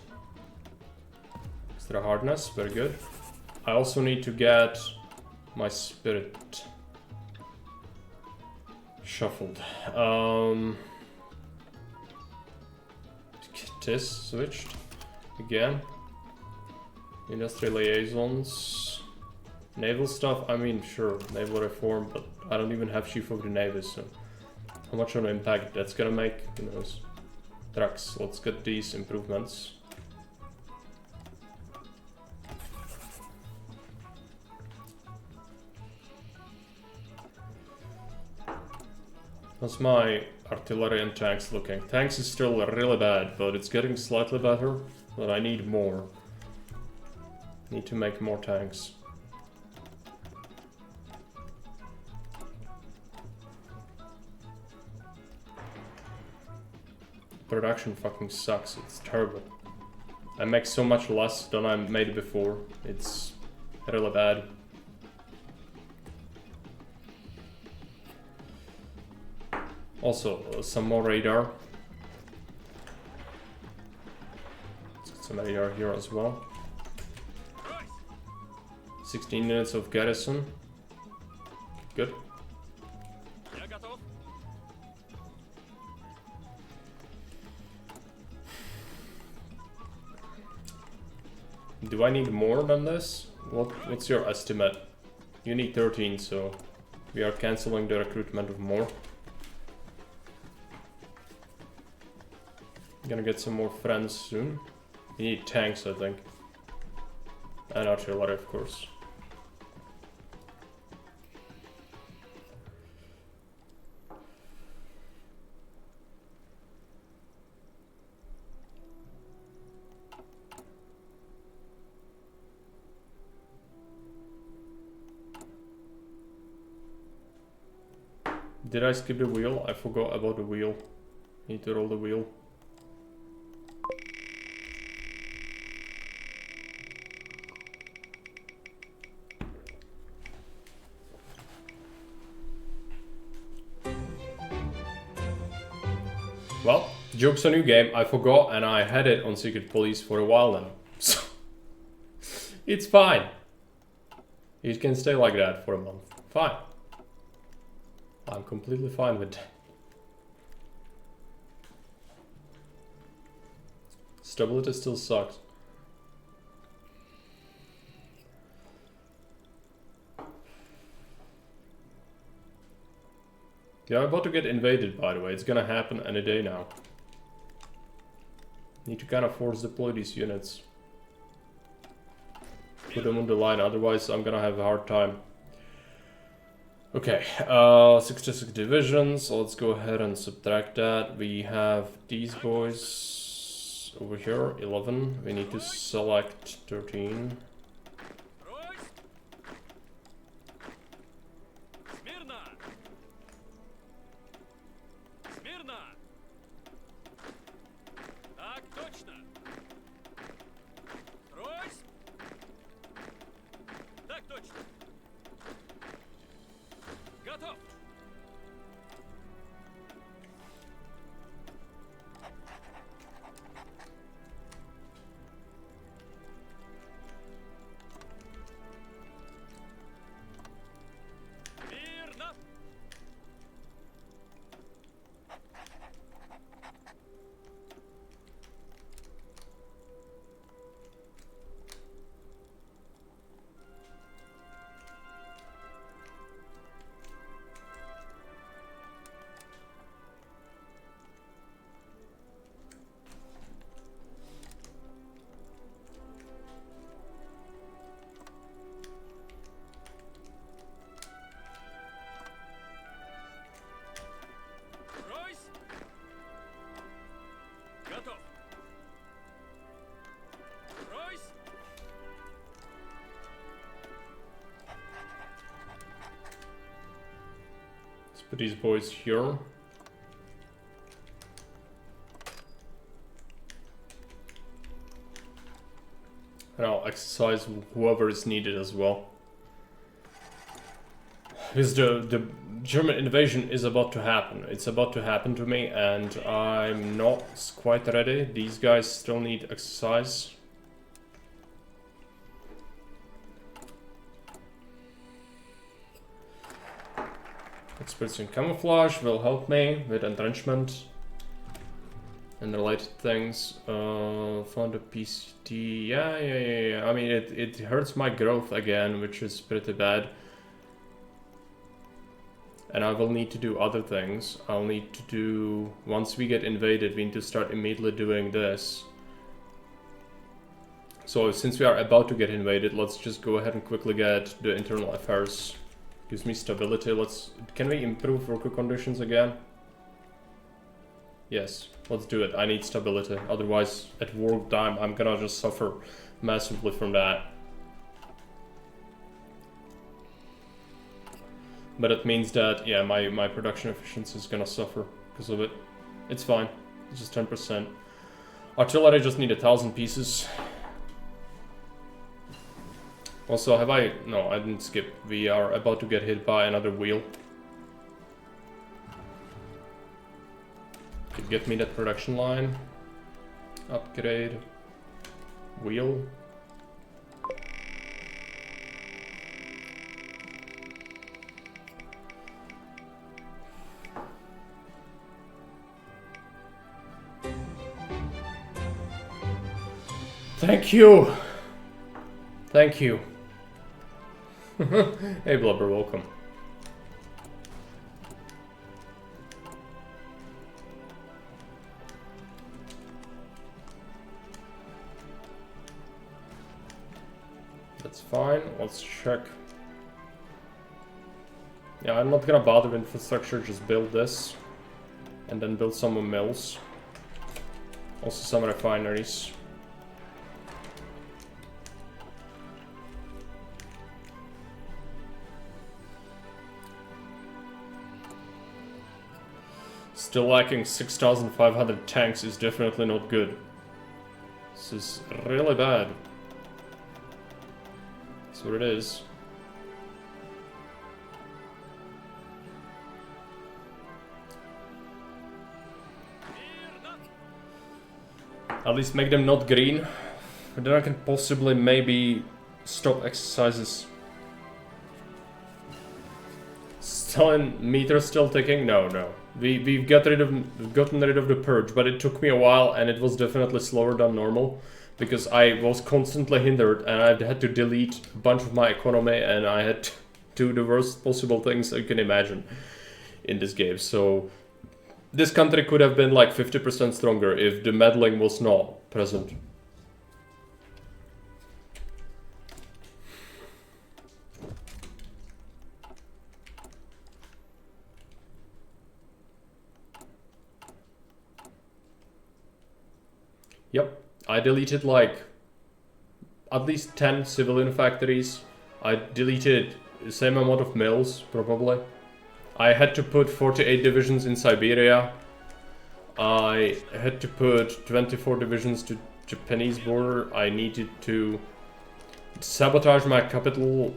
Extra hardness, very good. I also need to get my spirit shuffled. Get this switched again. Industrial liaisons. Naval stuff, I mean, sure, naval reform, but I don't even have Chief of the Navy, so how much of an impact that's gonna make, who knows. Trucks, let's get these improvements. How's my artillery and tanks looking? Tanks is still really bad, but it's getting slightly better, but I need more. Need to make more tanks. Production fucking sucks, it's terrible. I make so much less than I made before. It's really bad. Also, some more radar. Let's get some radar here as well. 16 minutes of garrison. Good. Do I need more than this? What's your estimate? You need 13, so we are cancelling the recruitment of more. Gonna get some more friends soon. We need tanks, I think. And artillery, of course. Did I skip the wheel? I forgot about the wheel. Need to roll the wheel. Well, joke's on you game, I forgot and I had it on Secret Police for a while now. So, it's fine. It can stay like that for a month. Fine. I'm completely fine with that. Stability still sucks. Yeah, I'm about to get invaded, by the way. It's gonna happen any day now. Need to kind of force deploy these units. Put them on the line, otherwise I'm gonna have a hard time. Okay, 66 divisions. So let's go ahead and subtract that. We have these boys over here, 11. We need to select 13. Put these boys here. And I'll exercise whoever is needed as well. Because the German invasion is about to happen. It's about to happen to me and I'm not quite ready. These guys still need exercise. Experts in camouflage will help me with entrenchment and related things. Found a PCT. Yeah. I mean, it hurts my growth again, which is pretty bad. And I will need to do other things. I'll need to do... Once we get invaded, we need to start immediately doing this. So since we are about to get invaded, let's just go ahead and quickly get the internal affairs. Gives me stability. Can we improve worker conditions again? Yes, let's do it. I need stability. Otherwise, at work time, I'm gonna just suffer massively from that. But it means that, yeah, my production efficiency is gonna suffer because of it. It's fine. It's just 10%. Artillery just need 1,000 pieces. Also, have I... No, I didn't skip. We are about to get hit by another wheel. Could get me that production line. Upgrade. Wheel. Thank you! Thank you. Hey Blubber, welcome. That's fine, let's check. Yeah, I'm not gonna bother with infrastructure, just build this. And then build some more mills. Also some refineries. Still lacking 6,500 tanks is definitely not good. This is really bad. That's what it is. At least make them not green. But then I can possibly maybe stop exercises. Stalin meter still ticking? No, no. We've gotten rid of the purge, but it took me a while and it was definitely slower than normal. Because I was constantly hindered and I had to delete a bunch of my economy and I had to do the worst possible things you can imagine in this game. So this country could have been like 50% stronger if the meddling was not present. Yep, I deleted like at least 10 civilian factories. I deleted the same amount of mills, probably. I had to put 48 divisions in Siberia. I had to put 24 divisions to Japanese border. I needed to sabotage my capital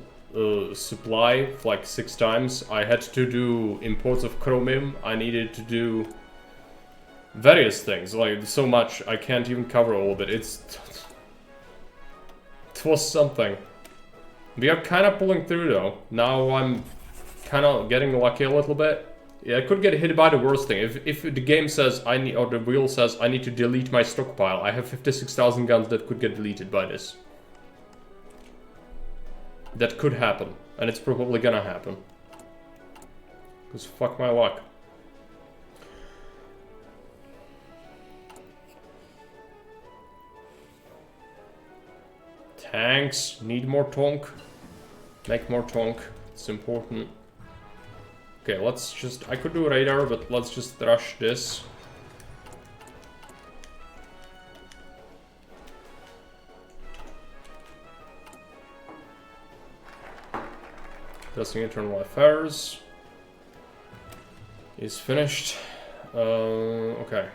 supply like 6 times. I had to do imports of chromium. I needed to do various things, like so much I can't even cover all of it. It was something. We are kind of pulling through though. Now I'm kind of getting lucky a little bit. Yeah, I could get hit by the worst thing. If the game says I need, or the wheel says I need to delete my stockpile, I have 56,000 guns that could get deleted by this. That could happen, and it's probably gonna happen. Because fuck my luck. Tanks, need more tonk. Make more tonk, it's important. Okay, let's just, I could do radar, but let's just rush this. Pressing internal affairs is finished. Okay.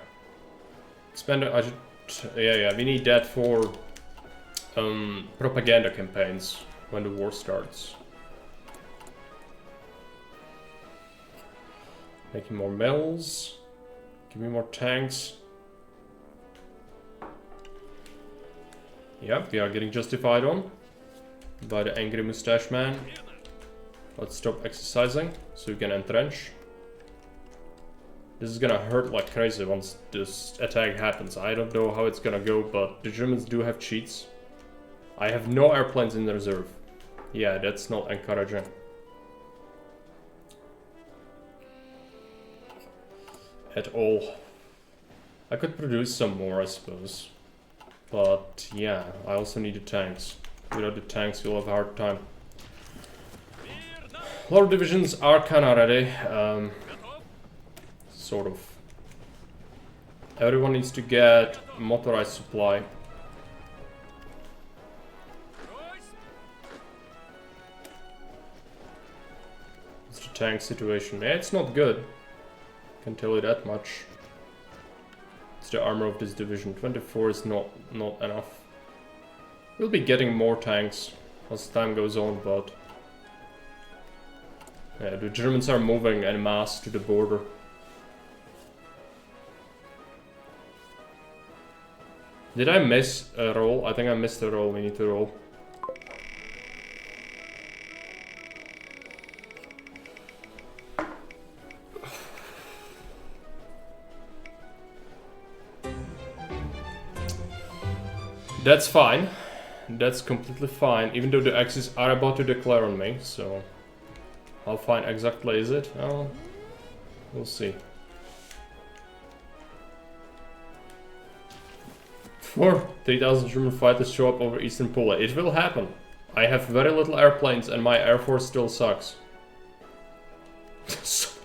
Expand, I should, yeah, we need that for propaganda campaigns when the war starts. Making more mills. Give me more tanks. Yep, we are getting justified on by the angry mustache man. Let's stop exercising so we can entrench. This is gonna hurt like crazy once this attack happens. I don't know how it's gonna go, but the Germans do have cheats. I have no airplanes in the reserve. Yeah, that's not encouraging. At all. I could produce some more, I suppose. But yeah, I also need the tanks. Without the tanks, you'll have a hard time. A lot of divisions are kinda ready. Sort of. Everyone needs to get motorized supply. It's the tank situation. Yeah, it's not good. Can tell you that much. It's the armor of this division. 24 is not enough. We'll be getting more tanks as time goes on, but yeah, the Germans are moving en masse to the border. Did I miss a roll? I think I missed a roll. We need to roll. That's fine. That's completely fine, even though the Axis are about to declare on me, so how fine exactly is it? Well, we'll see. 3,000 German fighters show up over Eastern Poland. It will happen. I have very little airplanes and my Air Force still sucks.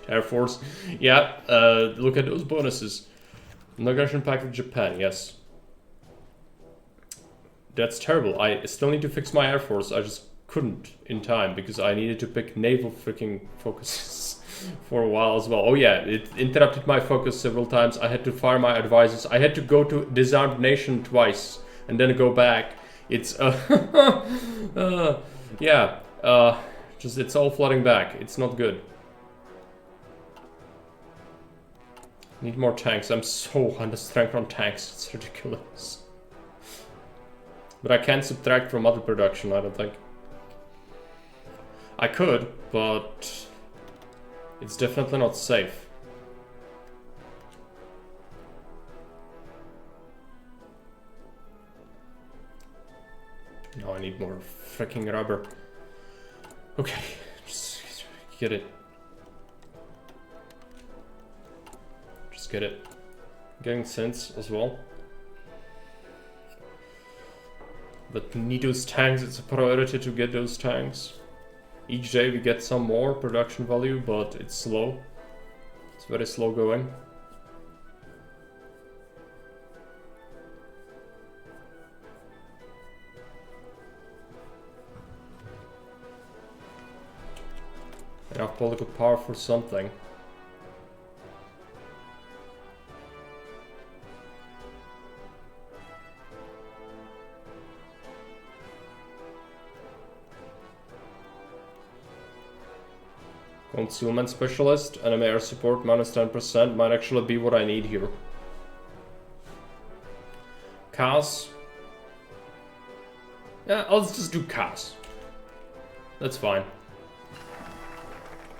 Air Force. Yeah, look at those bonuses. Non-aggression pact with Japan, yes. That's terrible. I still need to fix my Air Force. I just couldn't in time because I needed to pick naval freaking focuses. for a while as well. Oh yeah, it interrupted my focus several times. I had to fire my advisors. I had to go to disarmed nation twice and then go back. It's yeah, just it's all flooding back. It's not good. Need more tanks. I'm so under strength on tanks. It's ridiculous. But I can't subtract from other production, I don't think. I could, but it's definitely not safe. No, I need more freaking rubber. Okay, just get it. Just get it. Getting sense as well. But we need those tanks, it's a priority to get those tanks. Each day we get some more production value, but it's slow. It's very slow going. Enough political power for something. Concealment specialist, enemy air support minus 10% might actually be what I need here. CAS. Yeah, let's just do CAS. That's fine.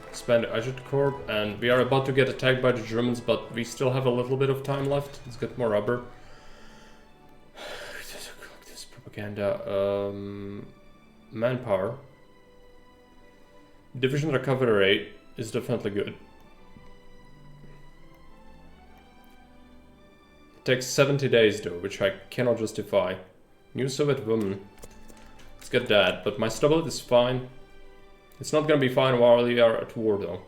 Expand Agit Corp, and we are about to get attacked by the Germans, but we still have a little bit of time left. Let's get more rubber. This propaganda. Manpower. Division recovery rate is definitely good. It takes 70 days though, which I cannot justify. New Soviet woman. Let's get that, but my stability is fine. It's not gonna be fine while we are at war though.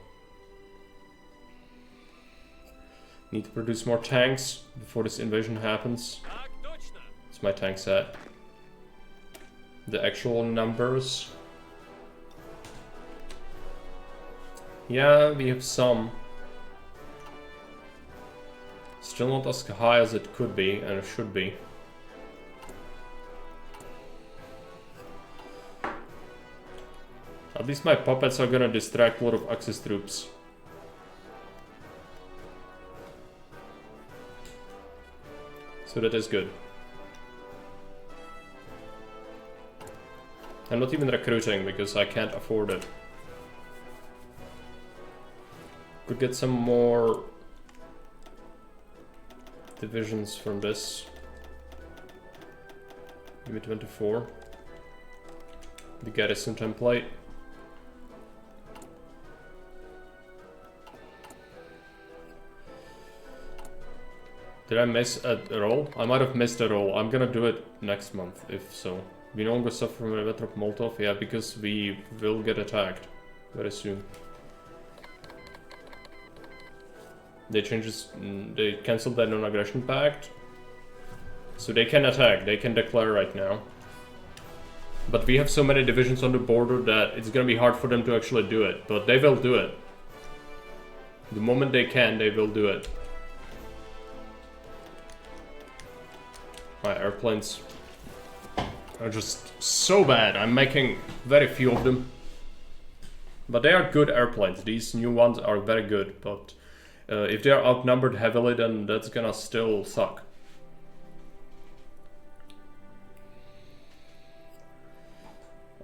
Need to produce more tanks before this invasion happens. What's my tanks at? The actual numbers. Yeah, we have some. Still not as high as it could be, and it should be. At least my puppets are gonna distract a lot of Axis troops. So that is good. I'm not even recruiting because I can't afford it. Could get some more divisions from this. Give me 24. The garrison template. Did I miss a roll? I might have missed a roll. I'm gonna do it next month, if so. We no longer suffer from a veteran of Molotov, yeah, because we will get attacked very soon. They they cancelled their non-aggression pact. So they can attack, they can declare right now. But we have so many divisions on the border that it's gonna be hard for them to actually do it. But they will do it. The moment they can, they will do it. My airplanes are just so bad. I'm making very few of them. But they are good airplanes. These new ones are very good, but if they are outnumbered heavily, then that's gonna still suck.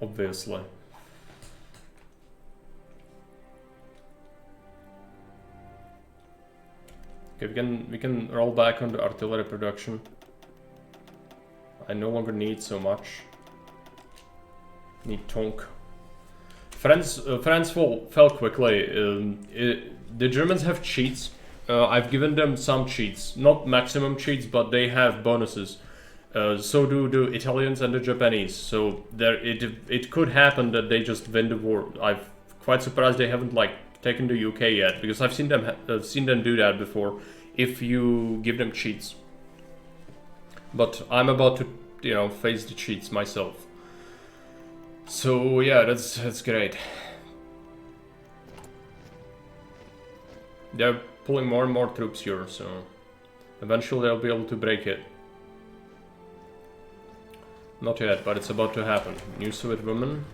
Obviously. Okay, we can roll back on the artillery production. I no longer need so much. Need Tonk. France fell quickly. The Germans have cheats. I've given them some cheats. Not maximum cheats, but they have bonuses. So do the Italians and the Japanese. So it could happen that they just win the war. I'm quite surprised they haven't like taken the UK yet, because I've seen them do that before. If you give them cheats. But I'm about to, you know, face the cheats myself. So yeah, that's great. They're pulling more and more troops here, so eventually they'll be able to break it. Not yet, but it's about to happen. New Soviet woman.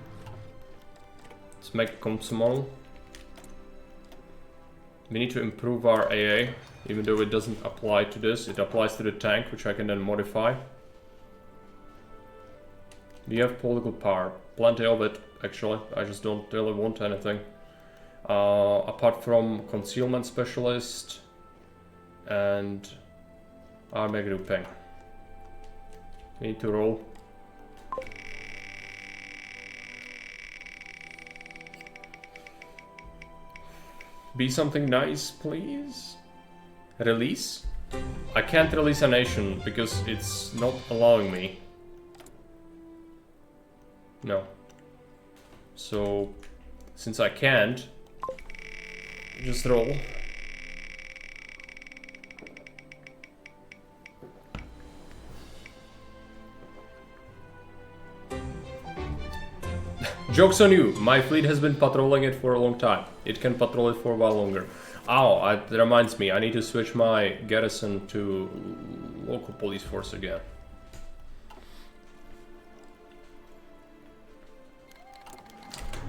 Let's make Komsomol. We need to improve our AA, even though it doesn't apply to this. It applies to the tank, which I can then modify. We have political power. Plenty of it, actually. I just don't really want anything. Apart from concealment specialist and army grouping. We need to roll. Be something nice, please. Release? I can't release a nation because it's not allowing me. No. So, since I can't, just roll. Joke's on you, my fleet has been patrolling it for a long time. It can patrol it for a while longer. Oh, it reminds me, I need to switch my garrison to local police force again.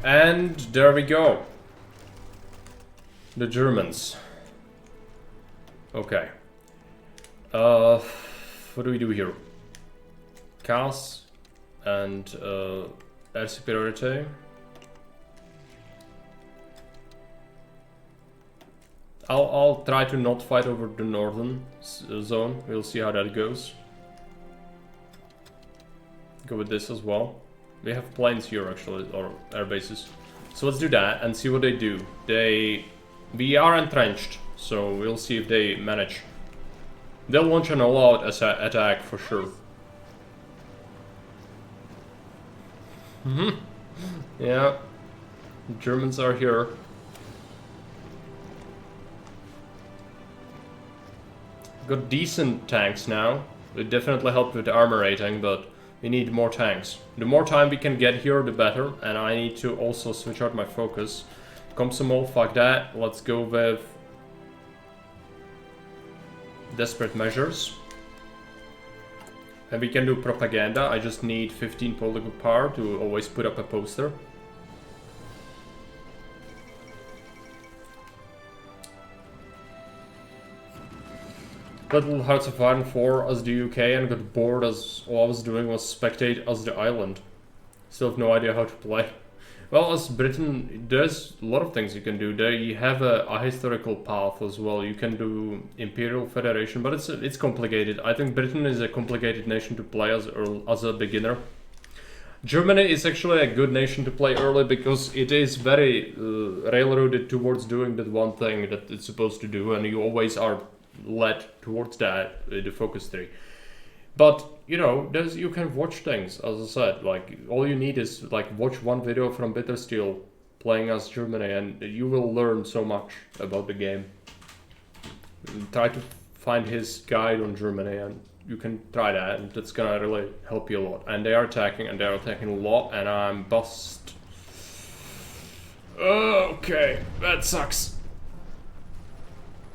And there we go. The Germans. Okay. What do we do here? Chaos and air superiority. I'll try to not fight over the northern zone. We'll see how that goes. Go with this as well. We have planes here actually, or air bases. So let's do that and see what they do. We are entrenched, so we'll see if they manage. They'll launch an all-out attack for sure. Yeah, Germans are here. Got decent tanks now. It definitely helped with the armor rating, but we need more tanks. The more time we can get here, the better. And I need to also switch out my focus. Komsomol, fuck that. Let's go with desperate measures. And we can do propaganda. I just need 15 political power to always put up a poster. Little Hearts of Iron 4 as the UK and got bored as all I was doing was spectate as the island. Still have no idea how to play. Well, as Britain, there's a lot of things you can do. There you have a historical path as well. You can do Imperial Federation, but it's complicated. I think Britain is a complicated nation to play as a beginner. Germany is actually a good nation to play early because it is very railroaded towards doing that one thing that it's supposed to do, and you always are led towards that, the focus tree. But you know, you can watch things, as I said, like all you need is like watch one video from Bittersteel playing as Germany and you will learn so much about the game. Try to find his guide on Germany and you can try that, and that's gonna really help you a lot. And they are attacking a lot, and I'm bust. Okay, that sucks.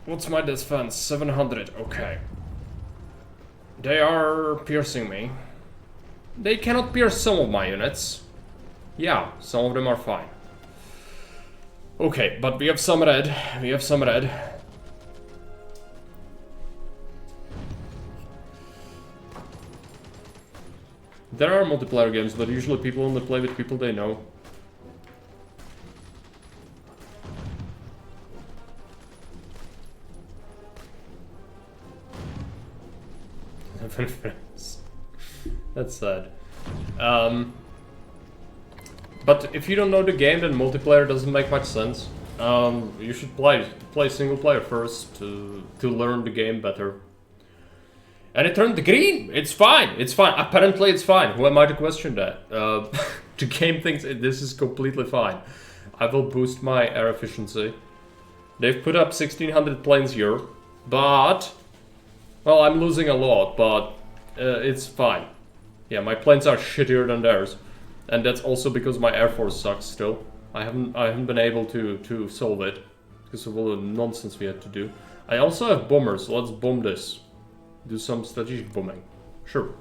What's my defense? 700, okay. They are piercing me. They cannot pierce some of my units. Yeah, some of them are fine. Okay, but we have some red. We have some red. There are multiplayer games, but usually people only play with people they know. That's sad. But if you don't know the game, then multiplayer doesn't make much sense. You should play single player first to learn the game better. And it turned green. It's fine. It's fine. Apparently, it's fine. Who am I to question that? The game thinks this is completely fine. I will boost my air efficiency. They've put up 1600 planes here, but well, I'm losing a lot, but it's fine. Yeah, my planes are shittier than theirs, and that's also because my air force sucks still. I haven't been able to solve it because of all the nonsense we had to do. I also have bombers, so let's bomb this. Do some strategic bombing. Sure.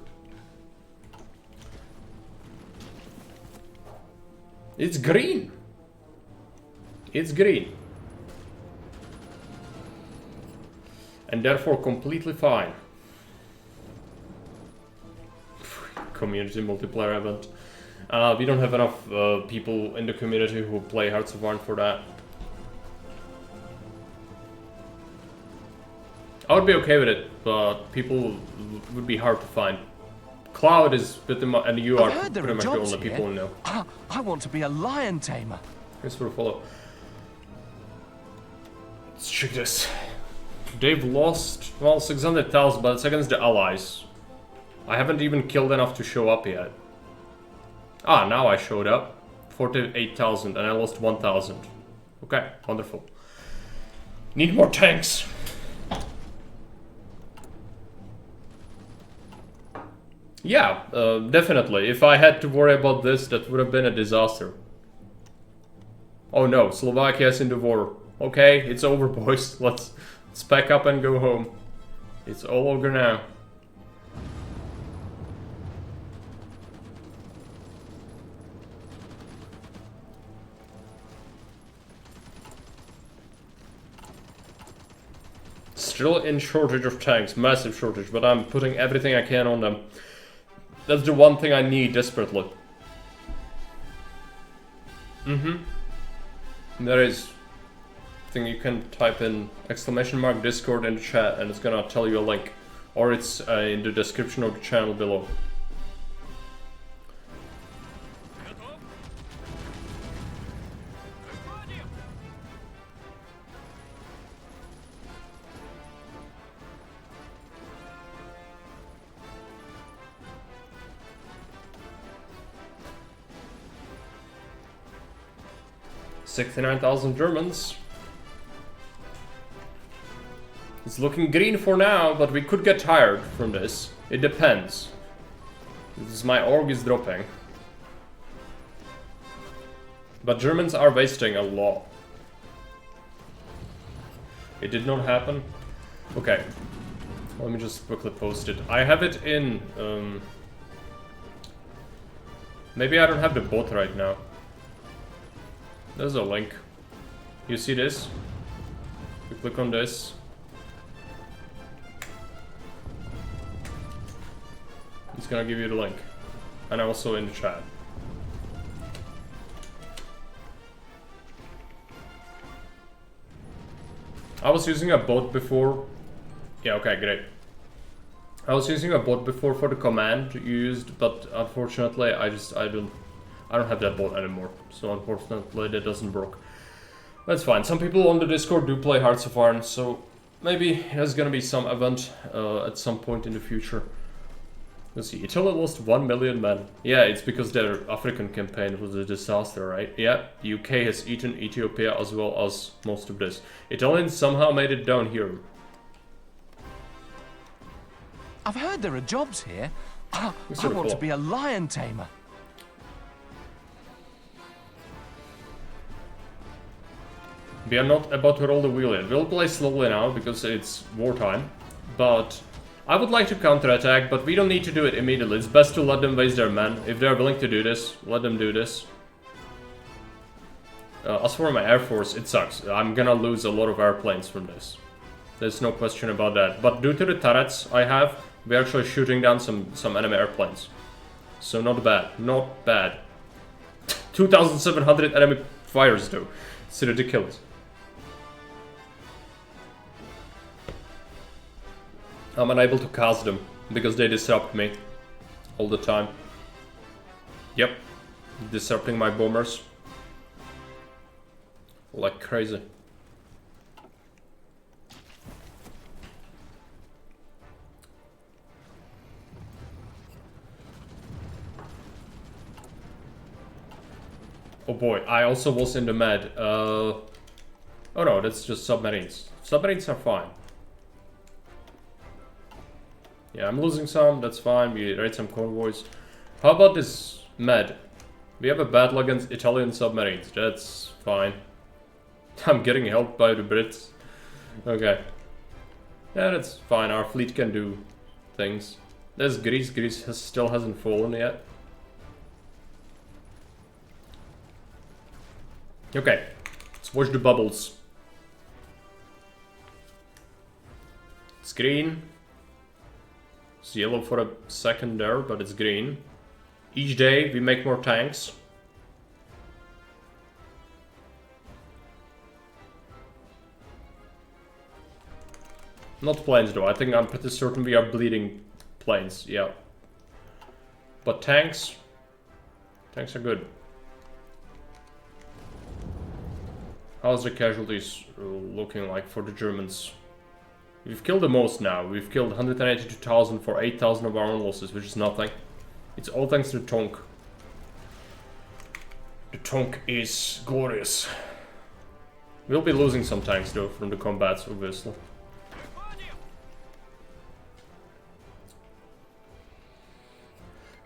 It's green! It's green. And therefore completely fine. Community multiplayer event. We don't have enough people in the community who play Hearts of Iron for that. I would be okay with it, but people would be hard to find. Cloud is pretty much, and you are pretty much the only people who know. I want to be a lion tamer. Thanks for the follow. Let's check this. They've lost, well, 600,000, but it's against the allies. I haven't even killed enough to show up yet. Ah, now I showed up. 48,000 and I lost 1,000. Okay, wonderful. Need more tanks. Yeah, definitely. If I had to worry about this, that would have been a disaster. Oh no, Slovakia's in the war. Okay, it's over, boys. Let's pack up and go home. It's all over now. Still in shortage of tanks, massive shortage, but I'm putting everything I can on them. That's the one thing I need desperately. There is. I think you can type in ! Discord in the chat and it's gonna tell you a link. Or it's in the description of the channel below. $69,000 Germans. It's looking green for now, but we could get tired from this. It depends. This is my org is dropping. But Germans are wasting a lot. It did not happen. Okay. Let me just quickly post it. I have it in... maybe I don't have the bot right now. There's a link. You see this? You click on this. It's gonna give you the link. And also in the chat. I was using a bot before. Yeah, okay, great. I was using a bot before for the command you used, but unfortunately I don't have that bot anymore, so unfortunately that doesn't work. That's fine. Some people on the Discord do play Hearts of Iron, so maybe there's gonna be some event at some point in the future. Let's see, Italy lost 1 million men. Yeah, it's because their African campaign was a disaster, right? Yeah, the UK has eaten Ethiopia as well as most of this. Italians somehow made it down here. I've heard there are jobs here. I want to be a lion tamer. We are not about to roll the wheel yet. We'll play slowly now because it's wartime. But I would like to counterattack, but we don't need to do it immediately. It's best to let them waste their men. If they're willing to do this, let them do this. As for my air force, it sucks. I'm gonna lose a lot of airplanes from this. There's no question about that. But due to the turrets I have, we're actually shooting down some enemy airplanes. So not bad. Not bad. 2,700 enemy fires though. It's ridiculous. I'm unable to cast them because they disrupt me all the time. Yep, disrupting my bombers like crazy. Oh boy, I also was in the med. Oh no, that's just submarines. Submarines are fine. Yeah, I'm losing some, that's fine, we raid some convoys. How about this med? We have a battle against Italian submarines, that's fine. I'm getting helped by the Brits. Okay. Yeah, that's fine. Our fleet can do things. There's Greece. Greece still hasn't fallen yet. Okay. Let's watch the bubbles. It's green. It's yellow for a second there, but it's green. Each day we make more tanks. Not planes though, I think I'm pretty certain we are bleeding planes, yeah. But tanks are good. How's the casualties looking like for the Germans? We've killed the most now. We've killed 182,000 for 8,000 of our own losses, which is nothing. It's all thanks to the Tonk. The Tonk is glorious. We'll be losing some tanks though from the combats, obviously.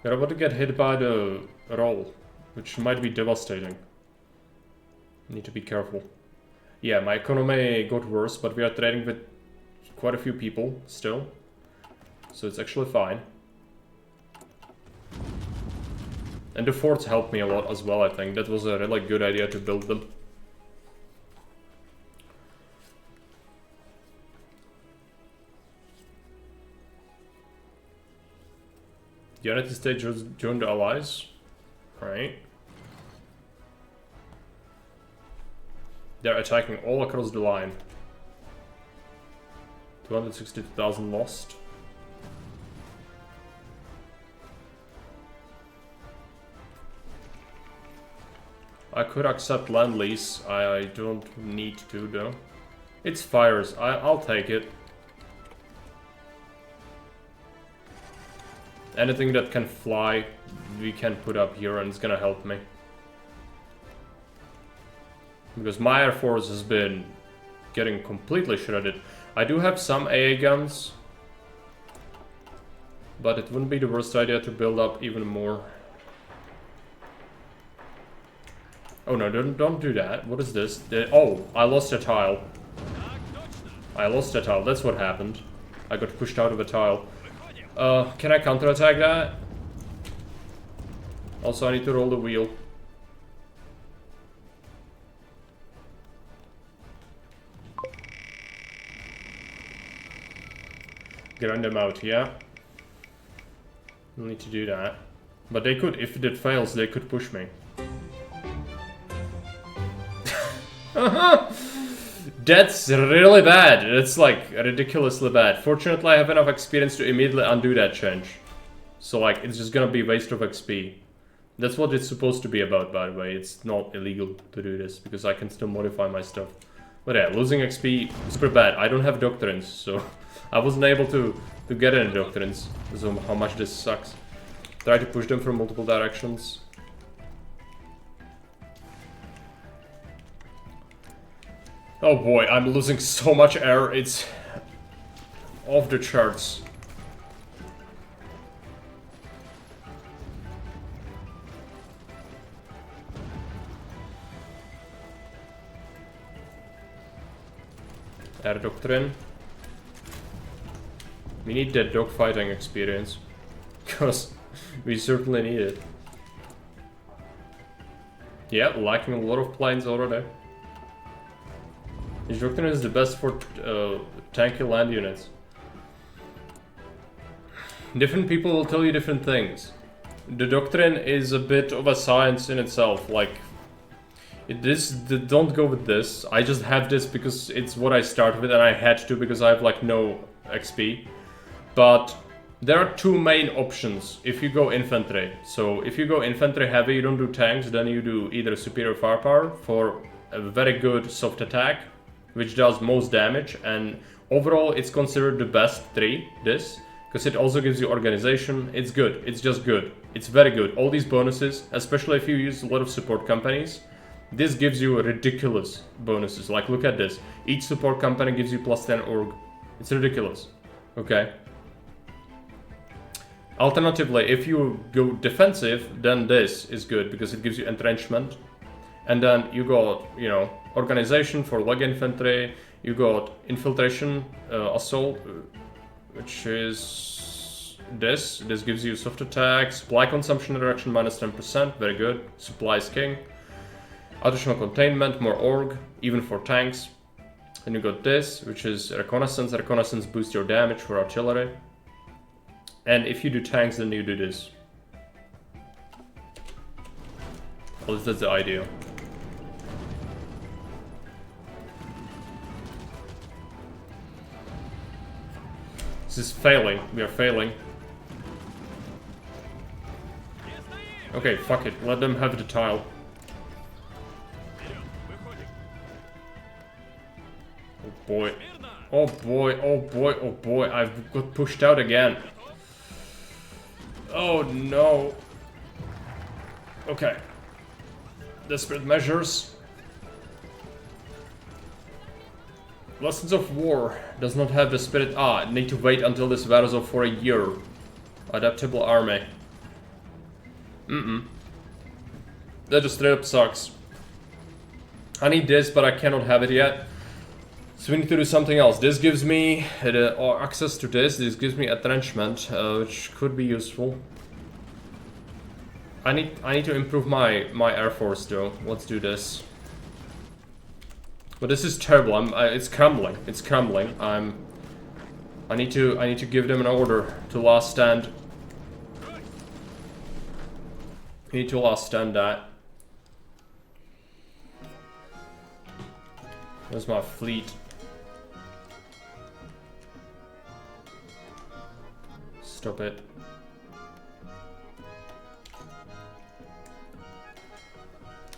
We're about to get hit by the roll, which might be devastating. Need to be careful. Yeah, my economy got worse, but we are trading with quite a few people still. So it's actually fine. And the forts helped me a lot as well, I think. That was a really good idea to build them. The United States joined the Allies. Right. They're attacking all across the line. 262,000 lost. I could accept land lease. I don't need to though. It's fires. I'll take it. Anything that can fly, we can put up here and it's gonna help me. Because my Air Force has been getting completely shredded. I do have some AA guns, but it wouldn't be the worst idea to build up even more. Oh no, don't do that. What is this? Oh, I lost a tile. I lost a tile, that's what happened. I got pushed out of a tile. Can I counterattack that? Also, I need to roll the wheel. Grind them out, yeah. I'll need to do that. But they could, if it fails, they could push me. That's really bad. It's like ridiculously bad. Fortunately, I have enough experience to immediately undo that change. So like, it's just gonna be waste of XP. That's what it's supposed to be about, by the way. It's not illegal to do this, because I can still modify my stuff. But yeah, losing XP is super bad. I don't have doctrines, so I wasn't able to get any doctrines. So how much this sucks. Try to push them from multiple directions. Oh boy, I'm losing so much air, it's off the charts. Air doctrine. We need that dogfighting experience, because we certainly need it. Yeah, lacking a lot of planes already. This doctrine is the best for tanky land units. Different people will tell you different things. The doctrine is a bit of a science in itself. Like, don't go with this. I just have this because it's what I started with and I had to because I have like no XP. But there are two main options if you go infantry. So if you go infantry heavy, you don't do tanks, then you do either superior firepower for a very good soft attack, which does most damage, and overall it's considered the best three, this, because it also gives you organization. It's good, it's just good, it's very good. All these bonuses, especially if you use a lot of support companies, this gives you ridiculous bonuses. Like, look at this, each support company gives you plus 10 org. It's ridiculous, okay? Alternatively, if you go defensive, then this is good, because it gives you entrenchment. And then you go, you know, organization for leg infantry. You got infiltration, assault, which is this. This gives you soft attack, supply consumption reduction minus 10%, very good. Supply is king. Additional containment, more org, even for tanks. Then you got this, which is reconnaissance. Reconnaissance boosts your damage for artillery. And if you do tanks, then you do this. At least that's the idea. This is failing. We are failing. Okay, fuck it. Let them have the tile. Oh boy. Oh boy, oh boy, oh boy. I've got pushed out again. Oh no. Okay. Desperate measures. Lessons of War does not have the spirit. Need to wait until this wears off for a year. Adaptable army. That just straight up sucks. I need this, but I cannot have it yet. So we need to do something else. This gives me access to this. This gives me entrenchment, which could be useful. I need to improve my air force though. Let's do this. But this is terrible. It's crumbling. It's crumbling. I need to give them an order to last stand. I need to last stand that. Where's my fleet? Stop it.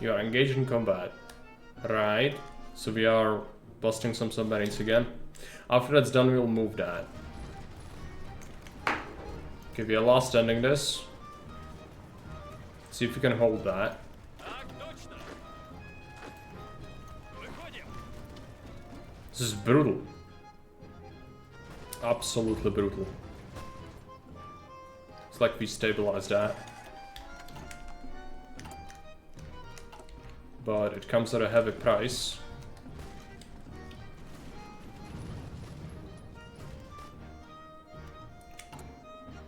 You are engaged in combat. Right. So we are busting some submarines again. After that's done, we'll move that. Okay, we are last standing this. See if we can hold that. This is brutal. Absolutely brutal. It's like we stabilized that. But it comes at a heavy price.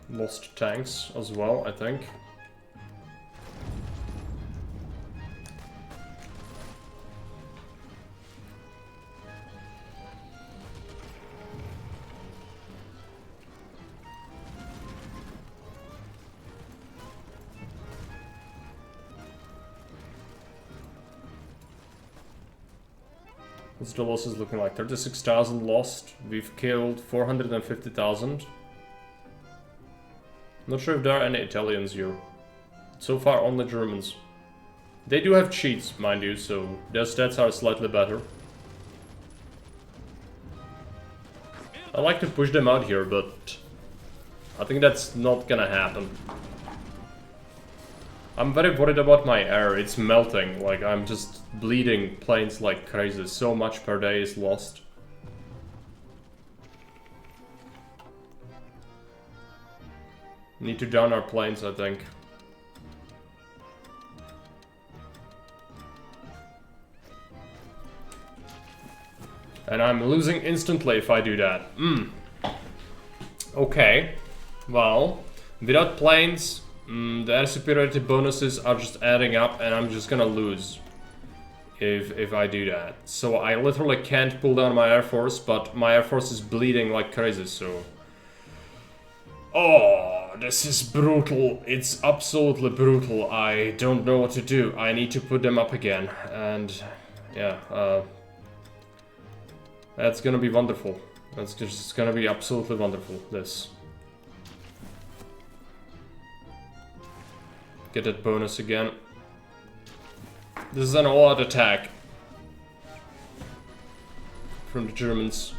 Lost tanks as well, I think. What's the losses looking like? 36,000 lost. We've killed 450,000. Not sure if there are any Italians here. So far, only Germans. They do have cheats, mind you, so their stats are slightly better. I like to push them out here, but I think that's not gonna happen. I'm very worried about my air. It's melting. Like, I'm just bleeding planes like crazy. So much per day is lost. Need to down our planes, I think. And I'm losing instantly if I do that. Okay. Well, without planes, the air superiority bonuses are just adding up, and I'm just gonna lose if I do that. So I literally can't pull down my air force, but my air force is bleeding like crazy, so... Oh, this is brutal. It's absolutely brutal. I don't know what to do. I need to put them up again. And yeah, that's gonna be wonderful. That's just gonna be absolutely wonderful, this. Get that bonus again. This is an all-out attack from the Germans.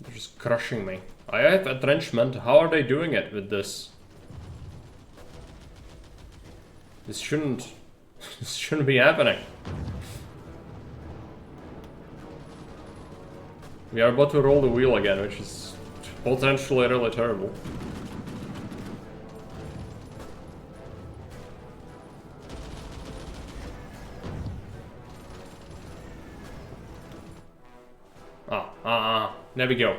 They're just crushing me. I have entrenchment. How are they doing it with this? This shouldn't be happening. We are about to roll the wheel again, which is potentially really terrible. There we go.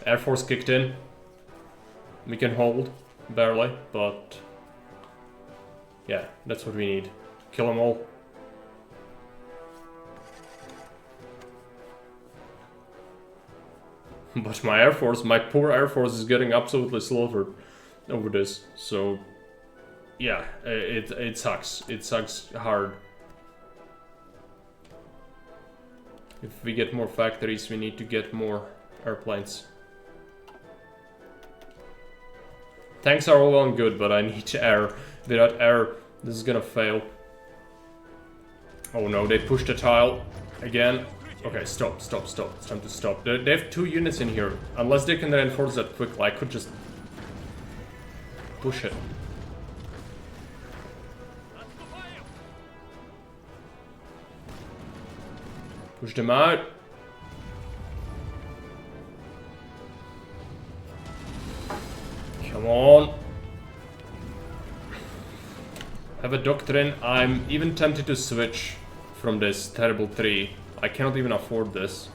Air Force kicked in. We can hold, barely, but... yeah, that's what we need. Kill them all. But my Air Force, my poor Air Force is getting absolutely slaughtered over this, so... yeah, it sucks. It sucks hard. If we get more factories, we need to get more airplanes. Tanks are all well and good, but I need air. Without air, this is gonna fail. Oh no, they pushed a tile again. Okay, stop. It's time to stop. They have 2 units in here. Unless they can reinforce that quickly, I could just push it. Push them out. Come on. Have a doctrine. I'm even tempted to switch from this terrible 3. I cannot even afford this.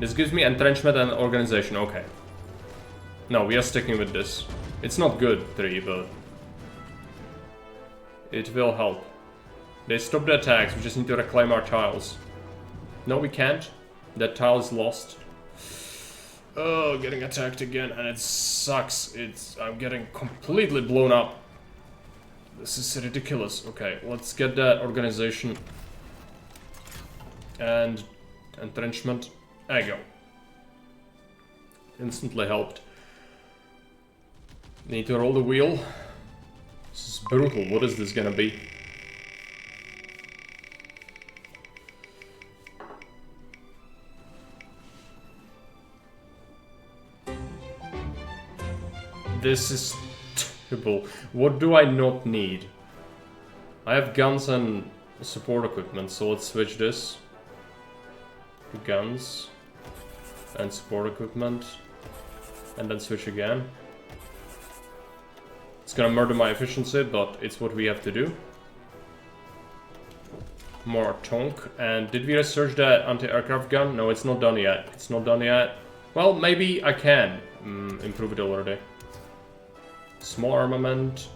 This gives me entrenchment and organization. Okay. No, we are sticking with this. It's not good, 3, but... it will help. They stopped the attacks. We just need to reclaim our tiles. No, we can't. That tile is lost. Oh, getting attacked again, and it sucks. I'm getting completely blown up. This is ridiculous. Okay, let's get that organization and entrenchment. There you go. Instantly helped. Need to roll the wheel. This is brutal. What is this gonna be? This is terrible. What do I not need? I have guns and support equipment, so let's switch this. Guns and support equipment, and then switch again. It's gonna murder my efficiency, but it's what we have to do. More tonk. And did we research that anti-aircraft gun? No, it's not done yet. It's not done yet. Well, maybe I can improve it already. Small armament,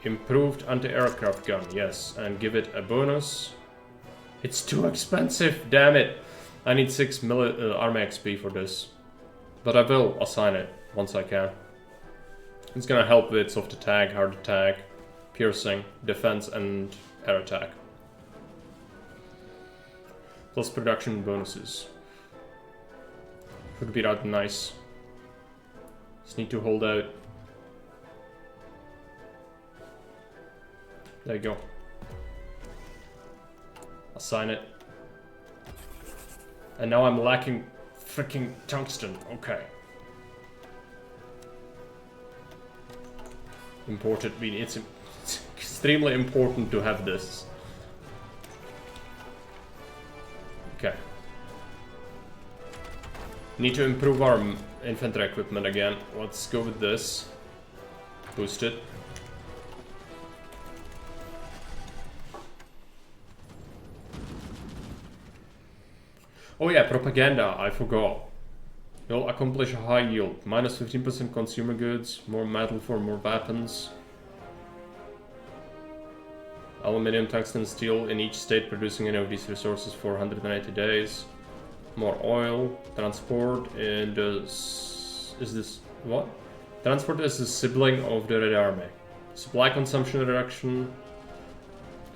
improved anti-aircraft gun, yes, and give it a bonus. It's too expensive, damn it. I need 6 army XP for this, but I will assign it once I can. It's gonna help with soft attack, hard attack, piercing, defense, and air attack. Plus production bonuses. Would be rather nice. Just need to hold out. There you go. Assign it. And now I'm lacking freaking tungsten. Okay. Imported. It's extremely important to have this. Okay. Need to improve our infantry equipment again. Let's go with this. Boost it. Oh yeah, propaganda, I forgot. You'll accomplish a high yield. Minus 15% consumer goods, more metal for more weapons. Aluminium, tungsten, steel in each state producing any of these resources for 180 days. More oil, transport, and is this what? Transport is a sibling of the Red Army. Supply consumption reduction.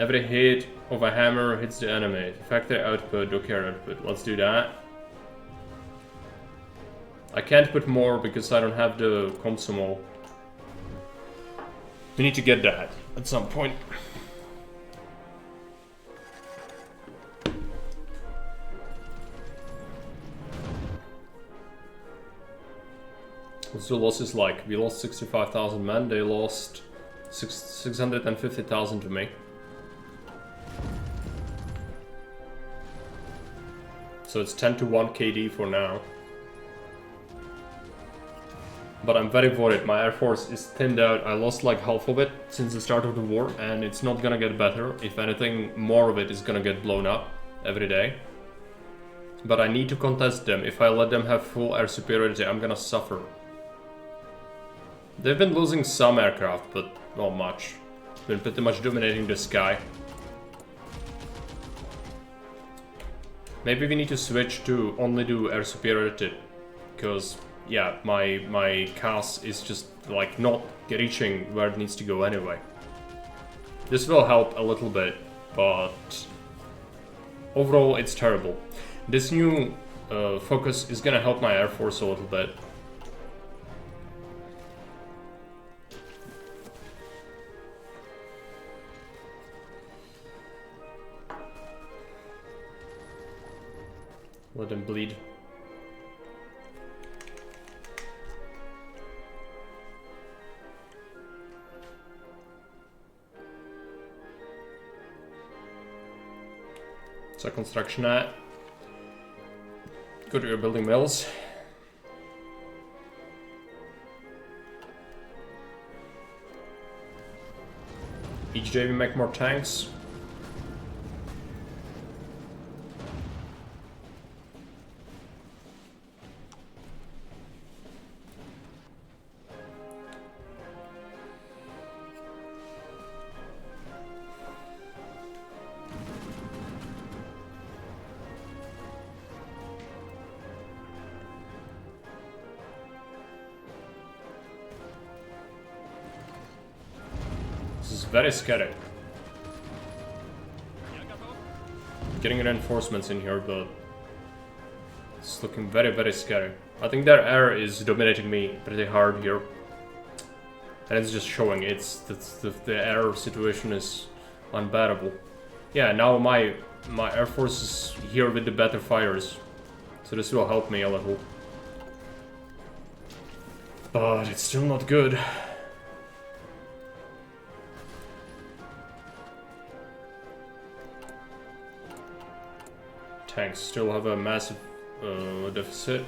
Every hit of a hammer hits the enemy. Factory output, dockyard output. Let's do that. I can't put more because I don't have the consumo. We need to get that at some point. What's the losses like? We lost 65,000 men, they lost 650,000 to me. So it's 10 to 1 KD for now. But I'm very worried, my air force is thinned out. I lost like half of it since the start of the war, and it's not gonna get better. If anything, more of it is gonna get blown up every day. But I need to contest them. If I let them have full air superiority, I'm gonna suffer. They've been losing some aircraft, but not much. Been pretty much dominating the sky. Maybe we need to switch to only do air superiority. Because, yeah, my CAS is just, like, not reaching where it needs to go anyway. This will help a little bit, but overall it's terrible. This new focus is gonna help my Air Force a little bit. Let them bleed. So construction at. Go to your building mills. Each day we make more tanks. This is very scary. Getting reinforcements in here, but it's looking very, very scary. I think their air is dominating me pretty hard here. And it's just showing. The air situation is unbearable. Yeah, now my Air Force is here with the better fighters. So this will help me a little. But it's still not good. Tanks still have a massive deficit.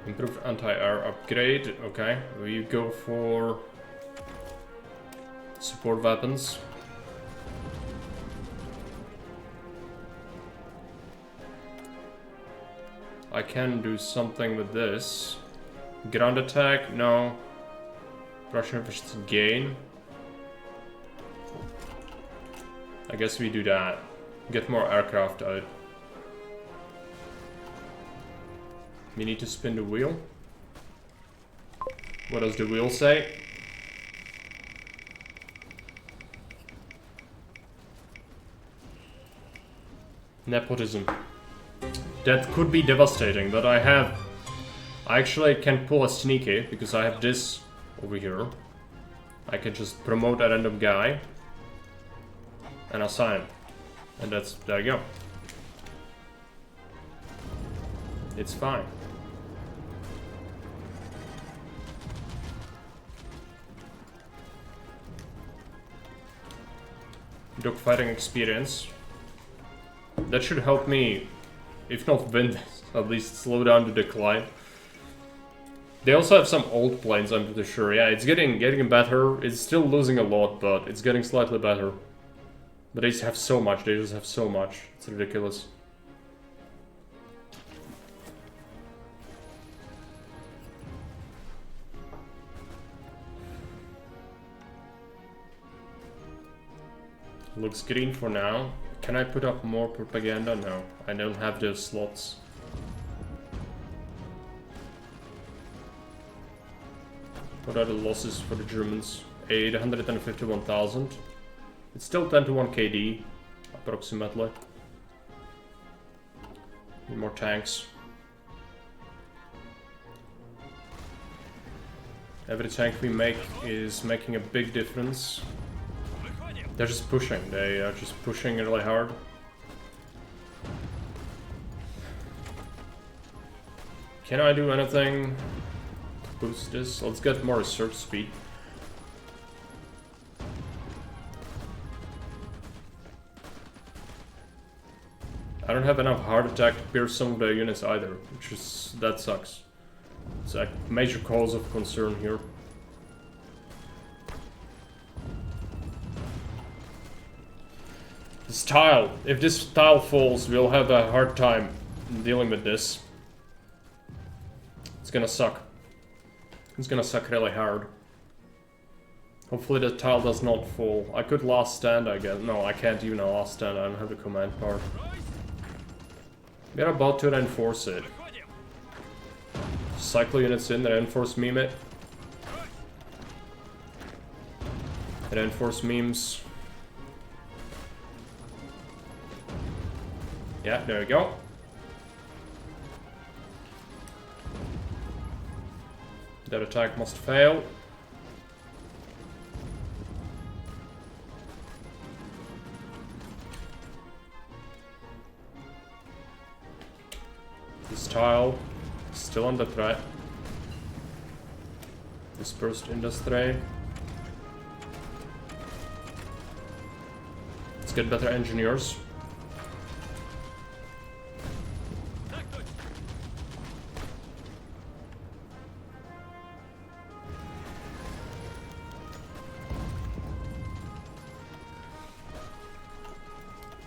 Improve anti-air upgrade. Okay, we go for support weapons. I can do something with this. Ground attack, no. Russian efficiency gain. I guess we do that. Get more aircraft out. We need to spin the wheel. What does the wheel say? Nepotism. That could be devastating, but I actually can pull a sneaky, because I have this over here. I can just promote a random guy and assign him. And there you go. It's fine. Dogfighting experience. That should help me, if not win this, at least slow down the decline. They also have some old planes, I'm pretty sure. Yeah, it's getting better. It's still losing a lot, but it's getting slightly better. But they just have so much. They just have so much. It's ridiculous. Looks green for now. Can I put up more propaganda? No, I don't have those slots. What are the losses for the Germans? 851,000. It's still 10 to 1 KD, approximately. Need more tanks. Every tank we make is making a big difference. They're just pushing. They are just pushing really hard. Can I do anything to boost this? Let's get more research speed. I don't have enough heart attack to pierce some of the units either, that sucks. It's a major cause of concern here. This tile. If this tile falls, we'll have a hard time dealing with this. It's gonna suck. It's gonna suck really hard. Hopefully the tile does not fall. I could last stand, I guess. No, I can't even last stand. I don't have the command part. We're about to reinforce it. Cycle units in, reinforce meme it. Reinforce memes. Yeah, there we go. That attack must fail. This tile still under threat. Dispersed industry. Let's get better engineers.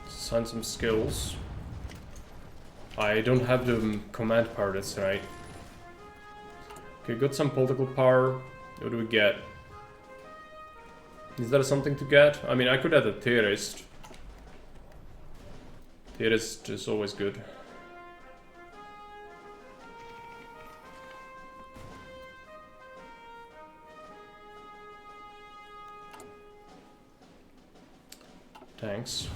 Assign some skills. I don't have the command part, that's right. Okay, got some political power. What do we get? Is there something to get? I mean, I could add a theorist. Theorist is always good. Tanks.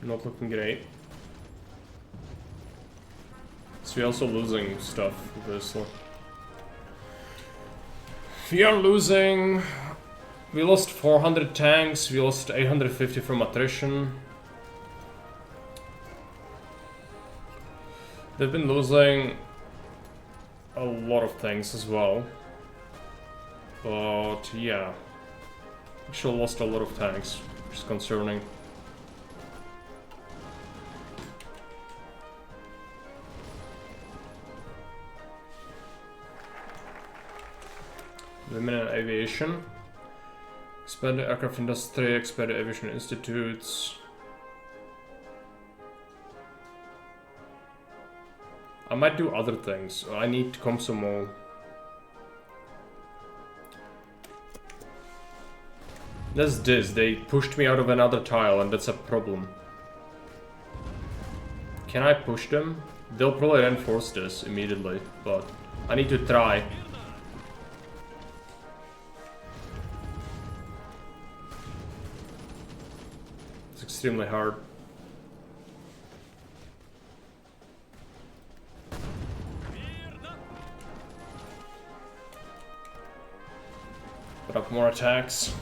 Not looking great. So we're also losing stuff, obviously. We are losing... We lost 400 tanks, we lost 850 from attrition. They've been losing a lot of things as well. But yeah. Actually lost a lot of tanks, which is concerning. Women in aviation. Expand the aircraft industry, expand the aviation institutes. I might do other things. I need Komsomol. That's this. They pushed me out of another tile and that's a problem. Can I push them? They'll probably reinforce this immediately, but I need to try. Extremely hard. Put up more attacks.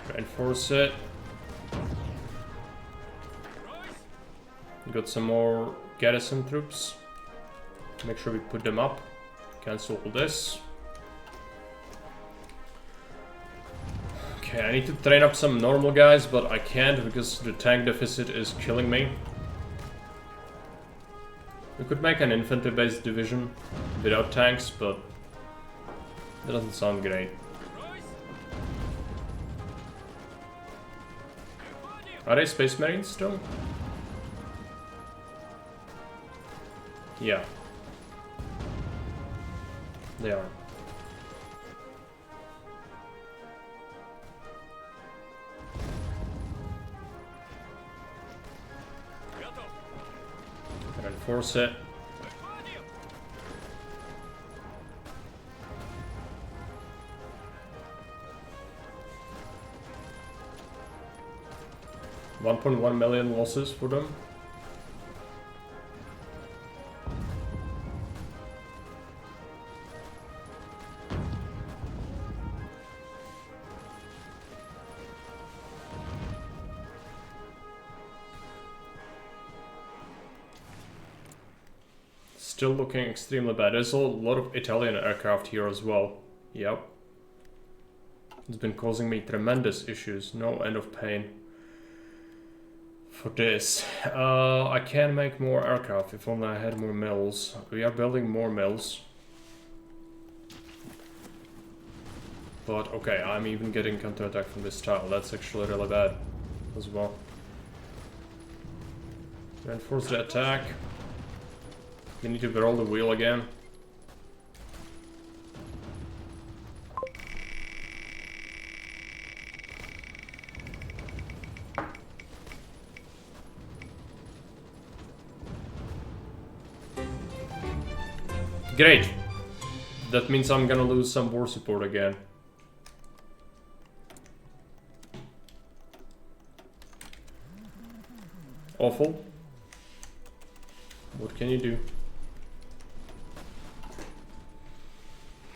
Reinforce it. Got some more garrison troops. Make sure we put them up. Cancel all this. Okay, I need to train up some normal guys, but I can't because the tank deficit is killing me. We could make an infantry-based division without tanks, but that doesn't sound great. Are they Space Marines still? Yeah. They are. Reinforce it. $1.1 million losses for them. Still looking extremely bad. There's a lot of Italian aircraft here as well. Yep. It's been causing me tremendous issues. No end of pain for this. I can make more aircraft if only I had more mills. We are building more mills. But okay, I'm even getting counterattack from this tile. That's actually really bad as well. Reinforce the attack. We need to roll the wheel again. Great! That means I'm gonna lose some war support again. Awful. What can you do?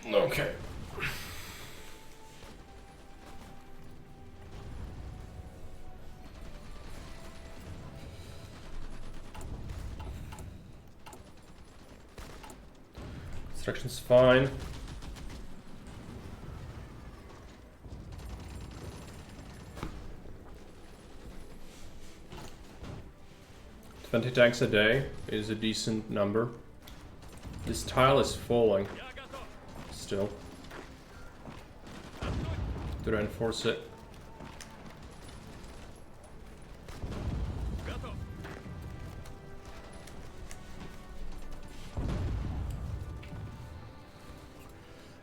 Okay. Construction's fine. "20 tanks a day is a decent number. This tile is falling. Still. To reinforce it.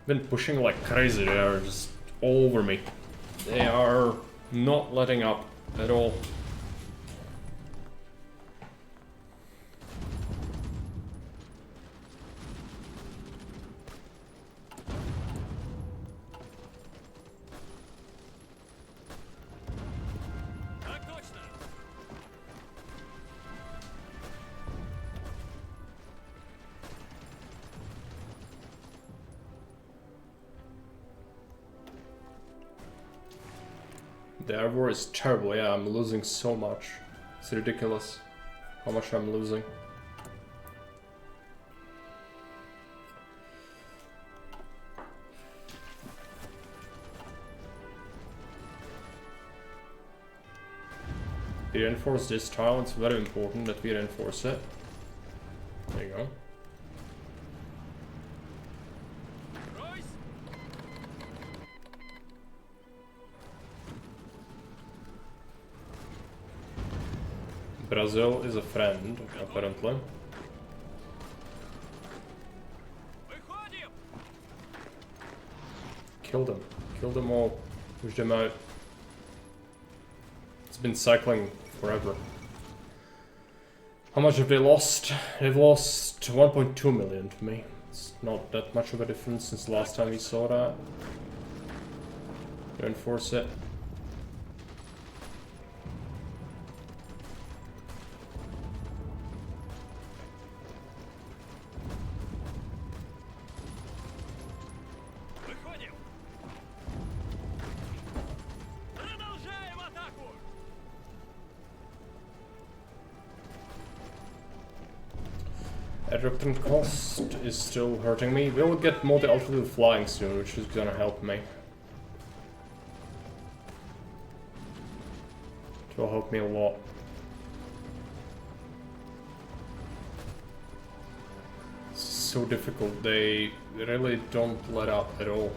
Been pushing like crazy. They are just all over me. They are not letting up at all. The air war is terrible. Yeah, I'm losing so much. It's ridiculous how much I'm losing. We reinforce this tile. It's very important that we reinforce it. There you go. Brazil is a friend, apparently. Kill them. Kill them all. Push them out. It's been cycling forever. How much have they lost? They've lost 1.2 million to me. It's not that much of a difference since the last time we saw that. Reinforce it. Air cost is still hurting me. We'll get multi-altitude flying soon, which is gonna help me. It will help me a lot. It's so difficult. They really don't let up at all.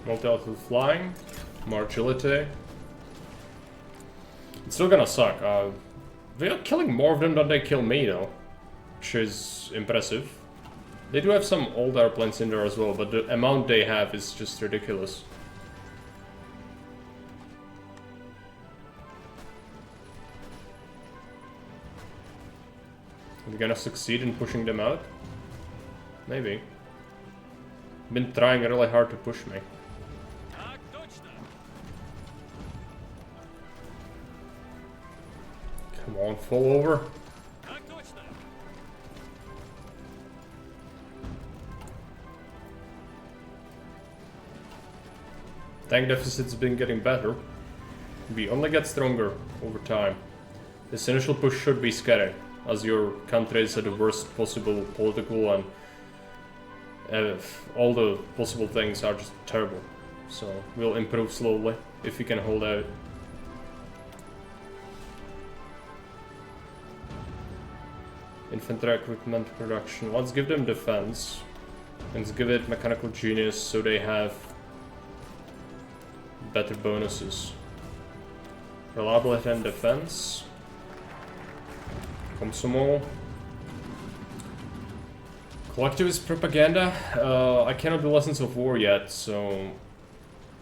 Multi-altitude flying, more agility. It's still gonna suck. They are killing more of them than they kill me though, which is impressive. They do have some old airplanes in there as well, but the amount they have is just ridiculous. Are we gonna succeed in pushing them out? Maybe. Been trying really hard to push me. Come on, fall over. Tank deficit's been getting better. We only get stronger over time. This initial push should be scary, as your country is at the worst possible political and all the possible things are just terrible. so we'll improve slowly if we can hold out. Infantry equipment production. Let's give them defense. Let's give it mechanical genius so they have better bonuses. Reliability and defense. Consumo. Collectivist propaganda. I cannot do lessons of war yet, so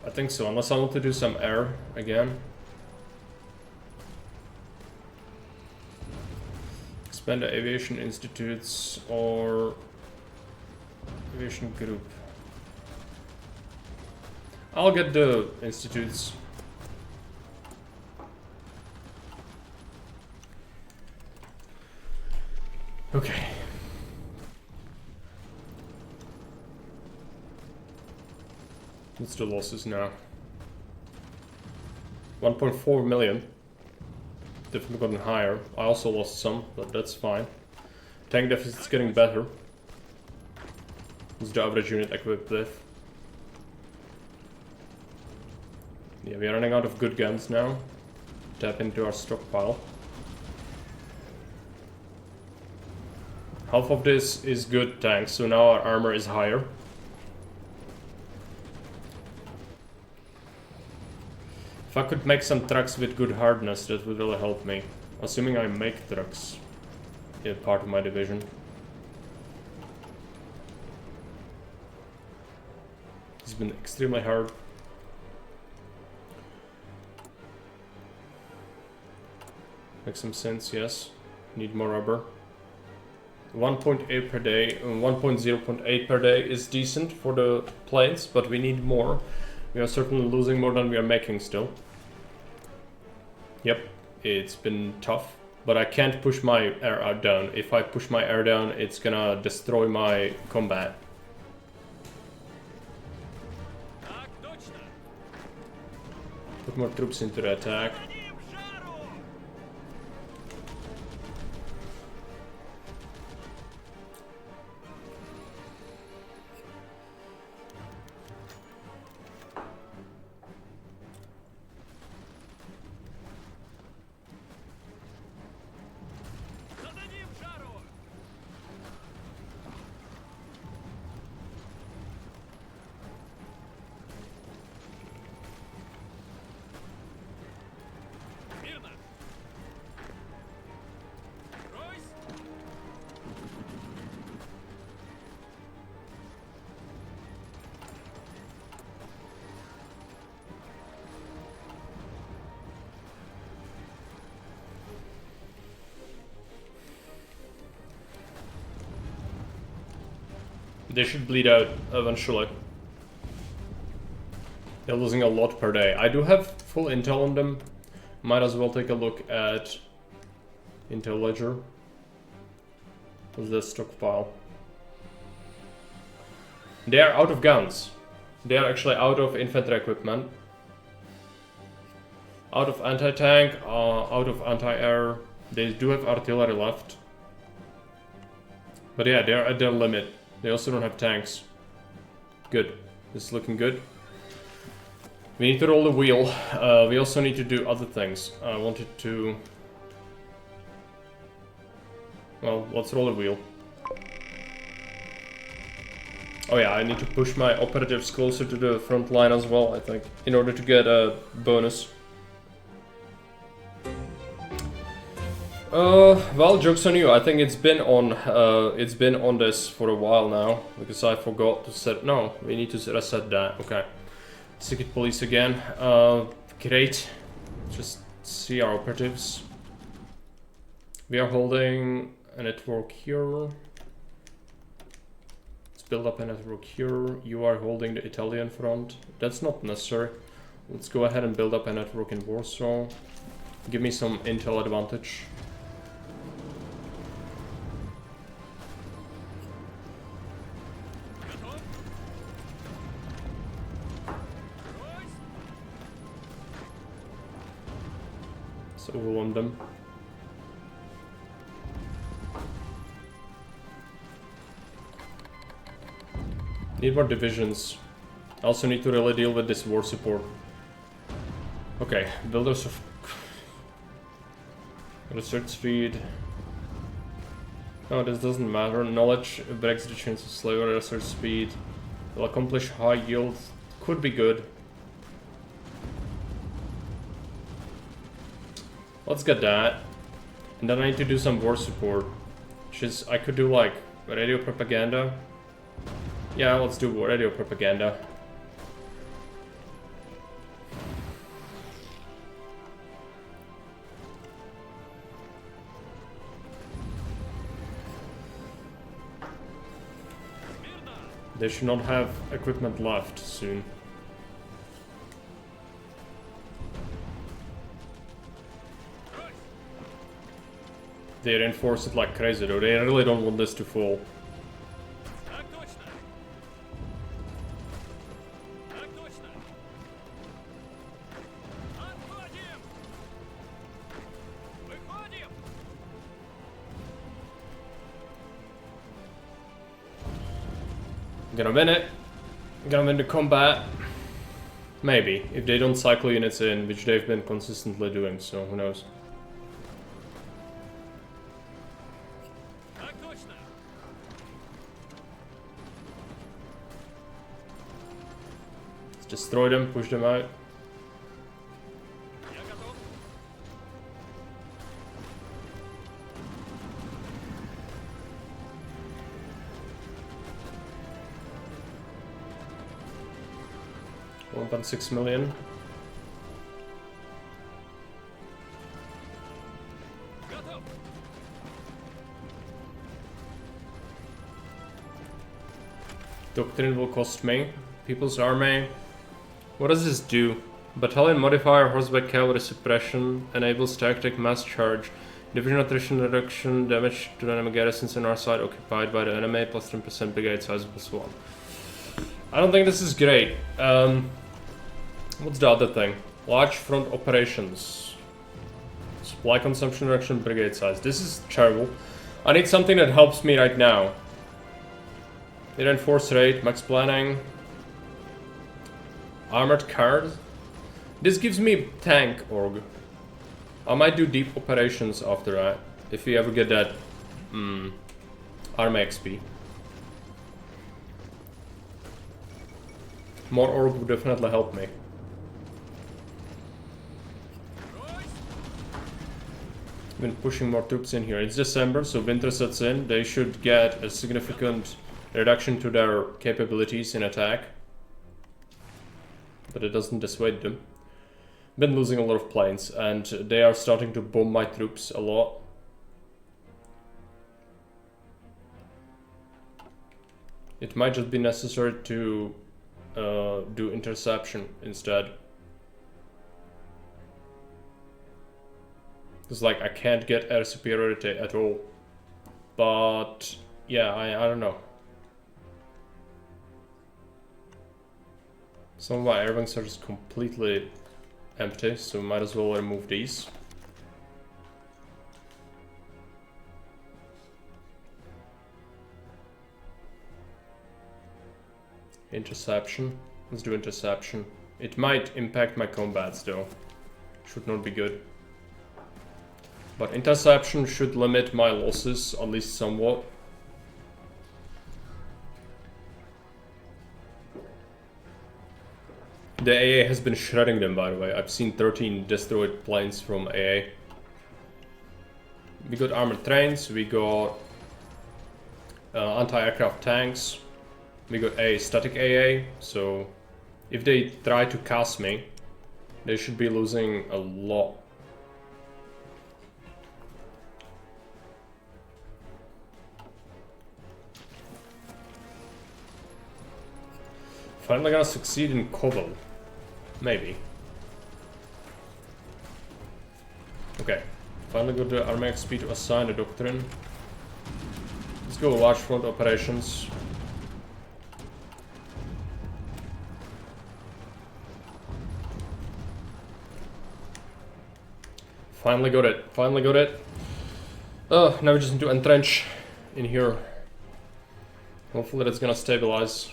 I think so, unless I want to do some air again. Expand the aviation institutes or aviation group. I'll get the institutes. Okay. What's the losses now? 1.4 million. Definitely gotten higher. I also lost some, but that's fine. Tank deficit's getting better. What's the average unit equipped with? Yeah, we are running out of good guns now. Tap into our stockpile. Half of this is good tanks, so now our armor is higher. If I could make some trucks with good hardness, that would really help me. Assuming I make trucks. Yeah, part of my division. It's been extremely hard. Makes some sense, yes. Need more rubber. 1.8 per day, 1.0.8 per day is decent for the planes, but we need more. We are certainly losing more than we are making still. Yep, it's been tough, but I can't push my air down. If I push my air down, it's gonna destroy my combat. Put more troops into the attack. They should bleed out eventually. They're losing a lot per day. I do have full intel on them. Might as well take a look at intel ledger. What's this stockpile? They are out of guns. They are actually out of infantry equipment. Out of anti-tank, out of anti-air. They do have artillery left. But yeah, they are at their limit. They also don't have tanks. Good. This is looking good. We need to roll the wheel. We also need to do other things. I wanted to... Well, let's roll the wheel. Oh yeah, I need to push my operatives closer to the front line as well, I think, in order to get a bonus. Well, joke's on you. I think it's been on this for a while now, because I forgot to set... No, we need to reset that. Okay. Secret police again. Great. Just see our operatives. We are holding a network here. Let's build up a network here. You are holding the Italian front. That's not necessary. Let's go ahead and build up a network in Warsaw. Give me some intel advantage. Overwhelm them. Need more divisions. I also need to really deal with this war support. Okay, builders of research speed. No, this doesn't matter. Knowledge breaks the chains of slavery. Research speed will accomplish high yield. Could be good. Let's get that. And then I need to do some war support. Which is, I could do like radio propaganda. Yeah, let's do radio propaganda. They should not have equipment left soon. They reinforce it like crazy though, they really don't want this to fall. Gonna win it. Gonna win the combat. Maybe, if they don't cycle units in, which they've been consistently doing, so who knows. Let's destroy them, push them out. $1.6 million. Doctrine will cost me. People's Army. What does this do? Battalion modifier, horseback cavalry suppression, enables tactic mass charge, division attrition reduction, damage to enemy garrisons on our side occupied by the enemy, plus 10% brigade size plus 1. I don't think this is great. What's the other thing? Large front operations. Supply consumption reduction, brigade size. This is terrible. I need something that helps me right now. Reinforce rate, max planning. Armored cars. This gives me tank org. I might do deep operations after that. If we ever get that army XP. More org would definitely help me. Been pushing more troops in here. It's December, so winter sets in. They should get a significant reduction to their capabilities in attack. But it doesn't dissuade them. Been losing a lot of planes, and they are starting to bomb my troops a lot. It might just be necessary to do interception instead. It's like I can't get air superiority at all. But yeah, I don't know. Some of my air wings are just completely empty, so might as well remove these. Interception. Let's do interception. It might impact my combats though. Should not be good. But interception should limit my losses, at least somewhat. The AA has been shredding them, by the way. I've seen 13 destroyed planes from AA. We got armored trains, we got anti-aircraft tanks. We got a static AA, so if they try to cast me, they should be losing a lot. Finally gonna succeed in Kovel. Maybe. Okay. Finally got the army XP to assign a doctrine. Let's go large front operations. Finally got it. Finally got it. Oh, now we just need to entrench in here. Hopefully that's gonna stabilize.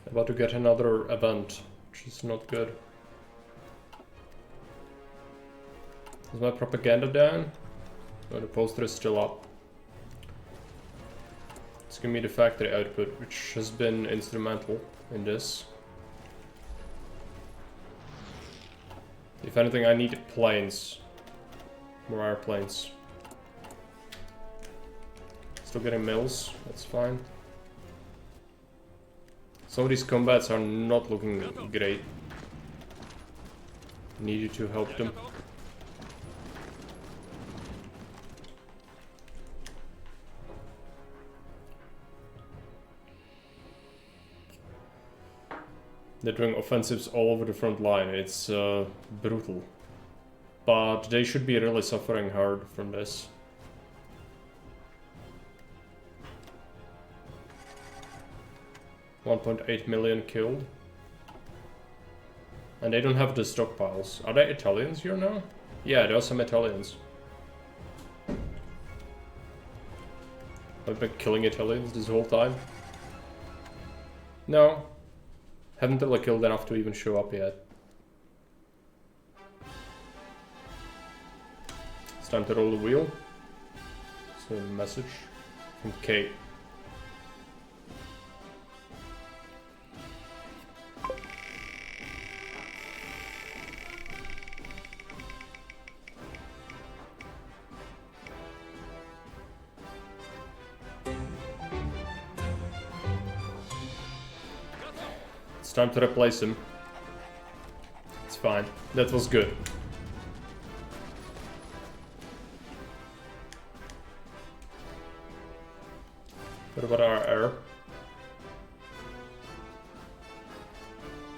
About to get another event, which is not good. Is my propaganda down? Oh, the poster is still up. It's gonna be the factory output, which has been instrumental in this. If anything, I need planes. More airplanes. Still getting mills, that's fine. Some of these combats are not looking great. Need you to help them. They're doing offensives all over the front line. It's brutal. But they should be really suffering hard from this. $1.8 million killed. And they don't have the stockpiles. Are they Italians here now? Yeah, there are some Italians. I've been killing Italians this whole time. No. Haven't really killed enough to even show up yet. It's time to roll the wheel. So a message from Kate. Time to replace him. It's fine. That was good. What about our air?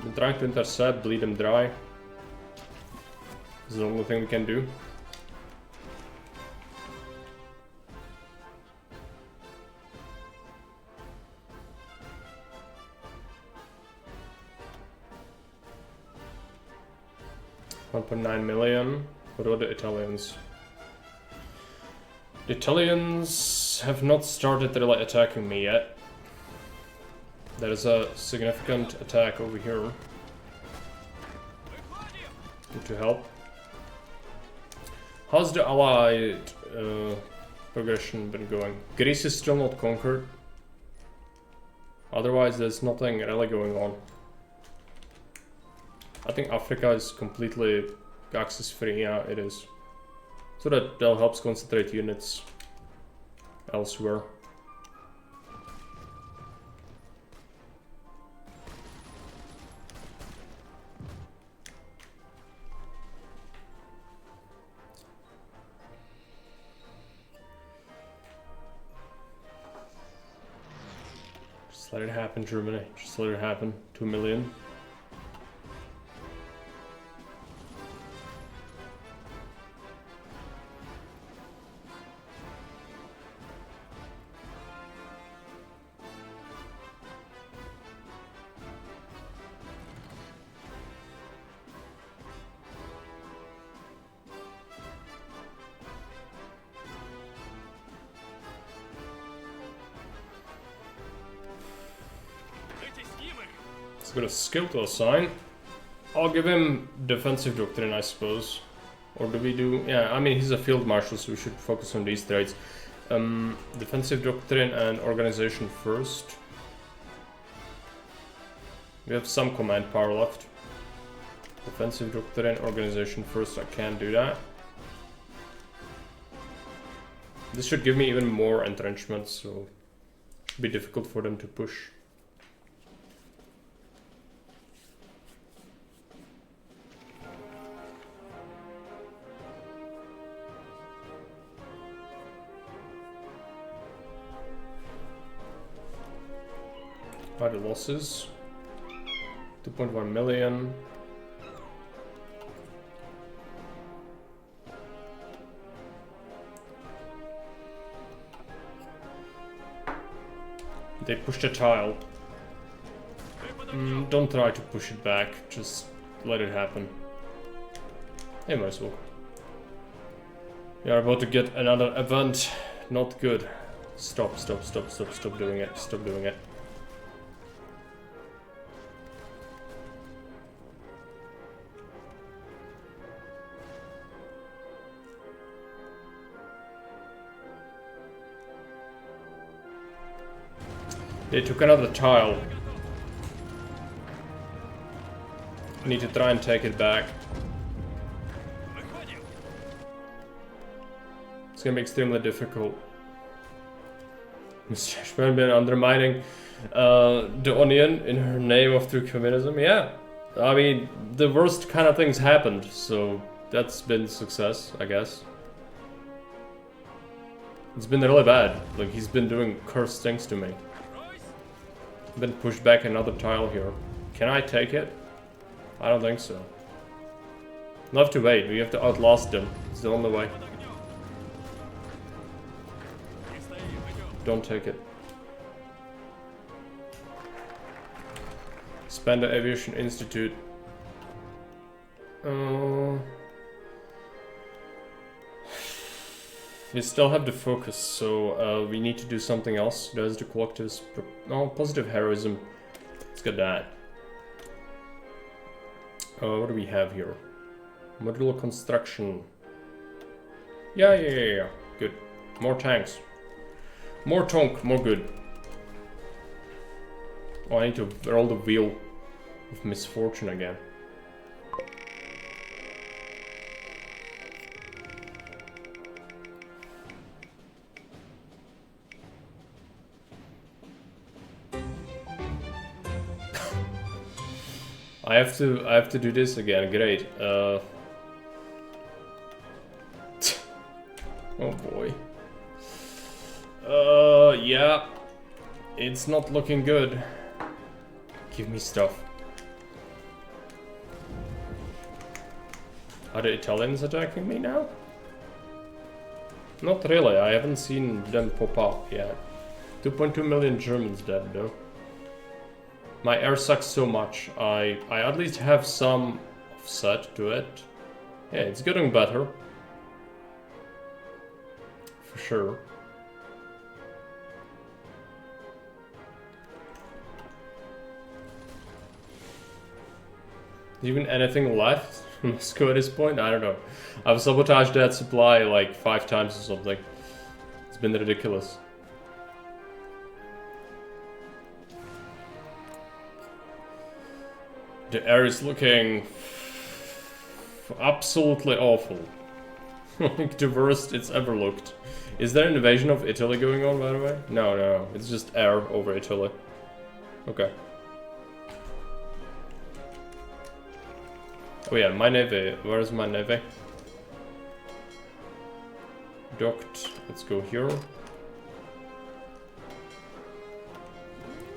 I'm trying to intercept, bleed him dry. This is the only thing we can do. $1.9 million. What are the Italians? The Italians have not started really attacking me yet. There is a significant attack over here. Good to help. How's the Allied progression been going? Greece is still not conquered. Otherwise, there's nothing really going on. I think Africa is completely access free, yeah it is. So that helps concentrate units elsewhere. Just let it happen, Germany. Just let it happen. 2 million. He's got a skill to assign. I'll give him defensive doctrine, I suppose. Or do we do... Yeah, I mean, he's a field marshal, so we should focus on these traits. Defensive doctrine and organization first. We have some command power left. Defensive doctrine, organization first, I can't do that. This should give me even more entrenchments, so it should be difficult for them to push. By the losses, 2.1 million. They pushed a tile. Don't try to push it back, just let it happen. They might as well. We are about to get another event. Not good. Stop doing it. Stop doing it. They took another tile. I need to try and take it back. It's gonna be extremely difficult. Mr. Ashburn been undermining the Onion in her name of true communism. Yeah, I mean, the worst kind of things happened, so that's been a success, I guess. It's been really bad. Like, he's been doing cursed things to me. Been pushed back another tile here. Can I take it? I don't think so. We'll have to wait. We have to outlast them. It's the only way. Don't take it. Spend the Aviation Institute. We still have the focus, so we need to do something else. There's the collectivist... positive heroism. Let's get that. What do we have here? Modular construction. Yeah. Good. More tanks. More tonk, more good. Oh, I need to roll the wheel of misfortune again. I have to do this again. Great. Oh boy. Yeah. It's not looking good. Give me stuff. Are the Italians attacking me now? Not really. I haven't seen them pop up yet. 2.2 million Germans dead though. My air sucks so much. I at least have some offset to it. Yeah, it's getting better. For sure. Even anything left in Moscow at this point? I don't know. I've sabotaged that supply like 5 times or something. It's been ridiculous. The air is looking absolutely awful. Like the worst it's ever looked. Is there an invasion of Italy going on, by the way? No. It's just air over Italy. Okay. Oh yeah, my navy. Where's my navy? Docked. Let's go here.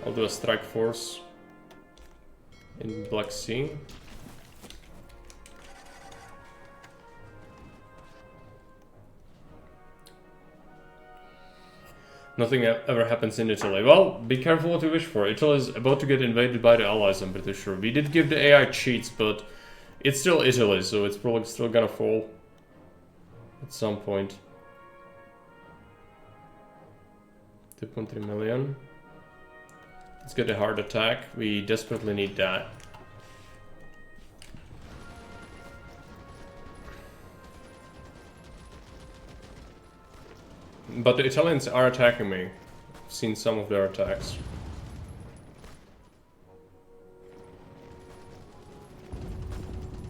I'll do a strike force in Black Sea. Nothing ever happens in Italy. Well, be careful what you wish for. Italy is about to get invaded by the Allies, I'm pretty sure. We did give the AI cheats, but it's still Italy, so it's probably still gonna fall at some point. 2.3 million. Let's get a hard attack. We desperately need that. But the Italians are attacking me. I've seen some of their attacks.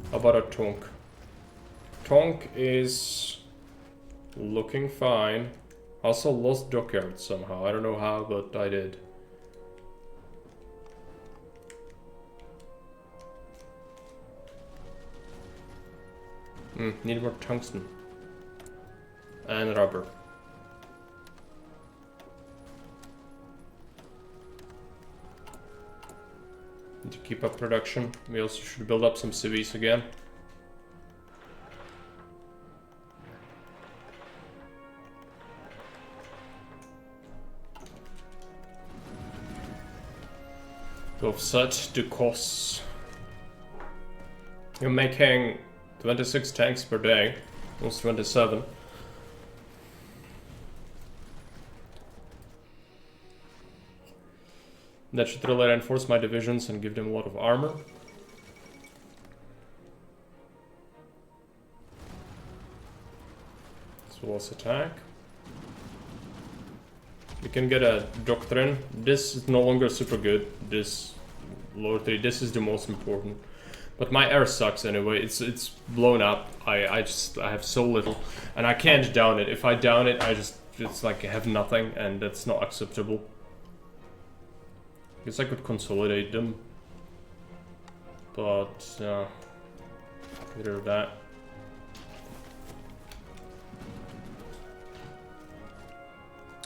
How about a Tonk? Tonk is looking fine. Also lost dockyard somehow. I don't know how, but I did. Need more tungsten. And rubber. Need to keep up production. We also should build up some cities again. To offset the costs. You're making 26 tanks per day, almost 27. That should really reinforce my divisions and give them a lot of armor. So let's attack. We can get a doctrine. This is no longer super good. This lower 3, this is the most important. But my air sucks anyway. It's blown up. I have so little, and I can't down it. If I down it, it's like I have nothing, and that's not acceptable. Guess I could consolidate them, but get rid of that.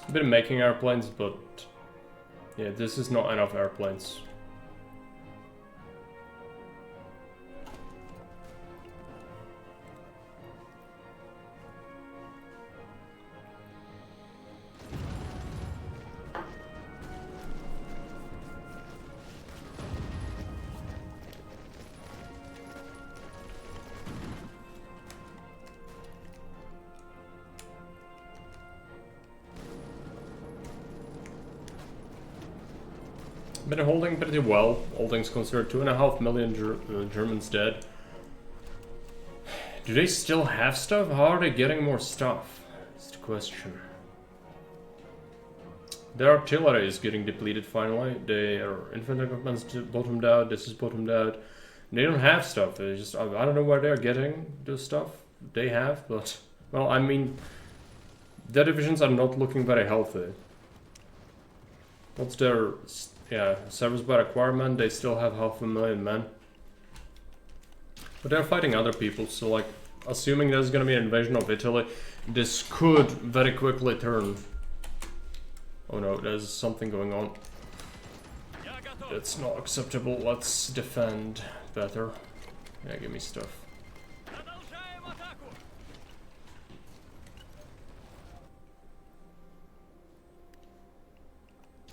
I've been making airplanes, but yeah, this is not enough airplanes. Been holding pretty well, all things considered. 2.5 million Germans dead. Do they still have stuff? How are they getting more stuff? That's the question. Their artillery is getting depleted finally. Their infantry equipment's bottomed out. This is bottomed out. They don't have stuff. They just, I don't know where they're getting the stuff they have, but well, I mean, their divisions are not looking very healthy. What's their service by requirement? They still have 500,000 men. But they're fighting other people, so like, assuming there's gonna be an invasion of Italy, this could very quickly turn. Oh no, there's something going on. That's not acceptable. Let's defend better. Yeah, give me stuff.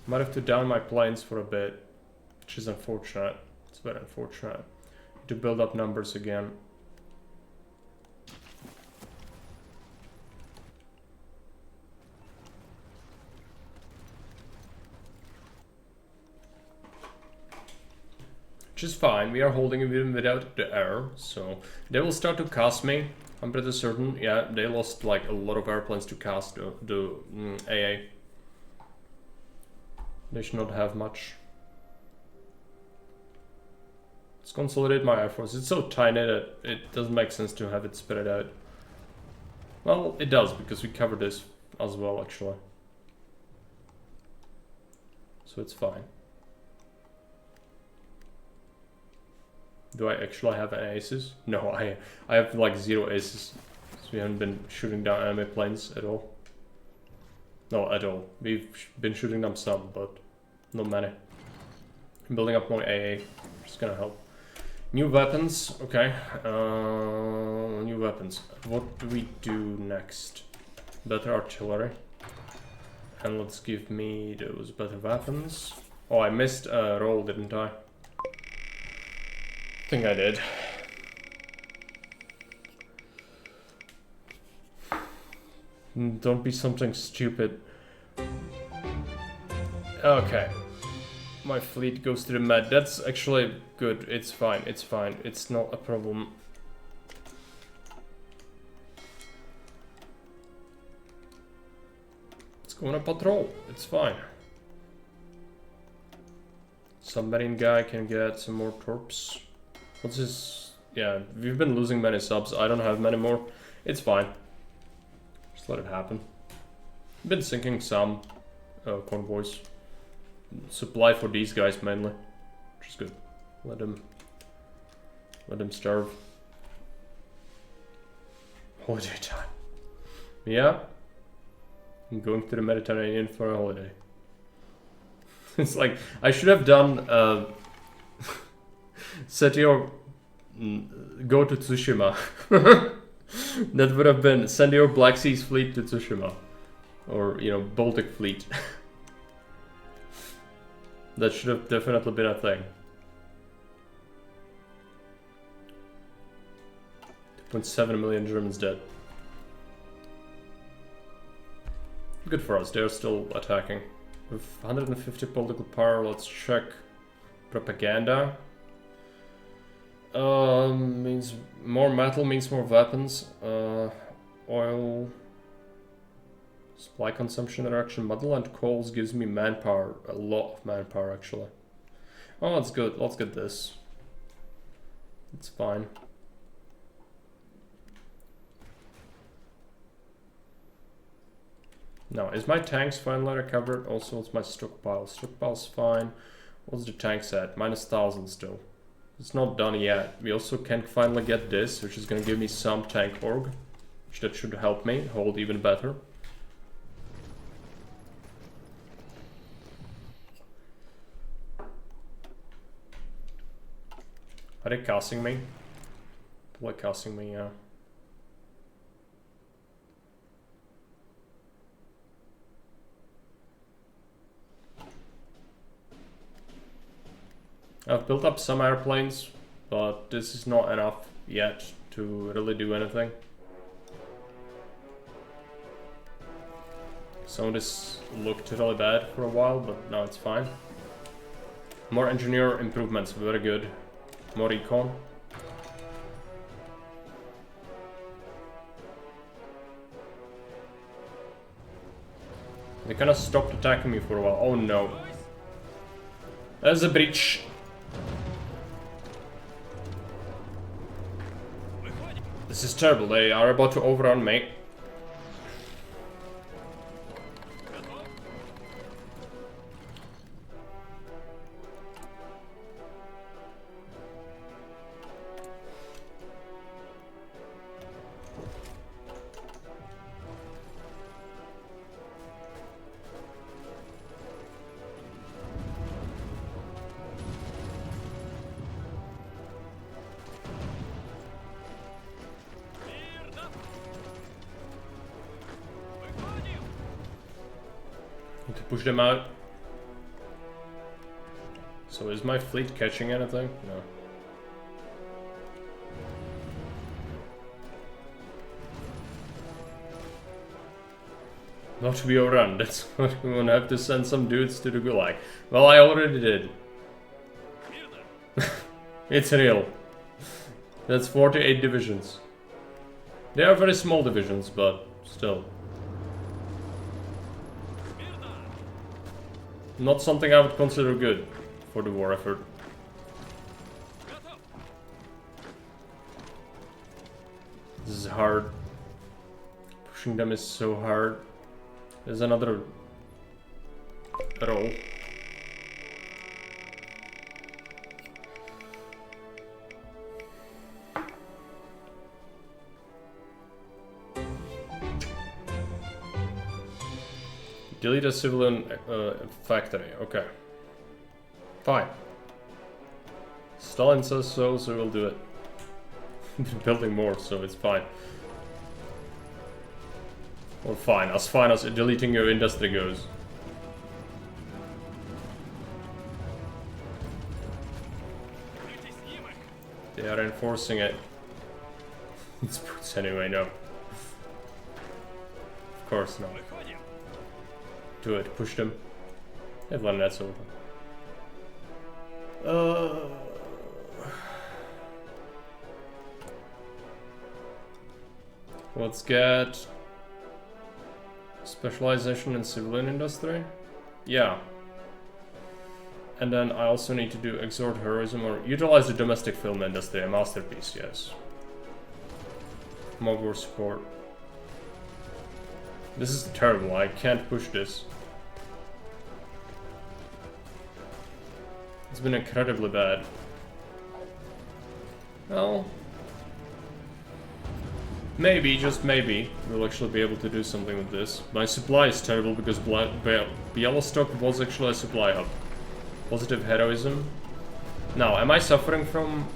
Might have to down my planes for a bit, which is unfortunate. It's very unfortunate. To build up numbers again. Which is fine. We are holding even without the air, so they will start to cast me. I'm pretty certain. Yeah, they lost like a lot of airplanes to cast the AA. They should not have much. Let's consolidate my air force. It's so tiny that it doesn't make sense to have it spread out. Well, it does, because we cover this as well, actually. So it's fine. Do I actually have any aces? No, I have like 0 aces. So we haven't been shooting down enemy planes at all. No, at all. We've been shooting them some, but not many. I'm building up more AA, which is gonna help. New weapons, okay. New weapons. What do we do next? Better artillery. And let's give me those better weapons. Oh, I missed a roll, didn't I? I think I did. Don't be something stupid. Okay. My fleet goes to the Med. That's actually good. It's fine. It's fine. It's not a problem. Let's go on a patrol. It's fine. Submarine guy can get some more torps. What's this? Yeah, we've been losing many subs. I don't have many more. It's fine. Just let it happen. Been sinking some convoys. Supply for these guys mainly, which is good. Let them starve. Holiday time. Yeah, I'm going to the Mediterranean for a holiday. It's like I should have done. Set your go to Tsushima. That would have been send your Black Seas fleet to Tsushima, or you know, Baltic fleet. That should have definitely been a thing. 2.7 million Germans dead. Good for us, they're still attacking. With 150 political power, let's check propaganda. Means more metal means more weapons. Oil. Supply consumption reduction. Model and coals gives me manpower. A lot of manpower, actually. Oh, that's good. Let's get this. It's fine. Now, is my tanks finally recovered? Also, what's my stockpile? Stockpile's fine. What's the tanks at? Minus 1,000 still. It's not done yet. We also can finally get this, which is gonna give me some tank org. Which that should help me hold even better. Are they casting me? Like casting me, yeah. I've built up some airplanes, but this is not enough yet to really do anything. Some of this looked really bad for a while, but now it's fine. More engineer improvements, very good. More econ. They kind of stopped attacking me for a while. Oh no. There's a breach. This is terrible. They are about to overrun me. Need to push them out. So is my fleet catching anything? No. Not to be overrun, that's what we're gonna have to send some dudes to the Gulag. Well, I already did. It's real. That's 48 divisions. They are very small divisions, but still. Not something I would consider good for the war effort. This is hard. Pushing them is so hard. There's another roll. Delete a civilian factory. Okay. Fine. Stalin says so, so we'll do it. Building more, so it's fine. Or fine as deleting your industry goes. They are enforcing it. It's boots anyway, no. Of course not. Do it, push them. Everyone, that's over. Let's get specialization in civilian industry. Yeah. And then I also need to do exhort heroism or utilize the domestic film industry, a masterpiece, yes. More war support. This is terrible, I can't push this. It's been incredibly bad. Well, maybe, just maybe, we'll actually be able to do something with this. My supply is terrible because Bialystok was actually a supply hub. Positive heroism. Now, am I suffering from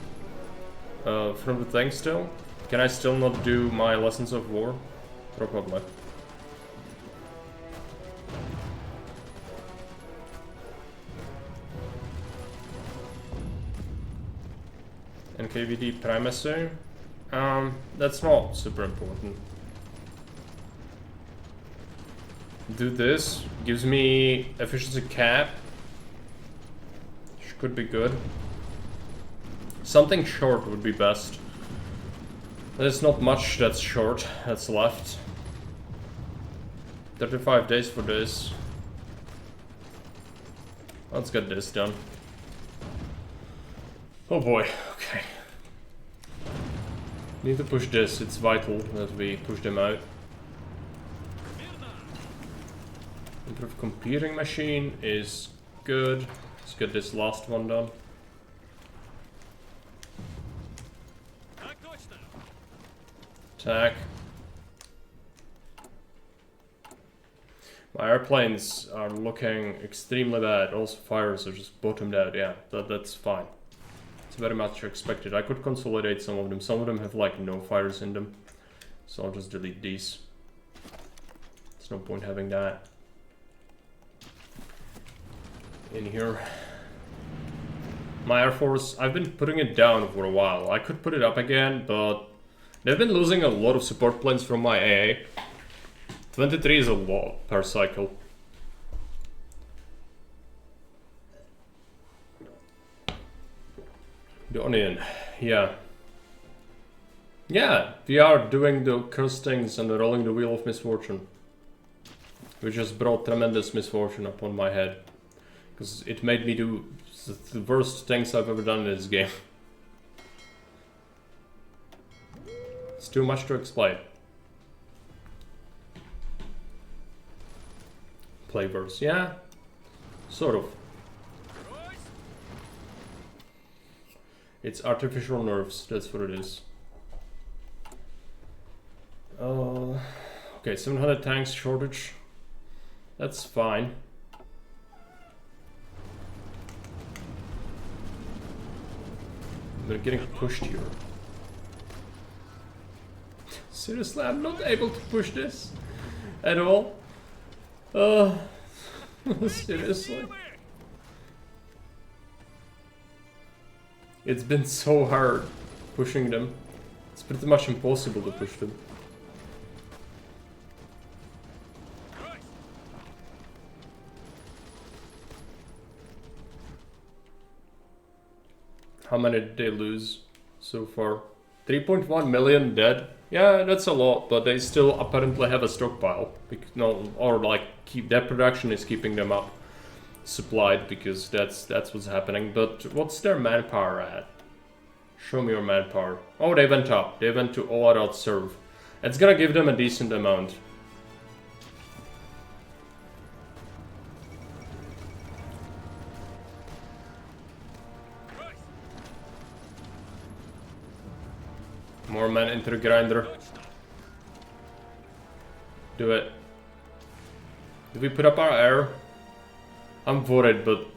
the thing still? Can I still not do my lessons of war? Probably. NKVD primacy. That's not super important. Do this. Gives me efficiency cap. Which could be good. Something short would be best. There's not much that's short that's left. 35 days for this. Let's get this done. Oh boy, okay. Need to push this, it's vital that we push them out. Improve computing machine is good. Let's get this last one done. Attack. My airplanes are looking extremely bad. Also fires are just bottomed out. Yeah, that's fine. It's very much expected. I could consolidate some of them. Some of them have like no fires in them. So I'll just delete these. There's no point having that in here. My Air Force, I've been putting it down for a while. I could put it up again, but they've been losing a lot of support planes from my AA. 23 is a lot per cycle. The Onion, yeah. Yeah, we are doing the cursed things and rolling the wheel of misfortune. Which just brought tremendous misfortune upon my head. Because it made me do the worst things I've ever done in this game. It's too much to explain. Flavors, yeah, sort of. It's artificial nerves, that's what it is. Okay, 700 tanks shortage. That's fine. They're getting pushed here. Seriously, I'm not able to push this at all. Seriously. It's been so hard pushing them. It's pretty much impossible to push them. How many did they lose so far? 3.1 million dead. Yeah, that's a lot, but they still apparently have a stockpile. No, or like their production is keeping them up supplied because that's what's happening. But what's their manpower at? Show me your manpower. Oh, they went up. They went to all out serve. It's gonna give them a decent amount. More men into the grinder. Do it. Did we put up our air? I'm worried, but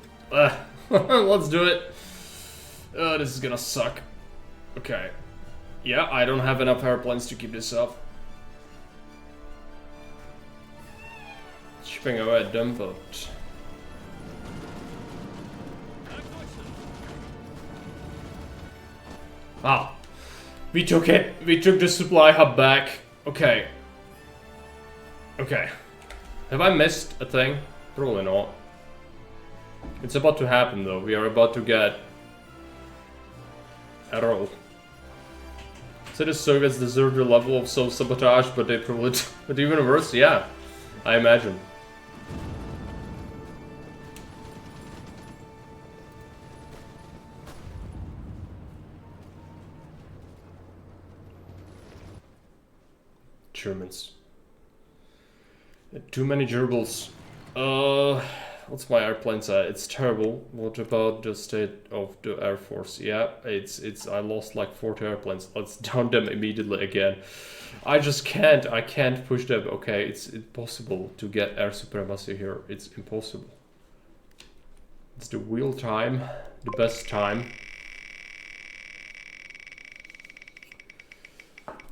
let's do it. This is gonna suck. Okay. Yeah, I don't have enough airplanes to keep this up. Chipping away at them, but ah. We took it. We took the supply hub back. Okay. Okay. Have I missed a thing? Probably not. It's about to happen though. We are about to get a roll. So the Soviets deserve the level of self-sabotage, but they probably but even worse, yeah. I imagine. Germans. Too many gerbils. What's my airplanes at? It's terrible. What about the state of the Air Force? Yeah, it's I lost like 40 airplanes. Let's down them immediately again. I just can't. I can't push them. Okay, it's impossible to get air supremacy here. It's impossible. It's the wheel time, the best time.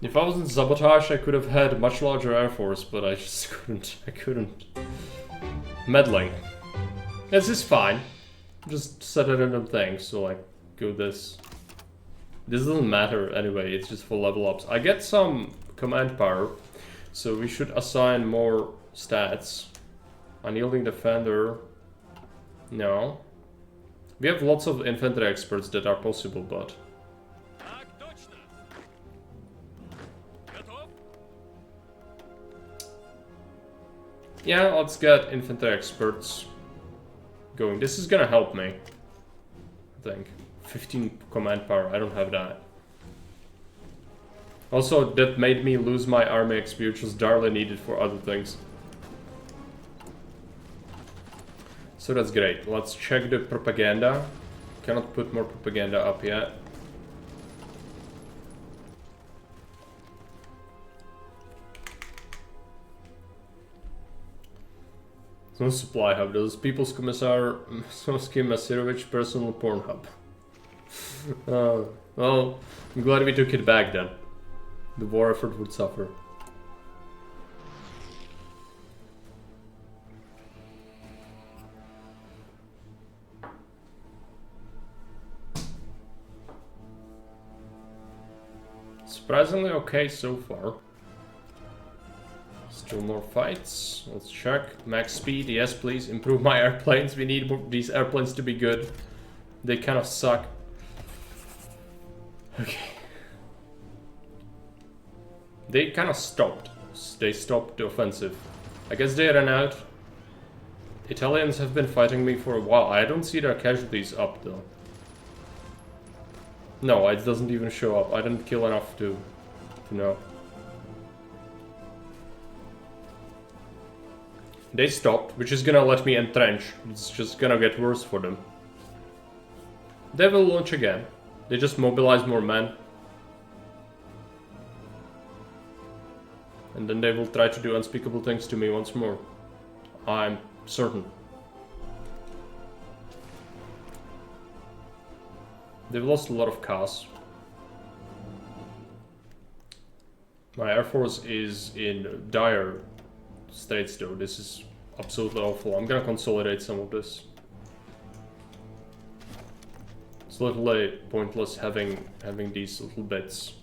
If I wasn't sabotage, I could have had a much larger air force, but I just couldn't. I couldn't. Meddling. This is fine. Just set a random thing, so like, go this. This doesn't matter anyway, it's just for level ups. I get some command power, so we should assign more stats. Unyielding defender. No. We have lots of infantry experts that are possible, but Yeah, let's get infantry experts going. This is gonna help me, I think. 15 command power, I don't have that. Also, that made me lose my army XP, which was direly needed for other things. So that's great. Let's check the propaganda. Cannot put more propaganda up yet. No supply hub. Does People's Commissar Sosky Masirovich personal porn hub? Well, I'm glad we took it back then. The war effort would suffer. Surprisingly okay so far. Still more fights. Let's check. Max speed, yes please. Improve my airplanes. We need these airplanes to be good. They kind of suck. Okay. They kind of stopped. They stopped the offensive. I guess they ran out. Italians have been fighting me for a while. I don't see their casualties up though. No, it doesn't even show up. I didn't kill enough to know. They stopped, which is gonna let me entrench. It's just gonna get worse for them. They will launch again. They just mobilize more men. And then they will try to do unspeakable things to me once more. I'm certain. They've lost a lot of costs. My air force is in dire states though. This is absolutely awful. I'm gonna consolidate some of this. It's literally pointless having these little bits.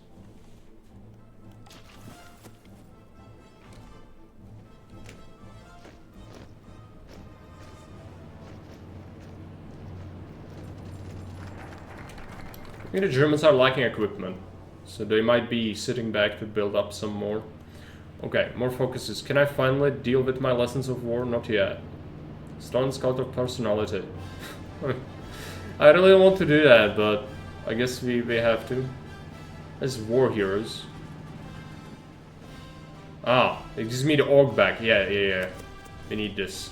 I think the Germans are lacking equipment, so they might be sitting back to build up some more. Okay, more focuses. Can I finally deal with my lessons of war? Not yet. Stalin's cult of personality. I really want to do that, but I guess we have to. As war heroes. Ah, it gives me the org back. Yeah. We need this.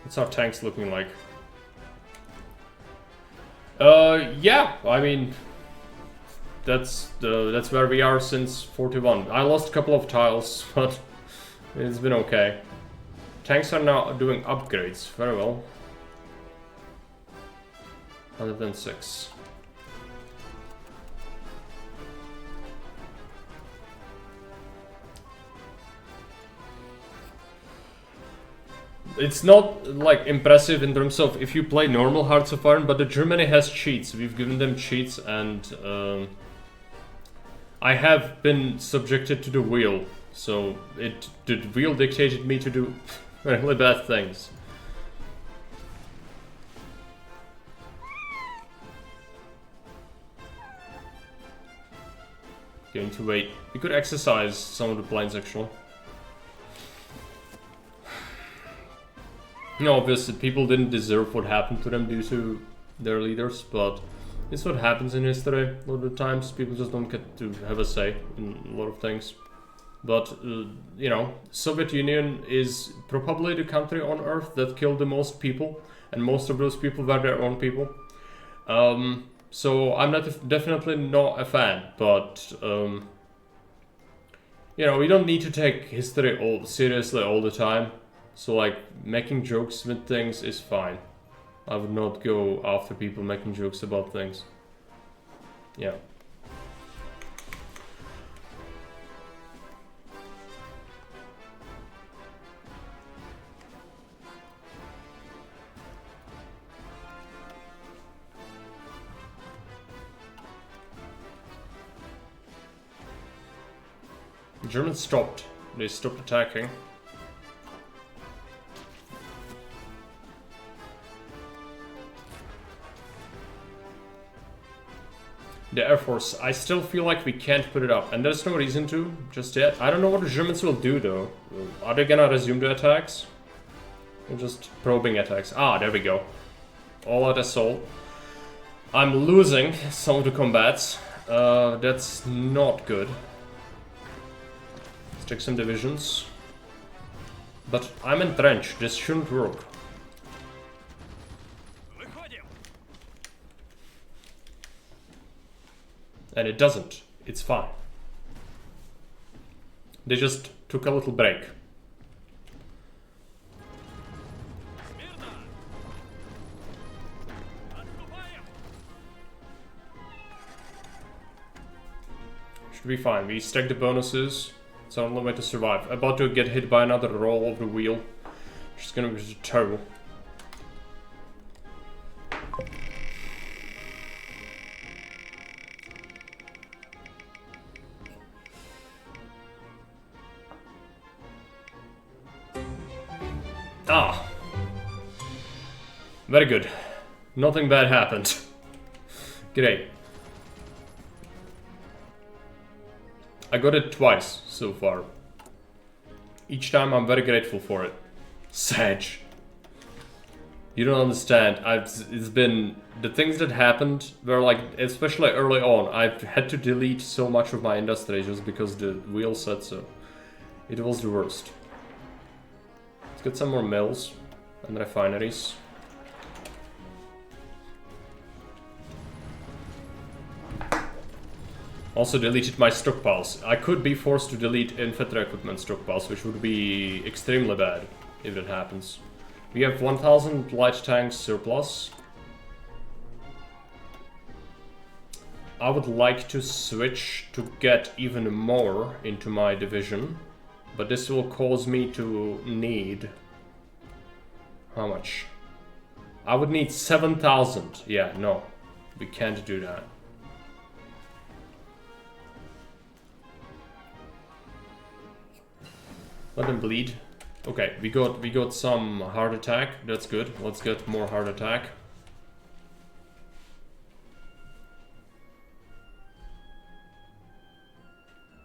What's our tanks looking like? Yeah, I mean, that's where we are since 41. I lost a couple of tiles, but it's been okay. Tanks are now doing upgrades. Very well. 106. It's not like impressive in terms of if you play normal Hearts of Iron, but the Germany has cheats. We've given them cheats, and I have been subjected to the wheel. So the wheel dictated me to do really bad things. Going to wait. We could exercise some of the planes actually. No, obviously, people didn't deserve what happened to them due to their leaders, but it's what happens in history. A lot of the times, people just don't get to have a say in a lot of things. But, you know, Soviet Union is probably the country on Earth that killed the most people, and most of those people were their own people. So I'm definitely not a fan, but, you know, we don't need to take history seriously all the time. So, like, making jokes with things is fine. I would not go after people making jokes about things. Yeah. The Germans stopped. They stopped attacking. The Air Force, I still feel like we can't put it up, and there's no reason to just yet. I don't know what the Germans will do though. Are they gonna resume the attacks? Or just probing attacks? Ah, there we go. All out assault. I'm losing some of the combats. That's not good. Let's check some divisions. But I'm entrenched, this shouldn't work. And it doesn't. It's fine. They just took a little break. Should be fine. We stack the bonuses. It's our only way to survive. About to get hit by another roll of the wheel. Which is gonna be terrible. Ah. Very good. Nothing bad happened. Great. I got it twice so far. Each time I'm very grateful for it. Sage. You don't understand. It's been... The things that happened were like, especially early on, I've had to delete so much of my industry just because the wheel said so. It was the worst. Let's get some more mills and refineries. Also deleted my stockpiles. I could be forced to delete infantry equipment stockpiles, which would be extremely bad if it happens. We have 1000 light tanks surplus. I would like to switch to get even more into my division, but this will cause me to need... How much? I would need 7000. Yeah, no. We can't do that. Let them bleed. Okay, we got some heart attack. That's good. Let's get more heart attack.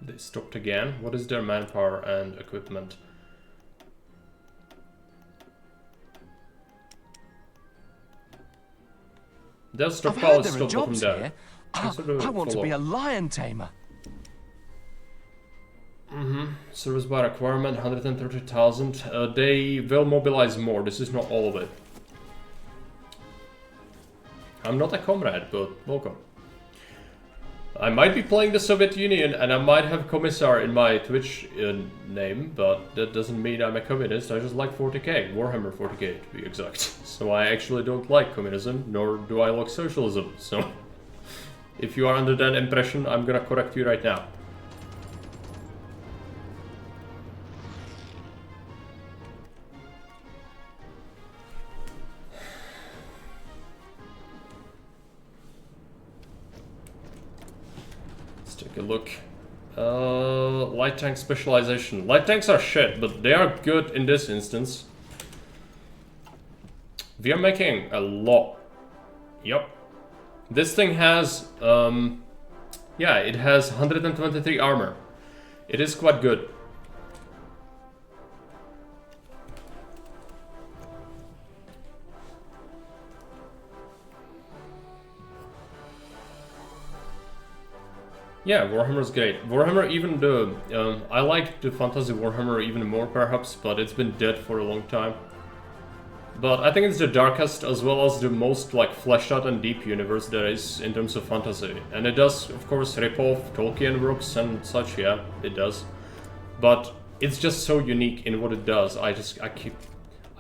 They stopped again. What is their manpower and equipment? Their stockpile is still bottom down. I want to be a lion tamer. Service by requirement 130,000. They will mobilize more. This is not all of it. I'm not a comrade, but welcome. I might be playing the Soviet Union and I might have Commissar in my Twitch name, but that doesn't mean I'm a communist. I just like 40k, Warhammer 40k to be exact. So I actually don't like communism, nor do I like socialism. So if you are under that impression, I'm gonna correct you right now. Take a look. Light tank specialization. Light tanks are shit, but they are good in this instance. We are making a lot. Yep. This thing has, yeah, it has 123 armor. It is quite good. Yeah, Warhammer is great. Warhammer, even the... I like the Fantasy Warhammer even more, perhaps, but it's been dead for a long time. But I think it's the darkest as well as the most, like, fleshed out and deep universe there is in terms of fantasy. And it does, of course, rip off Tolkien works and such, yeah, it does. But it's just so unique in what it does. I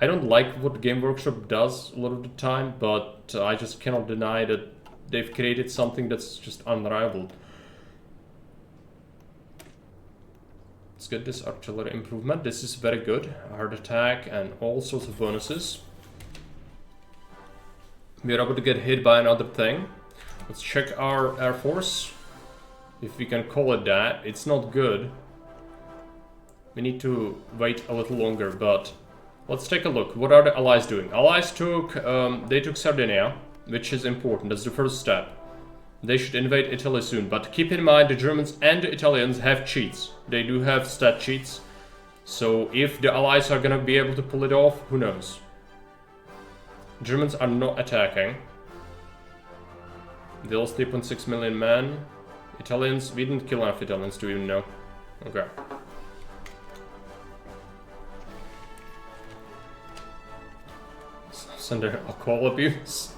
don't like what Game Workshop does a lot of the time, but I just cannot deny that they've created something that's just unrivaled. Let's get this artillery improvement. This is very good. Heart attack and all sorts of bonuses. We are about to get hit by another thing. Let's check our Air Force. If we can call it that. It's not good. We need to wait a little longer, but let's take a look. What are the Allies doing? Allies took, they took Sardinia, which is important. That's the first step. They should invade Italy soon, but keep in mind the Germans and the Italians have cheats. They do have stat cheats. So if the Allies are gonna be able to pull it off, who knows? Germans are not attacking. They lost 3.6 million men. Italians, we didn't kill enough Italians to even know. Okay. Send their alcohol abuse.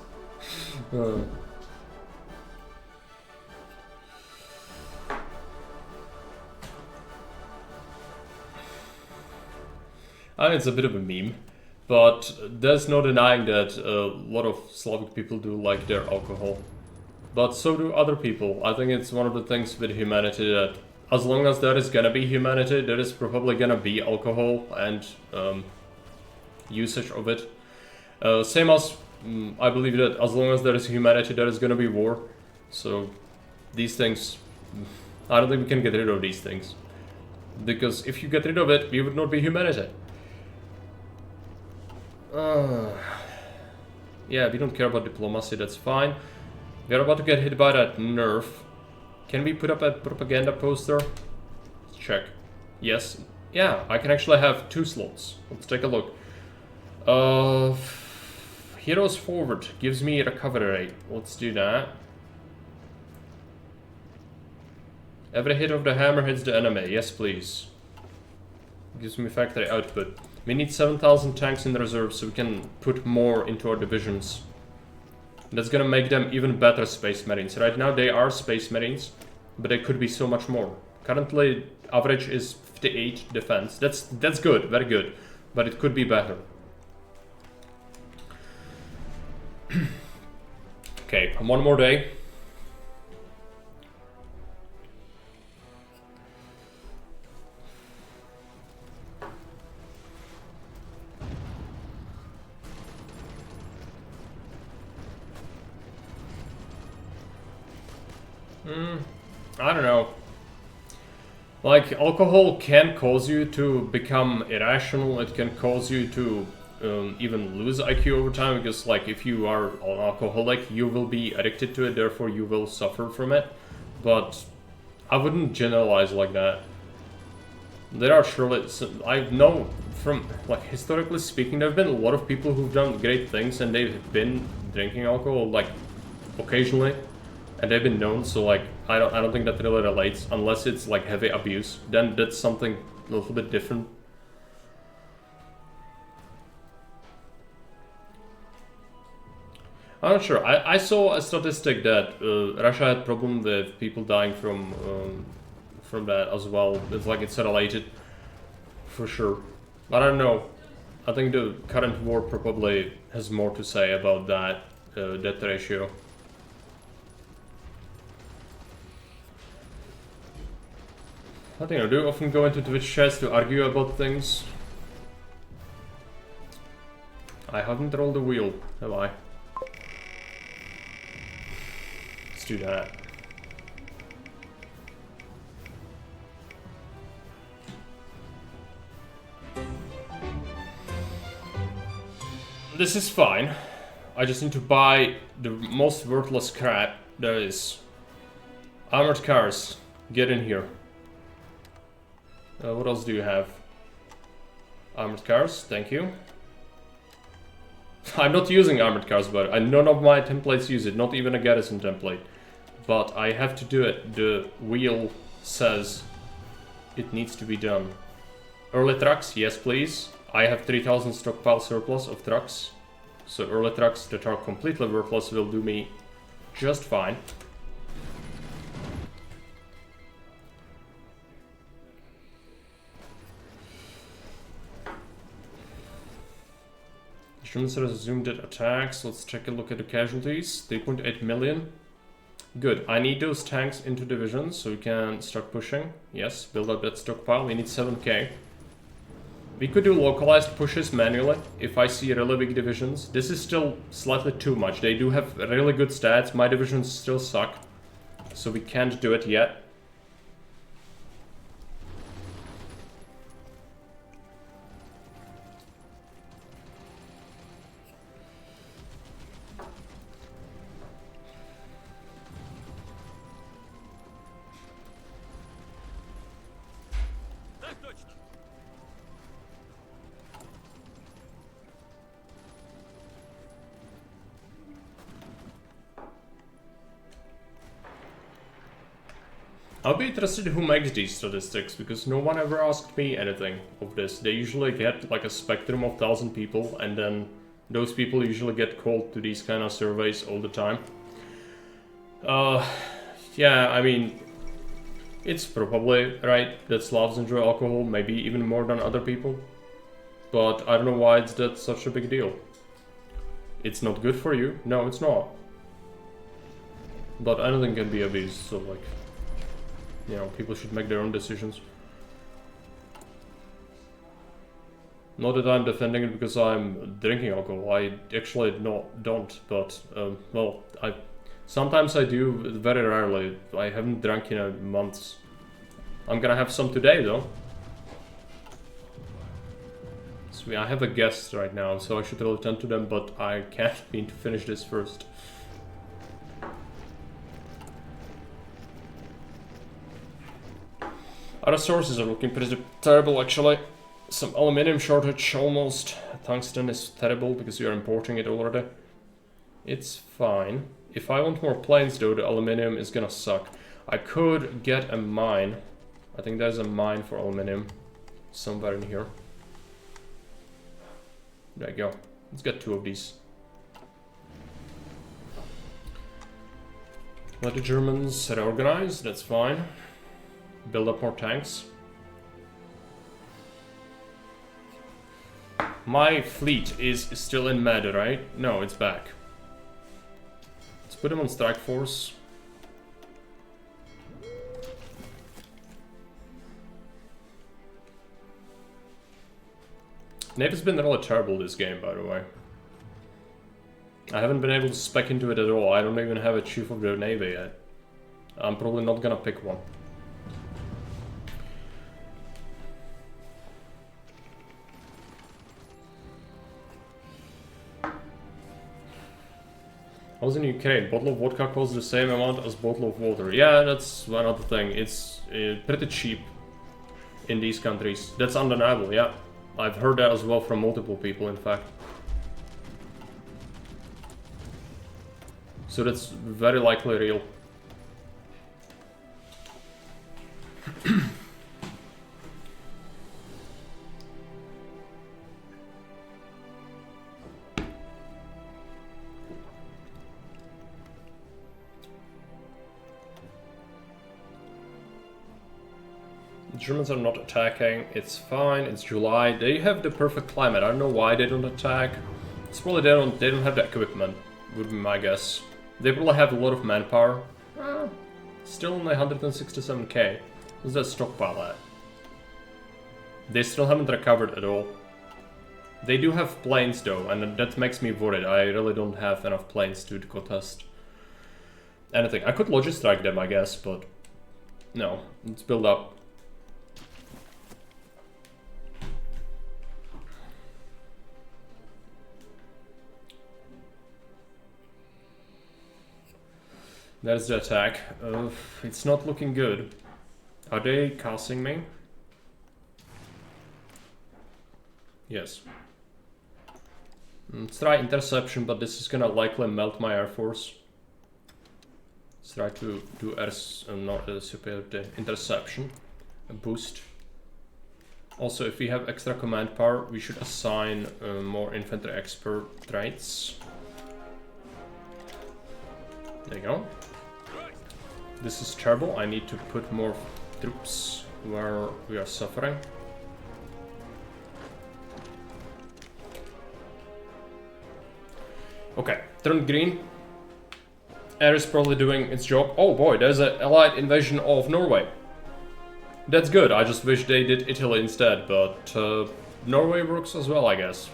I mean, it's a bit of a meme, but there's no denying that a lot of Slavic people do like their alcohol. But so do other people. I think it's one of the things with humanity that as long as there is gonna be humanity, there is probably gonna be alcohol and usage of it. Same as I believe that as long as there is humanity, there is gonna be war. So these things, I don't think we can get rid of these things. Because if you get rid of it, we would not be humanity. Yeah, we don't care about diplomacy, that's fine. We're about to get hit by that nerf. Can we put up a propaganda poster? Let's check. Yes. Yeah, I can actually have 2 slots. Let's take a look. Heroes forward gives me a recovery rate. Let's do that. Every hit of the hammer hits the enemy. Yes, please. Gives me factory output. We need 7,000 tanks in reserve so we can put more into our divisions. That's gonna make them even better Space Marines. Right now they are Space Marines, but they could be so much more. Currently, average is 58 defense. That's good, very good, but it could be better. Okay, one more day. I don't know. Like, alcohol can cause you to become irrational, it can cause you to even lose IQ over time, because like if you are an alcoholic, you will be addicted to it, therefore you will suffer from it. But I wouldn't generalize like that. There are surely, I know from, like, historically speaking, there have been a lot of people who've done great things and they've been drinking alcohol, like, occasionally. And they've been known, so like I don't think that really relates unless it's like heavy abuse. Then that's something a little bit different. I'm not sure. I saw a statistic that Russia had problem with people dying from that as well. It's like it's related for sure. I don't know. I think the current war probably has more to say about that death ratio. I think I do often go into Twitch chats to argue about things. I haven't rolled the wheel, have I? Let's do that. This is fine. I just need to buy the most worthless crap there is. Armored cars, get in here. What else do you have? Armored cars, thank you. I'm not using armored cars, but none of my templates use it, not even a garrison template. But I have to do it. The wheel says it needs to be done. Early trucks, yes please. I have 3,000 stockpile surplus of trucks. So early trucks that are completely worthless will do me just fine. Germans resumed attacks. Let's take a look at the casualties. 3.8 million. Good. I need those tanks into divisions so we can start pushing. Yes, build up that stockpile. We need 7k. We could do localized pushes manually if I see really big divisions. This is still slightly too much. They do have really good stats. My divisions still suck. So we can't do it yet. I'll be interested who makes these statistics, because no one ever asked me anything of this. They usually get like a spectrum of 1,000 people, and then those people usually get called to these kind of surveys all the time. Yeah, I mean, it's probably right that Slavs enjoy alcohol, maybe even more than other people. But I don't know why it's that such a big deal. It's not good for you. No, it's not. But anything can be abused, so like, you know, people should make their own decisions. Not that I'm defending it because I'm drinking alcohol. I actually don't, but well, sometimes I do, very rarely. I haven't drank in months. I'm gonna have some today though. So I have a guest right now, so I should really attend to them, but I can't mean to finish this first. Other sources are looking pretty terrible actually. Some aluminium shortage almost. Tungsten is terrible because we are importing it already. It's fine. If I want more planes though, the aluminium is gonna suck. I could get a mine. I think there's a mine for aluminium somewhere in here. There you go. Let's get 2 of these. Let the Germans reorganize, that's fine. Build up more tanks. My fleet is still in Med, right? No, it's back. Let's put them on strike force. Navy's been really terrible this game, by the way. I haven't been able to spec into it at all. I don't even have a chief of the Navy yet. I'm probably not gonna pick one. I was in Ukraine. Bottle of vodka costs the same amount as bottle of water. Yeah, that's another thing. It's pretty cheap in these countries. That's undeniable, yeah. I've heard that as well from multiple people, in fact. So that's very likely real. The Germans are not attacking, it's fine, it's July. They have the perfect climate. I don't know why they don't attack. It's probably they don't have the equipment, would be my guess. They probably have a lot of manpower. Still only 167k. What's that stockpile at? They still haven't recovered at all. They do have planes though, and that makes me worried. I really don't have enough planes to contest anything. I could logistrike them, I guess, but no, let's build up. There's the attack. It's not looking good. Are they casting me? Yes. Let's try interception, but this is gonna likely melt my air force. Let's try to do not superiority, interception, a boost. Also, if we have extra command power, we should assign more infantry expert traits. There you go. This is terrible. I need to put more troops where we are suffering. Okay, turn green. Air is probably doing its job. Oh boy, there's an allied invasion of Norway. That's good. I just wish they did Italy instead, but Norway works as well, I guess.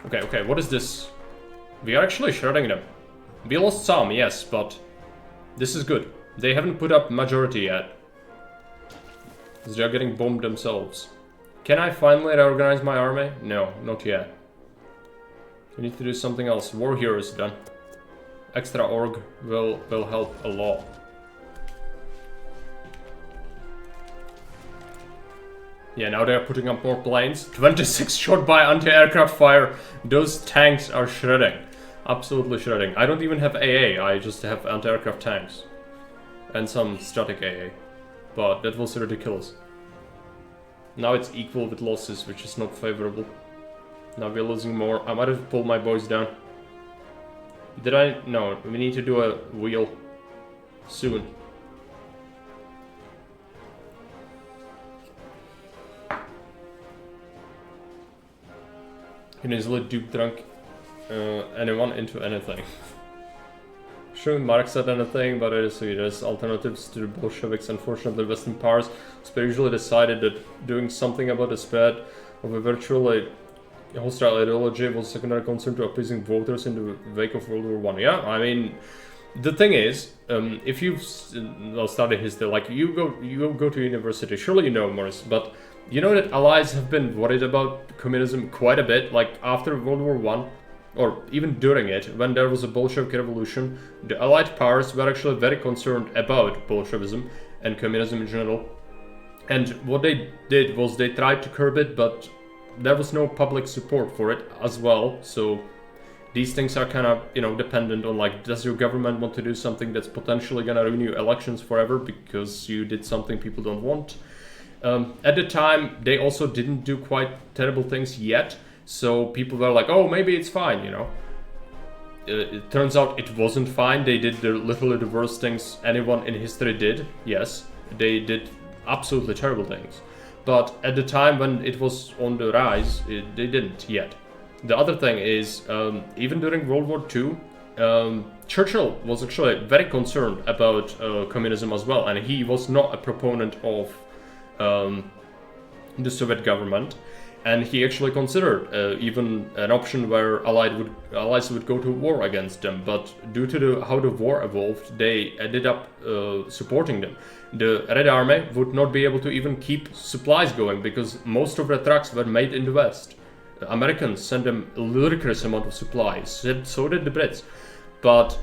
Okay, what is this? We are actually shredding them. We lost some, yes, but this is good. They haven't put up majority yet. Because they are getting bombed themselves. Can I finally reorganize my army? No, not yet. We need to do something else. War hero is done. Extra org will help a lot. Yeah, now they're putting up more planes. 26 shot by anti-aircraft fire. Those tanks are shredding. Absolutely shredding. I don't even have AA, I just have anti-aircraft tanks. And some static AA. But that was ridiculous. Now it's equal with losses, which is not favorable. Now we're losing more. I might have pulled my boys down. Did I? No, we need to do a wheel soon. Can easily dupe drunk anyone into anything. Sure, Mark said anything, but there's alternatives to the Bolsheviks. Unfortunately, Western powers usually decided that doing something about the spread of a virtually hostile ideology was a secondary concern to appeasing voters in the wake of World War I. Yeah, I mean, the thing is, if you've studied history, like you go to university, surely you know, Morris, but you know that allies have been worried about communism quite a bit, like after World War I, or even during it, when there was a Bolshevik revolution, the Allied powers were actually very concerned about Bolshevism and communism in general. And what they did was they tried to curb it, but there was no public support for it as well. So these things are kind of, you know, dependent on, like, does your government want to do something that's potentially gonna ruin your elections forever because you did something people don't want? At the time, they also didn't do quite terrible things yet. So people were like, oh, maybe it's fine, you know. It turns out it wasn't fine. They did literally the worst things anyone in history did. Yes, they did absolutely terrible things. But at the time when it was on the rise, they didn't yet. The other thing is, even during World War II, Churchill was actually very concerned about communism as well. And he was not a proponent of the Soviet government. And he actually considered even an option where allies would go to war against them. But due to how the war evolved, they ended up supporting them. The Red Army would not be able to even keep supplies going because most of the trucks were made in the West. The Americans sent them a ludicrous amount of supplies, so did the Brits. But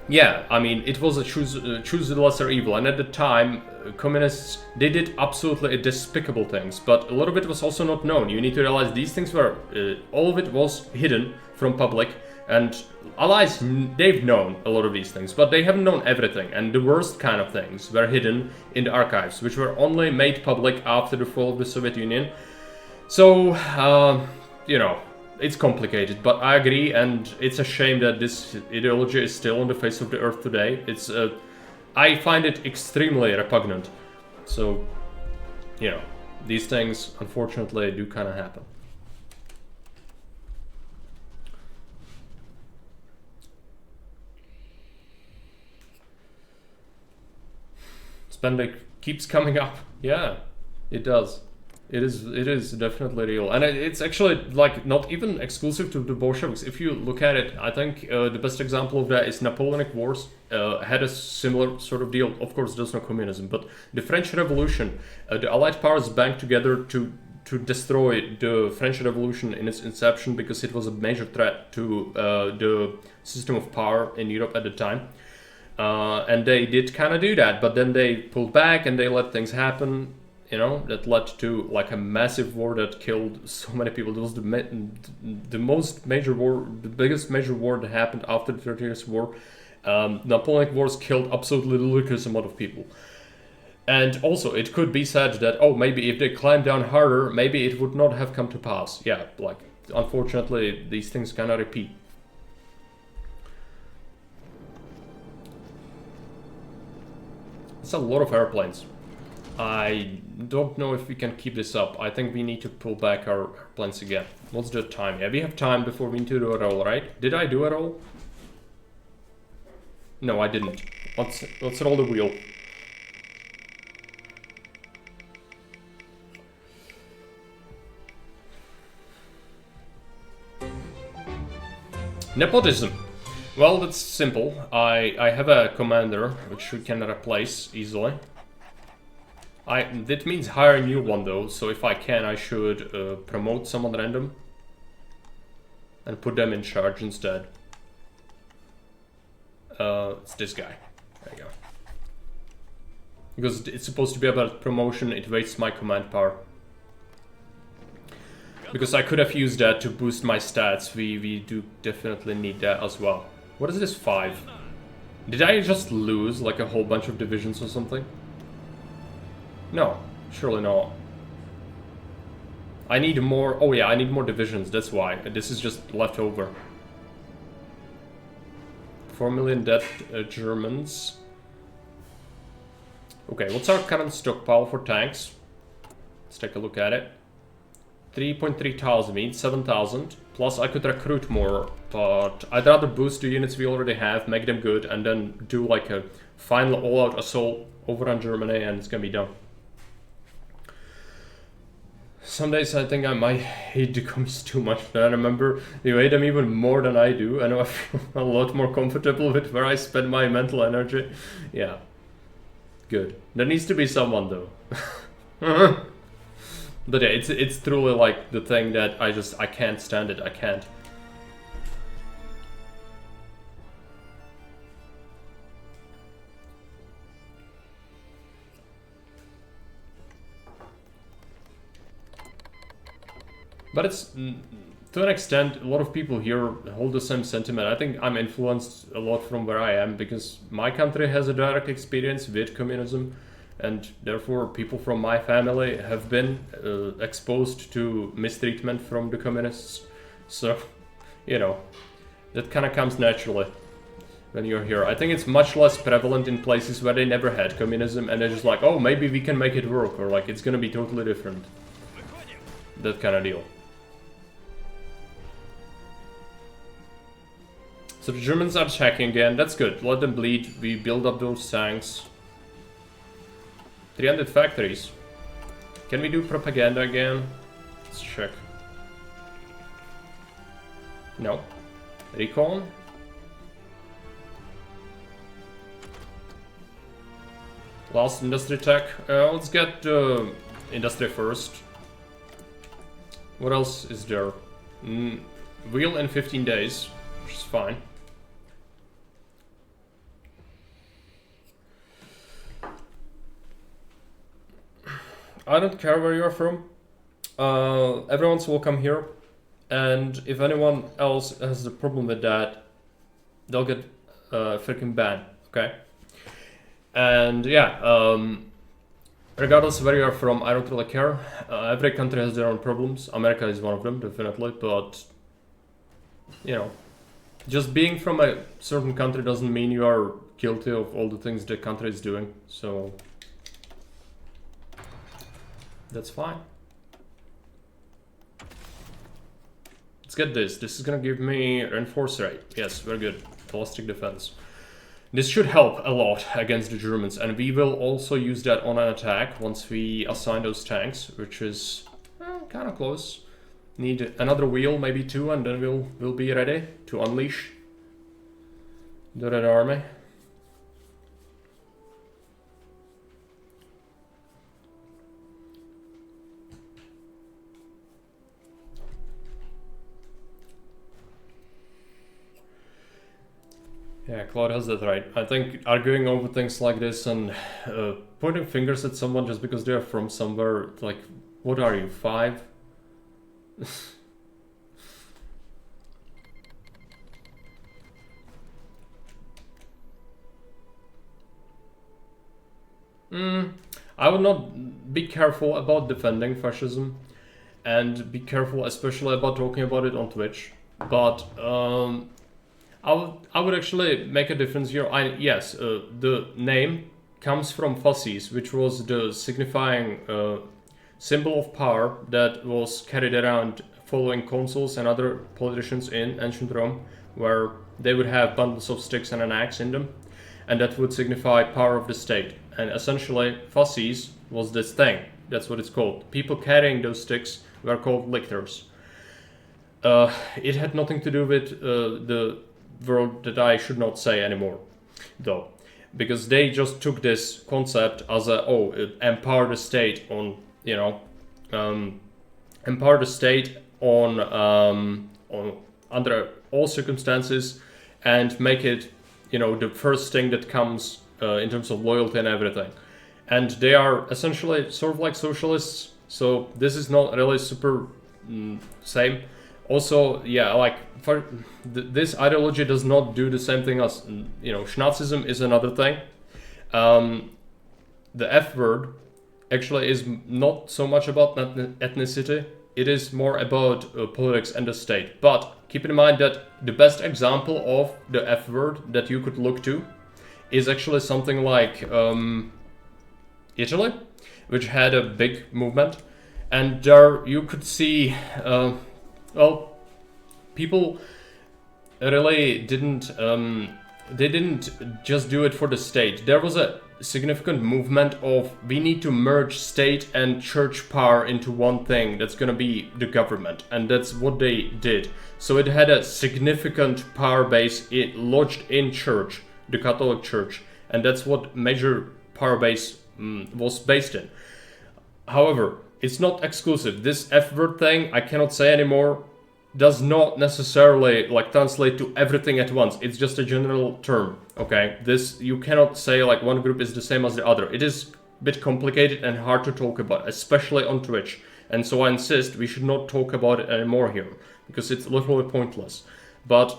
yeah, I mean, it was a choose the lesser evil, and at the time, communists, they did absolutely despicable things, but a lot of it was also not known. You need to realize these things were, all of it was hidden from public, and allies, they've known a lot of these things, but they haven't known everything, and the worst kind of things were hidden in the archives, which were only made public after the fall of the Soviet Union. So, you know, it's complicated, but I agree, and it's a shame that this ideology is still on the face of the earth today. It's, I find it extremely repugnant. So, you know, these things, unfortunately, do kind of happen. Spending keeps coming up. Yeah, it does. It is definitely real, and it's actually like not even exclusive to the Bolsheviks. If you look at it, I think the best example of that is Napoleonic Wars had a similar sort of deal. Of course, there's no communism, but the French Revolution, the Allied powers banded together to destroy the French Revolution in its inception because it was a major threat to the system of power in Europe at the time. And they did kind of do that, but then they pulled back and they let things happen. You know, that led to like a massive war that killed so many people. It was the most major war, the biggest major war that happened after the 30 Years' War. Napoleonic Wars killed absolutely ludicrous amount of people. And also, it could be said that, oh, maybe if they climbed down harder, maybe it would not have come to pass. Yeah, like, unfortunately, these things cannot repeat. It's a lot of airplanes. I don't know if we can keep this up. I think we need to pull back our planes again. What's the time? Yeah, we have time before we need to do a roll, right? Did I do a roll? No, I didn't. Let's roll the wheel. Nepotism. Well, that's simple. I have a commander which we can replace easily. That means hire a new one though, so if I can, I should promote someone random and put them in charge instead. It's this guy. There you go. Because it's supposed to be about promotion, it wastes my command power. Because I could have used that to boost my stats. We do definitely need that as well. What is this 5? Did I just lose like a whole bunch of divisions or something? No, surely not. I need more. Oh yeah, I need more divisions, that's why. This is just left over. 4 million dead Germans. Okay, what's our current stockpile for tanks? Let's take a look at it. 3.3 thousand means 7,000. Plus I could recruit more, but I'd rather boost the units we already have, make them good, and then do like a final all-out assault over on Germany, and it's gonna be done. Some days I think I might hate the commies too much, but I remember you hate them even more than I do. I know I feel a lot more comfortable with where I spend my mental energy. Yeah. Good. There needs to be someone though. But yeah, it's truly like the thing that I can't stand it. I can't. But it's, to an extent, a lot of people here hold the same sentiment. I think I'm influenced a lot from where I am, because my country has a direct experience with communism, and therefore people from my family have been exposed to mistreatment from the communists. So, you know, that kind of comes naturally when you're here. I think it's much less prevalent in places where they never had communism, and they're just like, oh, maybe we can make it work, or like it's gonna be totally different. That kind of deal. So the Germans are checking again, that's good, let them bleed, we build up those tanks. 300 factories. Can we do propaganda again? Let's check. No. Recon? Last industry tech. Let's get industry first. What else is there? Wheel in 15 days, which is fine. I don't care where you're from. Everyone's welcome here. And if anyone else has a problem with that, they'll get freaking banned, okay? And yeah, regardless of where you're from, I don't really care. Every country has their own problems. America is one of them, definitely, but you know, just being from a certain country doesn't mean you are guilty of all the things the country is doing, so that's fine. Let's get this. This is gonna give me reinforce rate. Yes, very good. Ballistic defense. This should help a lot against the Germans, and we will also use that on an attack once we assign those tanks, which is kind of close. Need another wheel, maybe 2, and then we'll be ready to unleash the Red Army. Yeah, Claude has that right. I think arguing over things like this and pointing fingers at someone just because they're from somewhere, like, what are you, 5? I would not be careful about defending fascism, and be careful especially about talking about it on Twitch, but I would actually make a difference here. Yes, the name comes from fasces, which was the signifying symbol of power that was carried around following consuls and other politicians in ancient Rome, where they would have bundles of sticks and an axe in them, and that would signify power of the state. And essentially, fasces was this thing. That's what it's called. People carrying those sticks were called lictors. It had nothing to do with the word that I should not say anymore, though, because they just took this concept as a empower the state on, you know, empower the state on under all circumstances, and make it, you know, the first thing that comes in terms of loyalty and everything. and they are essentially sort of like socialists. So this is not really super same. Also, yeah, like for this ideology does not do the same thing as, you know, Nazism is another thing. The F word actually is not so much about ethnicity. It is more about politics and the state. But keep in mind that the best example of the F word that you could look to is actually something like Italy, which had a big movement. And there you could see, well, people really didn't, they didn't just do it for the state. There was a significant movement of, we need to merge state and church power into one thing that's gonna be the government. And that's what they did. So it had a significant power base lodged in church, the Catholic Church. And that's what major power base was based in. However, it's not exclusive. This F word thing, I cannot say anymore, does not necessarily like translate to everything at once. It's just a general term, okay? This, you cannot say like one group is the same as the other. It is a bit complicated and hard to talk about, especially on Twitch. And so I insist we should not talk about it anymore here, because it's literally pointless. But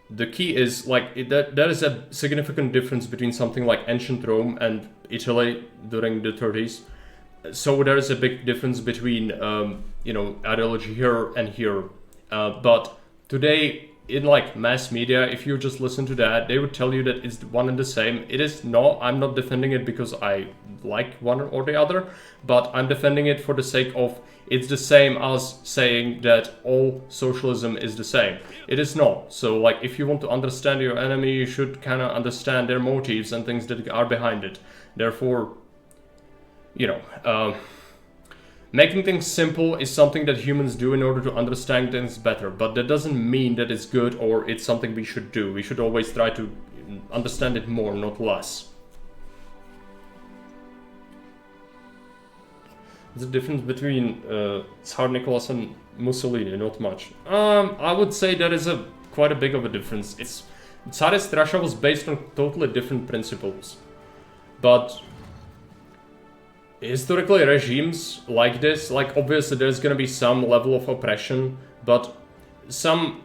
the key is like, there is a significant difference between something like ancient Rome and Italy during the 30s. So there is a big difference between, you know, ideology here and here. But today, in like mass media, if you just listen to that, they would tell you that it's one and the same. It is not. I'm not defending it because I like one or the other, but I'm defending it for the sake of it's the same as saying that all socialism is the same. It is not. So like, if you want to understand your enemy, you should kind of understand their motives and things that are behind it. Therefore, you know, making things simple is something that humans do in order to understand things better, but that doesn't mean that it's good or it's something we should do. We should always try to understand it more, not less. The difference between Tsar Nicholas and Mussolini, not much. I would say that is quite a big of a difference. Tsarist Russia was based on totally different principles, but historically, regimes like this, like obviously there's gonna be some level of oppression, but some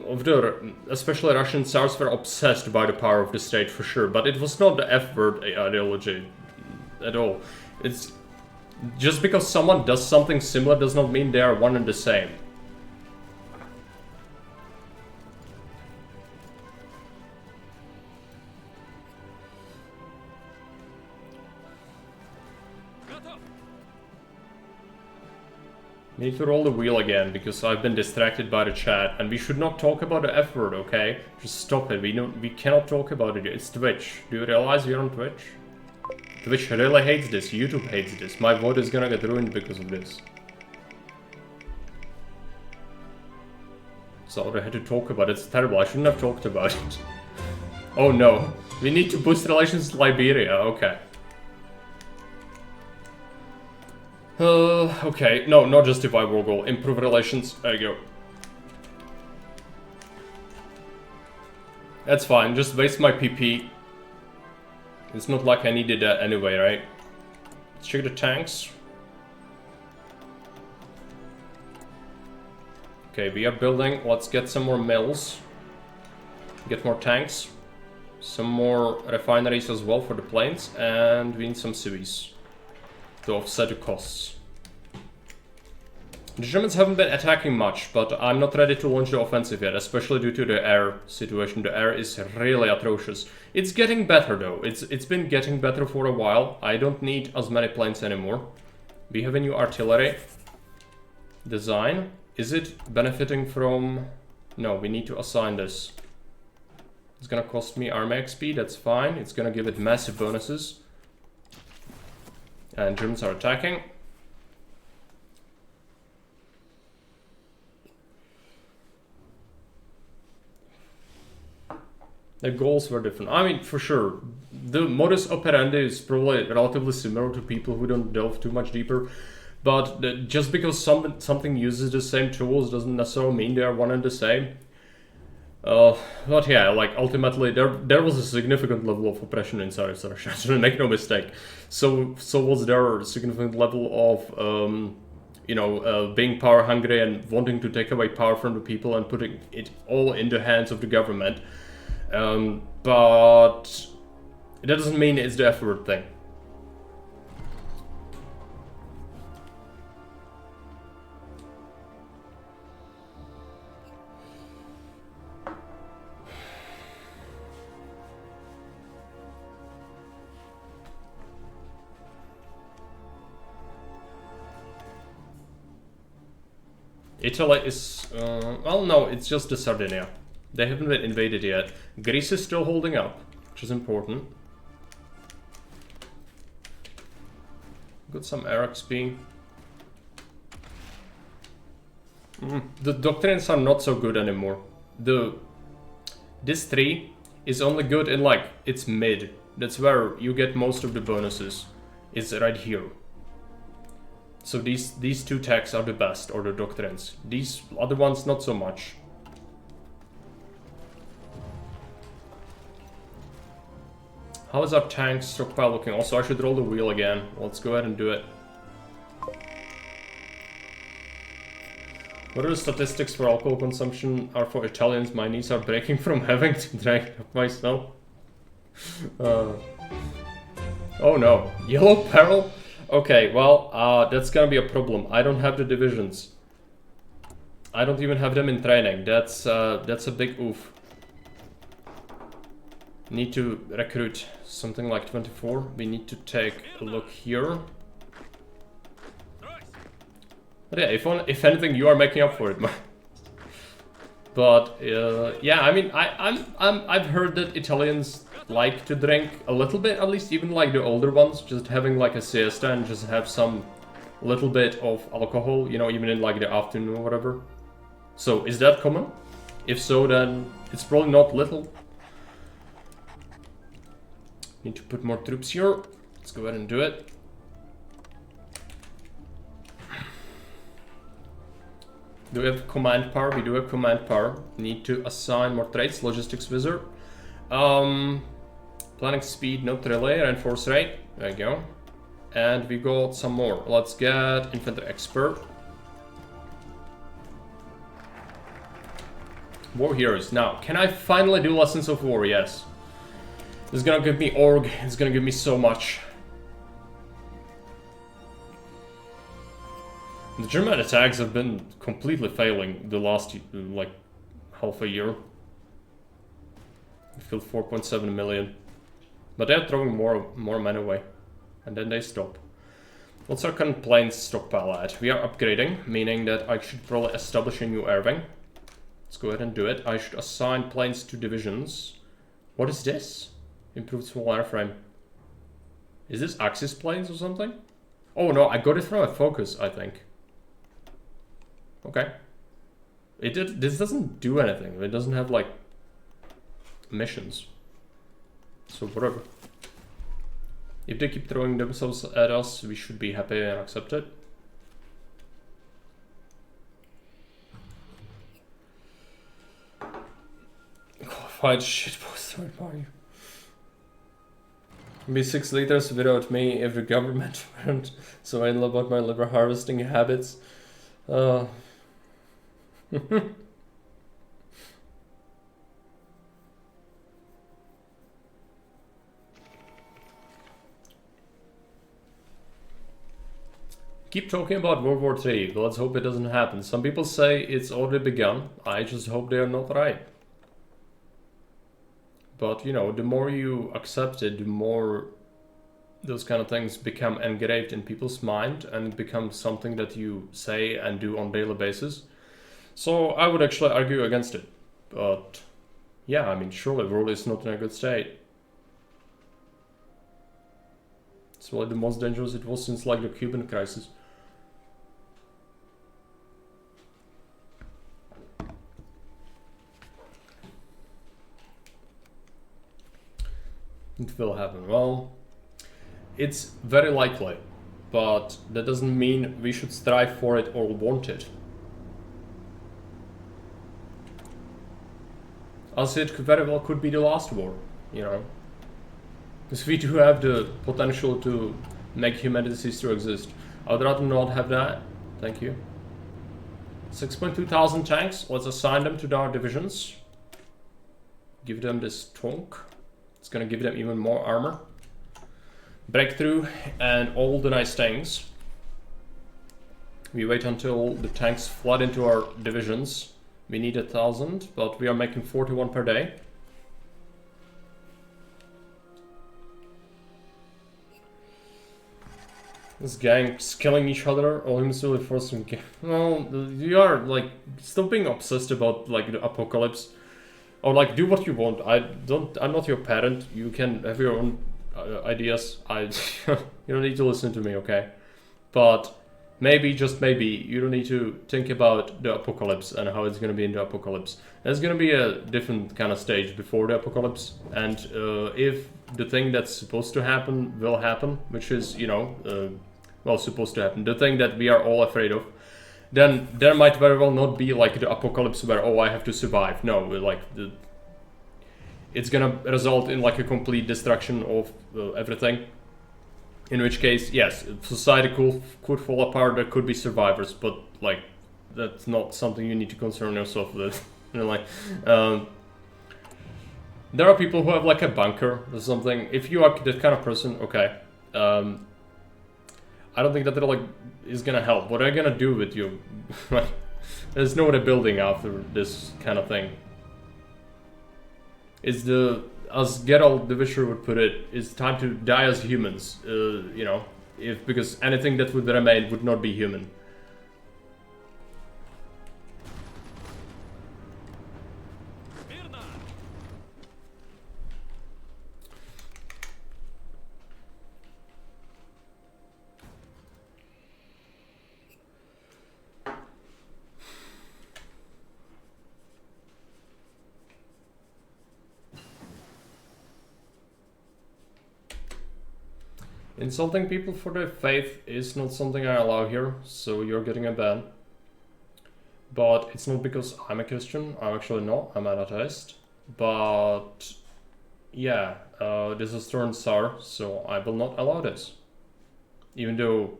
of the, especially Russian Tsars, were obsessed by the power of the state for sure, but it was not the F-word ideology at all. It's just because someone does something similar does not mean they are one and the same. Need to roll the wheel again because I've been distracted by the chat, and we should not talk about the F word, okay? Just stop it. We cannot talk about it. It's Twitch. Do you realize you're on Twitch? Twitch really hates this. YouTube hates this. My vote is gonna get ruined because of this. So I had to talk about it. It's terrible. I shouldn't have talked about it. Oh no. We need to boost relations with Liberia. Okay. Okay, no, not justify war goal, improve relations, there you go. That's fine, just waste my PP. It's not like I needed that anyway, right? Let's check the tanks. Okay, we are building, let's get some more mills. Get more tanks. Some more refineries as well for the planes, and we need some cities to offset the costs. The Germans haven't been attacking much, but I'm not ready to launch the offensive yet, especially due to the air situation. The air is really atrocious. It's getting better though. It's been getting better for a while. I don't need as many planes anymore. We have a new artillery design. Is it benefiting from... No, we need to assign this. It's gonna cost me army XP, that's fine. It's gonna give it massive bonuses. And Germans are attacking. The goals were different. I mean, for sure, the modus operandi is probably relatively similar to people who don't delve too much deeper. But just because something uses the same tools doesn't necessarily mean they are one and the same. But yeah, like ultimately there was a significant level of oppression inside of Russia. Make no mistake. So was there a significant level of being power hungry and wanting to take away power from the people and putting it all in the hands of the government. But that doesn't mean it's the F-word thing. Italy is, well, no, it's just the Sardinia. They haven't been invaded yet. Greece is still holding up, which is important. Got some Arabs being... The doctrines are not so good anymore. This 3 is only good in, like, it's mid. That's where you get most of the bonuses. It's right here. So these 2 tags are the best, or the doctrines. These other ones, not so much. How is our tank stockpile looking? Also, I should roll the wheel again. Let's go ahead and do it. What are the statistics for alcohol consumption are for Italians? My knees are breaking from having to drink myself. Oh no. Yellow peril? Okay, well, that's gonna be a problem. I don't have the divisions. I don't even have them in training. That's a big oof. Need to recruit something like 24. We need to take a look here. But yeah, if anything, you are making up for it. But yeah, I mean, I've heard that Italians like to drink a little bit, at least, even like the older ones, just having like a siesta and just have some little bit of alcohol, you know, even in like the afternoon or whatever. So is that common? If so, then it's probably not little. Need to put more troops here. Let's go ahead and do it. Do we have command power? We do have command power. Need to assign more traits. Logistics wizard. Planning speed, not relay, reinforce rate. There you go. And we got some more. Let's get infantry expert. War heroes. Now, can I finally do lessons of war? Yes. It's gonna give me org. It's gonna give me so much. The German attacks have been completely failing the last, like, half a year. We filled 4.7 million. But they're throwing more men away. And then they stop. What's our current planes stockpile at? We are upgrading, meaning that I should probably establish a new air wing. Let's go ahead and do it. I should assign planes to divisions. What is this? Improved small airframe. Is this Axis planes or something? Oh no, I got it from a focus, I think. Okay. This doesn't do anything. It doesn't have, like, missions. So whatever. If they keep throwing themselves at us, we should be happy and accept it. Qualified shitpost, where are you? Be 6 liters without me if the government weren't so I know about my liver harvesting habits. Keep talking about World War III, but let's hope it doesn't happen. Some people say it's already begun. I just hope they're not right. But, you know, the more you accept it, the more those kind of things become engraved in people's mind and it becomes something that you say and do on a daily basis. So I would actually argue against it. But, yeah, I mean, surely the world is not in a good state. It's really the most dangerous it was since, like, the Cuban crisis. It will happen. Well, it's very likely, but that doesn't mean we should strive for it or want it. as it very well could be the last war, you know. Because we do have the potential to make humanity cease to exist. I'd rather not have that. Thank you. 6.2 thousand tanks. Let's assign them to our divisions. Give them this tonk. It's gonna give them even more armor. Breakthrough and all the nice things. We wait until the tanks flood into our divisions. We need 1,000, but we are making 41 per day. This gang's killing each other, all himself for some well, you are like stop being obsessed about like the apocalypse. Or like do what you want. I'm not your parent. You can have your own ideas. You don't need to listen to me, okay? But maybe, just maybe, you don't need to think about the apocalypse and how it's gonna be in the apocalypse. There's gonna be a different kind of stage before the apocalypse, and if the thing that's supposed to happen will happen, which is, you know, well, supposed to happen, the thing that we are all afraid of, then there might very well not be like the apocalypse where, oh, I have to survive. No, like it's gonna result in like a complete destruction of everything. In which case, yes, society could fall apart. There could be survivors, but like that's not something you need to concern yourself with. You know, like there are people who have like a bunker or something. If you are that kind of person, okay. I don't think that like is gonna help. What are they gonna do with you? There's no rebuilding after this kind of thing. It's the, as Geralt the Wisher would put it, it's time to die as humans. You know, because anything that would remain would not be human. Insulting people for their faith is not something I allow here, so you're getting a ban. But it's not because I'm a Christian, I'm actually not, I'm an atheist. But yeah, this is turned sour, so I will not allow this. Even though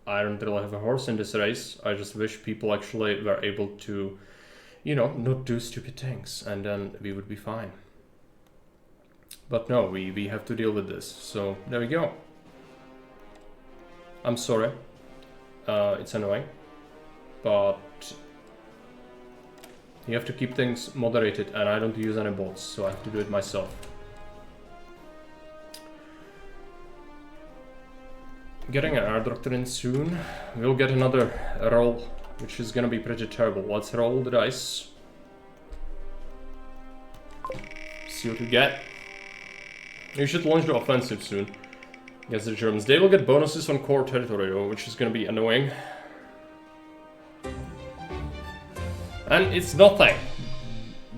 I don't really have a horse in this race, I just wish people actually were able to, you know, not do stupid things, and then we would be fine. But no, we have to deal with this, so there we go. I'm sorry, it's annoying, but you have to keep things moderated, and I don't use any bots, so I have to do it myself. Getting an air doctrine soon. We'll get another roll, which is gonna be pretty terrible. Let's roll the dice. See what we get. You should launch the offensive soon against the Germans. They will get bonuses on core territory though, which is gonna be annoying. And it's nothing.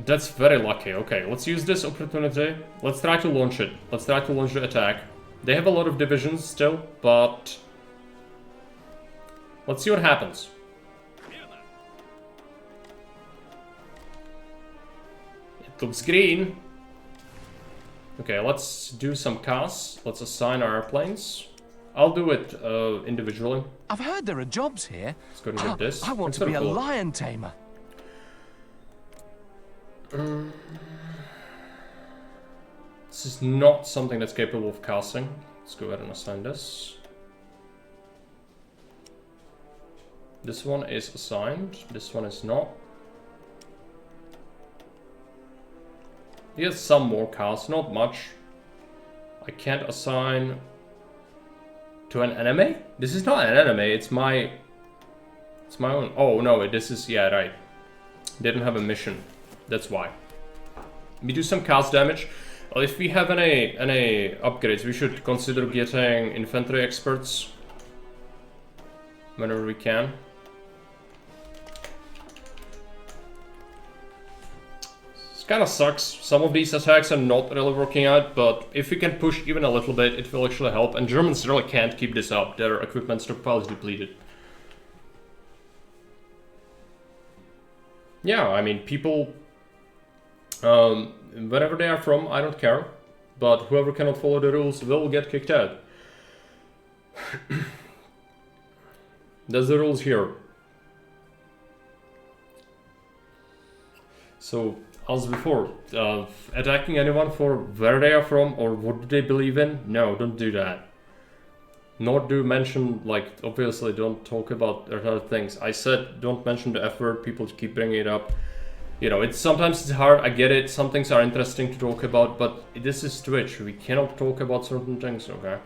That's very lucky. Okay, let's use this opportunity. Let's try to launch it. Let's try to launch the attack. They have a lot of divisions still, but let's see what happens. It looks green. Okay, let's do some casts. Let's assign our airplanes. I'll do it individually. I've heard there are jobs here. Let's go and get this. I want to be a lion tamer. This is not something that's capable of casting. Let's go ahead and assign this. This one is assigned. This one is not. He has some more casts, not much. I can't assign to an enemy? This is not an enemy, it's my own. Oh no, this is, yeah, right. Didn't have a mission. That's why. We do some cast damage. If we have any upgrades, we should consider getting infantry experts whenever we can. This kind of sucks. Some of these attacks are not really working out, but if we can push even a little bit, it will actually help. And Germans really can't keep this up. Their equipment stockpile is depleted. Yeah, I mean, people Wherever they are from, I don't care. But whoever cannot follow the rules will get kicked out. That's the rules here. So, as before, attacking anyone for where they are from or what do they believe in? No, don't do that. Nor do mention, like, obviously don't talk about other things. I said don't mention the F word, people keep bringing it up. You know, sometimes it's hard, I get it, some things are interesting to talk about, but this is Twitch, we cannot talk about certain things, okay?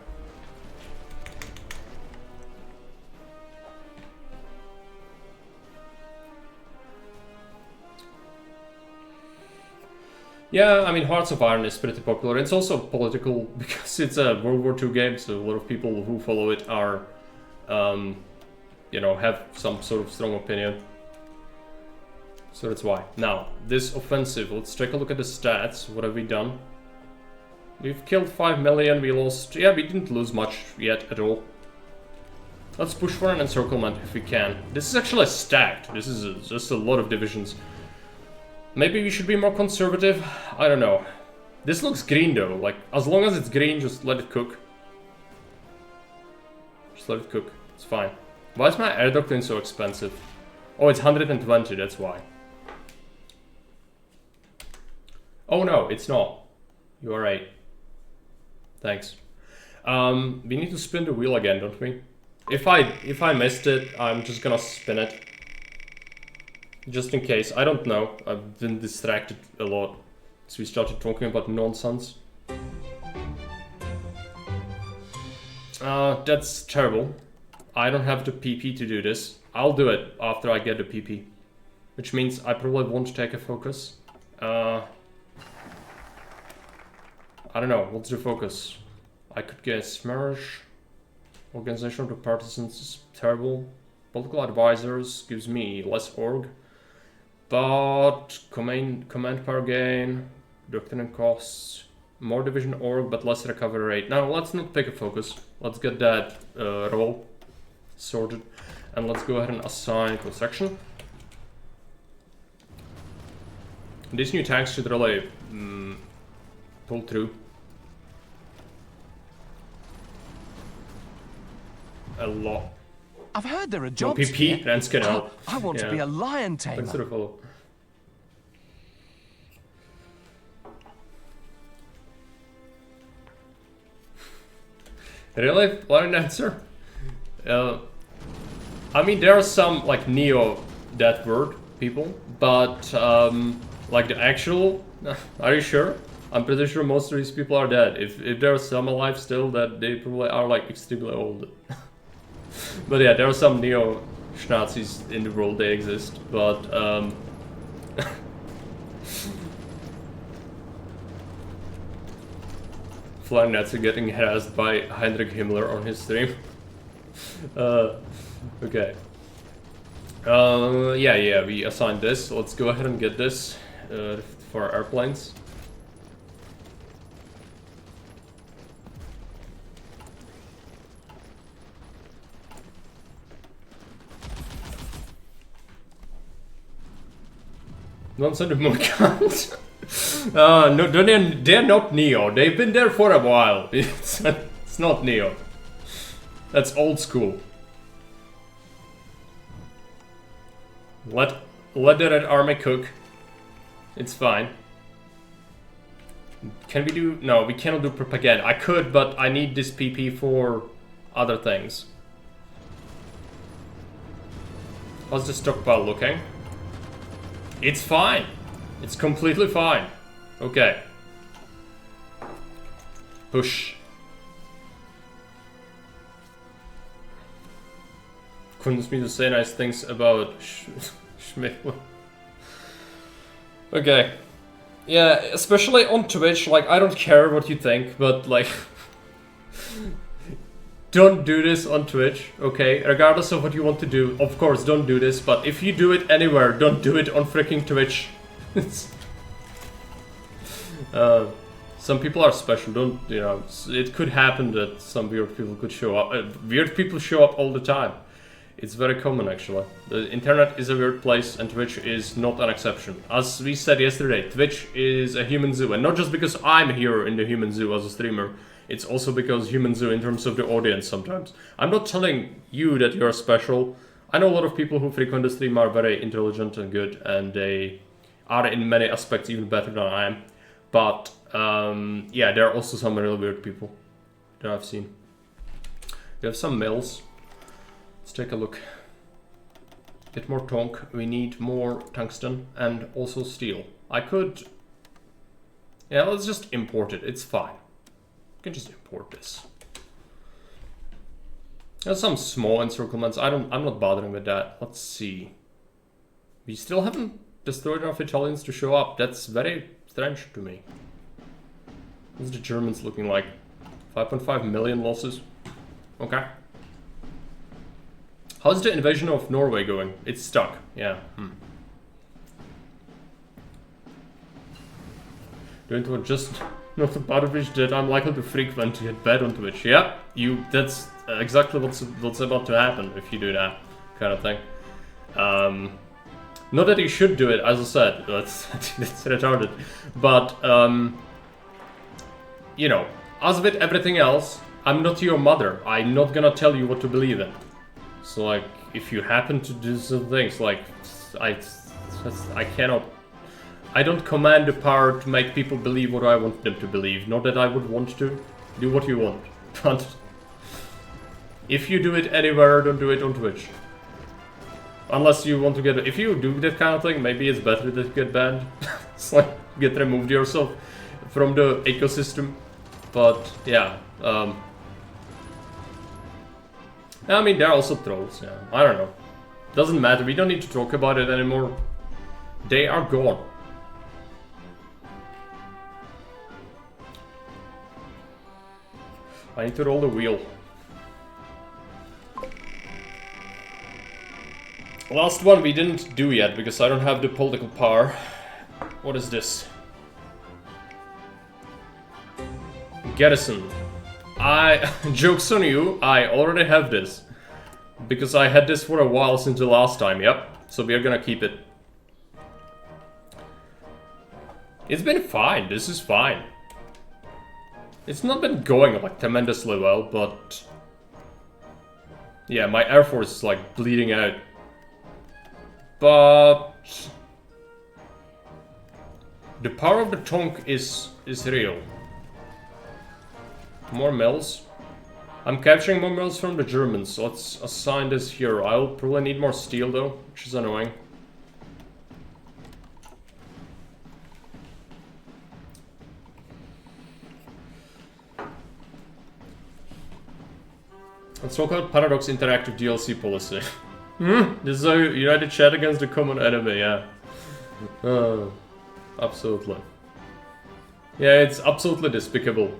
Yeah, I mean, Hearts of Iron is pretty popular. It's also political because it's a World War II game, so a lot of people who follow it are, you know, have some sort of strong opinion. So that's why. Now, this offensive, let's take a look at the stats. What have we done? We've killed 5 million, we lost... Yeah, we didn't lose much yet at all. Let's push for an encirclement if we can. This is actually stacked. This is just a lot of divisions. Maybe we should be more conservative? I don't know. This looks green though, like, as long as it's green, just let it cook. Just let it cook, it's fine. Why is my air doctrine so expensive? Oh, it's 120, that's why. Oh no, it's not. You are right. Thanks. We need to spin the wheel again, don't we? If I missed it, I'm just gonna spin it. Just in case. I don't know. I've been distracted a lot. So we started talking about nonsense. That's terrible. I don't have the PP to do this. I'll do it after I get the PP. Which means I probably won't take a focus. I don't know, what's the focus? I could get Smersh. Organization of the Partisans is terrible. Political advisors gives me less org. But command power gain, doctrine and costs, more division org but less recovery rate. Now let's not pick a focus. Let's get that role sorted. And let's go ahead and assign construction. These new tanks should really pull through. A lot. I've heard there are jobs PP, here. Rens can help. I want to be a lion tamer. Thanks for the follow. Really? What an answer? I mean, there are some, like, neo that word people, but, like, the actual... Are you sure? I'm pretty sure most of these people are dead. If there are some alive still, that they probably are, like, extremely old. But yeah, there are some neo-Schnazis in the world, they exist, but, Flying Nats are getting harassed by Heinrich Himmler on his stream. Okay. Yeah, we assigned this. Let's go ahead and get this for our airplanes. Don't send a Monkant. No, they're not Neo. They've been there for a while. It's not Neo. That's old school. Let the Red Army cook. It's fine. Can we do... No, we cannot do propaganda. I could, but I need this PP for other things. How's the stockpile looking? It's fine. It's completely fine. Okay. Push. Couldn't me to say nice things about Schmidt. Okay. Yeah, especially on Twitch, like, I don't care what you think, but, like... Don't do this on Twitch, okay? Regardless of what you want to do, of course, don't do this, but if you do it anywhere, don't do it on freaking Twitch. Some people are special, don't, you know, it could happen that some weird people could show up. Weird people show up all the time. It's very common actually. The internet is a weird place and Twitch is not an exception. As we said yesterday, Twitch is a human zoo, and not just because I'm here in the human zoo as a streamer, it's also because human zoo in terms of the audience sometimes. I'm not telling you that you're special. I know a lot of people who frequent the stream are very intelligent and good, and they are in many aspects even better than I am. But yeah, there are also some really weird people that I've seen. We have some mills. Let's take a look. Get more tonk. We need more tungsten and also steel. I could... Yeah, let's just import it. It's fine. We can just import this. There's some small encirclements. I'm not bothering with that. Let's see. We still haven't destroyed enough Italians to show up. That's very strange to me. What's the Germans looking like? 5.5 million losses. Okay. How's the invasion of Norway going? It's stuck. Yeah. Doing to just not a part of which that I'm likely to frequent to get bad on Twitch. Yeah, that's exactly what's about to happen if you do that kind of thing. Not that you should do it, as I said, that's retarded. But you know, as with everything else, I'm not your mother. I'm not gonna tell you what to believe in. So like, if you happen to do some things, like, I cannot... I don't command the power to make people believe what I want them to believe. Not that I would want to. Do what you want. But if you do it anywhere, don't do it on Twitch. Unless you want to get... If you do that kind of thing, maybe it's better that you get banned. It's like, get removed yourself from the ecosystem. But, yeah. I mean, there are also trolls, yeah. I don't know. Doesn't matter, we don't need to talk about it anymore. They are gone. I need to roll the wheel. Last one we didn't do yet, because I don't have the political power. What is this? Garrison. Joke's on you, I already have this. Because I had this for a while since the last time, yep. So we are gonna keep it. It's been fine, this is fine. It's not been going like tremendously well, but... Yeah, my Air Force is like bleeding out. But... The power of the tonk is real. More mills. I'm capturing more mills from the Germans. Let's assign this here. I'll probably need more steel though, which is annoying. Let's talk about Paradox Interactive DLC policy. This is a united chat against the common enemy, yeah. Absolutely. Yeah, it's absolutely despicable.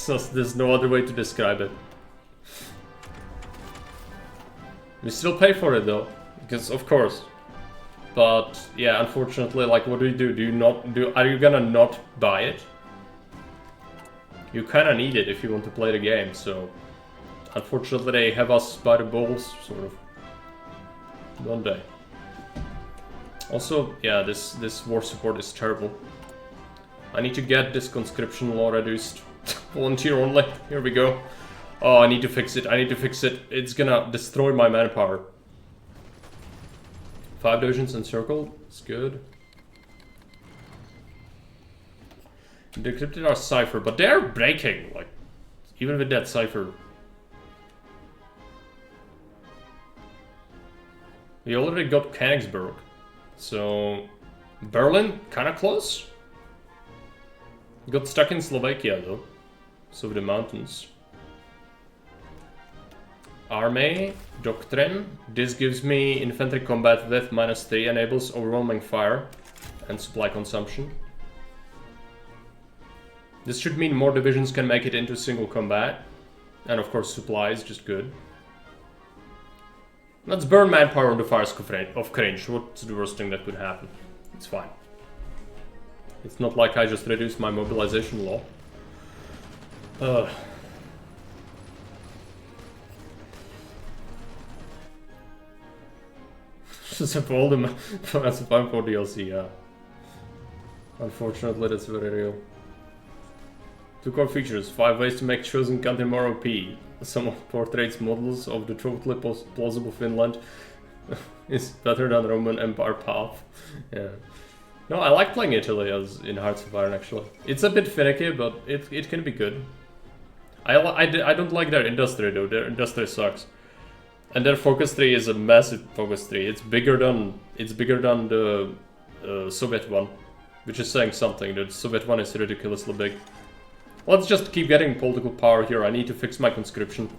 There's no other way to describe it. We still pay for it though, because of course. But yeah, unfortunately, like, what do you do? Are you gonna not buy it? You kinda need it if you want to play the game, so unfortunately they have us by the balls, sort of. One day. Also, yeah, this war support is terrible. I need to get this conscription law reduced. Volunteer only. Here we go. Oh, I need to fix it. I need to fix it. It's gonna destroy my manpower. 5 divisions encircled. It's good. Decrypted our cipher, but they're breaking. Like, even with that cipher. We already got Königsberg. So, Berlin, kinda close. Got stuck in Slovakia though, so with the mountains. Army, Doctrine. This gives me infantry combat with -3, enables overwhelming fire and supply consumption. This should mean more divisions can make it into single combat. And of course supply is just good. Let's burn manpower on the fires of cringe. What's the worst thing that could happen? It's fine. It's not like I just reduced my mobilization law. Just have all the as a fun for DLC, yeah. Unfortunately, that's very real. 2 core features, 5 ways to make chosen country more OP. Some portraits models of the totally plausible Finland is better than Roman Empire path. Yeah. No, I like playing Italy as in Hearts of Iron actually. It's a bit finicky, but it can be good. I don't like their industry though, their industry sucks. And their focus tree is a massive focus tree. It's bigger than the Soviet one, which is saying something. The Soviet one is ridiculously big. Let's just keep getting political power here. I need to fix my conscription.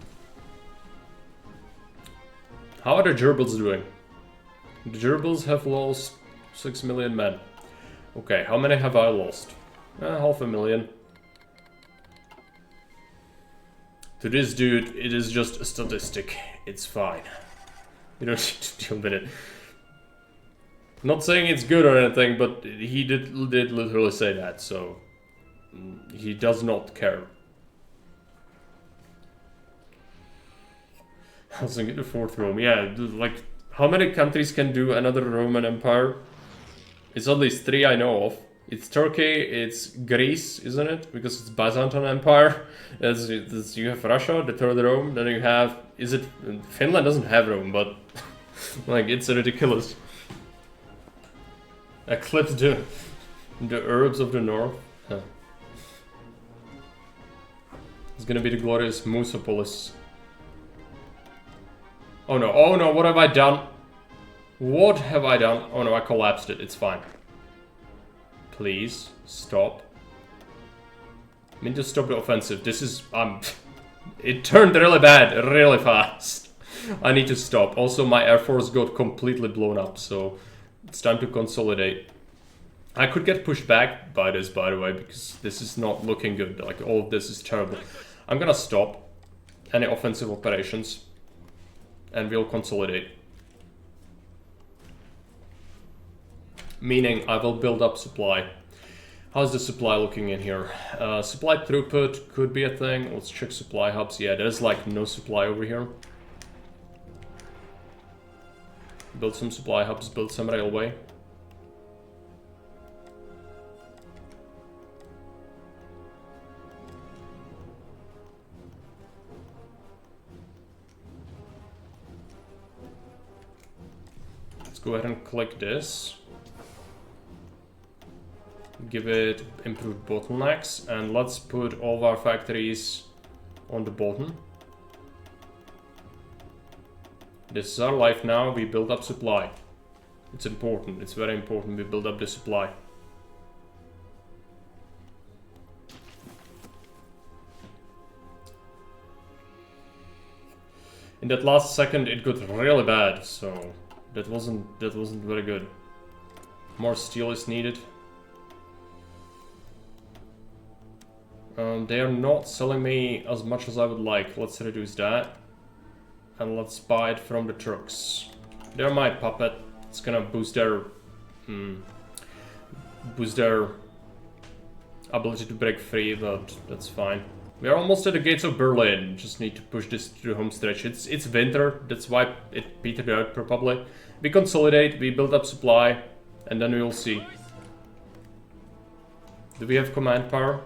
How are the gerbils doing? The gerbils have lost 6 million men. Okay, how many have I lost? 500,000. To this dude, it is just a statistic. It's fine. You don't need to deal with it. Not saying it's good or anything, but he did literally say that, so he does not care. Housing the 4th Rome, yeah, like how many countries can do another Roman Empire? It's at least 3 I know of. It's Turkey, it's Greece, isn't it? Because it's Byzantine Empire. You have Russia, the 3rd Rome, then you have... Is it... Finland doesn't have Rome, but... like, it's ridiculous. Eclipse the Arabs of the North. Huh. It's gonna be the glorious Musopolis. Oh no, what have I done? What have I done? Oh no, I collapsed it, it's fine. Please, stop. I mean to stop the offensive. This is... it turned really bad, really fast. I need to stop. Also, my air force got completely blown up, so... It's time to consolidate. I could get pushed back by this, by the way, because this is not looking good. Like, all of this is terrible. I'm gonna stop any offensive operations. And we'll consolidate. Meaning, I will build up supply. How's the supply looking in here? Supply throughput could be a thing. Let's check supply hubs. Yeah, there's like no supply over here. Build some supply hubs, build some railway. Let's go ahead and click this. Give it improved bottlenecks, and let's put all of our factories on the bottom. This is our life now, we build up supply. It's important, it's very important we build up the supply. In that last second it got really bad, so that wasn't very good. More steel is needed. They are not selling me as much as I would like. Let's reduce that. And let's buy it from the Turks. They're my puppet. It's gonna boost their ability to break free, but that's fine. We are almost at the gates of Berlin. Just need to push this to the home stretch. It's winter. That's why it petered out probably. We consolidate. We build up supply, and then we will see. Do we have command power?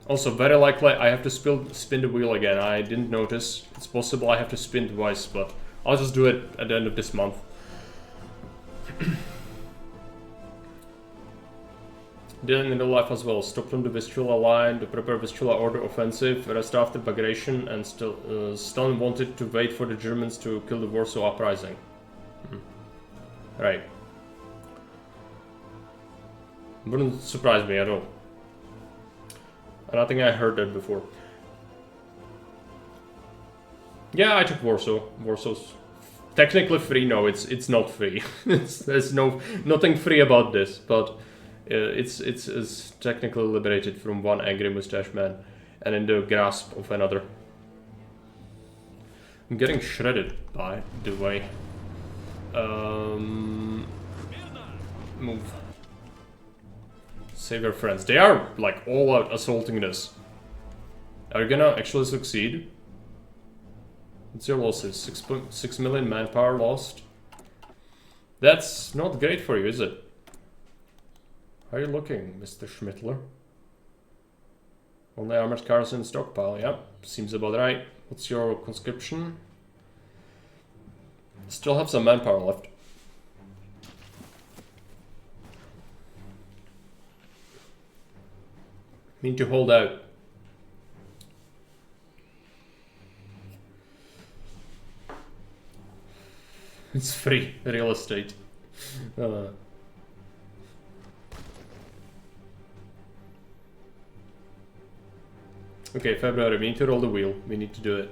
Also, very likely I have to spin the wheel again. I didn't notice. It's possible I have to spin twice, but I'll just do it at the end of this month. Then in real life as well. Stockholm to Vistula line to prepare Vistula order offensive. Rest after Bagration, and Stalin wanted to wait for the Germans to kill the Warsaw Uprising. Right. Wouldn't surprise me at all. And I think I heard that before. Yeah, I took Warsaw. Warsaw's technically free. No, it's not free. There's nothing free about this, but it's technically liberated from one angry mustache man and in the grasp of another. I'm getting shredded, by the way. Move. Save your friends. They are like all out assaulting this. Are you gonna actually succeed? What's your losses? 6 million manpower lost. That's not great for you, is it? How are you looking, Mr. Schmittler? Only armored cars in stockpile, yeah. Seems about right. What's your conscription? Still have some manpower left. Need to hold out. It's free real estate. Okay, February, we need to roll the wheel. We need to do it.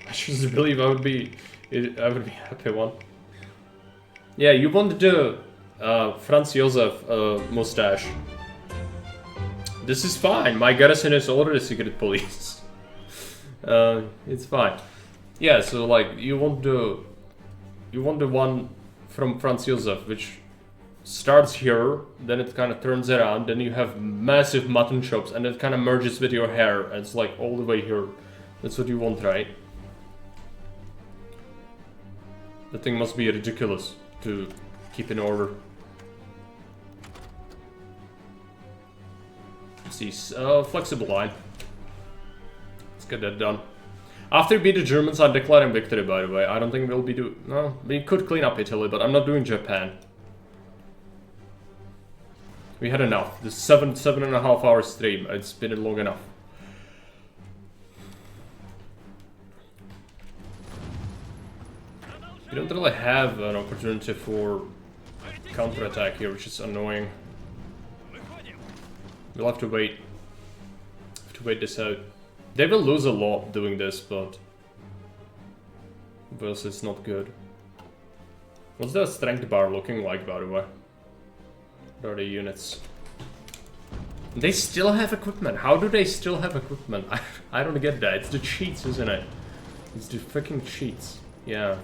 I just believe I would be happy one. Yeah, you want the Franz Josef mustache. This is fine. My garrison is already secret police. It's fine. Yeah, so like you want the one from Franz Josef, which starts here, then it kind of turns around, then you have massive mutton chops, and it kind of merges with your hair, and it's like all the way here. That's what you want, right? The thing must be ridiculous to keep in order. Let's see, flexible line. Let's get that done. After we beat the Germans, I'm declaring victory, by the way. I don't think we'll be doing... No, we could clean up Italy, but I'm not doing Japan. We had enough. This 7.5 hour stream. It's been long enough. We don't really have an opportunity for counterattack here, which is annoying. We'll have to wait. This out. They will lose a lot doing this, but it's not good. What's the strength bar looking like, by the way? What are the units? They still have equipment. How do they still have equipment? I don't get that. It's the cheats, isn't it? It's the freaking cheats. Yeah.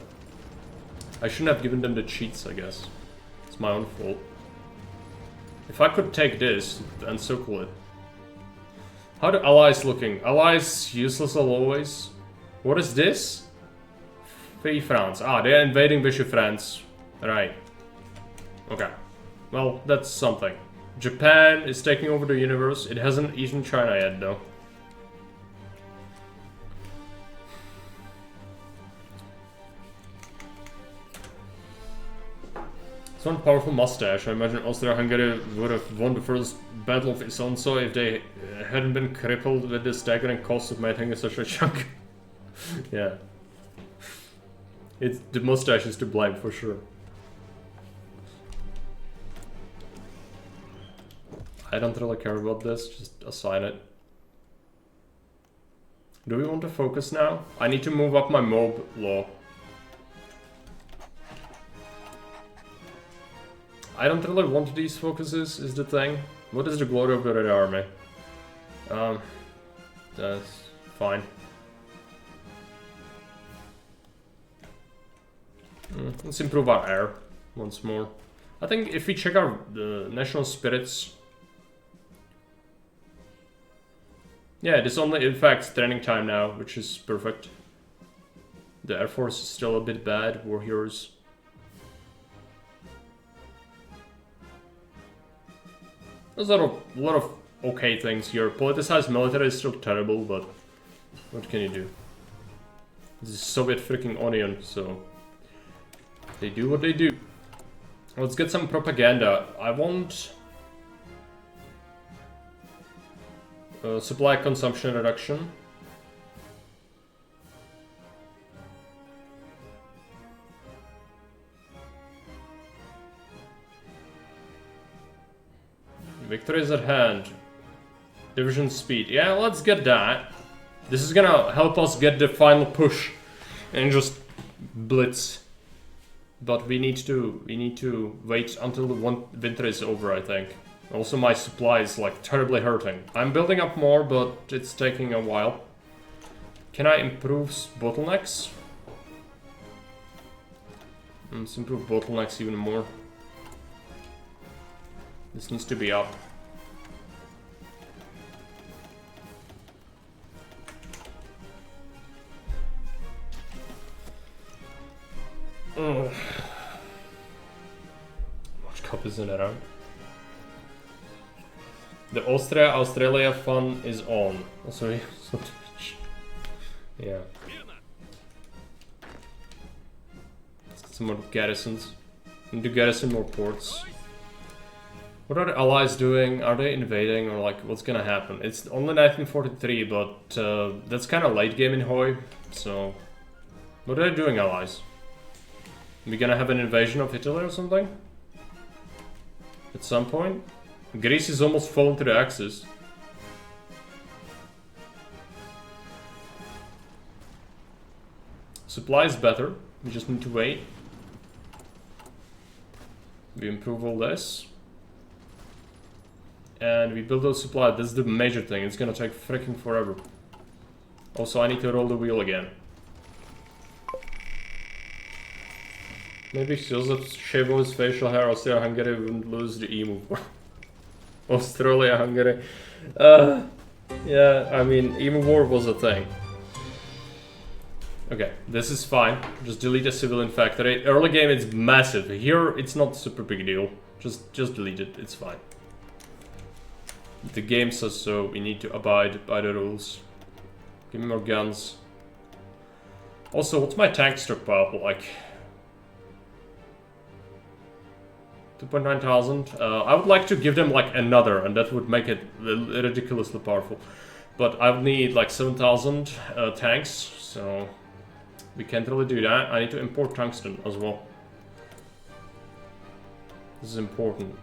I shouldn't have given them the cheats, I guess. It's my own fault. If I could take this and circle it. How do allies looking? Allies useless as always. What is this? Free France. Ah, they're invading Vichy France. Right. Okay. Well, that's something. Japan is taking over the universe. It hasn't eaten China yet, though. It's one powerful mustache. I imagine Austria-Hungary would have won the first battle of Isonzo if they hadn't been crippled with the staggering cost of making such a chunk. Yeah. The mustache is to blame, for sure. I don't really care about this, just assign it. Do we want to focus now? I need to move up my mob law. I don't really want these focuses, is the thing. What is the glory of the Red Army? That's fine. Let's improve our air once more. I think if we check our national spirits... Yeah, it is only, in fact, training time now, which is perfect. The Air Force is still a bit bad, war heroes. There's a lot of okay things here. Politicized military is still terrible, but what can you do? This is Soviet freaking onion, so they do what they do. Let's get some propaganda. I want supply consumption reduction. Victory is at hand. Division speed. Yeah, let's get that. This is gonna help us get the final push and just blitz. But we need to wait until the winter is over, I think. Also, my supply is like terribly hurting. I'm building up more, but it's taking a while. Can I improve bottlenecks? Let's improve bottlenecks even more. This needs to be up. Watch Cup isn't around. The Austria-Australia fun is on. Also, yeah. Let's get some more garrisons. Need to garrison more ports. What are the allies doing? Are they invading or like what's gonna happen? It's only 1943, but that's kind of late game in HOI. So, what are they doing, allies? We gonna have an invasion of Italy or something? At some point? Greece is almost fallen to the Axis. Supply is better. We just need to wait. We improve all this. And we build those supply. That's the major thing. It's gonna take freaking forever. Also, I need to roll the wheel again. Maybe Joseph shave his facial hair, Austria-Hungary wouldn't lose the EMU war. Australia-Hungary. Yeah, I mean, EMU war was a thing. Okay, this is fine. Just delete a civilian factory. Early game, it's massive. Here, it's not super big deal. Just delete it. It's fine. The game says so. We need to abide by the rules. Give me more guns. Also, what's my tank stockpile like? 2.9 thousand. I would like to give them like another, and that would make it ridiculously powerful. But I would need like 7,000 tanks, so we can't really do that. I need to import tungsten as well. This is important.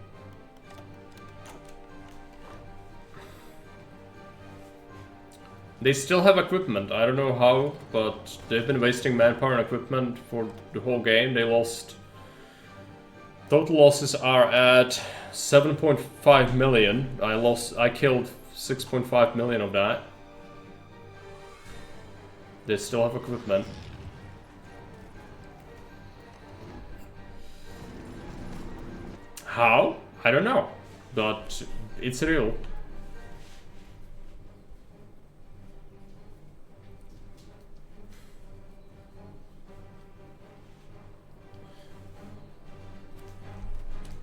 They still have equipment. I don't know how, but they've been wasting manpower and equipment for the whole game. They lost... Total losses are at 7.5 million. I killed 6.5 million of that. They still have equipment. How? I don't know. But it's real.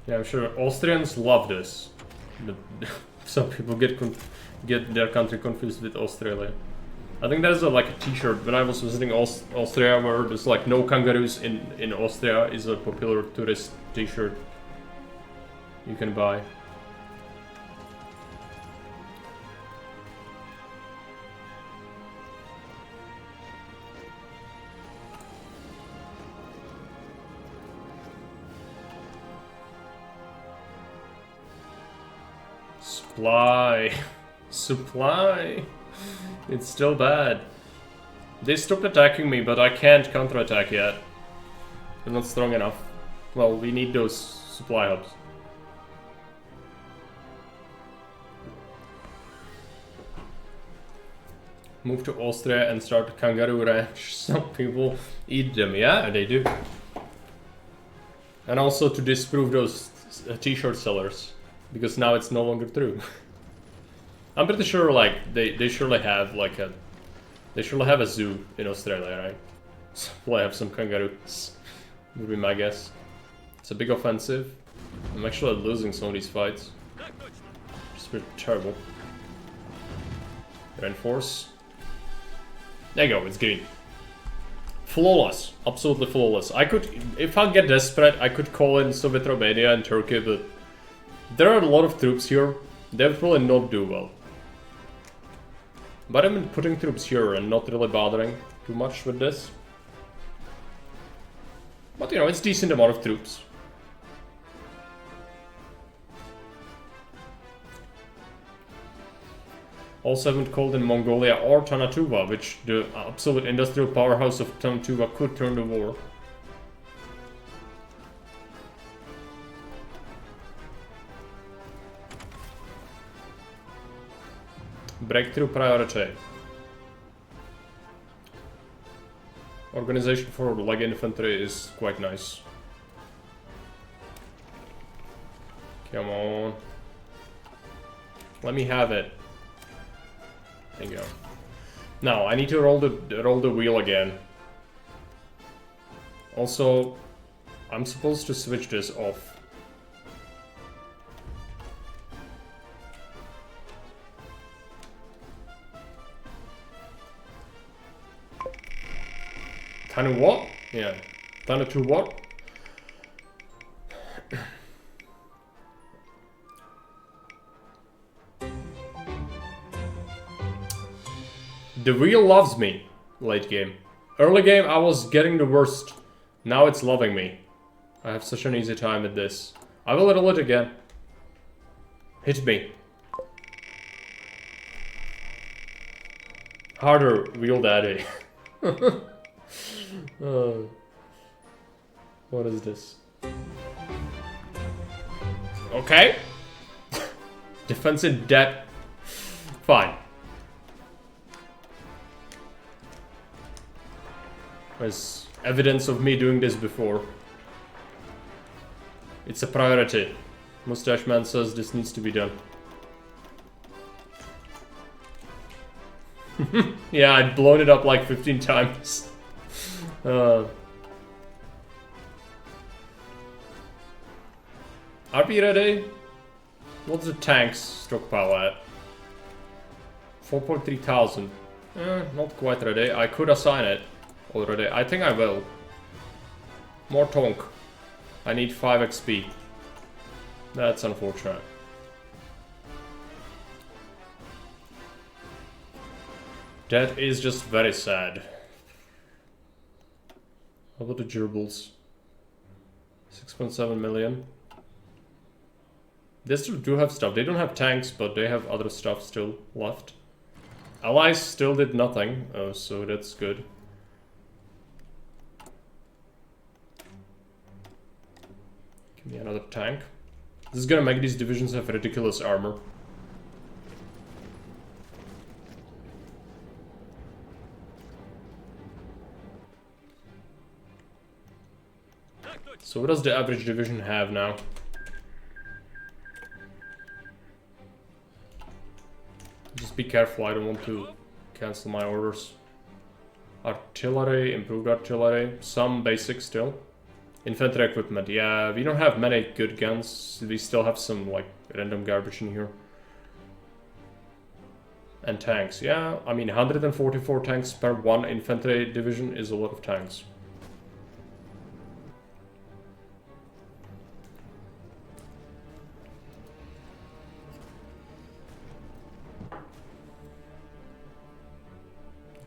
Yeah, I'm sure Austrians love this. Some people get their country confused with Australia. I think there's like a t-shirt when I was visiting Austria where there's like no kangaroos in Austria is a popular tourist t-shirt you can buy. Supply. It's still bad. They stopped attacking me, but I can't counterattack yet. They're not strong enough. Well, we need those supply hubs. Move to Austria and start a kangaroo ranch. Some people eat them. Yeah, they do. And also to disprove those t-shirt sellers. Because now it's no longer true. I'm pretty sure like they surely have like a zoo in Australia, right? So we'll have some kangaroos. Would be my guess. It's a big offensive. I'm actually losing some of these fights. It's pretty terrible. Reinforce. There you go, it's green. Flawless. Absolutely flawless. I could, if I get desperate, I could call in Soviet Romania and Turkey, but there are a lot of troops here. They will probably not do well. But I'm putting troops here and not really bothering too much with this. But you know, it's a decent amount of troops. Also haven't called in Mongolia or Tanatuva, which the absolute industrial powerhouse of Tanatuva could turn the war. Breakthrough priority. Organization for leg infantry is quite nice. Come on. Let me have it. There you go. Now I need to roll the wheel again. Also, I'm supposed to switch this off. Kind of what? Yeah. Kind of to what? The wheel loves me. Late game. Early game I was getting the worst. Now it's loving me. I have such an easy time with this. I will roll it again. Hit me. Harder, wheel daddy. What is this? Okay. Defensive debt. Fine. There's evidence of me doing this before. It's a priority. Mustache Man says this needs to be done. Yeah, I'd blown it up like 15 times. Are we ready? What's the tanks stockpile at? 4.3 thousand. Not quite ready. I could assign it already. I think I will. More tonk. I need 5 XP. That's unfortunate. That is just very sad. How about the gerbils? 6.7 million. They still do have stuff. They don't have tanks, but they have other stuff still left. Allies still did nothing, so that's good. Give me another tank. This is gonna make these divisions have ridiculous armor. So what does the average division have now? Just be careful, I don't want to cancel my orders. Artillery, improved artillery, some basic still. Infantry equipment, yeah, we don't have many good guns. We still have some, like, random garbage in here. And tanks, yeah, I mean 144 tanks per one infantry division is a lot of tanks.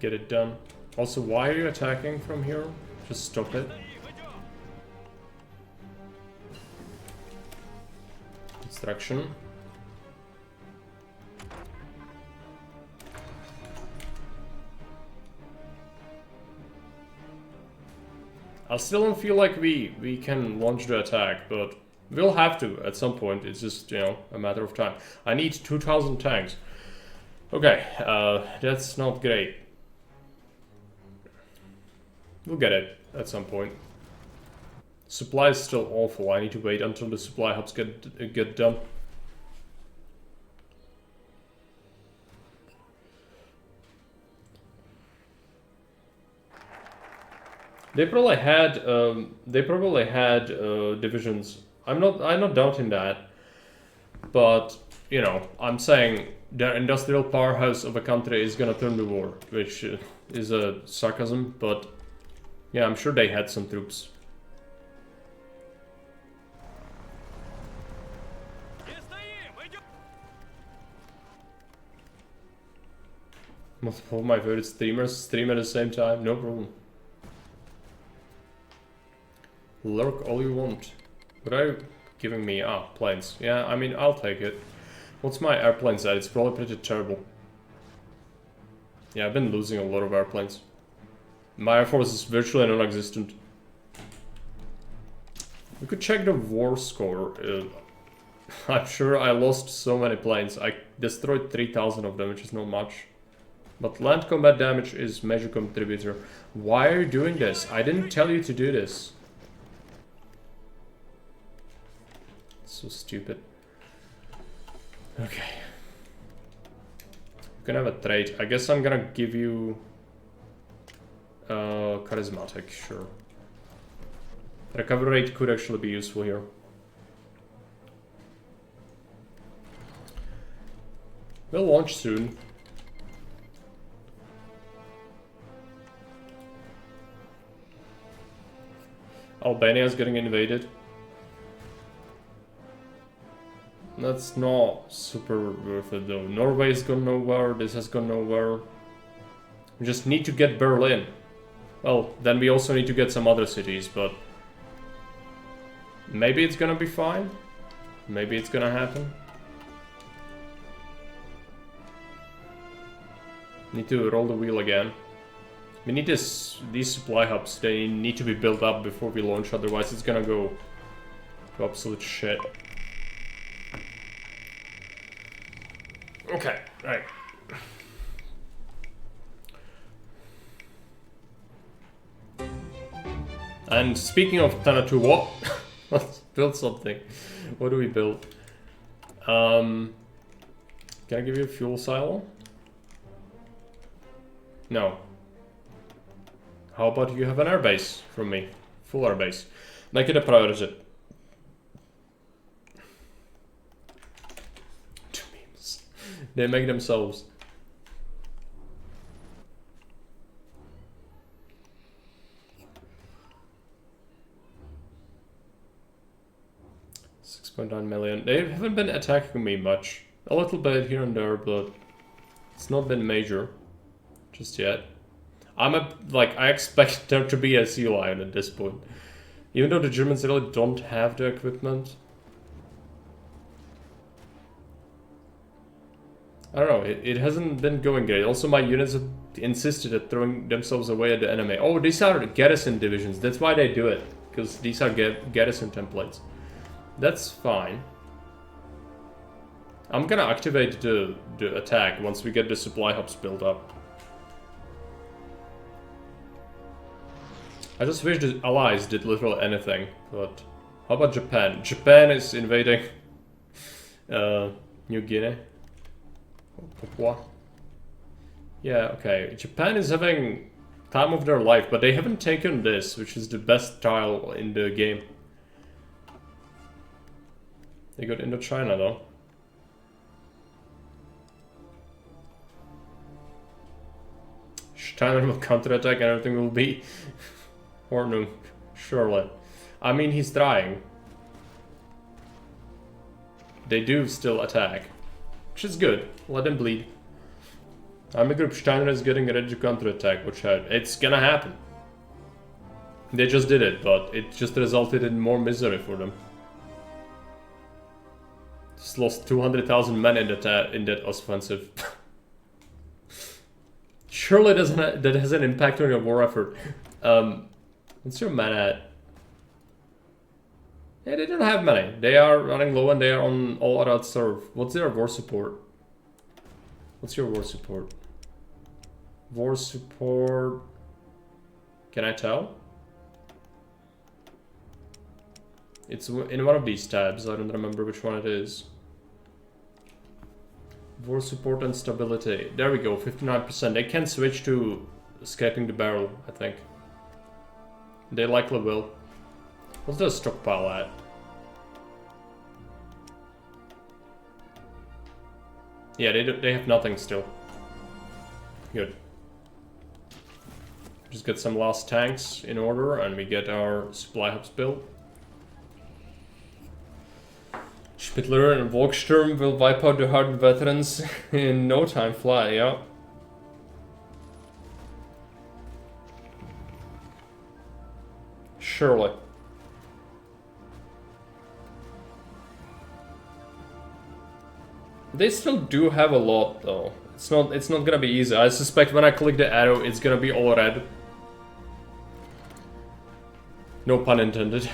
Get it done. Also, why are you attacking from here? Just stop it. Distraction. I still don't feel like we can launch the attack, but we'll have to at some point. It's just, you know, a matter of time. I need 2,000 tanks. Okay, that's not great. We'll get it at some point. Supply is still awful. I need to wait until the supply hubs get done. They probably had divisions. I'm not doubting that, but you know, I'm saying the industrial powerhouse of a country is gonna turn the war, which is a sarcasm, but yeah, I'm sure they had some troops. Multiple of my favorite streamers stream at the same time, no problem. Lurk all you want. What are you giving me? Ah, planes. Yeah, I mean, I'll take it. What's my airplanes at? It's probably pretty terrible. Yeah, I've been losing a lot of airplanes. My air force is virtually non-existent. We could check the war score. I'm sure I lost so many planes. I destroyed 3,000 of them, which is not much. But land combat damage is major contributor. Why are you doing this? I didn't tell you to do this. So stupid. Okay. You can have a trade. I guess I'm gonna give you charismatic, sure. Recovery rate could actually be useful here. We'll launch soon. Albania is getting invaded. That's not super worth it though. Norway's gone nowhere, this has gone nowhere. We just need to get Berlin. Well, then we also need to get some other cities, but maybe it's gonna be fine. Maybe it's gonna happen. Need to roll the wheel again. We need these supply hubs, they need to be built up before we launch, otherwise it's gonna go to absolute shit. Okay, right. And speaking of Tanatu, what? Let's build something. What do we build? Can I give you a fuel silo? No. How about you have an airbase from me? Full airbase. Make it a priority. Two memes. They make themselves. $6.9 million. They haven't been attacking me much. A little bit here and there, but it's not been major just yet. I expect there to be a sea lion at this point. Even though the Germans really don't have the equipment. I don't know, it hasn't been going great. Also, my units have insisted at throwing themselves away at the enemy. Oh, these are garrison divisions. That's why they do it. Because these are garrison templates. That's fine. I'm gonna activate the attack once we get the supply hubs built up. I just wish the allies did literally anything, but how about Japan? Japan is invading New Guinea. Papua. Yeah, okay. Japan is having time of their life, but they haven't taken this, which is the best tile in the game. They got Indochina though. Steiner will counterattack and everything will be Hornum, surely. I mean, he's trying. They do still attack, which is good. Let them bleed. Army Group Steiner is getting ready to counterattack, which it's gonna happen. They just did it, but it just resulted in more misery for them. Just lost 200,000 men in that offensive. Surely that has an impact on your war effort. What's your mana at? Yeah, they don't have many. They are running low and they are on all out serve. What's their war support? What's your war support? War support... Can I tell? It's in one of these tabs. I don't remember which one it is. War support and stability. There we go, 59%. They can switch to escaping the barrel, I think. They likely will. What's the stockpile at? Yeah, they have nothing still. Good. Just get some last tanks in order and we get our supply hubs built. Spittler and Volksturm will wipe out the hardened veterans in no time fly, yeah. Surely. They still do have a lot though. It's not gonna be easy. I suspect when I click the arrow it's gonna be all red. No pun intended.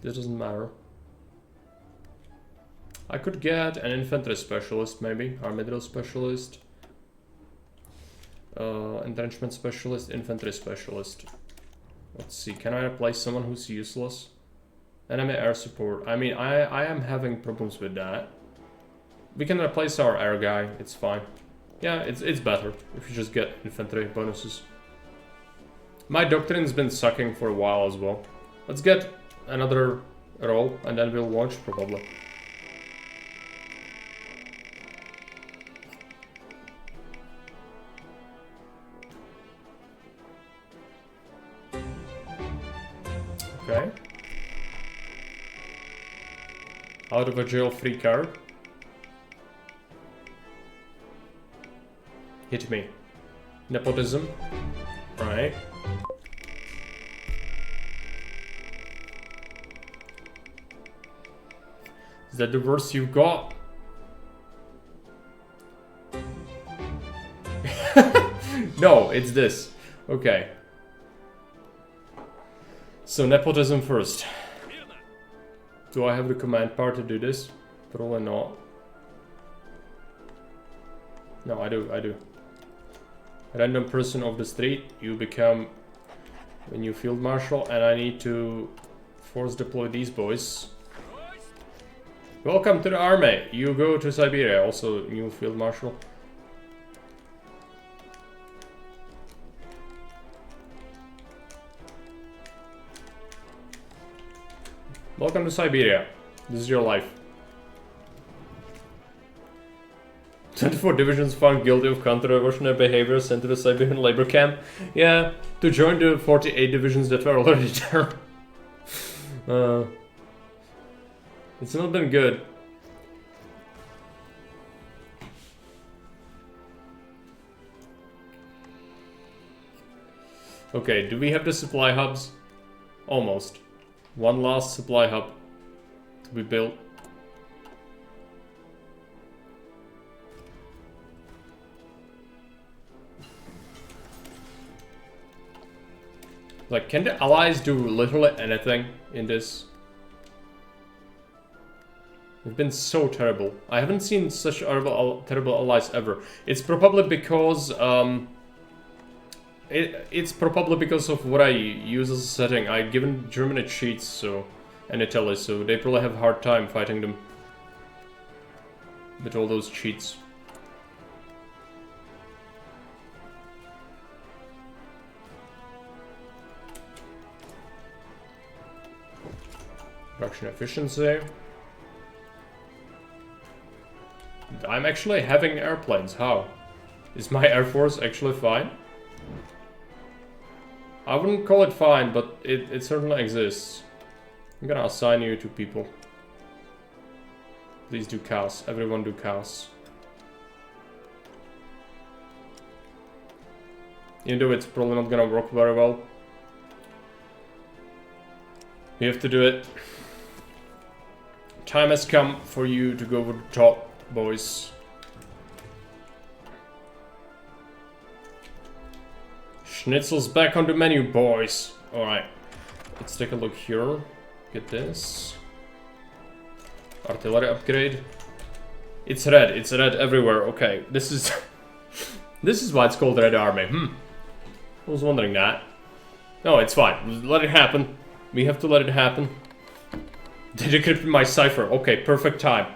This doesn't matter. I could get an infantry specialist, maybe. Army drill specialist. Entrenchment specialist, infantry specialist. Let's see, can I replace someone who's useless? Enemy air support. I mean, I am having problems with that. We can replace our air guy, it's fine. Yeah, it's better if you just get infantry bonuses. My doctrine's been sucking for a while as well. Let's get another roll and then we'll launch probably. Okay. Out of a jail free card. Hit me. Nepotism. Right. Is that the worst you've got? No, it's this. Okay. So nepotism first. Do I have the command part to do this? Probably not. No, I do. Random person of the street, you become a new field marshal, and I need to force deploy these boys. Welcome to the army. You go to Siberia, also new field marshal. Welcome to Siberia. This is your life. 24 divisions found guilty of counter-revolutionary behavior sent to the Siberian labor camp. Yeah, to join the 48 divisions that were already there. It's not been good. Okay, do we have the supply hubs? Almost. One last supply hub to be built. Like, can the allies do literally anything in this? They've been so terrible. I haven't seen such terrible allies ever. It's probably because it's probably because of what I use as a setting. I've given Germany cheats, so, and Italy, so they probably have a hard time fighting them with all those cheats. Production efficiency. I'm actually having airplanes. How? Is my air force actually fine? I wouldn't call it fine, but it certainly exists. I'm gonna assign you to people. Please do chaos. Everyone do chaos. Even though it's probably not gonna work very well. You have to do it. Time has come for you to go over the top, boys. Schnitzel's back on the menu, boys. Alright. Let's take a look here. Get this. Artillery upgrade. It's red everywhere. Okay, this is... this is why it's called Red Army. I was wondering that. No, it's fine. Let it happen. We have to let it happen. They decrypted my cipher. Okay, perfect time.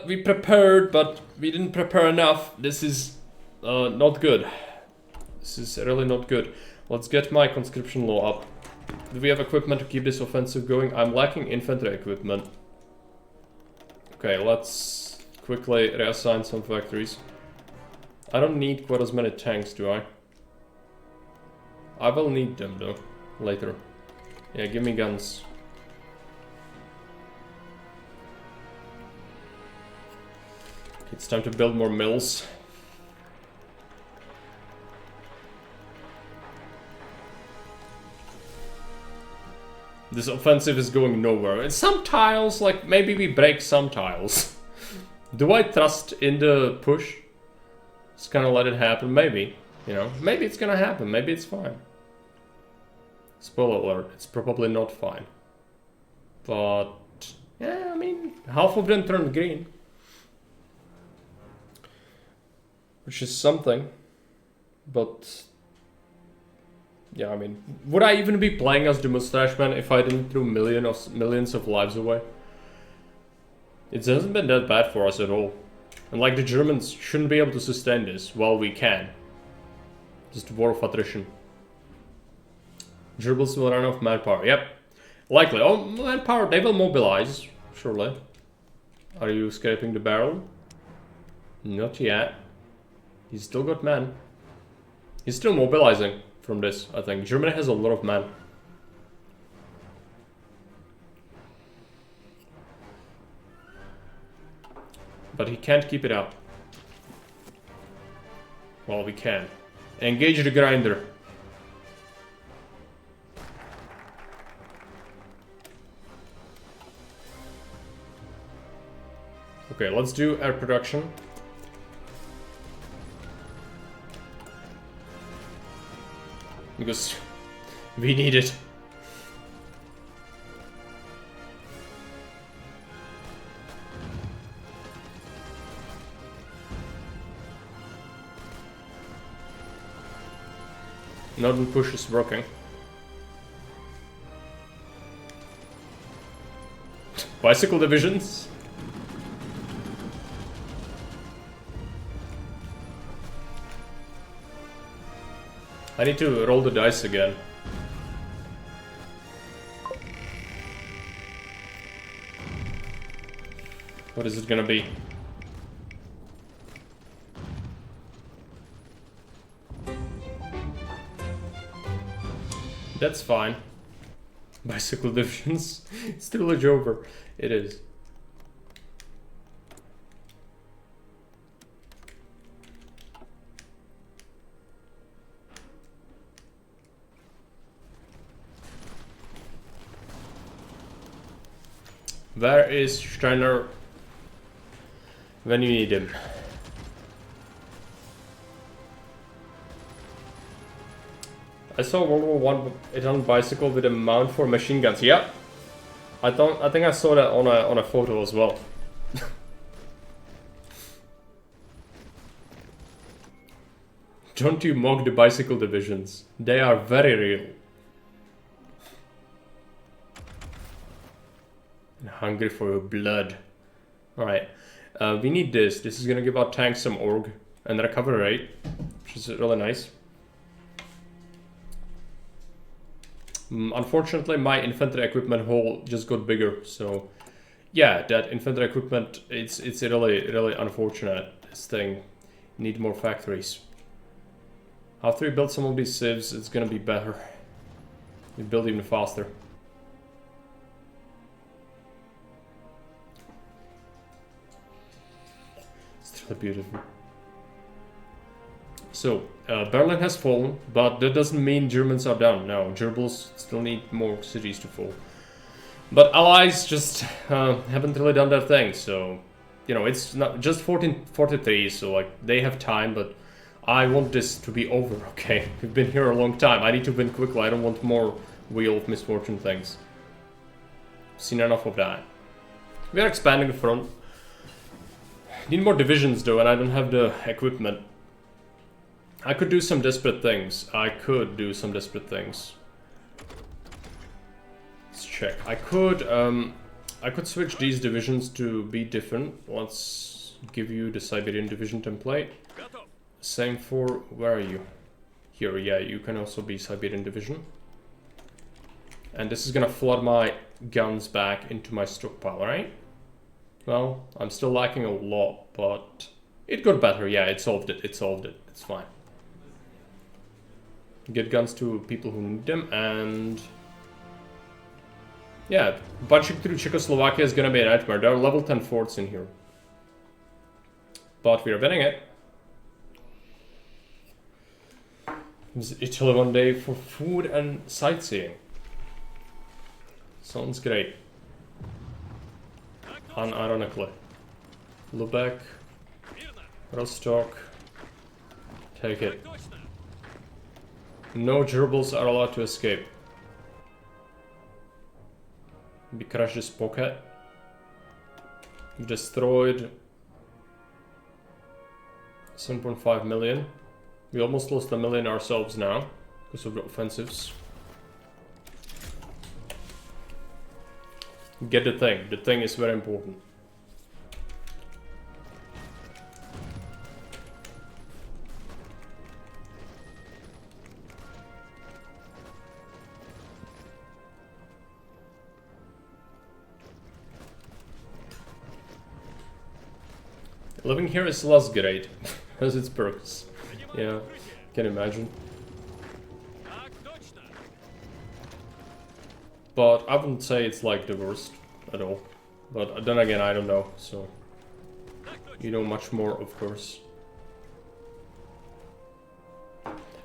We prepared, but we didn't prepare enough. This is not good. This is really not good. Let's get my conscription law up. Do we have equipment to keep this offensive going? I'm lacking infantry equipment. Okay, let's quickly reassign some factories. I don't need quite as many tanks, do I? I will need them though, later. Yeah, give me guns. It's time to build more mills. This offensive is going nowhere. And some tiles, like, maybe we break some tiles. Do I trust in the push? Just gonna let it happen, maybe. You know, maybe it's gonna happen, maybe it's fine. Spoiler alert, it's probably not fine. But, yeah, I mean, half of them turned green. Which is something. But yeah, I mean, would I even be playing as the Mustache Man if I didn't throw millions of lives away? It hasn't been that bad for us at all. And like, the Germans shouldn't be able to sustain this. Well, we can. Just war of attrition. Gerbils will run out of manpower. Yep. Likely. Oh, manpower, they will mobilize. Surely. Are you escaping the barrel? Not yet. He's still got men. He's still mobilizing from this, I think. Germany has a lot of men. But he can't keep it up. Well, we can. Engage the grinder. Okay, let's do air production. Because we need it. Northern push is working. Bicycle divisions. I need to roll the dice again. What is it gonna be? That's fine. Bicycle divisions. It's still a joker. It is. Where is Steiner when you need him? I saw World War One it on bicycle with a mount for machine guns. Yeah, I think I saw that on a photo as well. Don't you mock the bicycle divisions? They are very real. And hungry for your blood. All right, we need this. This is gonna give our tanks some org and recovery rate, which is really nice. Unfortunately, my infantry equipment hole just got bigger, so yeah, that infantry equipment, it's really unfortunate. This thing need more factories. After we build some of these civs, it's gonna be better. We build even faster. It's really beautiful. So, Berlin has fallen, but that doesn't mean Germans are done. No, Gerbils still need more cities to fall. But Allies just haven't really done their thing, so... You know, it's not just 1443, so like, they have time, but I want this to be over, okay? We've been here a long time, I need to win quickly, I don't want more Wheel of Misfortune things. Seen enough of that. We are expanding the front. Need more divisions though, and I don't have the equipment. I could do some desperate things. Let's check. I could switch these divisions to be different. Let's give you the Siberian division template. Same for, where are you? Here, yeah, you can also be Siberian division. And this is gonna flood my guns back into my stockpile, right? Well, I'm still lacking a lot, but it got better. Yeah, it solved it. It's fine. Get guns to people who need them, and yeah, punching through Czechoslovakia is gonna be a nightmare. There are level 10 forts in here, but we are winning it. Visit Italy one day for food and sightseeing. Sounds great. Unironically. Lubeck, Rostock, take it. No gerbils are allowed to escape. We crushed this pocket. We destroyed 7.5 million. We almost lost 1 million ourselves now because of the offensives. Get the thing. The thing is very important. Living here is less great, as its perks. Yeah, can imagine. But I wouldn't say it's like the worst at all. But then again, I don't know, so you know much more, of course.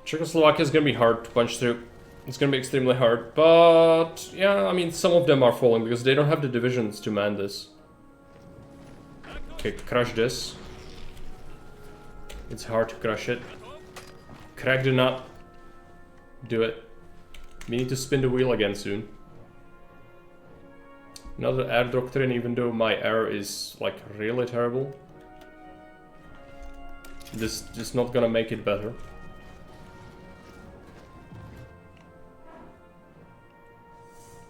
Czechoslovakia is gonna be hard to punch through. It's gonna be extremely hard, but yeah, I mean, some of them are falling because they don't have the divisions to man this. Okay, crush this. It's hard to crush it. Crack the nut. Do it. We need to spin the wheel again soon. Another air doctrine, even though my air is like really terrible. This is not gonna make it better.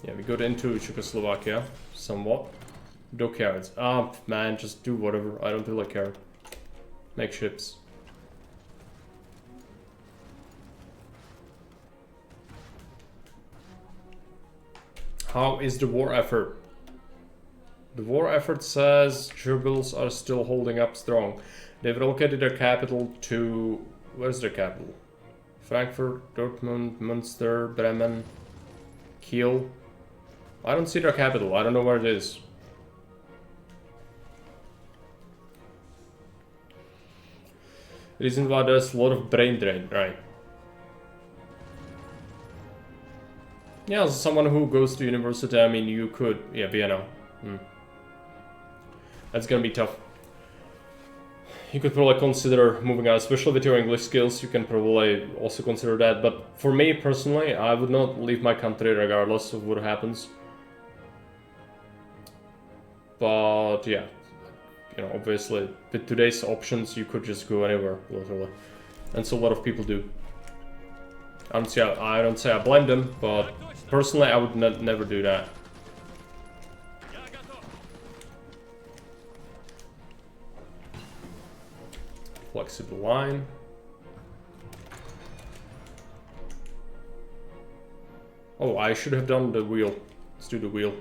Yeah, we got into Czechoslovakia somewhat. Dockyards. Ah, man, just do whatever. I don't really care. Make ships. How is the war effort? The war effort says Gerbils are still holding up strong. They've relocated their capital to... Where's their capital? Frankfurt, Dortmund, Münster, Bremen, Kiel. I don't see their capital. I don't know where it is. Reason why there's a lot of brain drain, right? Yeah, as someone who goes to university, I mean, you could... Yeah, Vienna. That's gonna be tough. You could probably consider moving out, especially with your English skills. You can probably also consider that. But for me, personally, I would not leave my country regardless of what happens. But, yeah. You know, obviously, with today's options, you could just go anywhere, literally. And so a lot of people do. I don't say I blame them, but personally, I would never do that. Flexible line. Oh, I should have done the wheel. Let's do the wheel.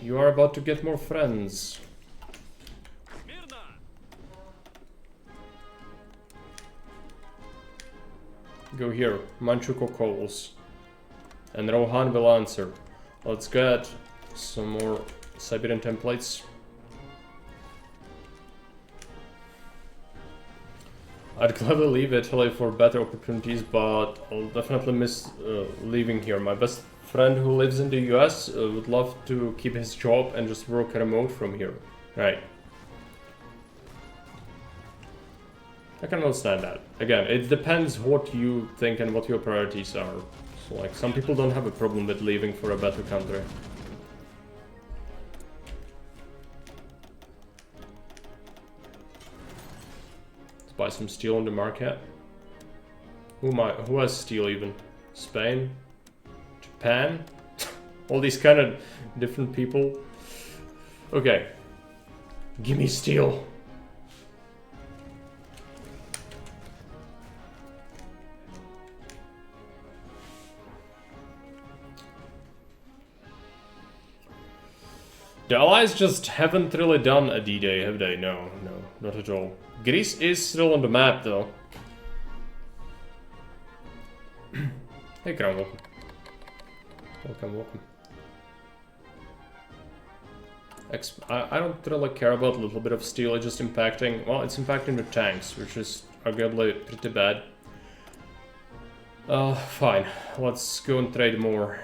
You are about to get more friends. Go here, Manchukuo calls. And Rohan will answer. Let's get some more Siberian templates. I'd gladly leave Italy for better opportunities, but I'll definitely miss leaving here. My best friend who lives in the US would love to keep his job and just work remote from here. Right. I can understand that. Again, it depends what you think and what your priorities are. So, like, some people don't have a problem with leaving for a better country. Let's buy some steel on the market. Who has steel even? Spain? Japan? All these kind of different people. Okay. Give me steel. The Allies just haven't really done a D-Day, have they? No, not at all. Greece is still on the map, though. Hey, Crown, welcome. Welcome. I don't really care about a little bit of steel, it's just impacting... Well, it's impacting the tanks, which is arguably pretty bad. Fine. Let's go and trade more.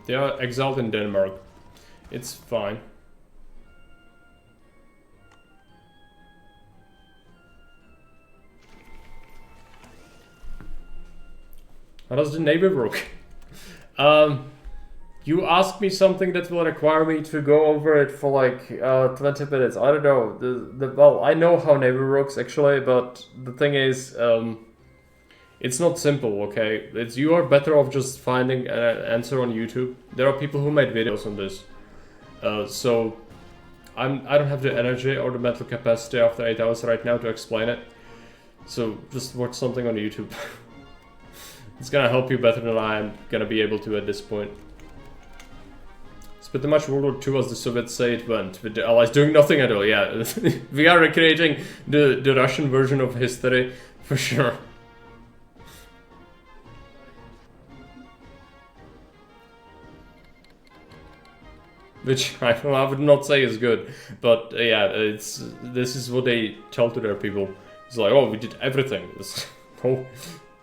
They are exiled in Denmark. It's fine. How does the neighbor work? You asked me something that will require me to go over it for like 20 minutes. I don't know. Well, I know how neighbor works actually, but the thing is, it's not simple, okay? You are better off just finding an answer on YouTube. There are people who made videos on this. So I don't have the energy or the mental capacity after 8 hours right now to explain it. So just watch something on YouTube. It's gonna help you better than I am gonna be able to at this point. It's pretty much World War II as the Soviets say it went, with the Allies doing nothing at all, yeah. We are recreating the Russian version of history, for sure. Which I would not say is good, but yeah, this is what they tell to their people. It's like, oh, we did everything.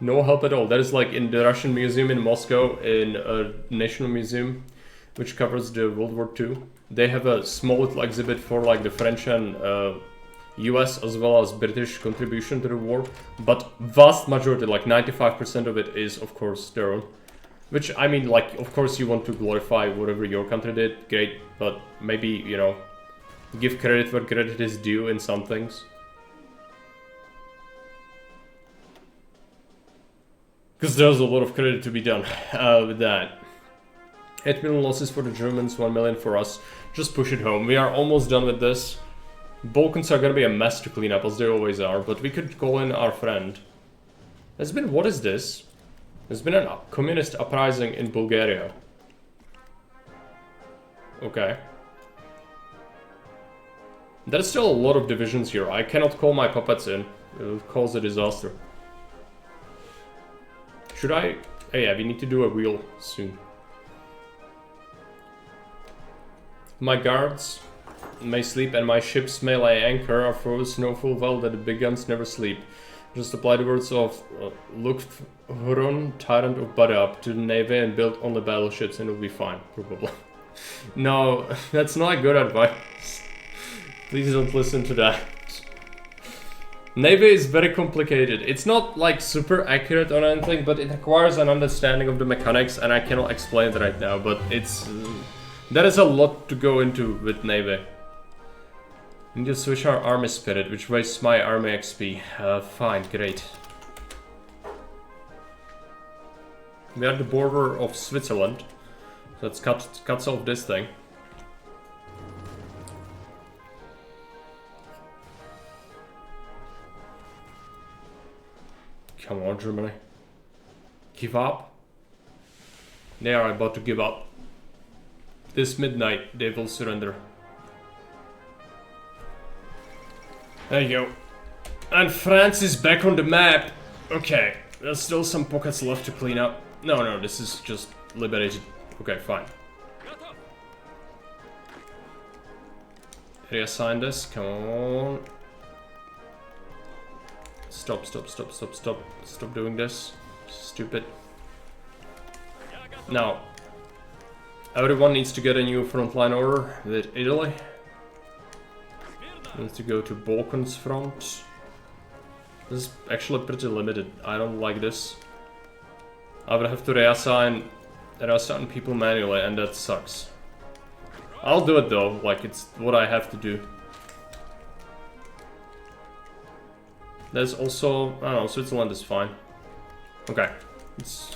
No help at all. That is like in the Russian Museum in Moscow, in a national museum, which covers the World War II. They have a small little exhibit for like the French and US as well as British contribution to the war, but vast majority, like 95% of it is of course their own. Which, I mean, like, of course you want to glorify whatever your country did, great, but maybe, you know, give credit where credit is due in some things. Because there's a lot of credit to be done with that. 8 million losses for the Germans, 1 million for us. Just push it home. We are almost done with this. Balkans are gonna be a mess to clean up, as they always are, but we could call in our friend. There's been, what is this? There's been a communist uprising in Bulgaria. Okay. There's still a lot of divisions here. I cannot call my puppets in. It will cause a disaster. Should I? Oh yeah, we need to do a wheel soon. My guards may sleep and my ships may lay anchor are frozen know full well that the big guns never sleep. Just apply the words of Lufthuron, tyrant of Badab, to the navy and build only battleships and it'll be fine, probably. No, that's not good advice. Please don't listen to that. Navy is very complicated. It's not like super accurate on anything, but it requires an understanding of the mechanics and I cannot explain it right now, but it's... there is a lot to go into with Navy. We need to switch our army spirit, which wastes my army XP. Fine, great. We are at the border of Switzerland. So let's cuts off this thing. Come on, Germany. Give up? They are about to give up. This midnight, they will surrender. There you go. And France is back on the map. Okay, there's still some pockets left to clean up. No, this is just liberated. Okay, fine. Reassign this, come on. Stop doing this. Stupid. Now, everyone needs to get a new frontline order with Italy. Needs to go to Balkans front. This is actually pretty limited. I don't like this. I would have to reassign people manually and that sucks. I'll do it though, like it's what I have to do. There's also, I don't know, Switzerland is fine. Okay, let's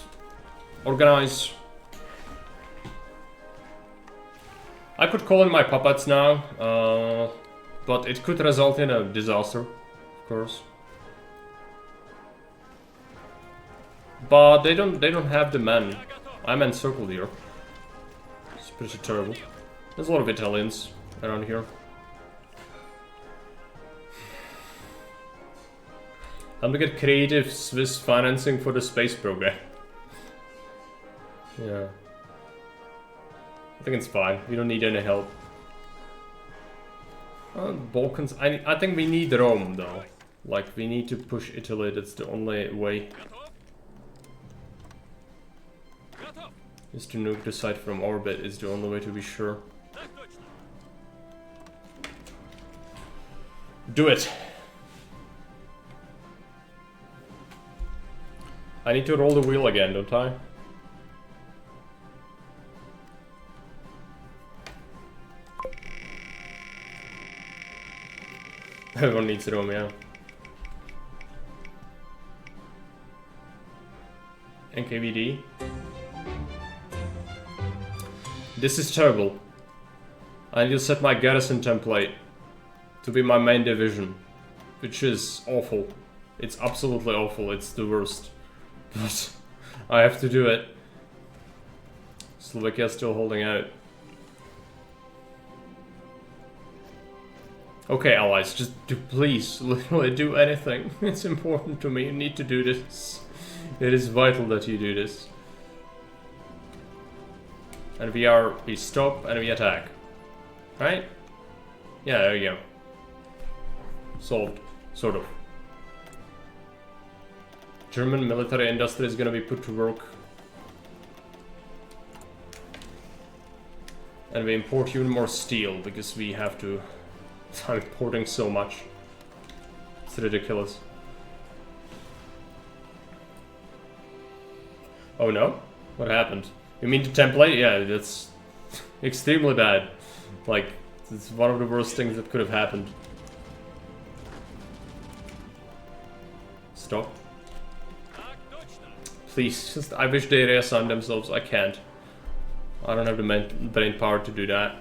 organize. I could call in my puppets now, but it could result in a disaster, of course. But they don't have the men. I'm encircled here. It's pretty terrible. There's a lot of Italians around here. Time to get creative Swiss financing for the space program. Yeah. I think it's fine. We don't need any help. Balkans. I think we need Rome though. Like we need to push Italy. That's the only way. Is to nuke the site from orbit is the only way to be sure. Do it. I need to roll the wheel again, don't I? Everyone needs Rome, yeah. NKVD. This is terrible. I need to set my garrison template to be my main division, which is awful. It's absolutely awful, it's the worst. But I have to do it. Slovakia still holding out. Okay, allies, just please, literally do anything. It's important to me, you need to do this. It is vital that you do this. And we stop and we attack. Right? Yeah, there you go. Solved. Sort of. German military industry is gonna be put to work. And we import even more steel because we have to. I'm importing so much. It's ridiculous. Oh no? What happened? You mean the template? Yeah, that's extremely bad. Like, it's one of the worst things that could have happened. Stop. Please, just, I wish they reassign themselves. I can't. I don't have the brain power to do that.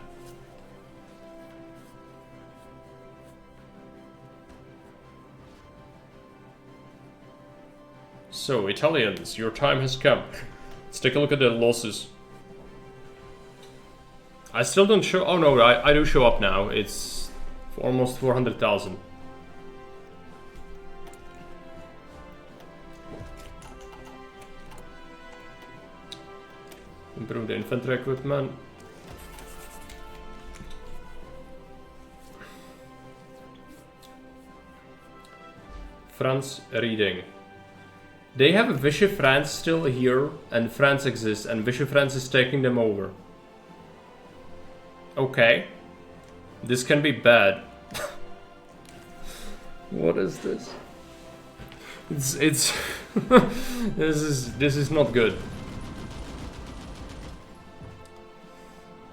So, Italians, your time has come. Let's take a look at the losses. I still don't show... Oh no, I do show up now. It's almost 400,000. Improve the infantry equipment. France reading. They have a Vichy France still here, and France exists, and Vichy France is taking them over. Okay. This can be bad. What is this? It's this is not good.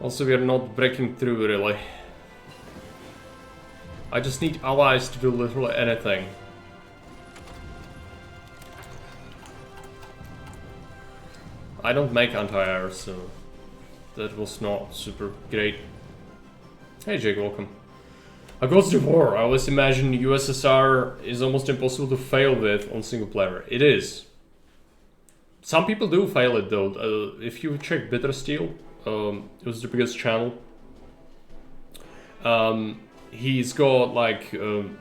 Also, we are not breaking through really. I just need allies to do literally anything. I don't make anti-air, so that was not super great. Hey Jake, welcome. Across the war, I always imagine USSR is almost impossible to fail with on single player. It is. Some people do fail it though. If you check Bitter Steel, it was the biggest channel. He's got like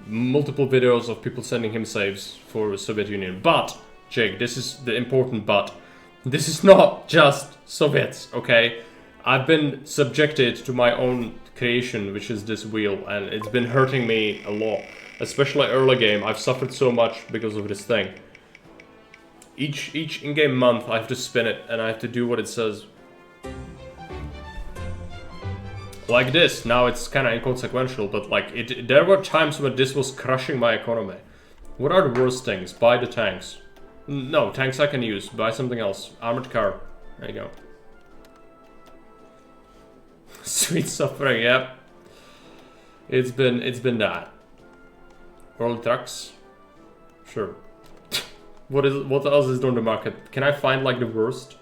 multiple videos of people sending him saves for the Soviet Union. But, Jake, this is the important but. This is not just Soviets, okay? I've been subjected to my own creation, which is this wheel, and it's been hurting me a lot. Especially early game, I've suffered so much because of this thing. Each in-game month, I have to spin it, and I have to do what it says. Like this, now it's kind of inconsequential, but like, there were times when this was crushing my economy. What are the worst things? Buy the tanks. No, tanks I can use. Buy something else. Armored car. There you go. Sweet suffering, yep. It's been that. World trucks. Sure. What else is on the market? Can I find like the worst?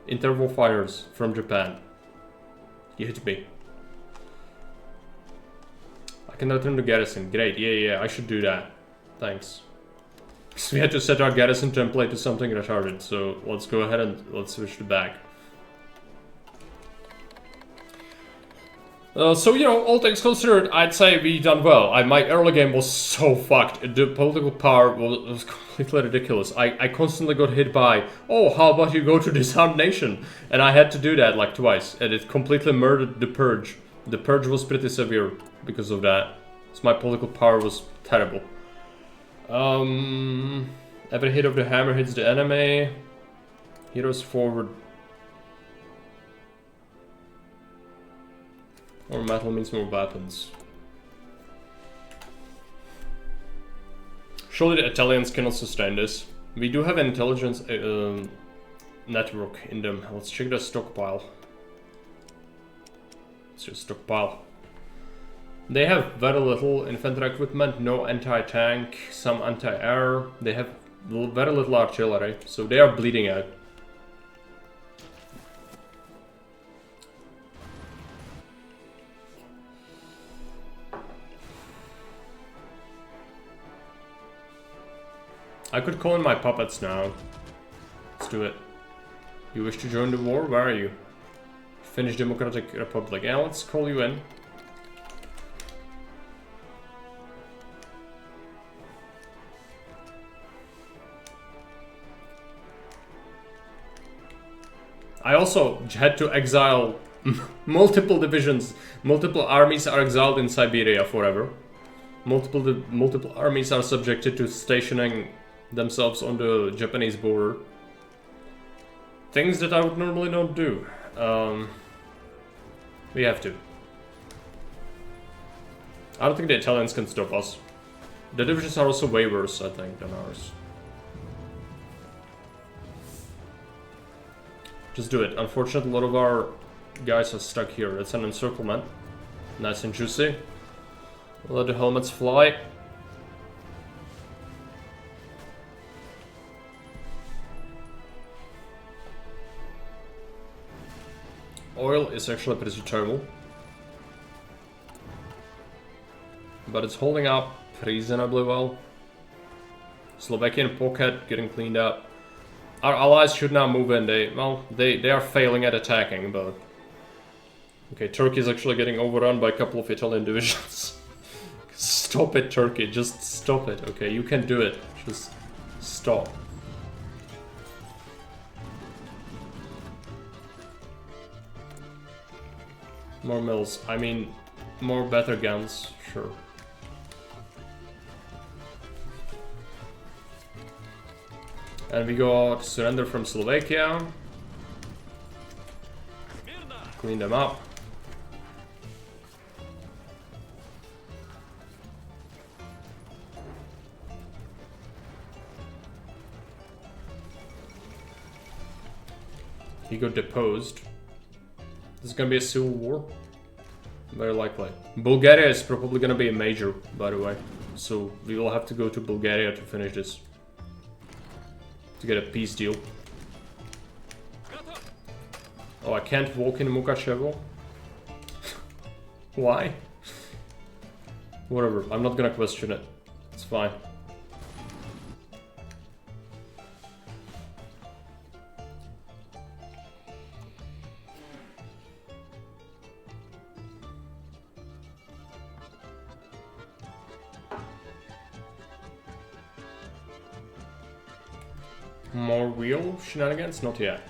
Interval fighters from Japan. You hit me. I can return the garrison. Great. Yeah, I should do that. Thanks. So we had to set our garrison template to something retarded, so let's go ahead and let's switch to back. So, you know, all things considered, I'd say we done well. My early game was so fucked. The political power was completely ridiculous. I constantly got hit by, oh, how about you go to disarmed nation? And I had to do that like twice, and it completely murdered the purge. The purge was pretty severe because of that. So my political power was terrible. Every hit of the hammer hits the enemy. Heroes forward. More metal means more weapons. Surely the Italians cannot sustain this. We do have an intelligence network in them. Let's check the stockpile. Let's just stockpile. They have very little infantry equipment, no anti-tank, some anti-air. They have very little artillery, so they are bleeding out. I could call in my puppets now. Let's do it. You wish to join the war? Where are you? Finnish Democratic Republic. Yeah, let's call you in. I also had to exile multiple divisions. Multiple armies are exiled in Siberia forever. Multiple armies are subjected to stationing themselves on the Japanese border. Things that I would normally not do. We have to. I don't think the Italians can stop us. The divisions are also way worse, I think, than ours. Just do it. Unfortunately, a lot of our guys are stuck here. It's an encirclement. Nice and juicy. Let the helmets fly. Oil is actually pretty terrible. But it's holding up reasonably well. Slovakian pocket getting cleaned up. Our allies should now move in. They are failing at attacking, but... Okay, Turkey is actually getting overrun by a couple of Italian divisions. Stop it, Turkey. Just stop it. Okay, you can do it. Just stop. More mills. I mean, more better guns. Sure. And we got surrender from Slovakia. Clean them up. He got deposed. This is gonna be a civil war? Very likely. Bulgaria is probably gonna be a major, by the way. So we will have to go to Bulgaria to finish this. To get a peace deal. Oh, I can't walk in Mukachevo? Why? Whatever, I'm not gonna question it. It's fine. More wheel shenanigans? Not yet.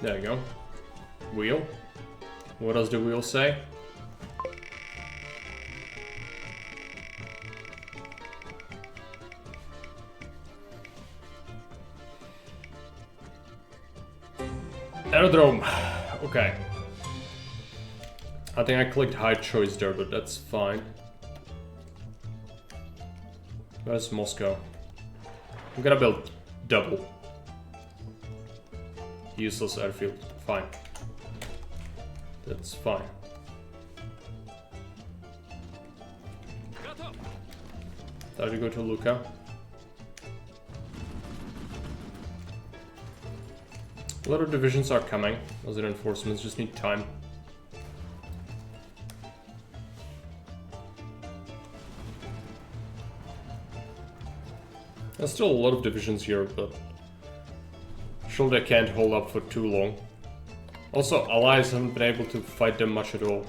There you go. Wheel. What does the wheel say? Aerodrome. Okay. I think I clicked high choice there, but that's fine. Where's Moscow? I'm gonna build double. Useless airfield. Fine. That's fine. Time to go to Luka. A lot of divisions are coming. Those reinforcements just need time. There's still a lot of divisions here, but sure they can't hold up for too long. Also, allies haven't been able to fight them much at all.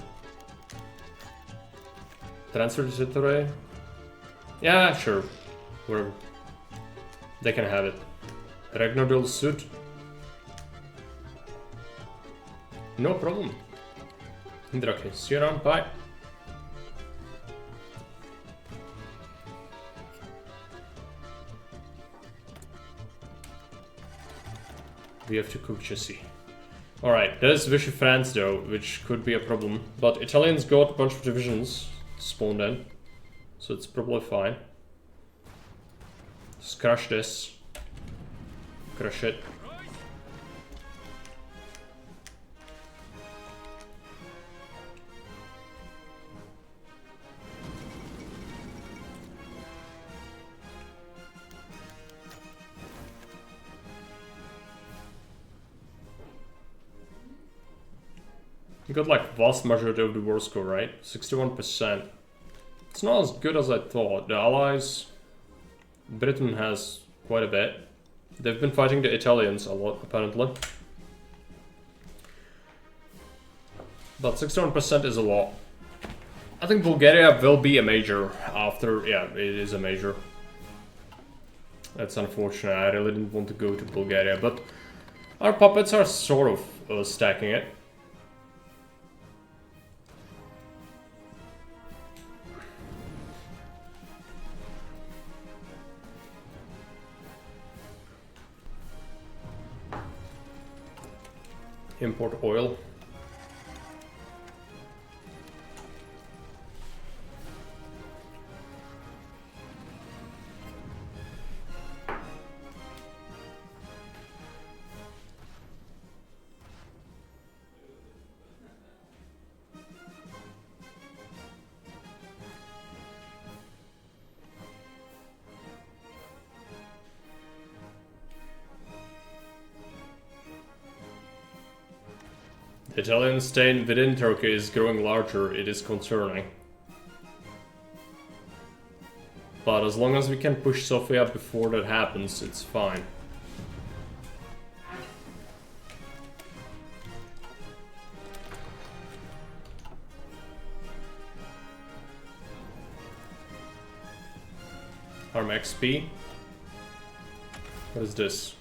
Transfer territory? Yeah, sure. Wherever. They can have it. Ragnardal Sud? No problem. Indrake, see you around, bye. We have to cook Jesse. Alright, there's Vichy France though, which could be a problem. But Italians got a bunch of divisions, spawned in. So it's probably fine. Just crush this. Crush it. You got like vast majority of the war score, right? 61%. It's not as good as I thought. The Allies... Britain has quite a bit. They've been fighting the Italians a lot, apparently. But 61% is a lot. I think Bulgaria will be a major after... Yeah, it is a major. That's unfortunate. I really didn't want to go to Bulgaria, but... Our puppets are sort of stacking it. Import oil. The Italian state within Turkey is growing larger, it is concerning. But as long as we can push Sofia before that happens, it's fine. Arm XP. What is this?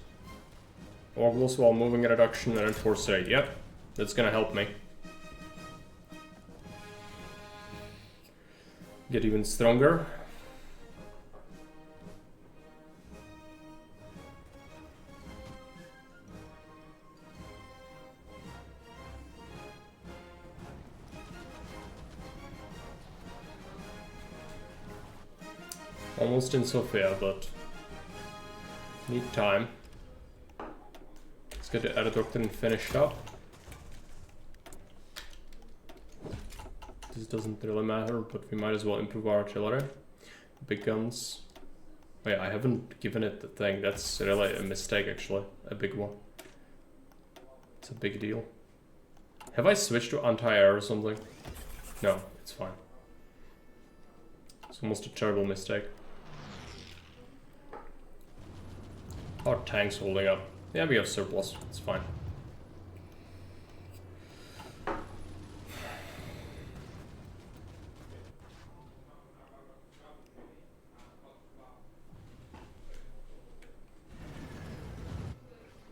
Orgulous while moving reduction and enforce rate. Yep. That's gonna help me. Get even stronger. Almost in Sofia, but need time. Let's get the Air Doctrine finished up. This doesn't really matter, but we might as well improve our artillery. Big guns. Oh yeah, I haven't given it the thing. That's really a mistake, actually. A big one. It's a big deal. Have I switched to anti-air or something? No, it's fine. It's almost a terrible mistake. Our tank's holding up. Yeah, we have surplus. It's fine.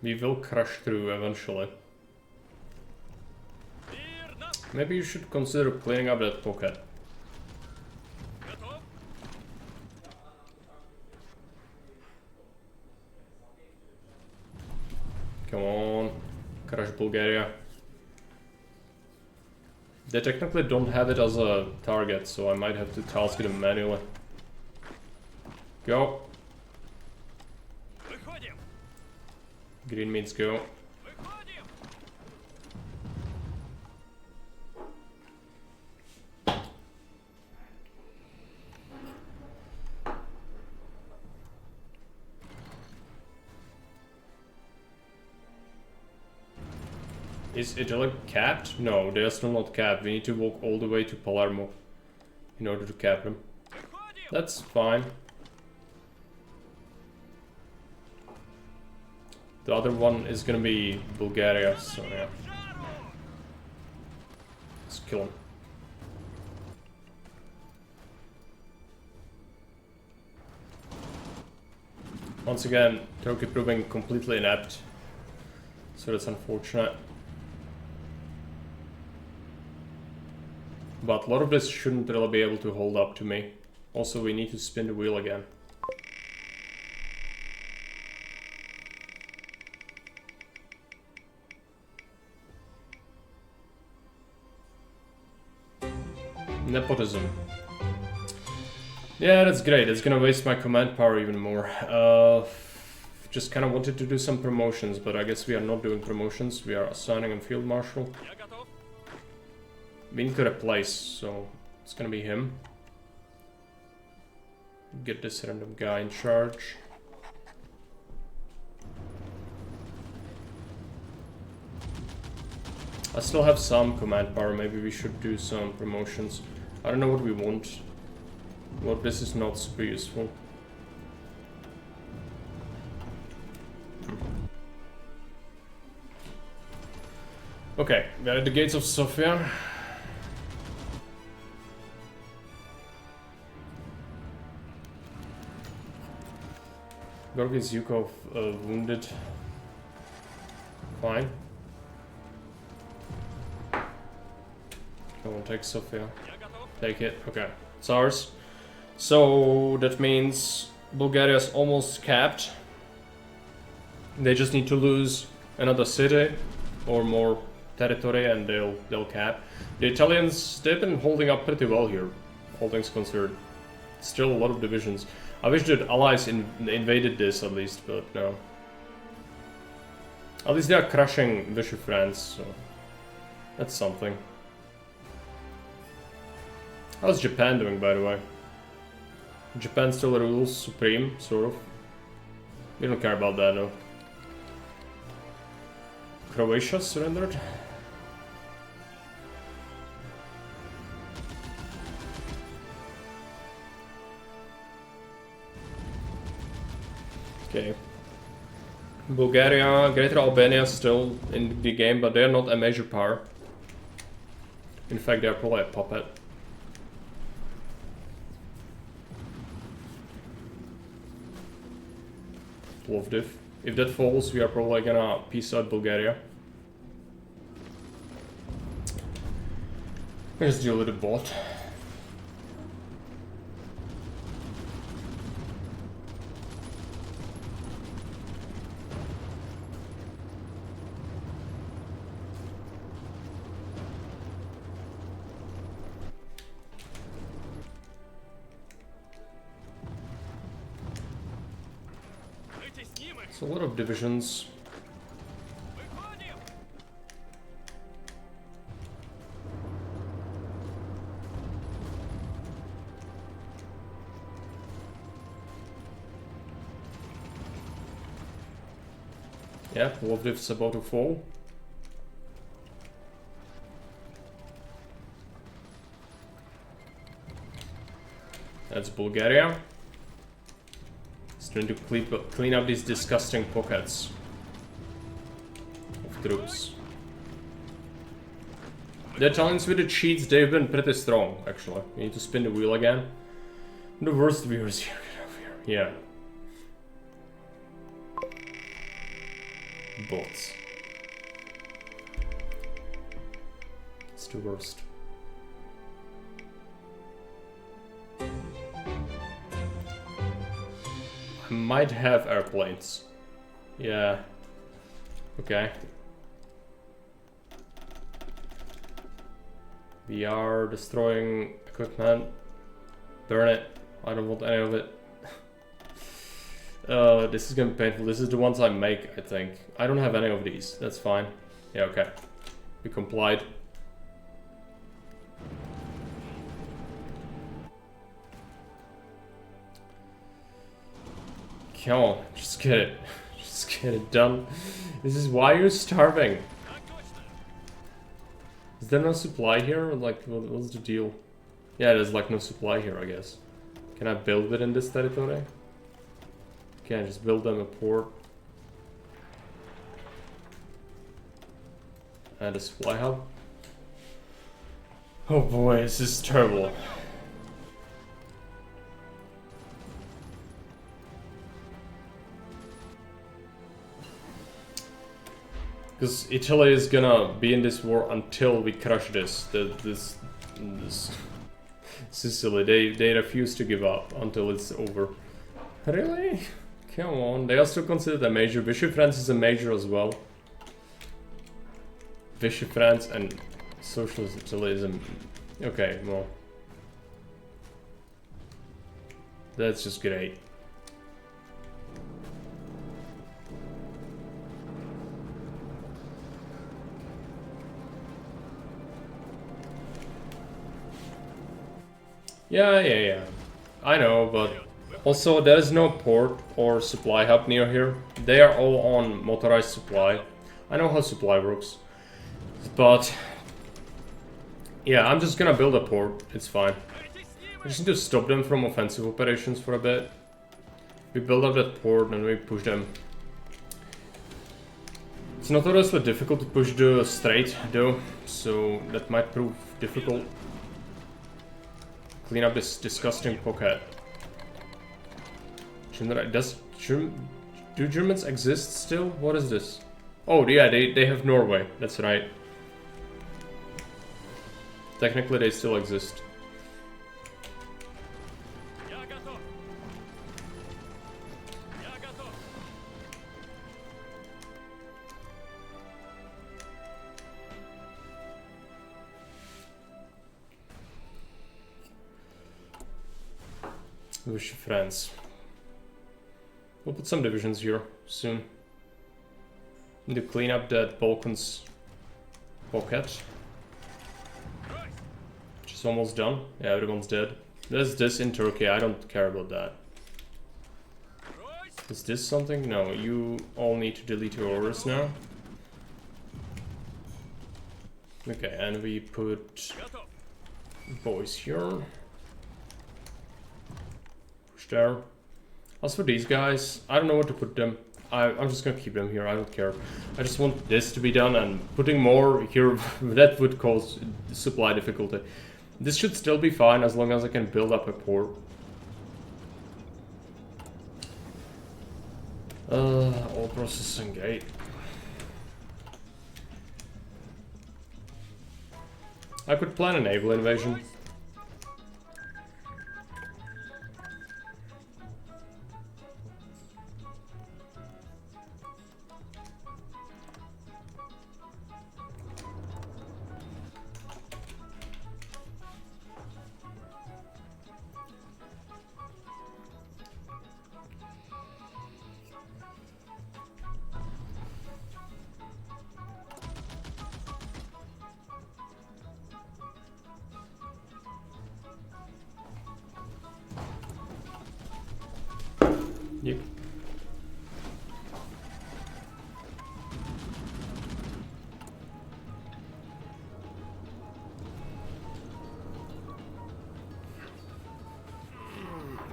We will crush through eventually. Maybe you should consider cleaning up that pocket. Come on, crush Bulgaria. They technically don't have it as a target, so I might have to task them manually. Go. Green means go. Is Italy capped? No, they are still not capped. We need to walk all the way to Palermo in order to cap them. That's fine. The other one is gonna be Bulgaria, so yeah. Let's kill him. Once again, Turkey proving completely inept. So that's unfortunate. But a lot of this shouldn't really be able to hold up to me. Also, we need to spin the wheel again. Nepotism. Yeah, that's great. It's gonna waste my command power even more. Just kind of wanted to do some promotions, but I guess we are not doing promotions. We are assigning a field marshal. We need to replace, so it's gonna be him. Get this random guy in charge. I still have some command power. Maybe we should do some promotions. I don't know what we want. Well, this is not super useful. Okay, we are at the gates of Sofia. Gorgis Yukov wounded. Fine. Come on, take Sofia. Take it. Okay, it's ours. So that means Bulgaria's almost capped. They just need to lose another city or more territory and they'll cap. The Italians, they've been holding up pretty well here, all things considered. Still a lot of divisions. I wish that allies invaded this at least, but no. At least they are crushing Vichy France, so that's something. How's Japan doing, by the way? Japan still rules supreme, sort of. We don't care about that though. Croatia surrendered. Okay. Bulgaria, Greater Albania still in the game, but they're not a major power. In fact, they're probably a puppet. Plovdiv. If that falls, we are probably gonna peace out Bulgaria. Let's deal with the bot. It's a lot of divisions. Yeah, Plovdiv's about to fall. That's Bulgaria. It's trying to clean up these disgusting pockets of troops. The Italians with the cheats, they've been pretty strong, actually. We need to spin the wheel again. The worst viewers here. Yeah. Bots. It's the worst. I might have airplanes. Yeah. Okay. We are destroying equipment. Burn it. I don't want any of it. This is gonna be painful. This is the ones I make, I think. I don't have any of these. That's fine. Yeah, okay. We complied. Come on, just get it. Just get it done. This is why you're starving. Is there no supply here? Like, what's the deal? Yeah, there's like no supply here, I guess. Can I build it in this territory? Can I just build them a port? And a supply hub? Oh boy, this is terrible. Because Italy is gonna be in this war until we crush this. This Sicily, they refuse to give up until it's over. Really? Come on, they are still considered a major. Vichy France is a major as well. Vichy France and Socialist Italy is a... Okay, well. That's just great. Yeah. I know, but also there is no port or supply hub near here. They are all on motorized supply. I know how supply works, but yeah, I'm just gonna build a port. It's fine. I just need to stop them from offensive operations for a bit. We build up that port and we push them. It's notoriously difficult to push the strait though, so that might prove difficult. Clean up this disgusting pocket. Do Germans exist still? What is this? Oh yeah, they have Norway, that's right. Technically they still exist. Wish France. We'll put some divisions here soon. Need to clean up that Balkans pocket. Which is almost done. Yeah, everyone's dead. There's this in Turkey, I don't care about that. Is this something? No, you all need to delete your orders now. Okay, and we put boys here. Push there. As for these guys, I don't know where to put them. I'm just gonna keep them here, I don't care. I just want this to be done, and putting more here, that would cause supply difficulty. This should still be fine as long as I can build up a port. All processing gate. I could plan a naval invasion. Yep.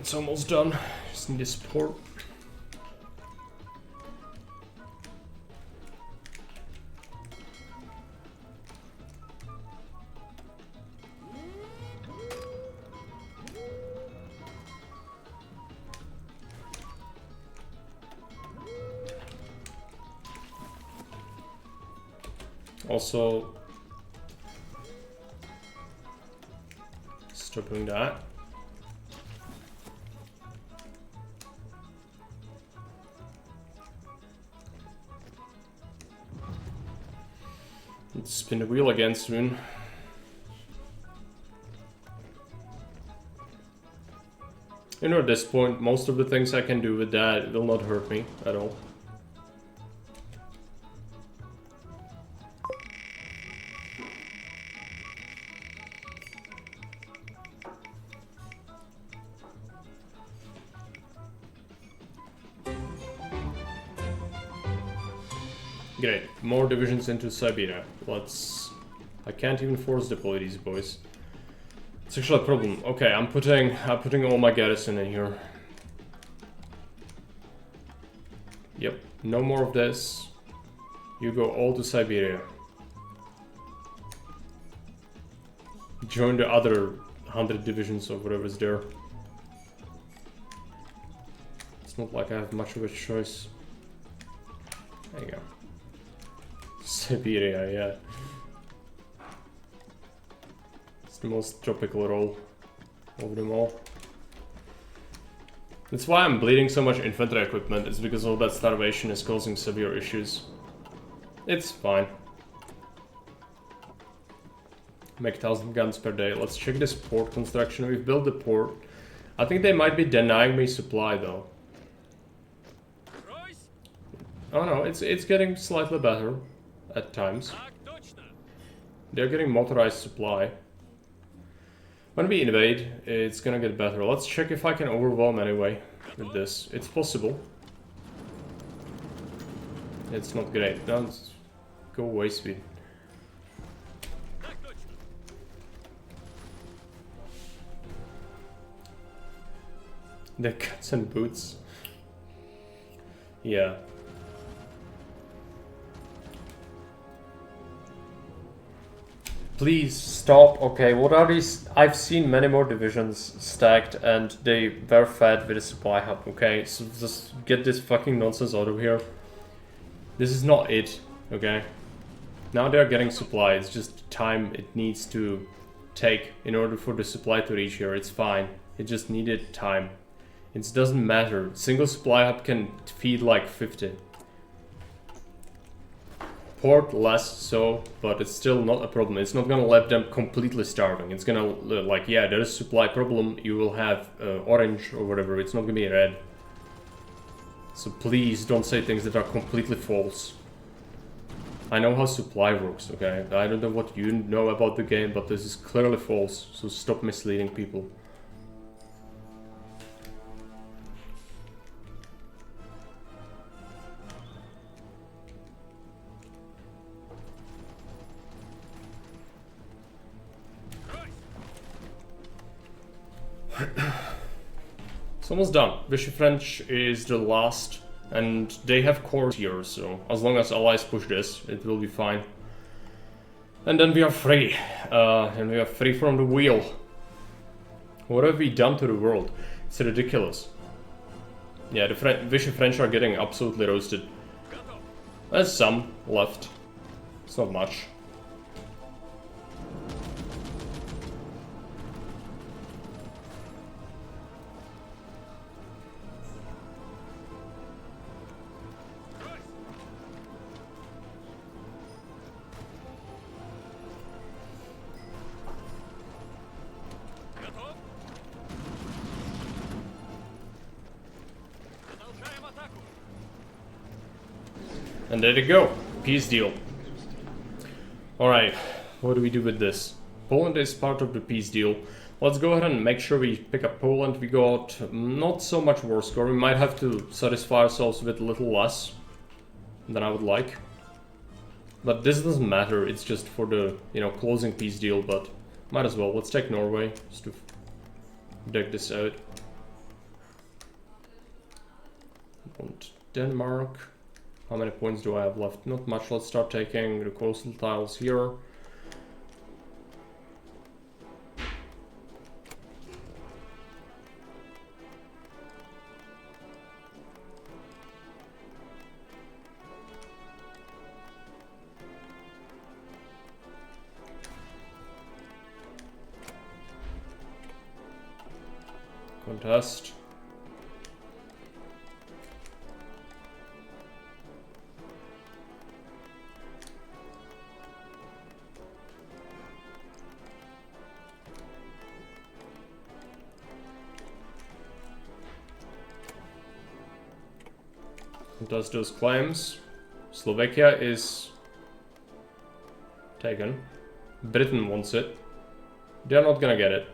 It's almost done. Just need to support. Also, stop doing that. Let's spin the wheel again soon. You know, at this point, most of the things I can do with that will not hurt me at all. Great, more divisions into Siberia. Let's... I can't even force deploy these boys. It's actually a problem. Okay, I'm putting all my garrison in here. Yep, no more of this. You go all to Siberia. Join the other 100 divisions or whatever's there. It's not like I have much of a choice. There you go. Siberia, yeah. It's the most tropical role of them all. That's why I'm bleeding so much infantry equipment, it's because all that starvation is causing severe issues. It's fine. Make 1000 guns per day. Let's check this port construction. We've built the port. I think they might be denying me supply though. Oh no, it's getting slightly better at times. They're getting motorized supply. When we invade, it's gonna get better. Let's check if I can overwhelm anyway with this. It's possible. It's not great. Don't go away, speed. The cuts and boots. Yeah. Please stop. Okay, what are these? I've seen many more divisions stacked and they were fed with a supply hub, okay? So just get this fucking nonsense out of here. This is not it, okay? Now they're getting supply, it's just time it needs to take in order for the supply to reach here. It's fine. It just needed time. It doesn't matter. Single supply hub can feed like 50. Port less so, but it's still not a problem. It's not gonna let them completely starving. It's gonna like, yeah, there is a supply problem. You will have orange or whatever. It's not gonna be red. So please don't say things that are completely false. I know how supply works, okay? I don't know what you know about the game, but this is clearly false. So stop misleading people. It's almost done. Vichy French is the last, and they have cores here, so as long as allies push this, it will be fine. And then we are free. And we are free from the wheel. What have we done to the world? It's ridiculous. Yeah, the Vichy French are getting absolutely roasted. There's some left. It's not much. And there you go. Peace deal. Alright, what do we do with this? Poland is part of the peace deal. Let's go ahead and make sure we pick up Poland. We got not so much war score. We might have to satisfy ourselves with a little less than I would like. But this doesn't matter. It's just for the, you know, closing peace deal, but might as well. Let's take Norway just to deck this out. And Denmark. How many points do I have left? Not much. Let's start taking the coastal tiles here. Contest. Does those claims. Slovakia is taken. Britain wants it. They're not gonna get it.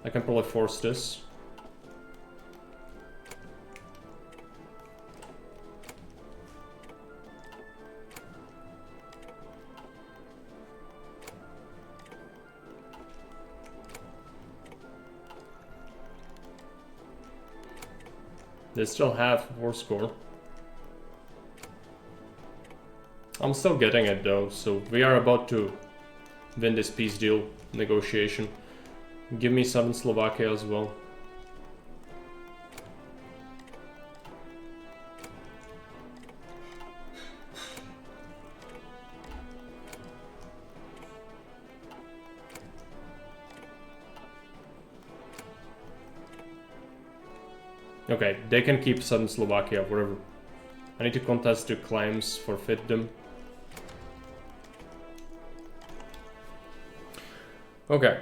I can probably force this. They still have war score. I'm still getting it though, so we are about to win this peace deal negotiation. Give me southern Slovakia as well. Okay, they can keep southern Slovakia, whatever. I need to contest the claims, forfeit them. Okay.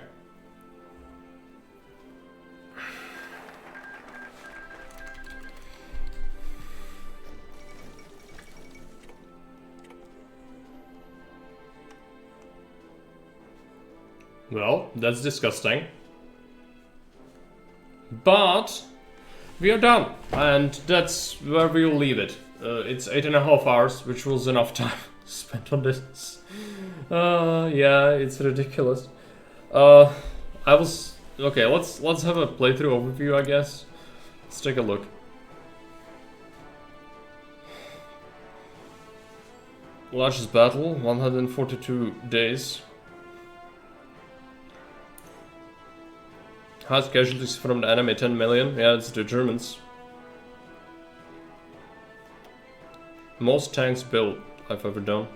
Well, that's disgusting. But we are done, and that's where we'll leave it. It's 8.5 hours, which was enough time spent on this. Yeah, it's ridiculous. Okay, let's have a playthrough overview, I guess. Let's take a look. Largest battle, 142 days. Highest casualties from the enemy, 10 million. Yeah, it's the Germans. Most tanks built I've ever done.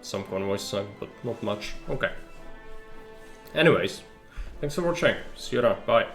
Some convoys sunk, but not much. Okay. Anyways, thanks for watching. See you around. Bye.